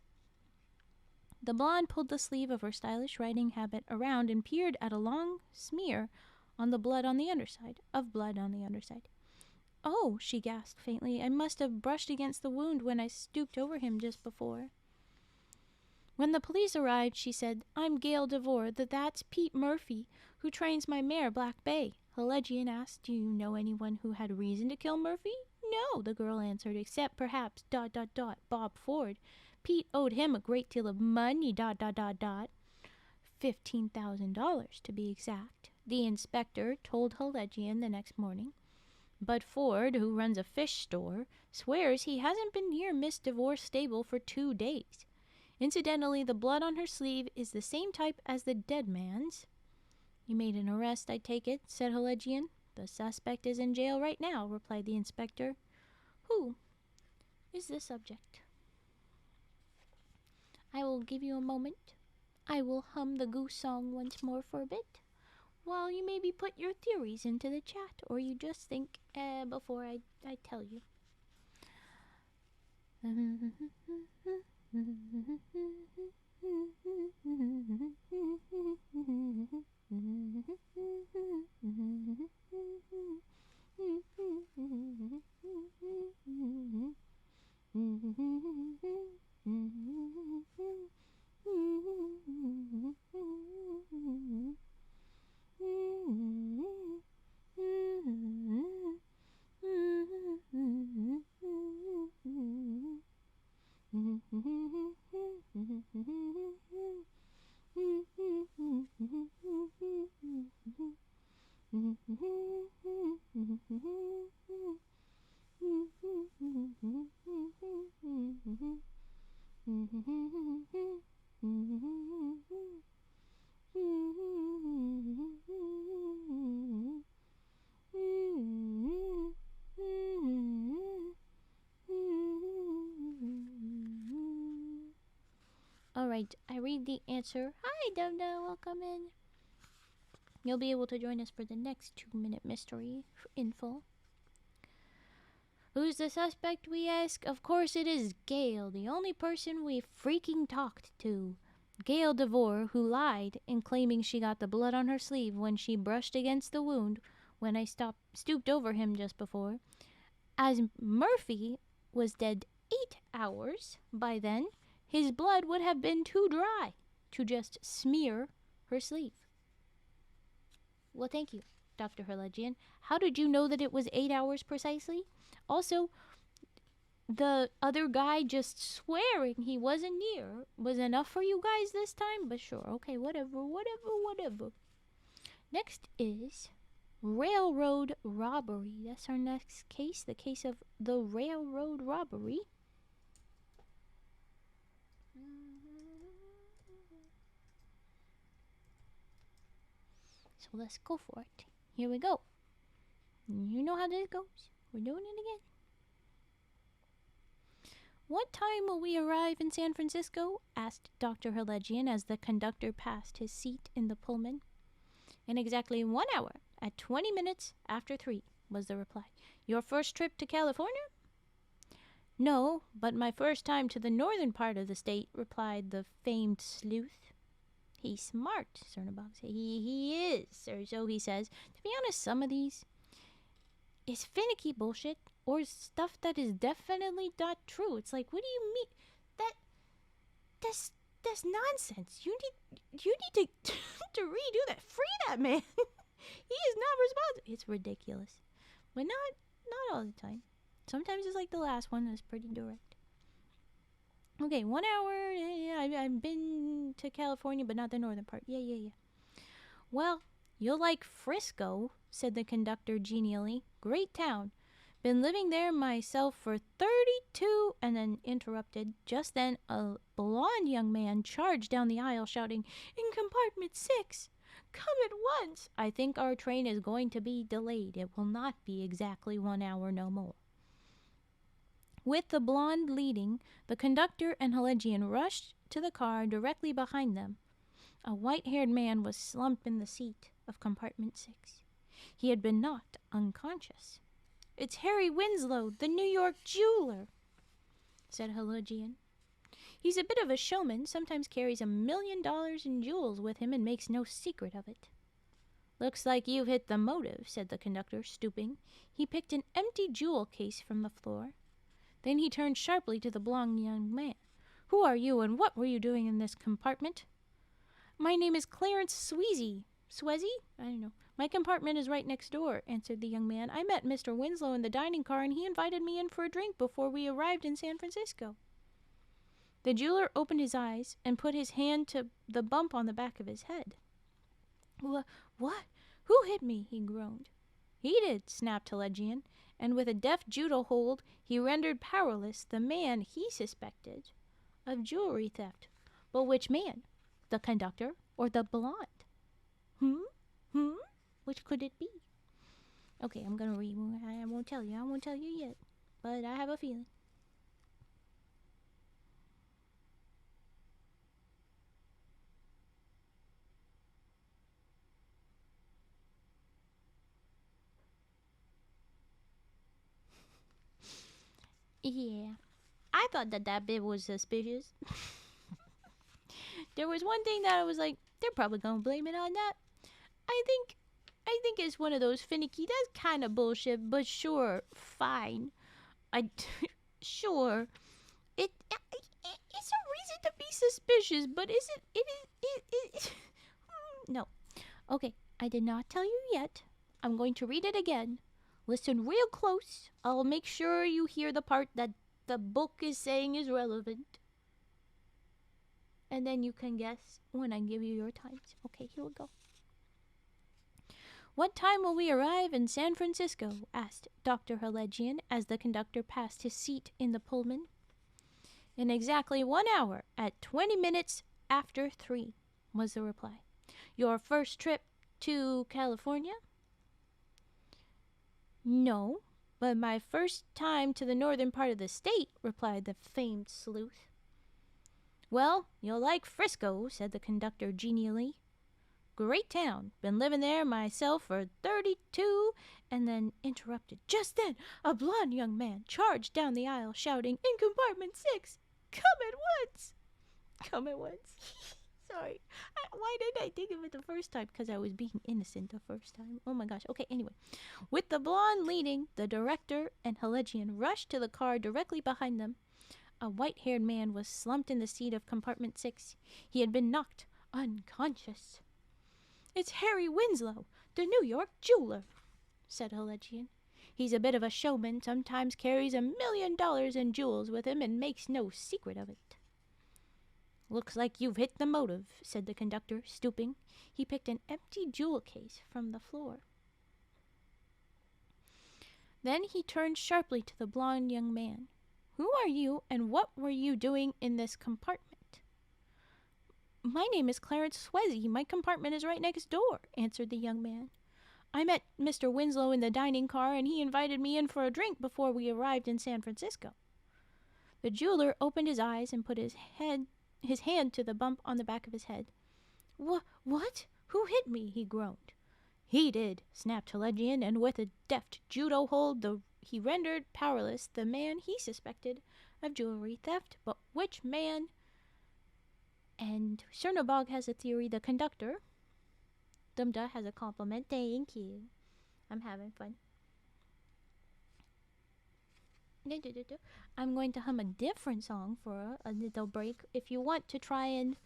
The blonde pulled the sleeve of her stylish riding habit around and peered at a long smear on the blood on the underside. Oh, she gasped faintly. I must have brushed against the wound when I stooped over him just before. When the police arrived, she said, I'm Gail DeVore, that's Pete Murphy, who trains my mare, Black Bay. Helegian asked, do you know anyone who had reason to kill Murphy? No, the girl answered, except perhaps, Bob Ford. Pete owed him a great deal of money, $15,000 to be exact. The inspector told Helegian the next morning. But Ford, who runs a fish store, swears he hasn't been near Miss DeVore's stable for 2 days. Incidentally, the blood on her sleeve is the same type as the dead man's. You made an arrest, I take it, said Helegian. The suspect is in jail right now, replied the inspector. Who is the subject? I will give you a moment. I will hum the goose song once more for a bit, while you maybe put your theories into the chat, or you just think before I tell you. Alright, I read the answer. Hi, Dum-Dum, welcome in. You'll be able to join us for the next 2-minute mystery in full. Who's the suspect, we ask? Of course it is Gail, the only person we freaking talked to. Gail DeVore, who lied in claiming she got the blood on her sleeve when she brushed against the wound when I stooped over him just before. As Murphy was dead 8 hours by then, his blood would have been too dry to just smear her sleeve. Well, thank you, Dr. Helegian. How did you know that it was 8 hours precisely? Also, the other guy just swearing he wasn't near was enough for you guys this time? But sure, okay, whatever. Next is railroad robbery. That's our next case, the case of the railroad robbery. So let's go for it. Here we go. You know how this goes. We're doing it again. What time will we arrive in San Francisco? Asked Dr. Helegian as the conductor passed his seat in the Pullman. In exactly 1 hour, at 20 minutes after 3, was the reply. Your first trip to California? No, but my first time to the northern part of the state, replied the famed sleuth. He's smart, Cernabog said. He is, sir, so he says. To be honest, some of these is finicky bullshit or stuff that is definitely not true. It's like, what do you mean? That's nonsense. You need to to redo that. Free that man. He is not responsible. It's ridiculous. But not all the time. Sometimes it's like the last one that's pretty direct. Okay, 1 hour. Yeah, I've been to California, but not the northern part. Yeah. Well, you'll like Frisco, said the conductor genially. Great town. Been living there myself for 32, and then interrupted. Just then, a blonde young man charged down the aisle shouting, In compartment 6. Come at once! I think our train is going to be delayed. It will not be exactly 1 hour no more. With the blonde leading, the conductor and Helegian rushed to the car directly behind them. A white-haired man was slumped in the seat of compartment 6. He had been knocked unconscious. "It's Harry Winslow, the New York jeweler," said Helegian. "He's a bit of a showman, sometimes carries $1 million in jewels with him and makes no secret of it." "Looks like you've hit the motive," said the conductor, stooping. He picked an empty jewel case from the floor. Then he turned sharply to the blond young man. "Who are you, and what were you doing in this compartment?" "My name is Clarence Sweezy. Swezy? I don't know. My compartment is right next door," answered the young man. "I met Mr. Winslow in the dining car, and he invited me in for a drink before we arrived in San Francisco." The jeweler opened his eyes and put his hand to the bump on the back of his head. What? Who hit me?" he groaned. "He did," snapped Helegian, and with a deft judo hold, he rendered powerless the man he suspected of jewelry theft. But which man? The conductor or the blonde? Which could it be? Okay, I'm gonna read. I won't tell you. I won't tell you yet. But I have a feeling. Yeah. I thought that bit was suspicious. There was one thing that I was like, they're probably gonna blame it on that. I think it's one of those finicky. That's kind of bullshit, but sure, fine. Sure. It's a reason to be suspicious, but is it? No. Okay, I did not tell you yet. I'm going to read it again. Listen real close. I'll make sure you hear the part that the book is saying is relevant. And then you can guess when I give you your times. Okay, here we go. "What time will we arrive in San Francisco?" asked Dr. Helegian as the conductor passed his seat in the Pullman. "In exactly 1 hour, at 20 minutes after 3, was the reply. "Your first trip to California?" "No, but my first time to the northern part of the state," replied the famed sleuth. "Well, you'll like Frisco," said the conductor genially. "Great town. Been living there myself for 32, and then interrupted. Just then, a blond young man charged down the aisle, shouting, "In compartment 6, come at once!" Come at once. Sorry. Why didn't I think of it the first time? Because I was being innocent the first time. Oh my gosh. Okay, anyway. With the blonde leading, the director and Helegian rushed to the car directly behind them. A white-haired man was slumped in the seat of compartment 6. He had been knocked unconscious. "It's Harry Winslow, the New York jeweler," said Helegian. "He's a bit of a showman, sometimes carries $1 million in jewels with him and makes no secret of it." "Looks like you've hit the motive," said the conductor, stooping. He picked an empty jewel case from the floor. Then he turned sharply to the blond young man. "Who are you, and what were you doing in this compartment?" "My name is Clarence Swezy. My compartment is right next door," answered the young man. "I met Mr. Winslow in the dining car, and he invited me in for a drink before we arrived in San Francisco." The jeweler opened his eyes and put his hand to the bump on the back of his head. What? Who hit me?" he groaned. "He did," snapped Helegian, and with a deft judo hold, he rendered powerless the man he suspected of jewelry theft. But which man? And Chernobog has a theory. The conductor. Dumda has a compliment. Thank you. I'm having fun. I'm going to hum a different song for a little break. If you want to try and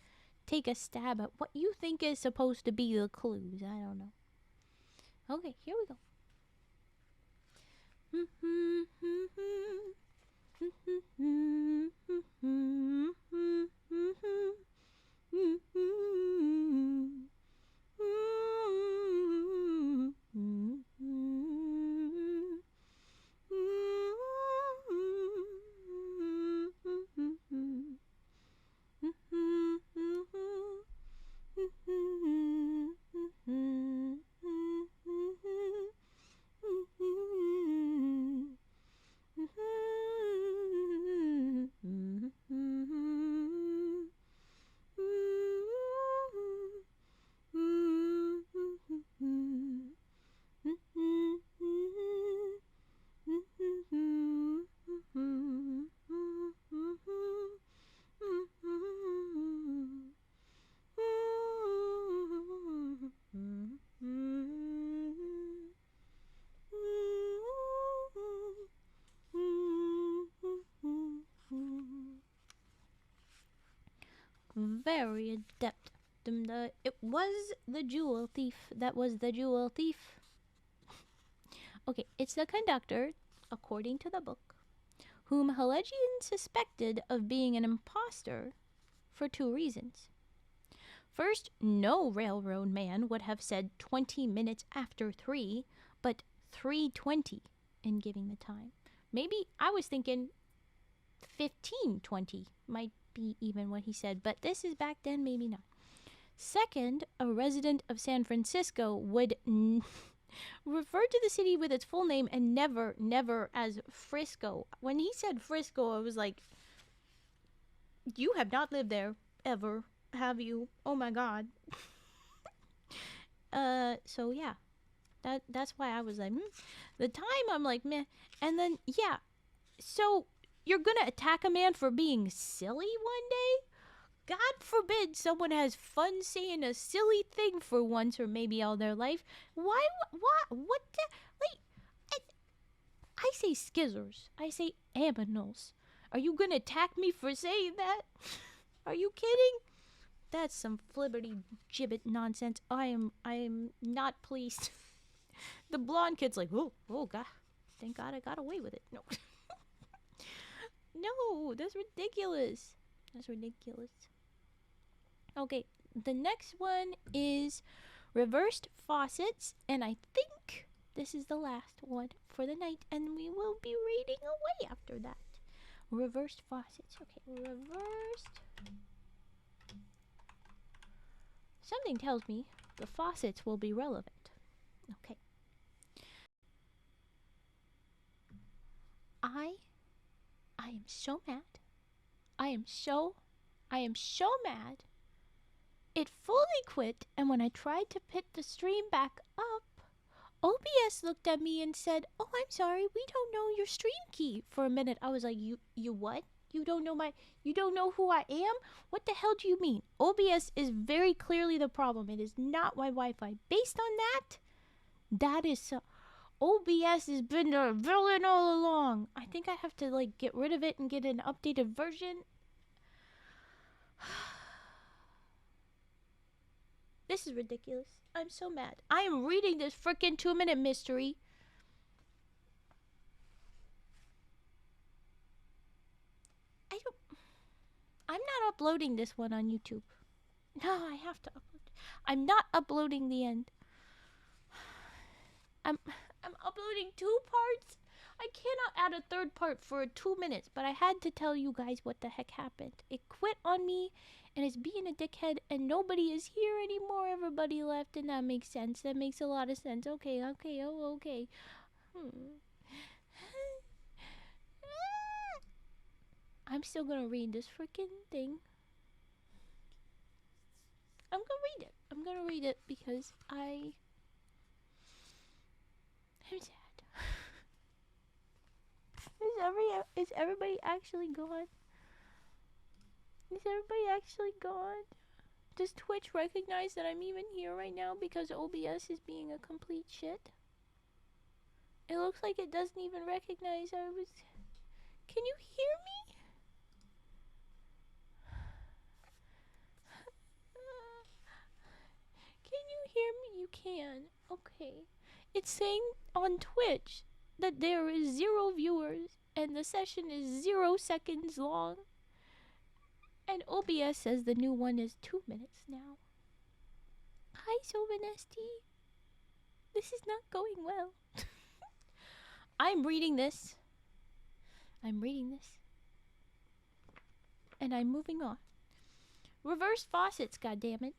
take a stab at what you think is supposed to be the clues, I don't know. Okay, here we go. Very adept. It was the jewel thief that was the jewel thief. Okay, it's the conductor, according to the book, whom Helegian suspected of being an impostor for 2 reasons. First, no railroad man would have said 20 minutes after 3, but 3:20 in giving the time. Maybe I was thinking 15:20 might be even what he said, but this is back then, maybe not. Second, a resident of San Francisco would refer to the city with its full name and never as Frisco. When he said Frisco, I was like, you have not lived there ever, have you? Oh my god. So yeah. That's why I was like, The time I'm like, meh. And then, yeah. So, you're gonna attack a man for being silly one day? God forbid someone has fun saying a silly thing for once or maybe all their life. Why, what the, like, I say skizzers. I say aminals. Are you gonna attack me for saying that? Are you kidding? That's some flibberty gibbet nonsense. I am not pleased. The blonde kid's like, oh god, thank God I got away with it. No. No, that's ridiculous. That's ridiculous. Okay, the next one is reversed faucets, and I think this is the last one for the night, and we will be reading away after that. Reversed faucets. Okay, reversed. Something tells me the faucets will be relevant. Okay. I am so mad. I am so mad. It fully quit, and when I tried to pick the stream back up, OBS looked at me and said, "Oh, I'm sorry, we don't know your stream key." For a minute, I was like, you what? You don't know who I am? What the hell do you mean? OBS is very clearly the problem. It is not my Wi-Fi. Based on that is so... OBS has been the villain all along. I think I have to, like, get rid of it and get an updated version. This is ridiculous. I'm so mad. I am reading this freaking 2-minute mystery. I'm not uploading this one on YouTube. No, I have to upload. I'm not uploading the end. I'm uploading 2 parts. I cannot add a 3rd part for 2 minutes, but I had to tell you guys what the heck happened. It quit on me, and it's being a dickhead, and nobody is here anymore. Everybody left, and that makes sense. That makes a lot of sense. Okay, okay. I'm still gonna read this freaking thing. I'm gonna read it because I'm sad. Is everybody actually gone? Is everybody actually gone? Does Twitch recognize that I'm even here right now because OBS is being a complete shit? It looks like it doesn't even recognize I was... Can you hear me? Can you hear me? You can. Okay. It's saying on Twitch that there is 0 viewers and the session is 0 seconds long. And OBS says the new one is 2 minutes now. Hi, Sylvanesti. This is not going well. I'm reading this. And I'm moving on. Reverse faucets, goddammit.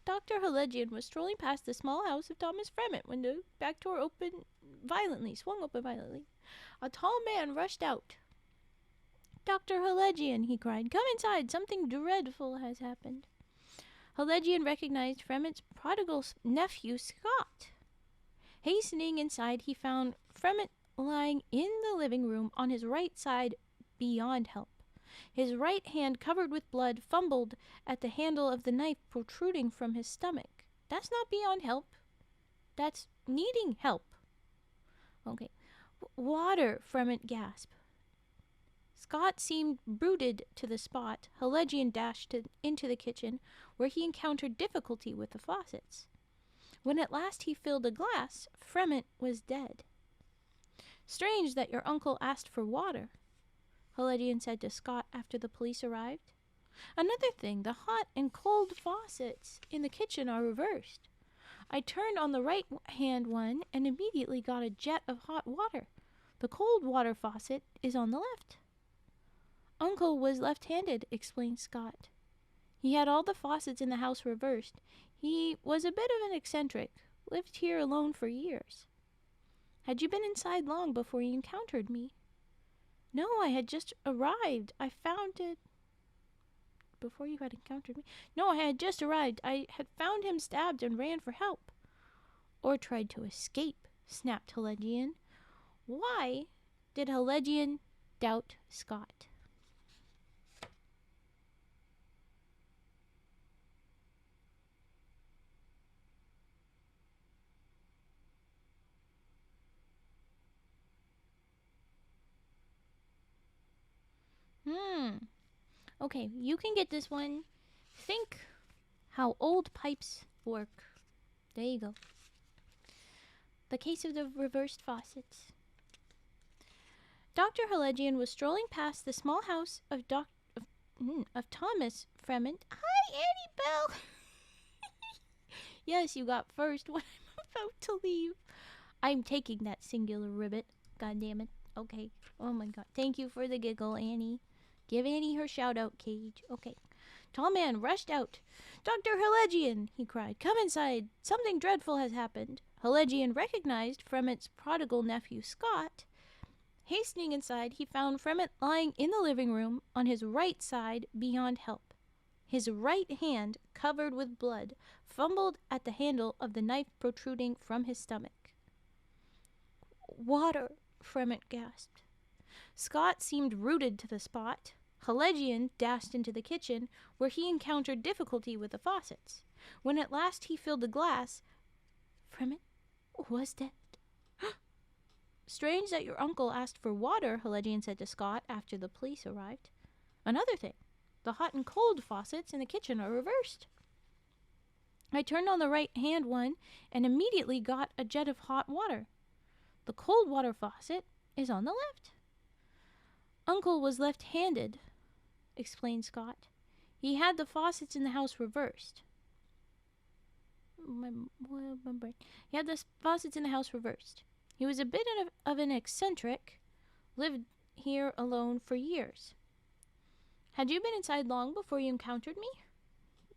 Dr. Helegian was strolling past the small house of Thomas Fremont when the back door swung open violently. A tall man rushed out. "Dr. Helegian," he cried, "come inside. Something dreadful has happened." Helegian recognized Fremont's prodigal nephew, Scott. Hastening inside, he found Fremont lying in the living room on his right side beyond help. His right hand, covered with blood, fumbled at the handle of the knife protruding from his stomach. That's not beyond help. That's needing help. Okay. Water, Fremont gasped. Scott seemed rooted to the spot. Helegian dashed into the kitchen, where he encountered difficulty with the faucets. When at last he filled a glass, Fremont was dead. Strange that your uncle asked for water, Helegian said to Scott after the police arrived. Another thing, the hot and cold faucets in the kitchen are reversed. I turned on the right-hand one and immediately got a jet of hot water. The cold water faucet is on the left. Uncle was left-handed, explained Scott. He had all the faucets in the house reversed. He was a bit of an eccentric, lived here alone for years. Had you been inside long before you encountered me? No, I had just arrived. I found it... Before you had encountered me? No, I had just arrived. I had found him stabbed and ran for help. Or tried to escape, snapped Helegian. Why did Helegian doubt Scott? Okay, you can get this one. Think how old pipes work. There you go. The case of the reversed faucets. Dr. Helegian was strolling past the small house of Thomas Fremont. Hi, Annie Bell! Yes, you got first when I'm about to leave. I'm taking that singular ribbit. God damn it. Okay. Oh my god. Thank you for the giggle, Annie. Give Annie her shout-out, Cage. Okay. Tall man rushed out. Dr. Helegian, he cried. Come inside. Something dreadful has happened. Helegian recognized Fremont's prodigal nephew, Scott. Hastening inside, he found Fremont lying in the living room on his right side beyond help. His right hand, covered with blood, fumbled at the handle of the knife protruding from his stomach. Water, Fremont gasped. Scott seemed rooted to the spot. Helegian dashed into the kitchen, where he encountered difficulty with the faucets. When at last he filled a glass, Fremont was dead. Strange that your uncle asked for water, Helegian said to Scott after the police arrived. Another thing, the hot and cold faucets in the kitchen are reversed. I turned on the right-hand one and immediately got a jet of hot water. The cold water faucet is on the left. Uncle was left-handed, explained Scott. He had the faucets in the house reversed. He had the faucets in the house reversed. He was a bit of an eccentric, lived here alone for years. Had you been inside long before you encountered me?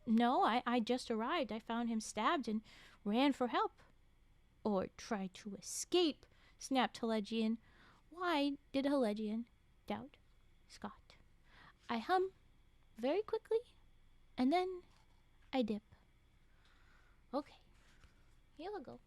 No, I just arrived. I found him stabbed and ran for help. Or tried to escape, snapped Helegian. Why did Helegian doubt Scott? I hum very quickly, and then I dip. Okay, here we go.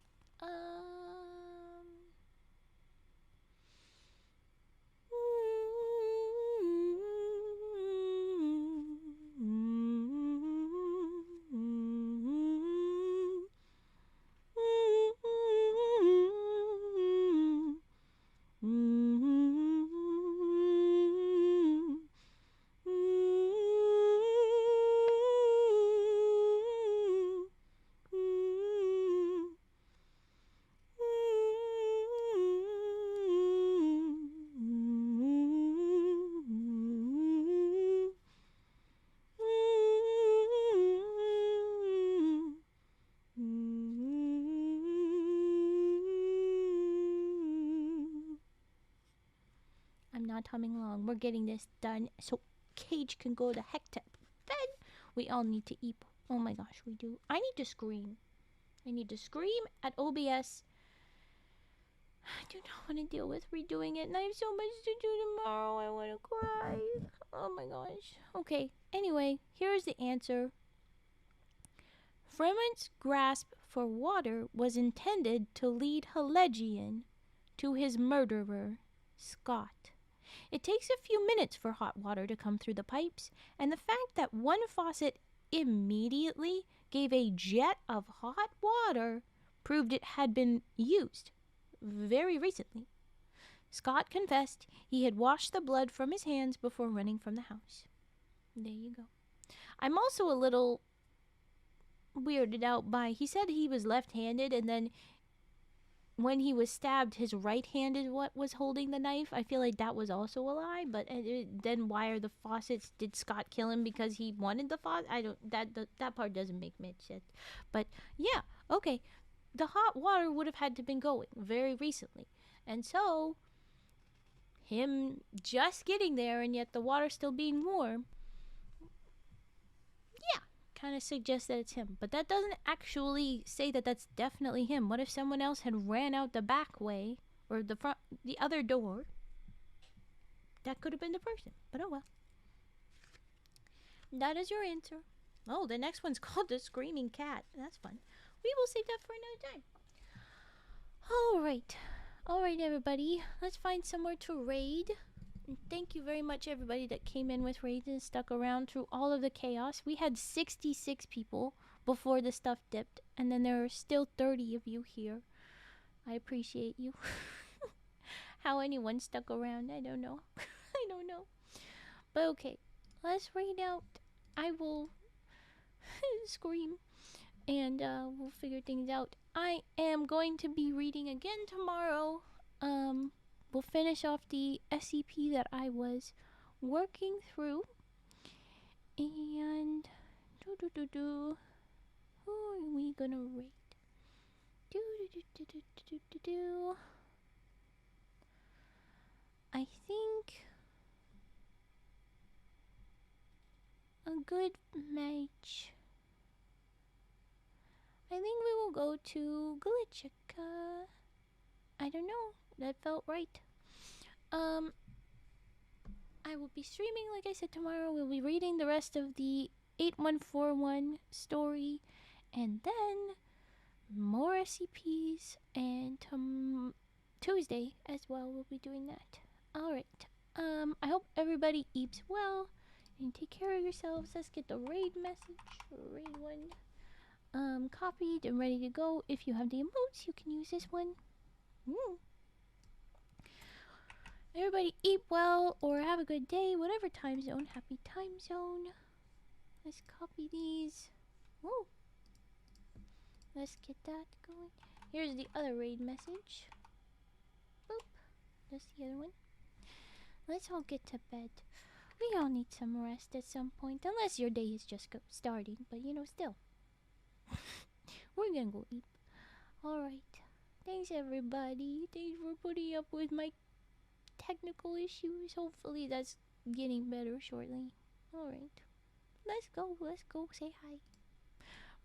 Not humming along. We're getting this done so Cage can go to heck to bed. We all need to eat. Oh my gosh, we do. I need to scream. I need to scream at OBS. I do not want to deal with redoing it, and I have so much to do tomorrow. I want to cry. Oh my gosh. Okay, anyway, here's the answer. Fremont's grasp for water was intended to lead Helegian to his murderer, Scott. It takes a few minutes for hot water to come through the pipes, and the fact that one faucet immediately gave a jet of hot water proved it had been used very recently. Scott confessed he had washed the blood from his hands before running from the house. There you go. I'm also a little weirded out by, he said he was left-handed, and then when he was stabbed, his right hand is what was holding the knife. I feel like that was also a lie, but then why are the faucets? Did Scott kill him because he wanted the faucet? I don't, that part doesn't make much sense. But yeah, okay. The hot water would have had to been going very recently. And so, him just getting there and yet the water still being warm, yeah, kind of suggests that it's him. But that doesn't actually say that that's definitely him. What if someone else had ran out the back way or the front, the other door? That could have been the person. But oh well. That is your answer. Oh, the next one's called the Screaming Cat. That's fun. We will save that for another time. Alright, everybody. Let's find somewhere to raid. And thank you very much, everybody that came in with raids and stuck around through all of the chaos. We had 66 people before the stuff dipped, and then there are still 30 of you here. I appreciate you. How anyone stuck around, I don't know. I don't know. But okay, let's raid out. I will scream, and we'll figure things out. I am going to be reading again tomorrow. We'll finish off the SCP that I was working through. And who are we gonna rate? I think a good match. I think we will go to NURIAKEA. I don't know. That felt right. I will be streaming, like I said, tomorrow. We'll be reading the rest of the 8141 story, and then more SCPs, and Tuesday as well we'll be doing that. Alright. I hope everybody eats well and take care of yourselves. Let's get the raid message. Raid one. Copied and ready to go. If you have the emotes, you can use this one. Everybody eat well or have a good day, whatever time zone. Happy time zone. Let's copy these. Woo. Let's get that going. Here's the other raid message. Boop. That's the other one. Let's all get to bed. We all need some rest at some point, unless your day is just starting. But you know, still. We're gonna go eat. Alright. Thanks everybody. Thanks for putting up with my technical issues. Hopefully that's getting better shortly. Alright. Let's go. Let's go say hi.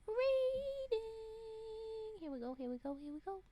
Reading. Here we go. Here we go. Here we go.